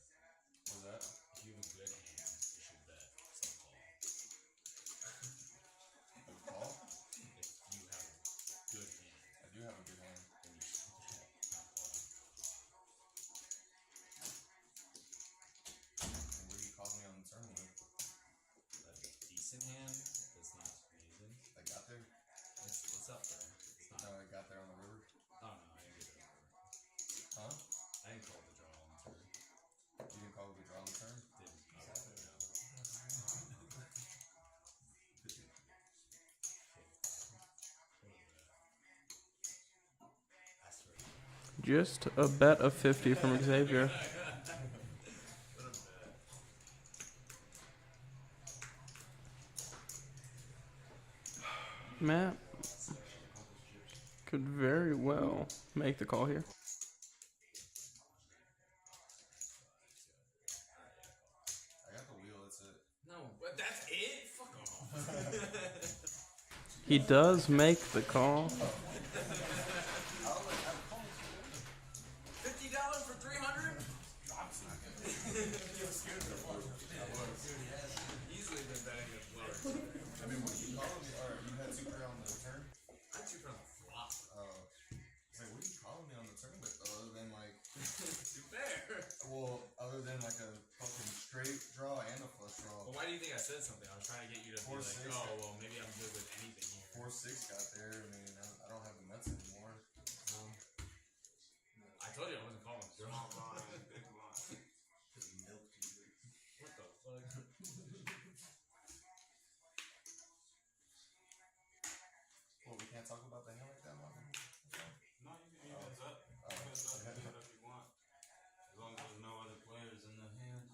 What's that? If you have a good hand, you should bet some call. Call? If you have a good hand, I do have a good hand. then you should bet some call. And what do you call me on the turn with? A decent hand that's not amazing. I got there? It's up there. It's not. No, I got there on the river. Oh no, I didn't get it over. Huh? I didn't call the draw on the turn. You didn't call the draw on the turn? Didn't. No. I swear. Just a bet of 50 from Xavier. Matt could very well make the call here. I got the wheel, that's it. No, but that's it? Fuck off. He does make the call. $50 for 300? Easily been betting with lower. I mean, what are you calling me? Or you had super on the turn? I took her on the flop. It's like, what are you calling me on the turn with? Other than like, Too fair. well, other than like a fucking straight draw and a flush draw. Well, why do you think I said something? I was trying to get you to be like, 4-6. oh, well, maybe I'm good with anything here. 4-6 got there. I mean, I don't have the nuts anymore. I told you I wasn't calling. Small blind, big blind. Milk dude. What the fuck? Well, we can't talk about the hand like that, Marvin? No, you can heads up. Heads up, do whatever you want. As long as there's no other players in the hand.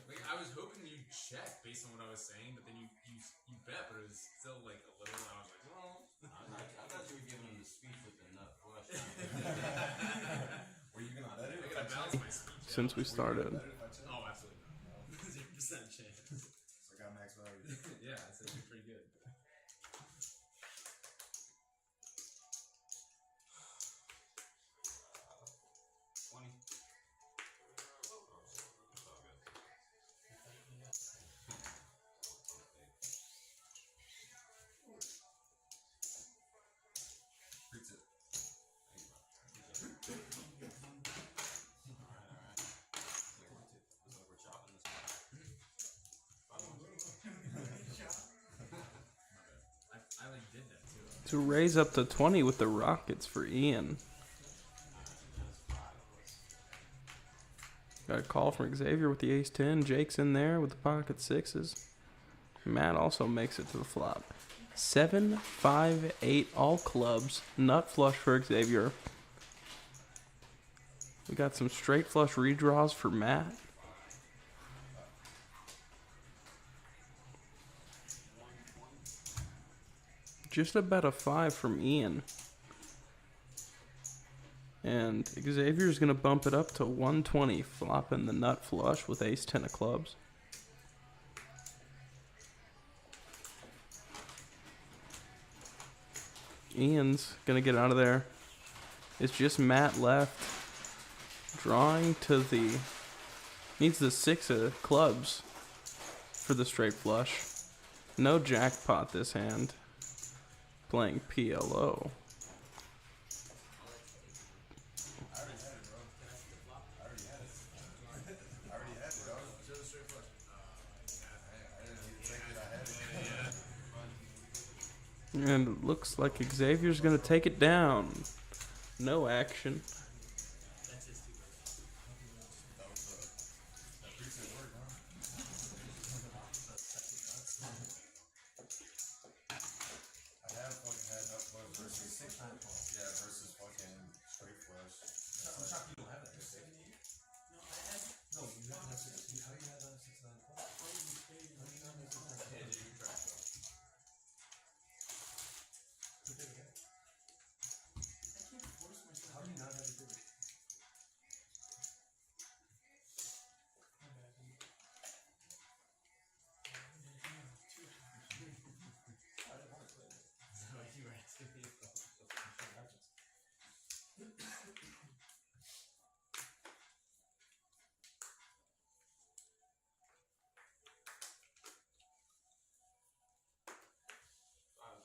Like, I was hoping you'd check based on what I was saying, but then you bet, but it was still like a little, and I was like, well. I thought you were giving him the speech with the nut flush. Were you gonna bet it? I if gotta checked? balance my speech out. Since we started. Bet it if I checked? Oh, absolutely not. 0% chance. So I got max value. Yeah, I said you're pretty good. Preach it. I like did that too. To raise up to 20 with the Rockets for Ian. Got a call from Xavier with the ace-10. Jake's in there with the pocket sixes. Matt also makes it to the flop. 7, 5, 8, all clubs. Nut flush for Xavier. We got some straight flush redraws for Matt. Just about a 5 from Ian. And Xavier's going to bump it up to 120, flopping the nut flush with ace-10 of clubs. Ian's going to get out of there. It's just Matt left. Drawing to the... Needs the 6 of clubs for the straight flush. No jackpot this hand. Playing PLO. And it looks like Xavier's going to take it down. No action. That's his two birds. That preach it word, huh? I have fucking had nut flush versus versus fucking straight flush. I'm shocked you don't have that. No, you have that 6. How do you have that 6-9 club? Yeah, dude, you try it. How do you not have a bigger? You were asking me about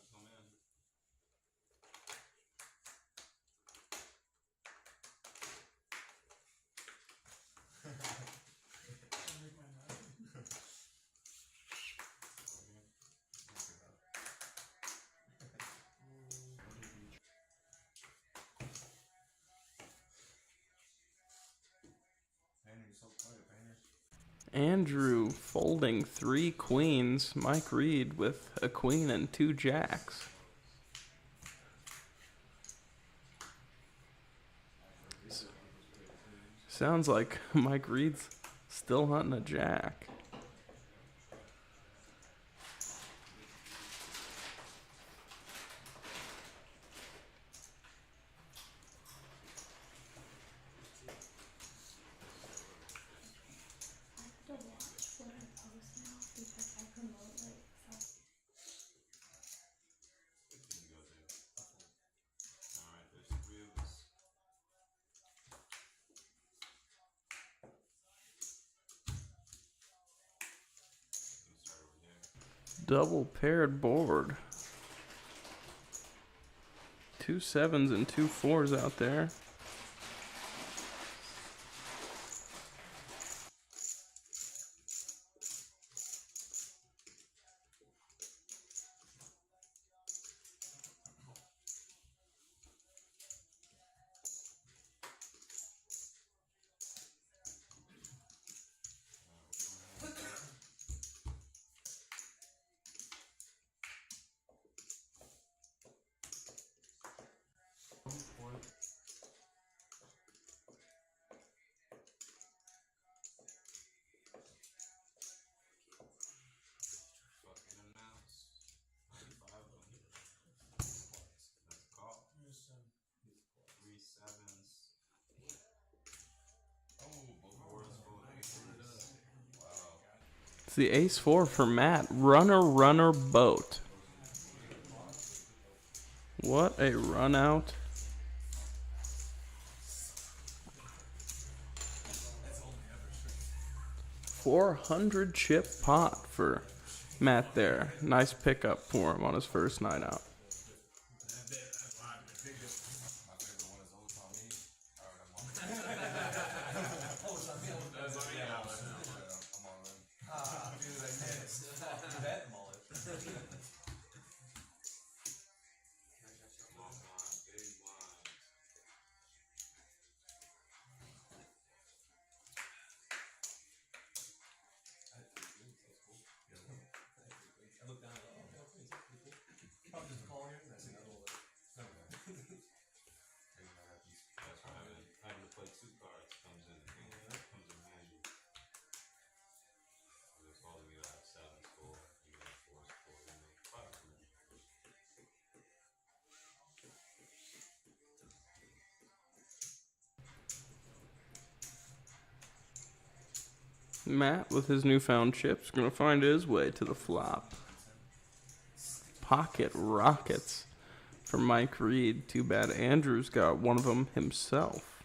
Come in. Painter, you're so quiet, Painter. Andrew folding 3 queens. Mike Reed with a queen and 2 jacks. Sounds like Mike Reed's still hunting a jack. I have to watch what I post now because I promote like self. Alright, there's 3 of us. Let's start over here. Double paired board. 2 7s and 2 4s out there. the ace four for Matt. Runner, runner, boat. What a run out. 400 chip pot for Matt there. Nice pickup for him on his first night out. My favorite one is Old Tommy. Alright, I'm on. I'm on them. Dude, I missed. Bet mullet. Small blind, big blind. I looked down, oh, okay, it's pretty cool. Probably just calling here, and I see another one. Never mind. That's why having to play two cards comes in handy. It's holding you at 7 score, you got 4 score, you know, 5 score. Matt, with his newfound chips, gonna find his way to the flop. Pocket rockets for Mike Reed. Too bad Andrew's got one of them himself.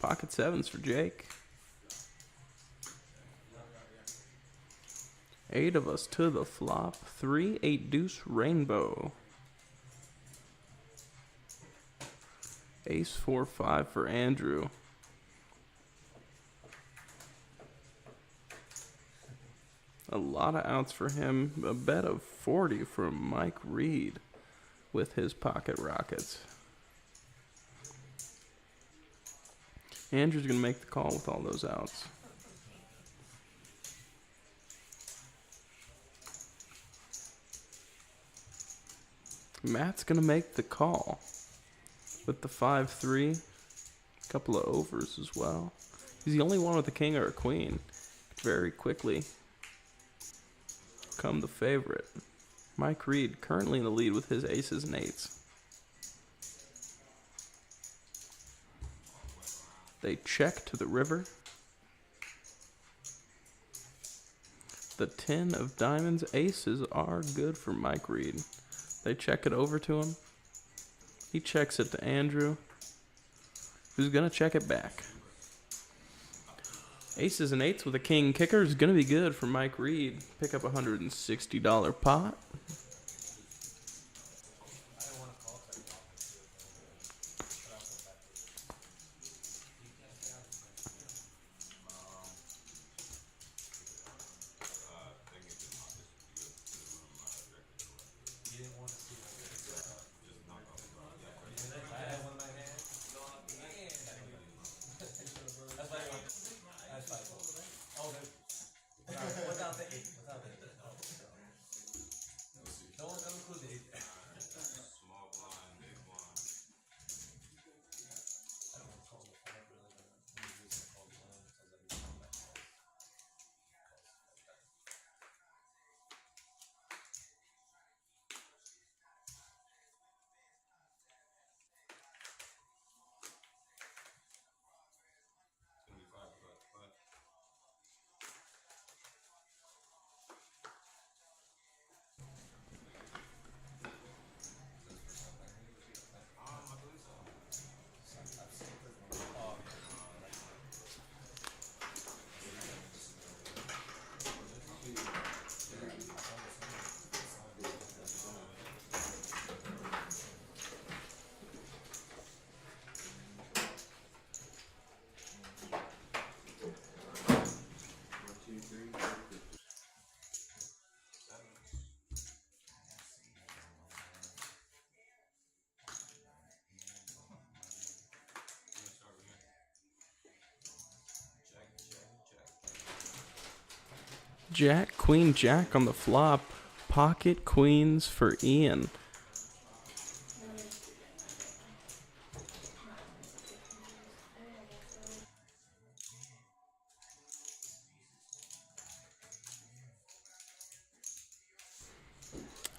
Pocket sevens for Jake. 8 of us to the flop. 3, 8 deuce rainbow. Ace 4, 5 for Andrew. A lot of outs for him. A bet of 40 for Mike Reed with his pocket rockets. Andrew's going to make the call with all those outs. Matt's going to make the call with the 5-3. A couple of overs as well. He's the only one with a king or a queen. Very quickly come the favorite. Mike Reed currently in the lead with his aces and eights. They check to the river. The 10 of diamonds. Aces are good for Mike Reed. They check it over to him. He checks it to Andrew, who's going to check it back. Aces and eights with a king kicker is going to be good for Mike Reed. Pick up a $160 pot. You didn't want to see my just knock off the draw. I had one in my hand. That's why I went. That's fine. Oh, good. Without the 8. Without the 8. Don't include the 8. Small blind, big blind. I don't want to call the 5 really, but I'm usually going to call the 1 because I can call back calls. It's gonna be 5 o'clock, but I believe so. Jack, queen, jack on the flop. Pocket queens for Ian.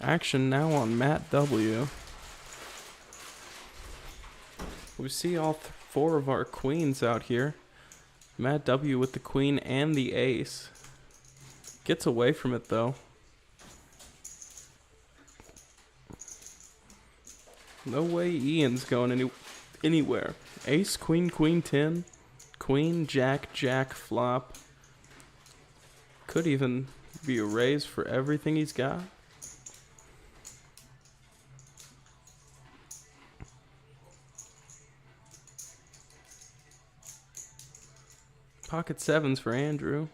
Action now on Matt W. We see all 4 of our queens out here. Matt W with the queen and the ace. Gets away from it though. No way Ian's going anywhere. Ace, queen, queen 10. Queen, jack, jack, flop. Could even be a raise for everything he's got. Pocket sevens for Andrew.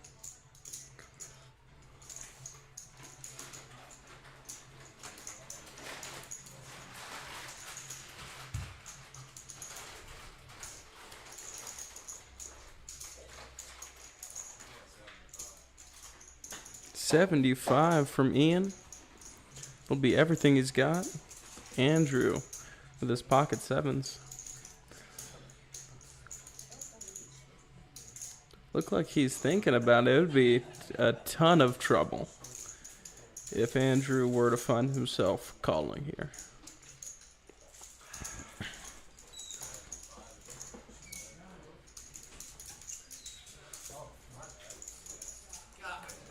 $75 from Ian. Will be everything he's got. Andrew with his pocket sevens. Look like he's thinking about it. It would be a ton of trouble if Andrew were to find himself calling here.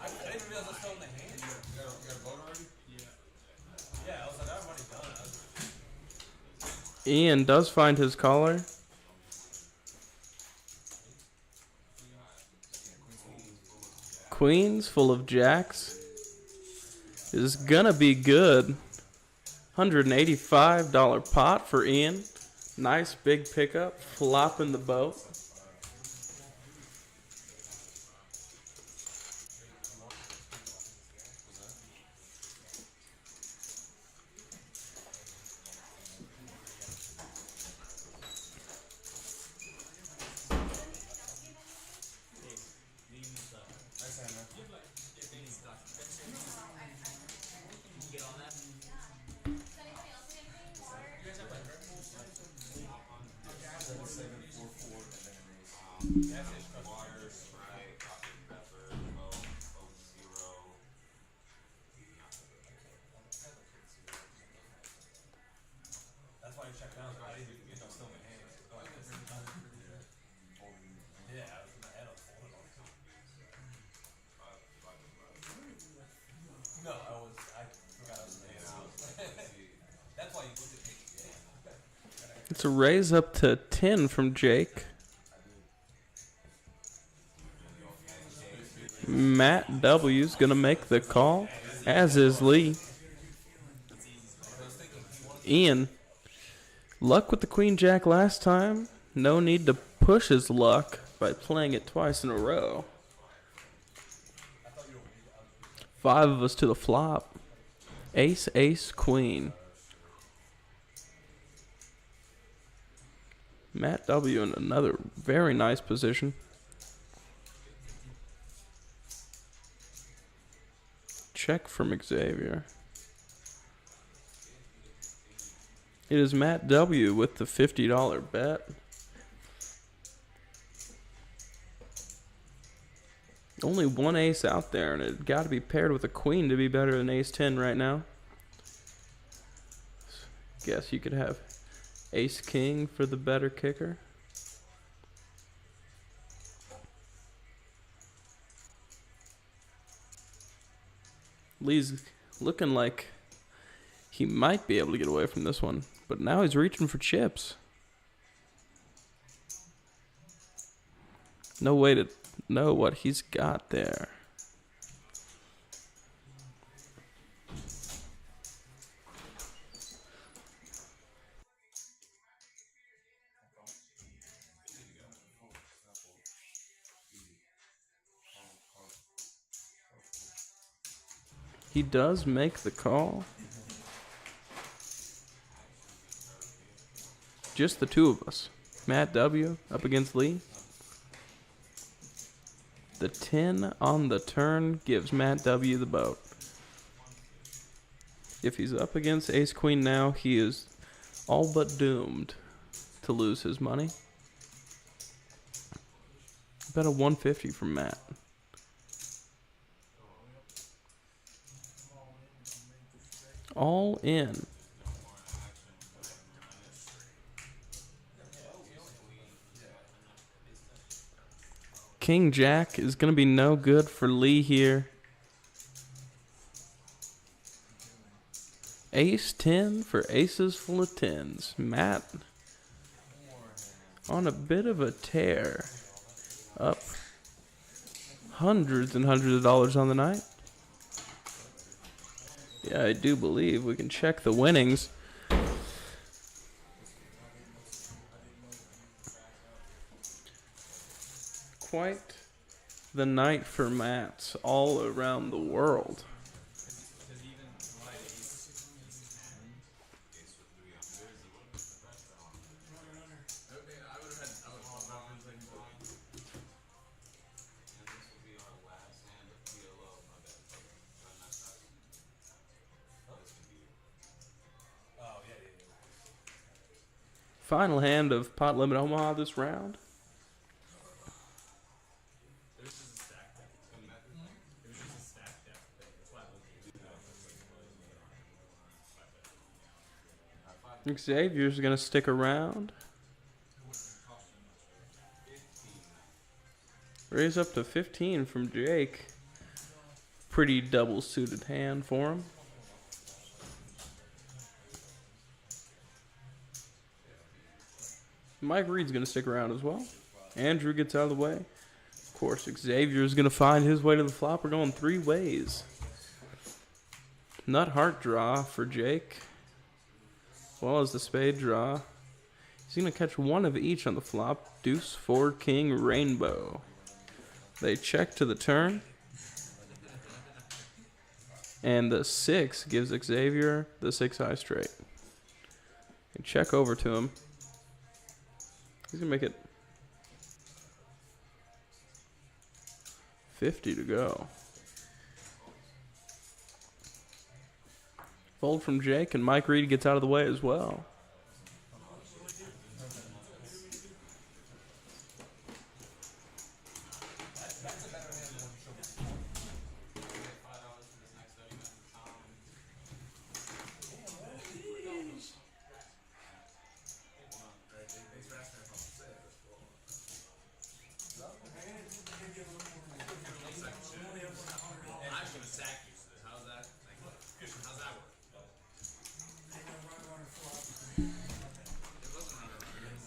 I didn't realize I was still in the hand. You got a vote already? Yeah, I was like, I've already done it. Ian does find his caller. Queens full of jacks is gonna be good. $185 pot for Ian. Nice big pickup. Flopping the boat. Nice hand, man. Water, Sprite, Dr. Pepper, Coke, Coke Zero. That's why you checked out. I didn't even get no still in my hand. Yeah, I was in my head. I was holding on to it. No, I forgot I was in the hand. That's why you looked at me. It's a raise up to 10 from Jake. Matt W's gonna make the call, as is Lee. Ian, luck with the queen jack last time. No need to push his luck by playing it twice in a row. 5 of us to the flop. Ace, ace, queen. Matt W in another very nice position. Check from Xavier. It is Matt W with the $50 bet. Only one ace out there, and it got to be paired with a queen to be better than ace 10 right now. Guess you could have ace king for the better kicker. Lee's looking like he might be able to get away from this one, but now he's reaching for chips. No way to know what he's got there. He does make the call. Just the two of us. Matt W up against Lee. The 10 on the turn gives Matt W the boat. If he's up against ace queen now, he is all but doomed to lose his money. Bet a 150 from Matt. All in. King Jack is going to be no good for Lee here. Ace 10 for aces full of tens. Matt on a bit of a tear. Up hundreds and hundreds of dollars on the night. Yeah, I do believe we can check the winnings. Quite the night for Mats all around the world. And this will be our last hand of PLO. My bad. This can be Oh, yeah, yeah, yeah. Final hand of Pot Limit Omaha this round. It was just a stack deck. It was just a stack deck thing. That's why I looked at it. Xavier's going to stick around. Raise up to 15 from Jake. Pretty double suited hand for him. Mike Reed's going to stick around as well. Andrew gets out of the way. Of course, Xavier's going to find his way to the flop. We're going three ways. Nut heart draw for Jake, as well as the spade draw. He's going to catch one of each on the flop. Deuce, 4, king, rainbow. They check to the turn. And the 6 gives Xavier the 6 high straight. They check over to him. He's going to make it 50 to go. Fold from Jake, and Mike Reed gets out of the way as well. I'm gonna sack you. So how's that? How's that work?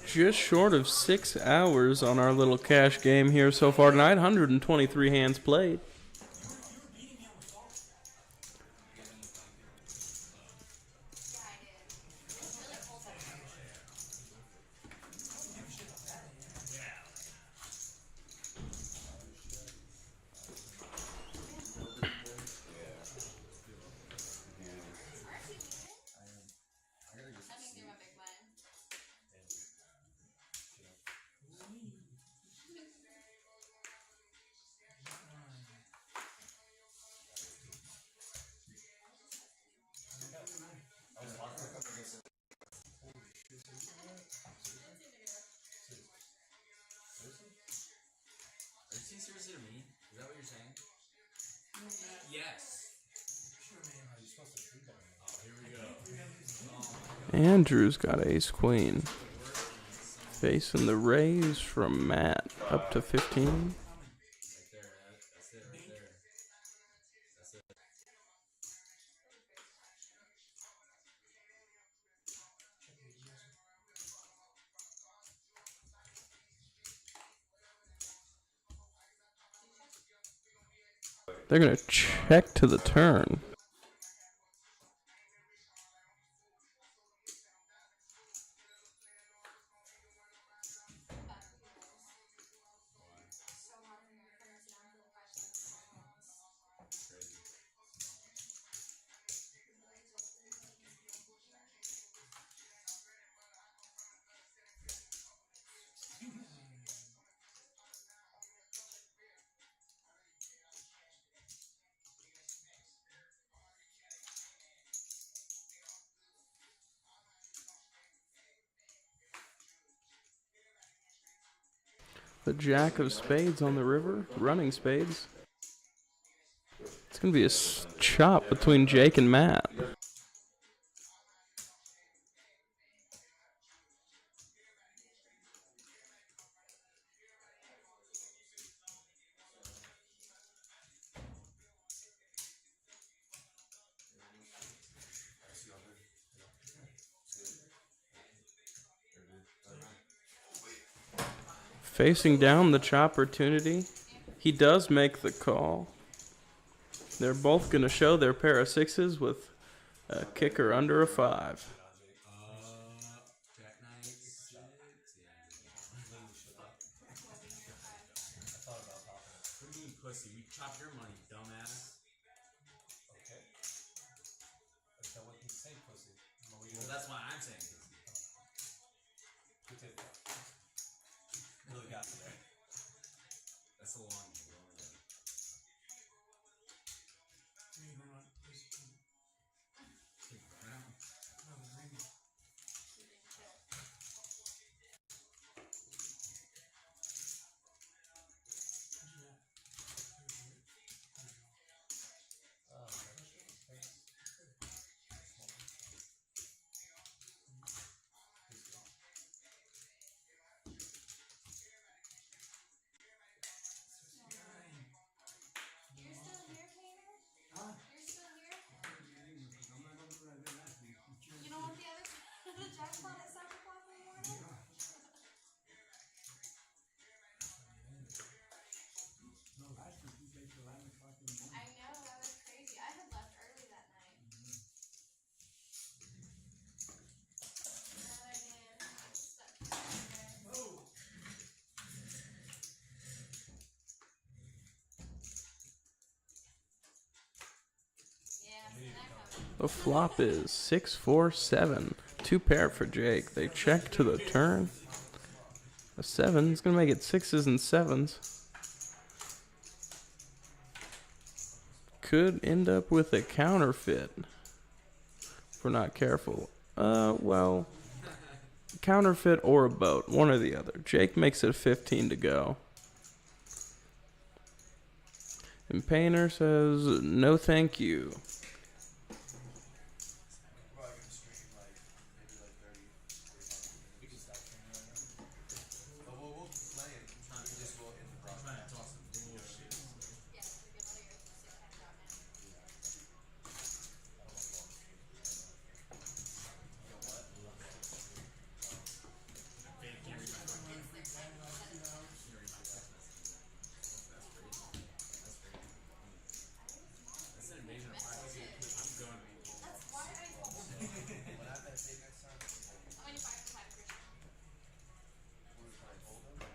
Just short of 6 hours on our little cash game here so far tonight. 123 hands played. I think they're my big one. Are you saying seriously to me? Is that what you're saying? Yes. Oh, here we go. Andrew's got ace queen. Facing the raise from Matt up to 15. Right there. That's it right there. That's it. They're going to check to the turn. The jack of spades on the river, running spades. It's going to be a chop between Jake and Matt. Facing down the opportunity, he does make the call. They're both going to show their pair of sixes with a kicker under a 5. Jack 9, 8, 6. Yeah. I thought about popping it. What do you mean, pussy? We chopped your money, dumbass. Okay. That's not what you say, pussy. What were you Well, gonna that's why I'm saying pussy. Good take that. Really got to there. That's a long one. You're still here, Kaner? You're still here? You don't want the other the jackpot at 7 o'clock in the morning? I know, that was crazy. I had left early that night. That I did. Stuck there. Yeah, see that coming. The flop is 6, 4, 7. 2 pair for Jake. They check to the turn. A 7 is going to make it 6s and 7s. Could end up with a counterfeit if we're not careful. Well, counterfeit or a boat, one or the other. Jake makes it 15 to go. And Painter says, no thank you. Probably gonna stream like maybe like 30, 45 minutes. We can stop streaming right now. But we'll play it. We just will in the I'm trying to broadcast. talk some bullshit. Yeah, we get all your sick times out now. I don't want to go on stream right now. You know what? Babe, can't read my fucking. Can't read my text messages. That's crazy. That's crazy. That's an invasion of privacy. I'm going. That's why I told him. When I have that tape next time, I'm gonna buy some Christian. what if I told him?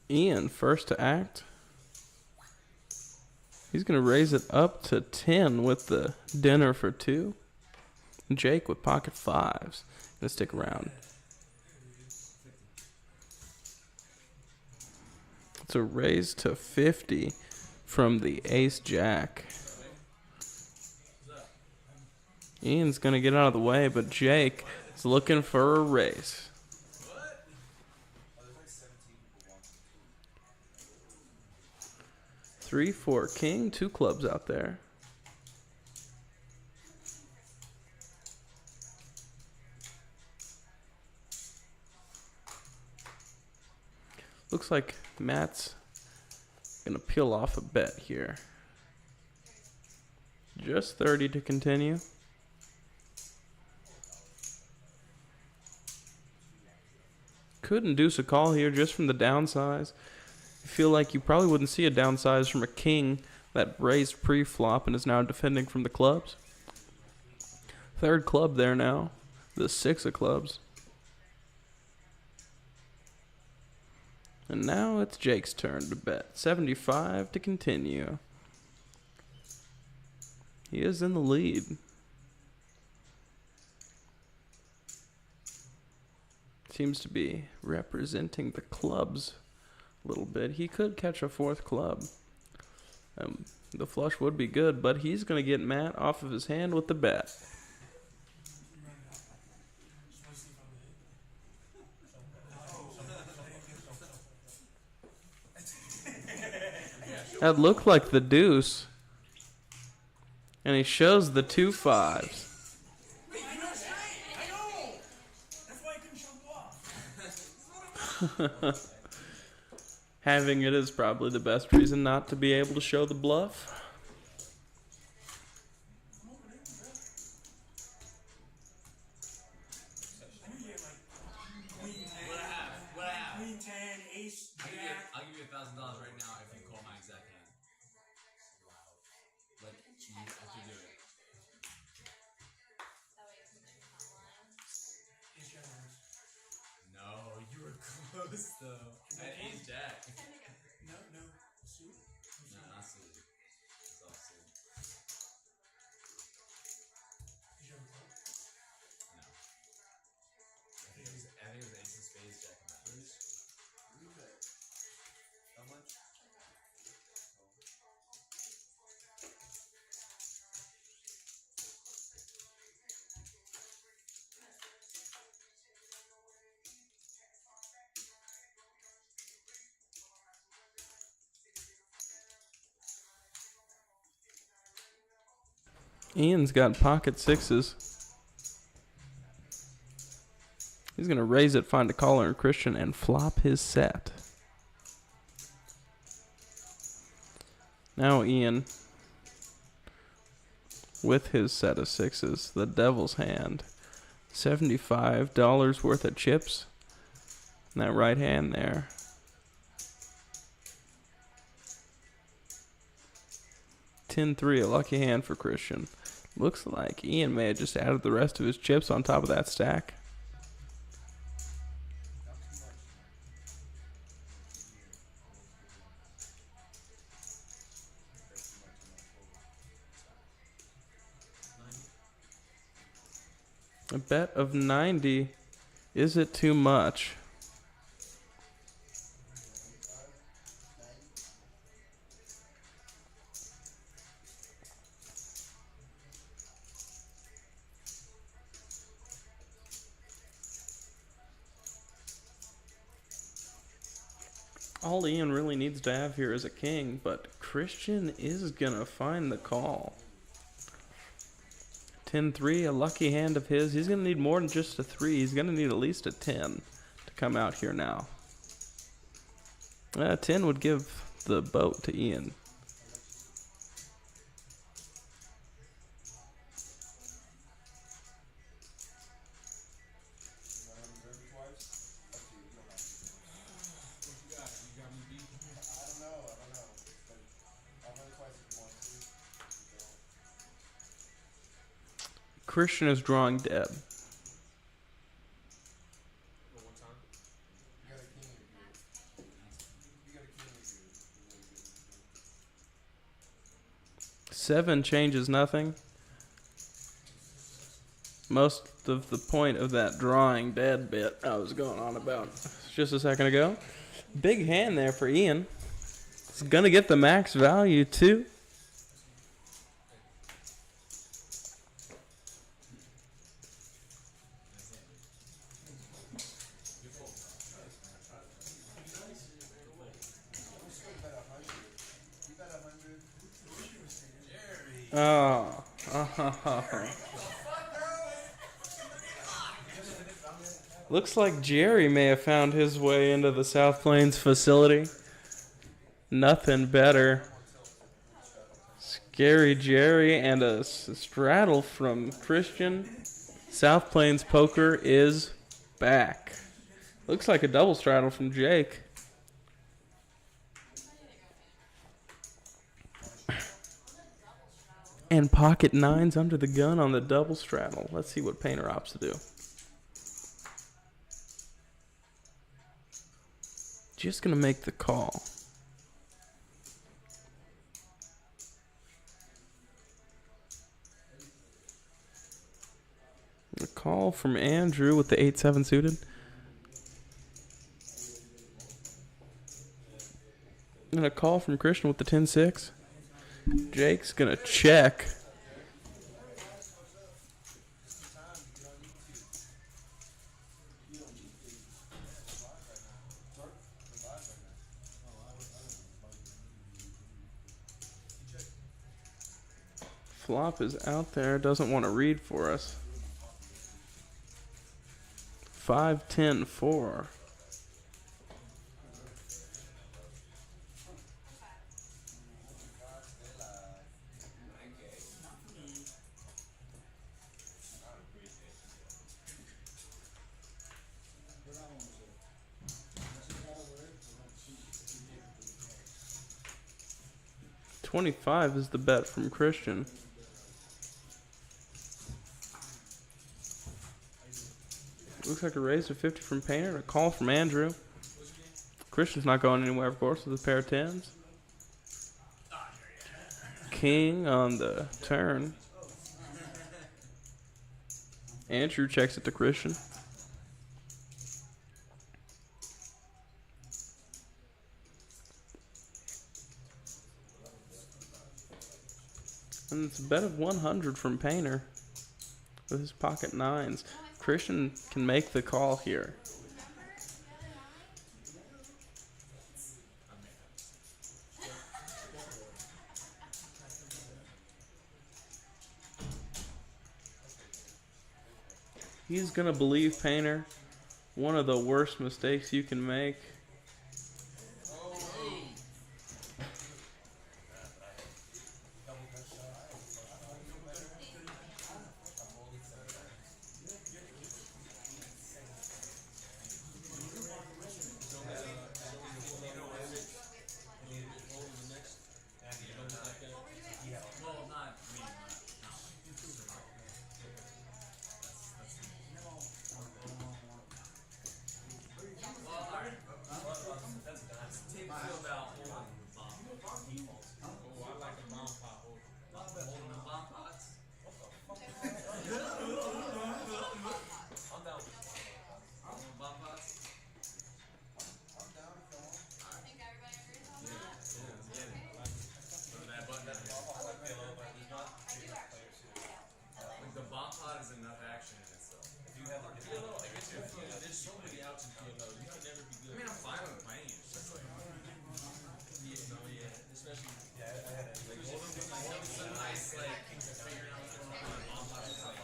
Ian, first to act. He's going to raise it up to 10 with the dinner for 2. Jake with pocket 5s. Going to stick around. It's a raise to 50 from the ace jack. Ian's going to get out of the way, but Jake is looking for a raise. Oh, there's like 17 people watching too. 3, 4, king, 2 clubs out there. Looks like Matt's gonna peel off a bet here. Just 30 to continue. Could induce a call here just from the downsize. I feel like you probably wouldn't see a downsize from a king that raised pre-flop and is now defending from the clubs. Third club there now. The 6 of clubs. And now it's Jake's turn to bet. 75 to continue. He is in the lead. Seems to be representing the clubs a little bit. He could catch a 4th club. The flush would be good, but he's going to get Matt off of his hand with the bet. That looked like the deuce. And he shows the 2 5s. I know! That's why I couldn't show off. Having it is probably the best reason not to be able to show the bluff. close though. At ace jack. No, no, suit. No, not suited. It's all suited. Did you ever call? No. I think it was ace of spades, jack of diamonds. Leave that. How much? Ian's got pocket sixes. He's going to raise it, find a caller and Christian, and flop his set. Now Ian, with his set of sixes, the devil's hand. $75 worth of chips. And that right hand there. $10-3, a lucky hand for Christian. Looks like Ian may have just added the rest of his chips on top of that stack. A bet of 90. Is it too much? All Ian really needs to have here is a king, but Christian is going to find the call. 10-3, a lucky hand of his. He's going to need more than just a 3. He's going to need at least a 10 to come out here now. 10 would give the boat to Ian. Christian is drawing dead. One more time. You got a king if you got a king if you 7 changes nothing. Most of the point of that drawing dead bit I was going on about just a second ago. Big hand there for Ian. It's going to get the max value too. Oh. Looks like Jerry may have found his way into the South Plains facility. Nothing better. Scary Jerry and a straddle from Christian. South Plains Poker is back. Looks like a double straddle from Jake. And pocket 9s under the gun on the double straddle. Let's see what Painter opts to do. Just going to make the call. A call from Andrew with the 8-7 suited. And a call from Christian with the 10-6. Jake's going to check. Flop is out there, doesn't want to read for us. 5-10-4. $25 is the bet from Christian. Looks like a raise of 50 from Painter and a call from Andrew. What's Christian's not going anywhere, of course, with a pair of tens. King on the turn. Andrew checks it to Christian. And it's a bet of 100 from Painter with his pocket nines. Christian can make the call here. He's going to believe Painter. One of the worst mistakes you can make. Well, not, I mean, well, alright. Take feel about holding the bomb defaults. Oh, I like a bomb pot hold. Holding the bomb pots. I'm down. Holding the bomb pots. I think everybody agrees on that. Let's get it. Throw that button down. I do actually. Like the bomb pot is enough action in itself. If you have like a PLO, like it's your PLO. There's so many outs in PLO. You can never be I good. mean, I'm fine with playing. It's just like, Yeah, no, yeah. Especially yeah, I had a it's a nice, like, figuring out what's going on with bomb pots. It's like,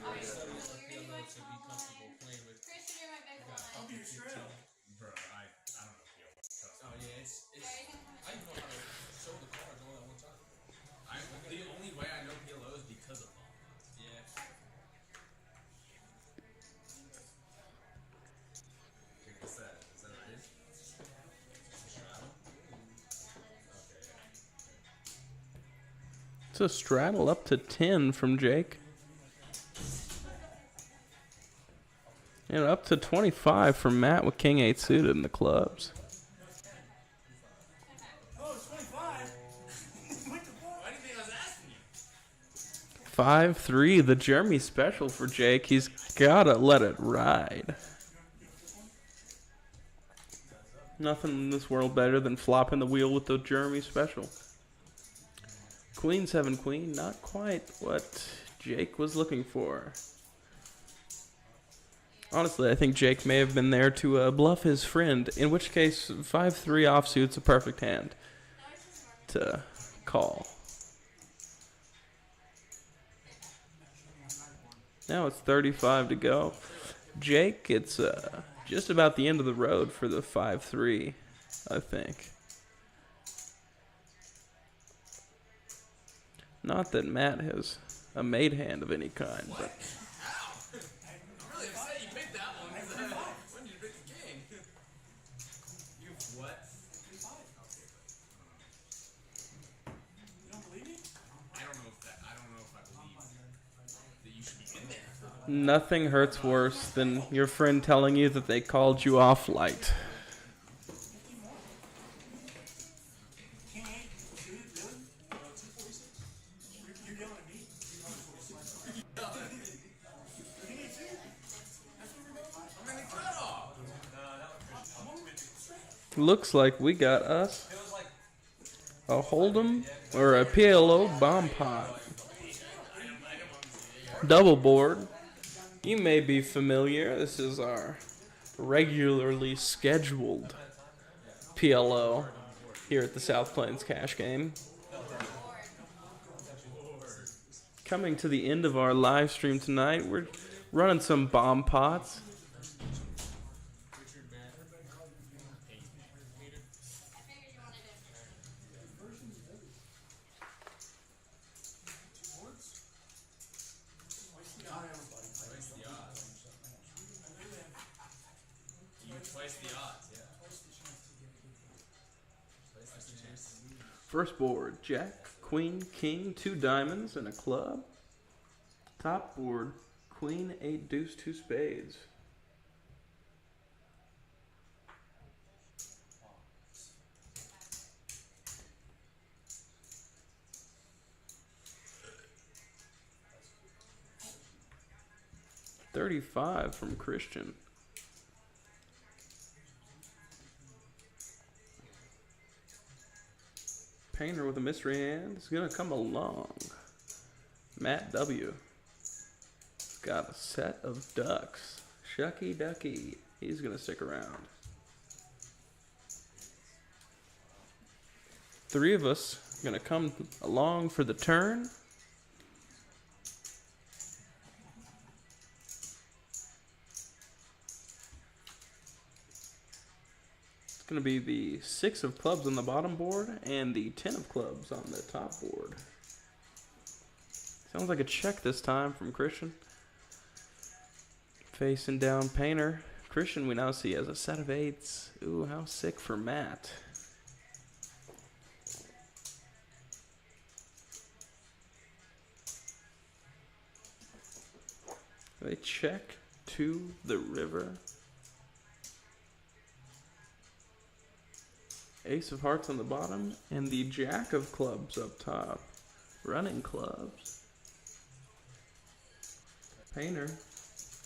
Alright, so study you're PLO going to be comfortable playing with. Christian, you're my big I'll one. be your straddle. bro, I don't know PLO. Trust Oh me. yeah, it's. Jerry can come I even know how to show the cards all at one time. The only way I know PLO is because of bomb pots. Yeah. What's that? Is that right? It's a straddle up to 10 from Jake. And up to 25 from Matt with King 8 suited in the clubs. Oh, it's 25. What the fuck? Why do you think I was asking you? 5-3, the Jeremy special for Jake. He's gotta let it ride. Nothing in this world better than flopping the wheel with the Jeremy special. Queen 7 queen, not quite what Jake was looking for. Honestly, I think Jake may have been there to bluff his friend, in which case 5-3 offsuit's a perfect hand to call. Now it's 35 to go. Jake, it's just about the end of the road for the 5-3, I think. Not that Matt has a made hand of any kind, but I'm really upset you picked that one. When did you pick the king? You what? You don't believe me? I don't know if I believe that you should be in there. nothing hurts worse than your friend telling you that they called you off light. King 8, dude, really? 246? You're yelling at me? King 8 suited? That's what we're going by. I'm in the cutoff. I'm only with straight. Looks like we got us it was like a hold'em or a PLO bomb pot. Double board. You may be familiar. This is our regularly scheduled PLO here at the South Plains Cash Game. Coming to the end of our live stream tonight, we're running some bomb pots. Richard, Matt, I figured you wanted it. Twice the odds. You twice the odds, yeah. Twice the chance. First board, Jack, Queen, King, 2 diamonds, and a club. Top board, Queen, 8 deuce, 2 spades. 35 from Christian. Painter with a mystery hand is gonna come along. Matt W. Got a set of ducks. Shucky Ducky. He's gonna stick around. 3 of us gonna come along for the turn. It's gonna be the 6 of clubs on the bottom board and the 10 of clubs on the top board. Sounds like a check this time from Christian. Facing down Painter. Christian we now see as a set of 8s. Ooh, how sick for Matt. They check to the river. Ace of hearts on the bottom and the jack of clubs up top. Running clubs. Painter,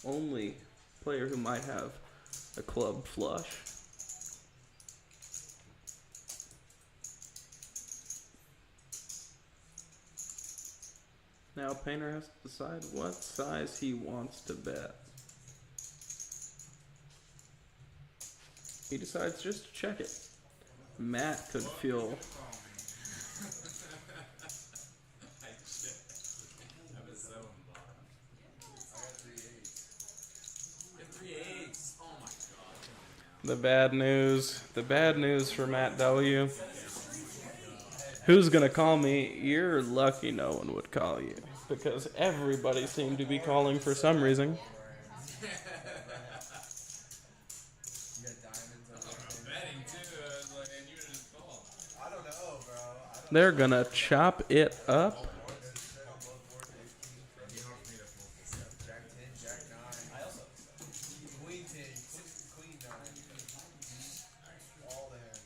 only player who might have a club flush. Now Painter has to decide what size he wants to bet. He decides just to check it. Matt could feel I was so involved. I got 3 8s. You have 3 8s. Oh my god. the bad news. The bad news for Matt W. Who's gonna call me? You're lucky no one would call you. Because everybody seemed to be calling for some reason. You got diamonds on I'm betting too. I was like, and you would just call. I don't know, bro. I don't They're gonna chop it up. know. On both boards, ace king, You trust helped me to pull this up. Jack 10, Jack 9. I also. Queen 10, Queen 9. All the hands.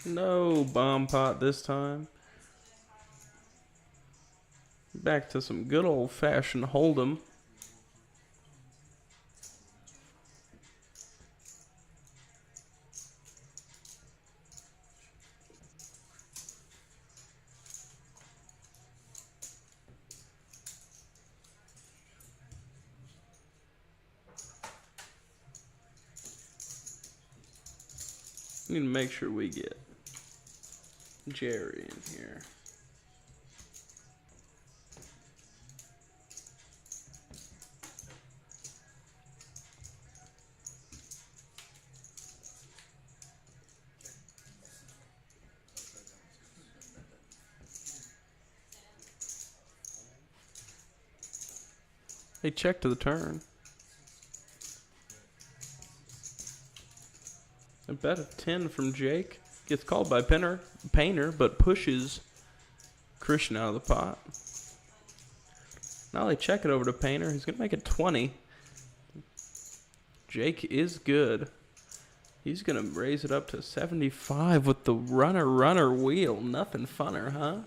No bomb pot this time. Back to some good old fashioned hold'em. Need to make sure we get Jerry in here. Hey, check to the turn. A bet of 10 from Jake. Gets called by Painter, but pushes Christian out of the pot. Now they check it over to Painter. He's going to make it 20. Jake is good. He's going to raise it up to 75 with the runner wheel. Nothing funner, huh?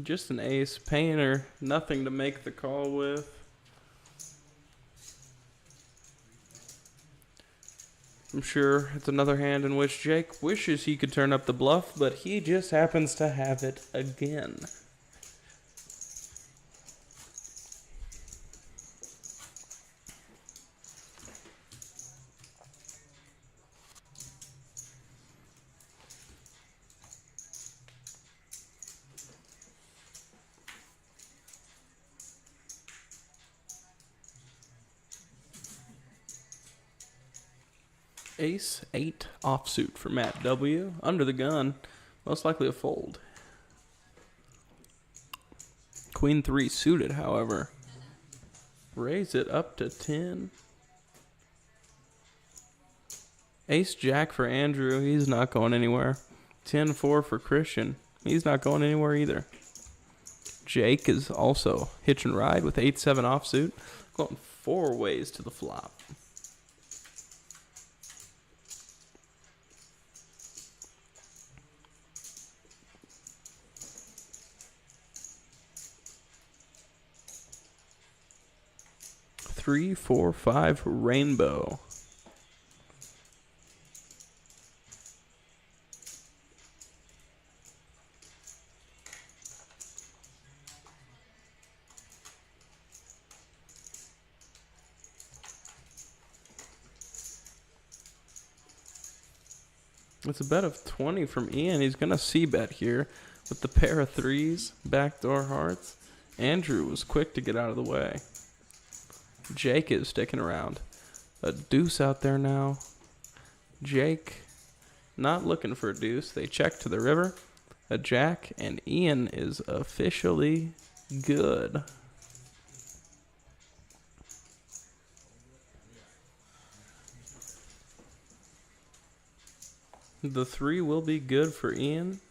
Just an ace. Painter, nothing to make the call with. I'm sure it's another hand in which Jake wishes he could turn up the bluff, but he just happens to have it again. Ace 8 offsuit for Matt W. Under the gun, most likely a fold. Queen 3 suited, however. Raise it up to 10. Ace Jack for Andrew. He's not going anywhere. 10-4 for Christian. He's not going anywhere either. Jake is also hitch and ride with 8-7 offsuit. Going 4 ways to the flop. Three, 4, 5, rainbow. It's a bet of 20 from Ian. He's going to c-bet here with the pair of threes, backdoor hearts. Andrew was quick to get out of the way. Jake is sticking around. A deuce out there now. Jake not looking for a deuce. They check to the river. A jack, and Ian is officially good. The 3 will be good for Ian.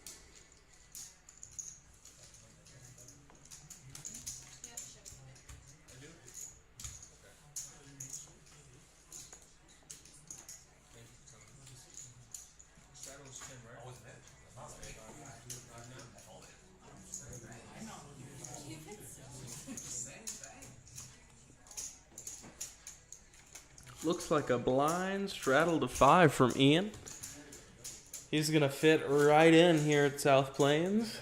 Looks like a blind straddle to 5 from Ian. He's going to fit right in here at South Plains.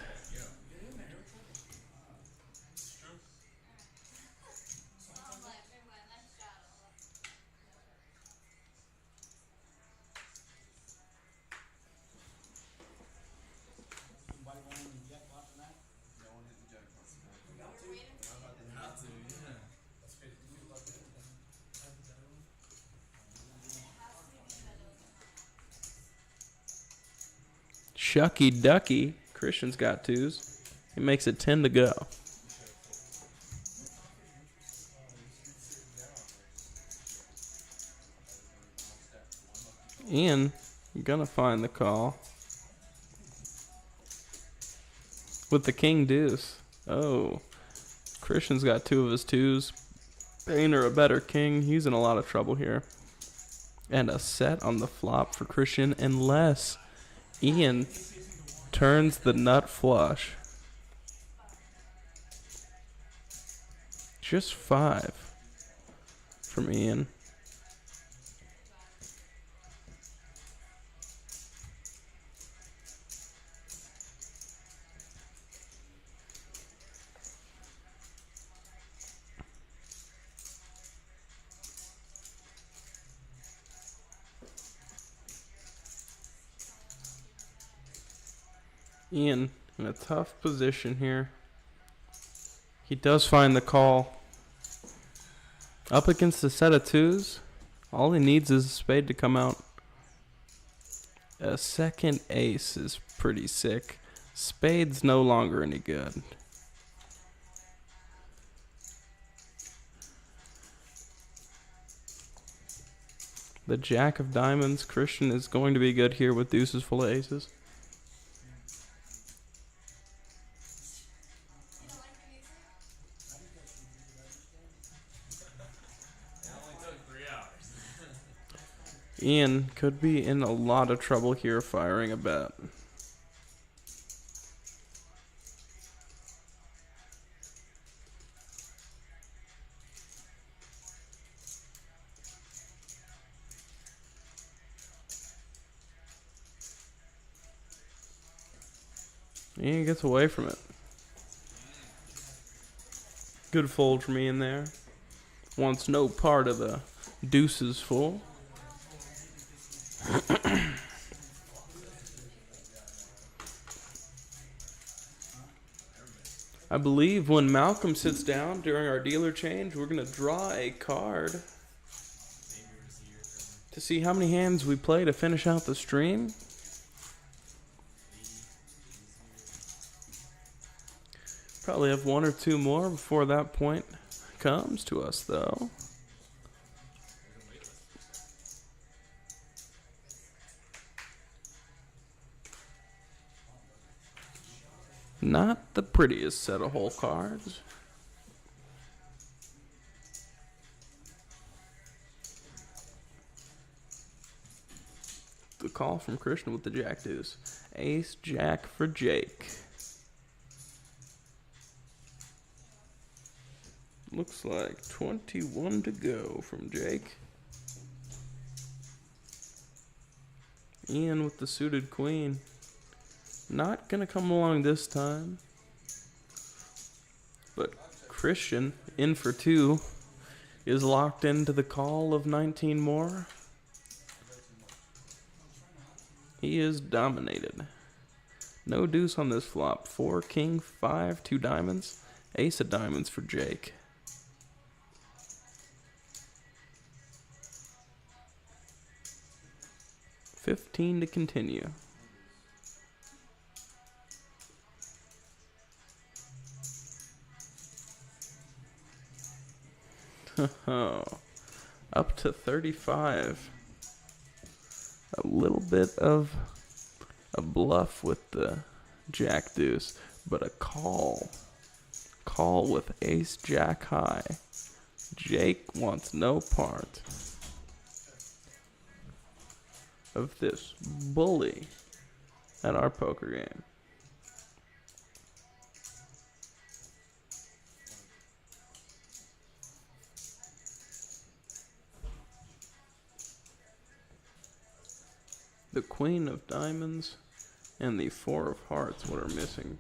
Anybody going in the jackpot tonight? No one hit the jackpot tonight. How to, yeah. That's crazy. Do you like it? I have the dial. Shucky ducky. Christian's got 2s. He makes it 10 to go. Ian gonna find the call with the king deuce. Oh, Christian's got 2 of his 2s. Painter a better king. He's in a lot of trouble here. And a set on the flop for Christian unless Ian turns the nut flush. Just 5 from Ian. Ian in a tough position here. He does find the call. Up against a set of 2s. All he needs is a spade to come out. A second ace is pretty sick. Spade's no longer any good. The jack of diamonds. Christian is going to be good here with deuces full of aces. Ian could be in a lot of trouble here firing a bet. Ian gets away from it. Good fold from Ian there. Wants no part of the deuces full. I believe when Malcolm sits down during our dealer change, we're going to draw a card to see see how many hands we play to finish out the stream. Probably have one or two more before that point comes to us, though. Not the prettiest set of hole cards. The call from Christian with the Jack Deuce. Ace Jack for Jake. Looks like 21 to go from Jake. Ian with the suited queen. Not gonna come along this time. But Christian, in for 2, is locked into the call of 19 more. He is dominated. No deuce on this flop. 4, king, 5, 2 diamonds. Ace of diamonds for Jake. $15 to continue. Up to 35. A little bit of a bluff with the Jack Deuce, but a call. Call with Ace Jack high. Jake wants no part of this bully at our poker game. The Queen of Diamonds and the 4 of Hearts, what are missing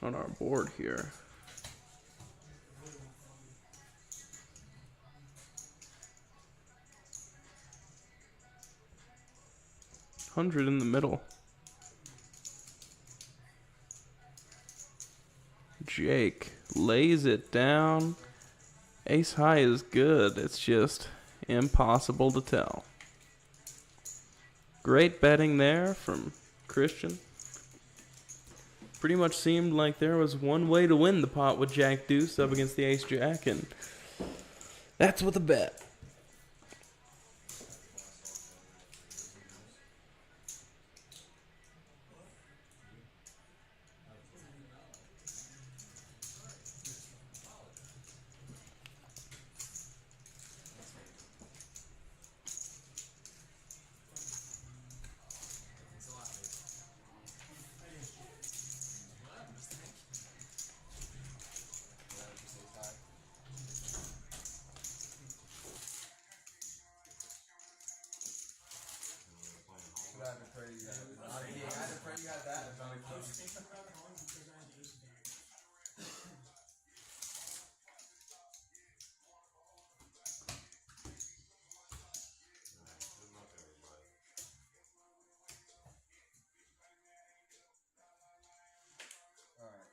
on our board here. $100 in the middle. Jake lays it down. Ace high is good. It's just impossible to tell. Great betting there from Christian. Pretty much seemed like there was one way to win the pot with Jack Deuce up against the Ace Jack, and that's with a bet. I had to pray you got that. I had to pray you got that. Alright.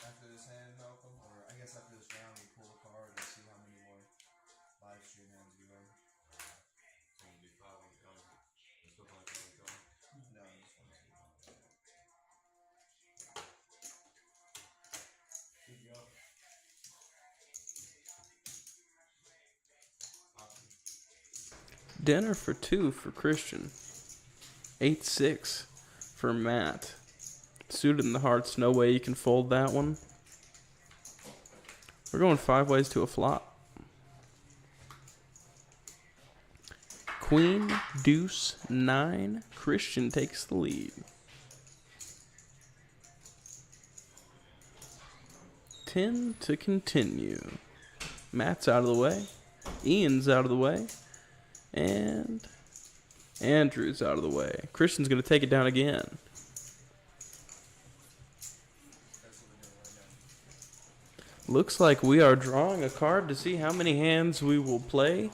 After this hand, Malcolm, or I guess after this round, we pull a card and see how many more live stream hands we have. No, just one. Dinner for 2 for Christian. 8-6 for Matt. Suited in the hearts, no way you can fold that one. We're going 5 ways to a flop. Queen, deuce, 9. Christian takes the lead. 10 to continue. Matt's out of the way. Ian's out of the way. And Andrew's out of the way. Christian's going to take it down again. Looks like we are drawing a card to see how many hands we will play.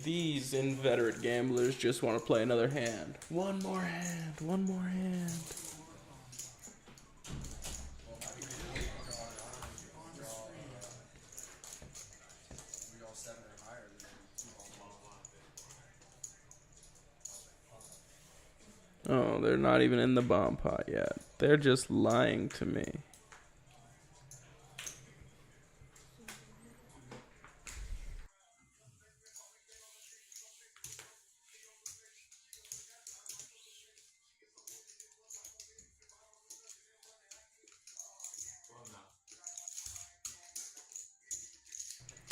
These inveterate gamblers just want to play another hand. One more hand. One more hand. Oh, they're not even in the bomb pot yet. They're just lying to me.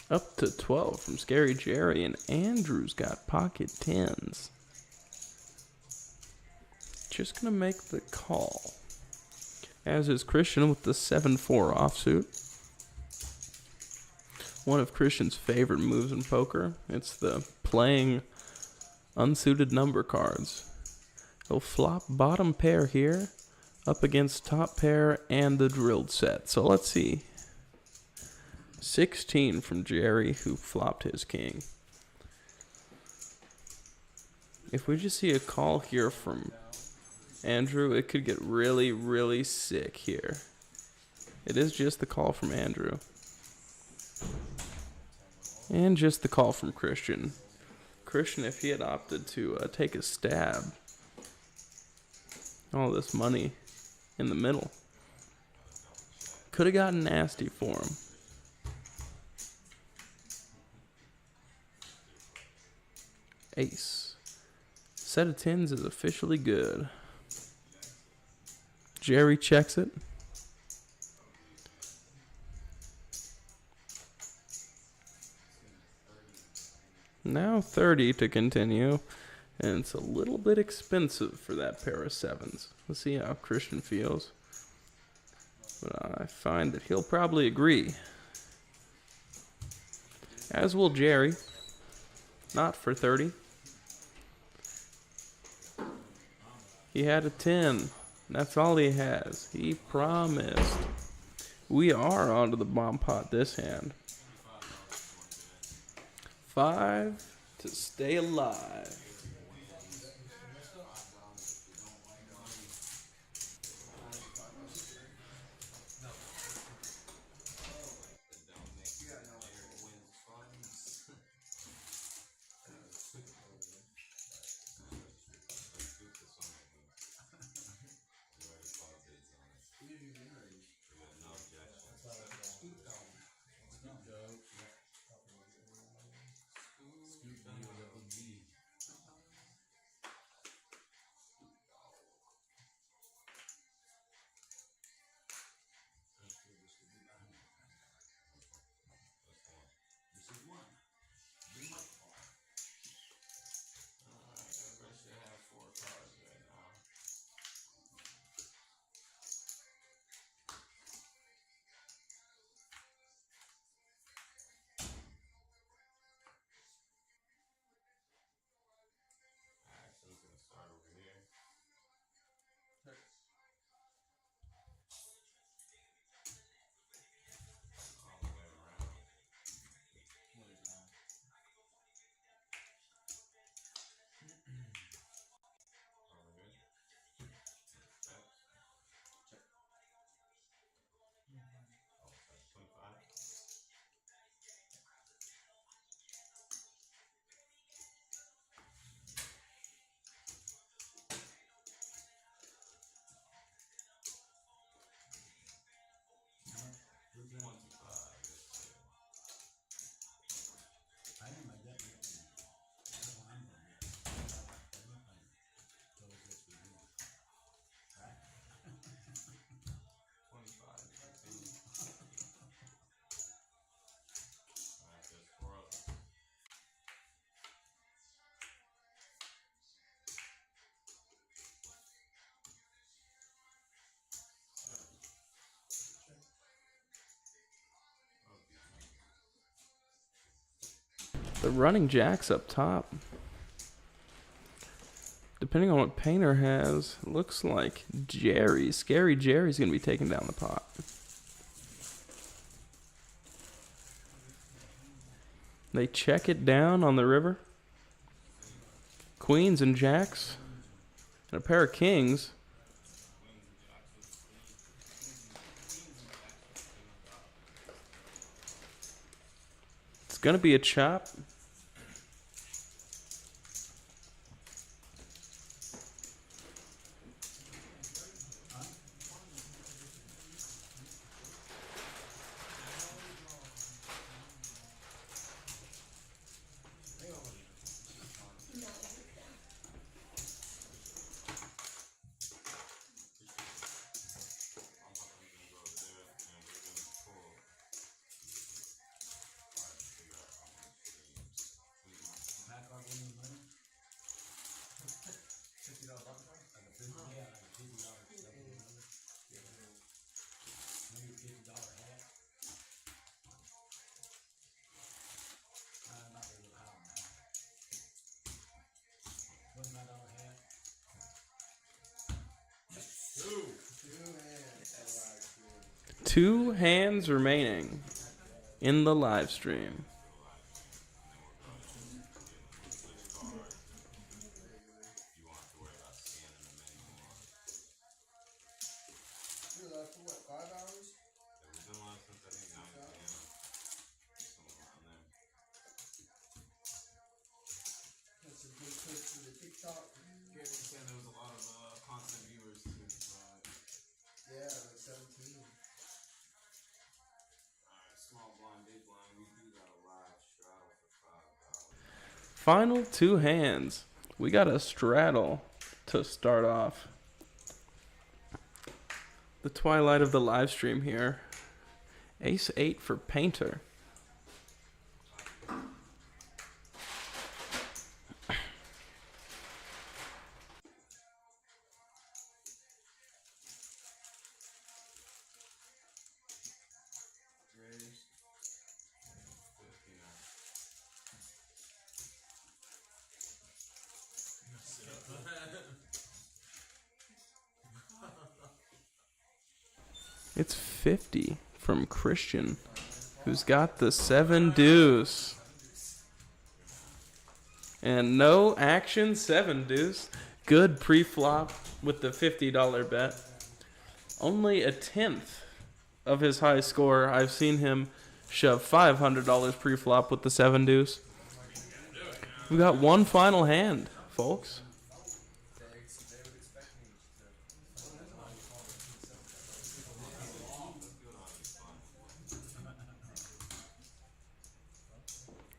Up to 12 from Scary Jerry, and Andrew's got pocket tens. Just gonna make the call. As is Christian with the 7-4 offsuit. One of Christian's favorite moves in poker. It's the playing unsuited number cards. He'll flop bottom pair here up against top pair and the drilled set. So let's see. 16 from Jerry, who flopped his king. If we just see a call here from Andrew, it could get really, really sick here. It is just the call from Andrew. And just the call from Christian. Christian, if he had opted to take a stab, all this money in the middle, could have gotten nasty for him. Ace. Set of tens is officially good. Jerry checks it. Now 30 to continue. And it's a little bit expensive for that pair of sevens. Let's see how Christian feels. But I find that he'll probably agree. As will Jerry. Not for 30. He had a 10. That's all he has. He promised. We are onto the bomb pot this hand. 5 to stay alive. The running jacks up top. Depending on what Painter has, looks like Scary Jerry's going to be taking down the pot. They check it down on the river. Queens and jacks. And a pair of kings. It's going to be a chop. 2 hands remaining in the live stream. You won't have to worry about scanning them anymore. You're left for what, 5 hours? Yeah, we've been live since I think 9 p.m. Somewhere around there. Got some good clips for the TikTok. Gary was saying there was a lot of constant viewers too. Yeah, like 17. Alright, small blind, big blind. We do got a live straddle for $5. Final 2 hands. We got a straddle to start off. The twilight of the live stream here. Ace 8 for Painter. Raised. 50. It's 50 from Christian, who's got the 7 deuce. And no action 7 deuce. Good pre-flop with the $50 bet. Only a tenth of his high score. I've seen him shove $500 pre-flop with the 7 deuce. We got one final hand, folks.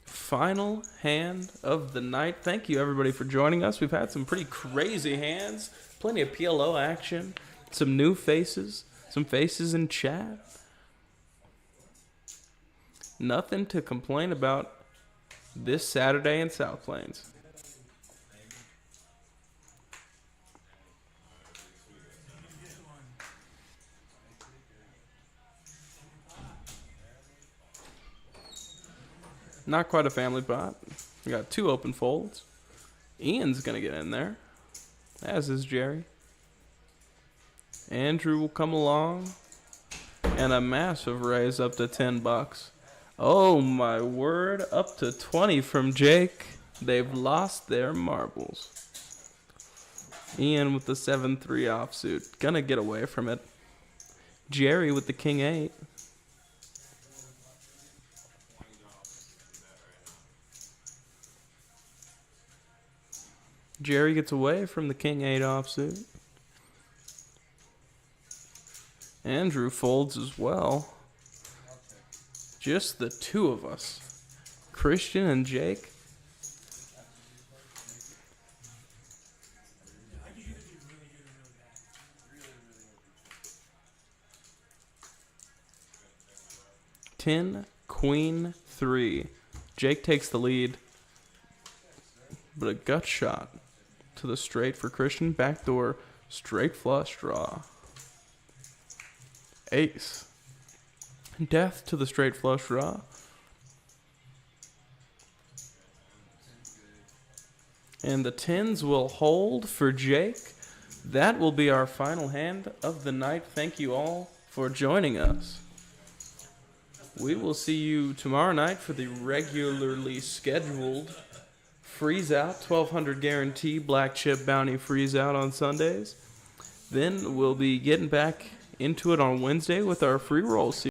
Final hand of the night. Thank you, everybody, for joining us. We've had some pretty crazy hands, plenty of PLO action, some new faces, some faces in chat. Nothing to complain about this Saturday in South Plains. Not quite a family pot. We got 2 open folds. Ian's going to get in there, as is Jerry. Andrew will come along. And a massive raise up to $10. Oh my word, up to 20 from Jake. They've lost their marbles. Ian with the 7-3 offsuit. Gonna get away from it. Jerry with the King 8. Jerry gets away from the King 8 offsuit. Andrew folds as well. Just the 2 of us. Christian and Jake. I could either be really good or really bad. Really, really good. 10, Queen 3. Jake takes the lead. But a gut shot to the straight for Christian. Backdoor straight flush draw. Ace. Death to the straight flush draw. And the 10s will hold for Jake. That will be our final hand of the night. Thank you all for joining us. We will see you tomorrow night for the regularly scheduled freeze out 1200 guarantee black chip bounty freeze out on Sundays. Then we'll be getting back into it on Wednesday with our free roll series.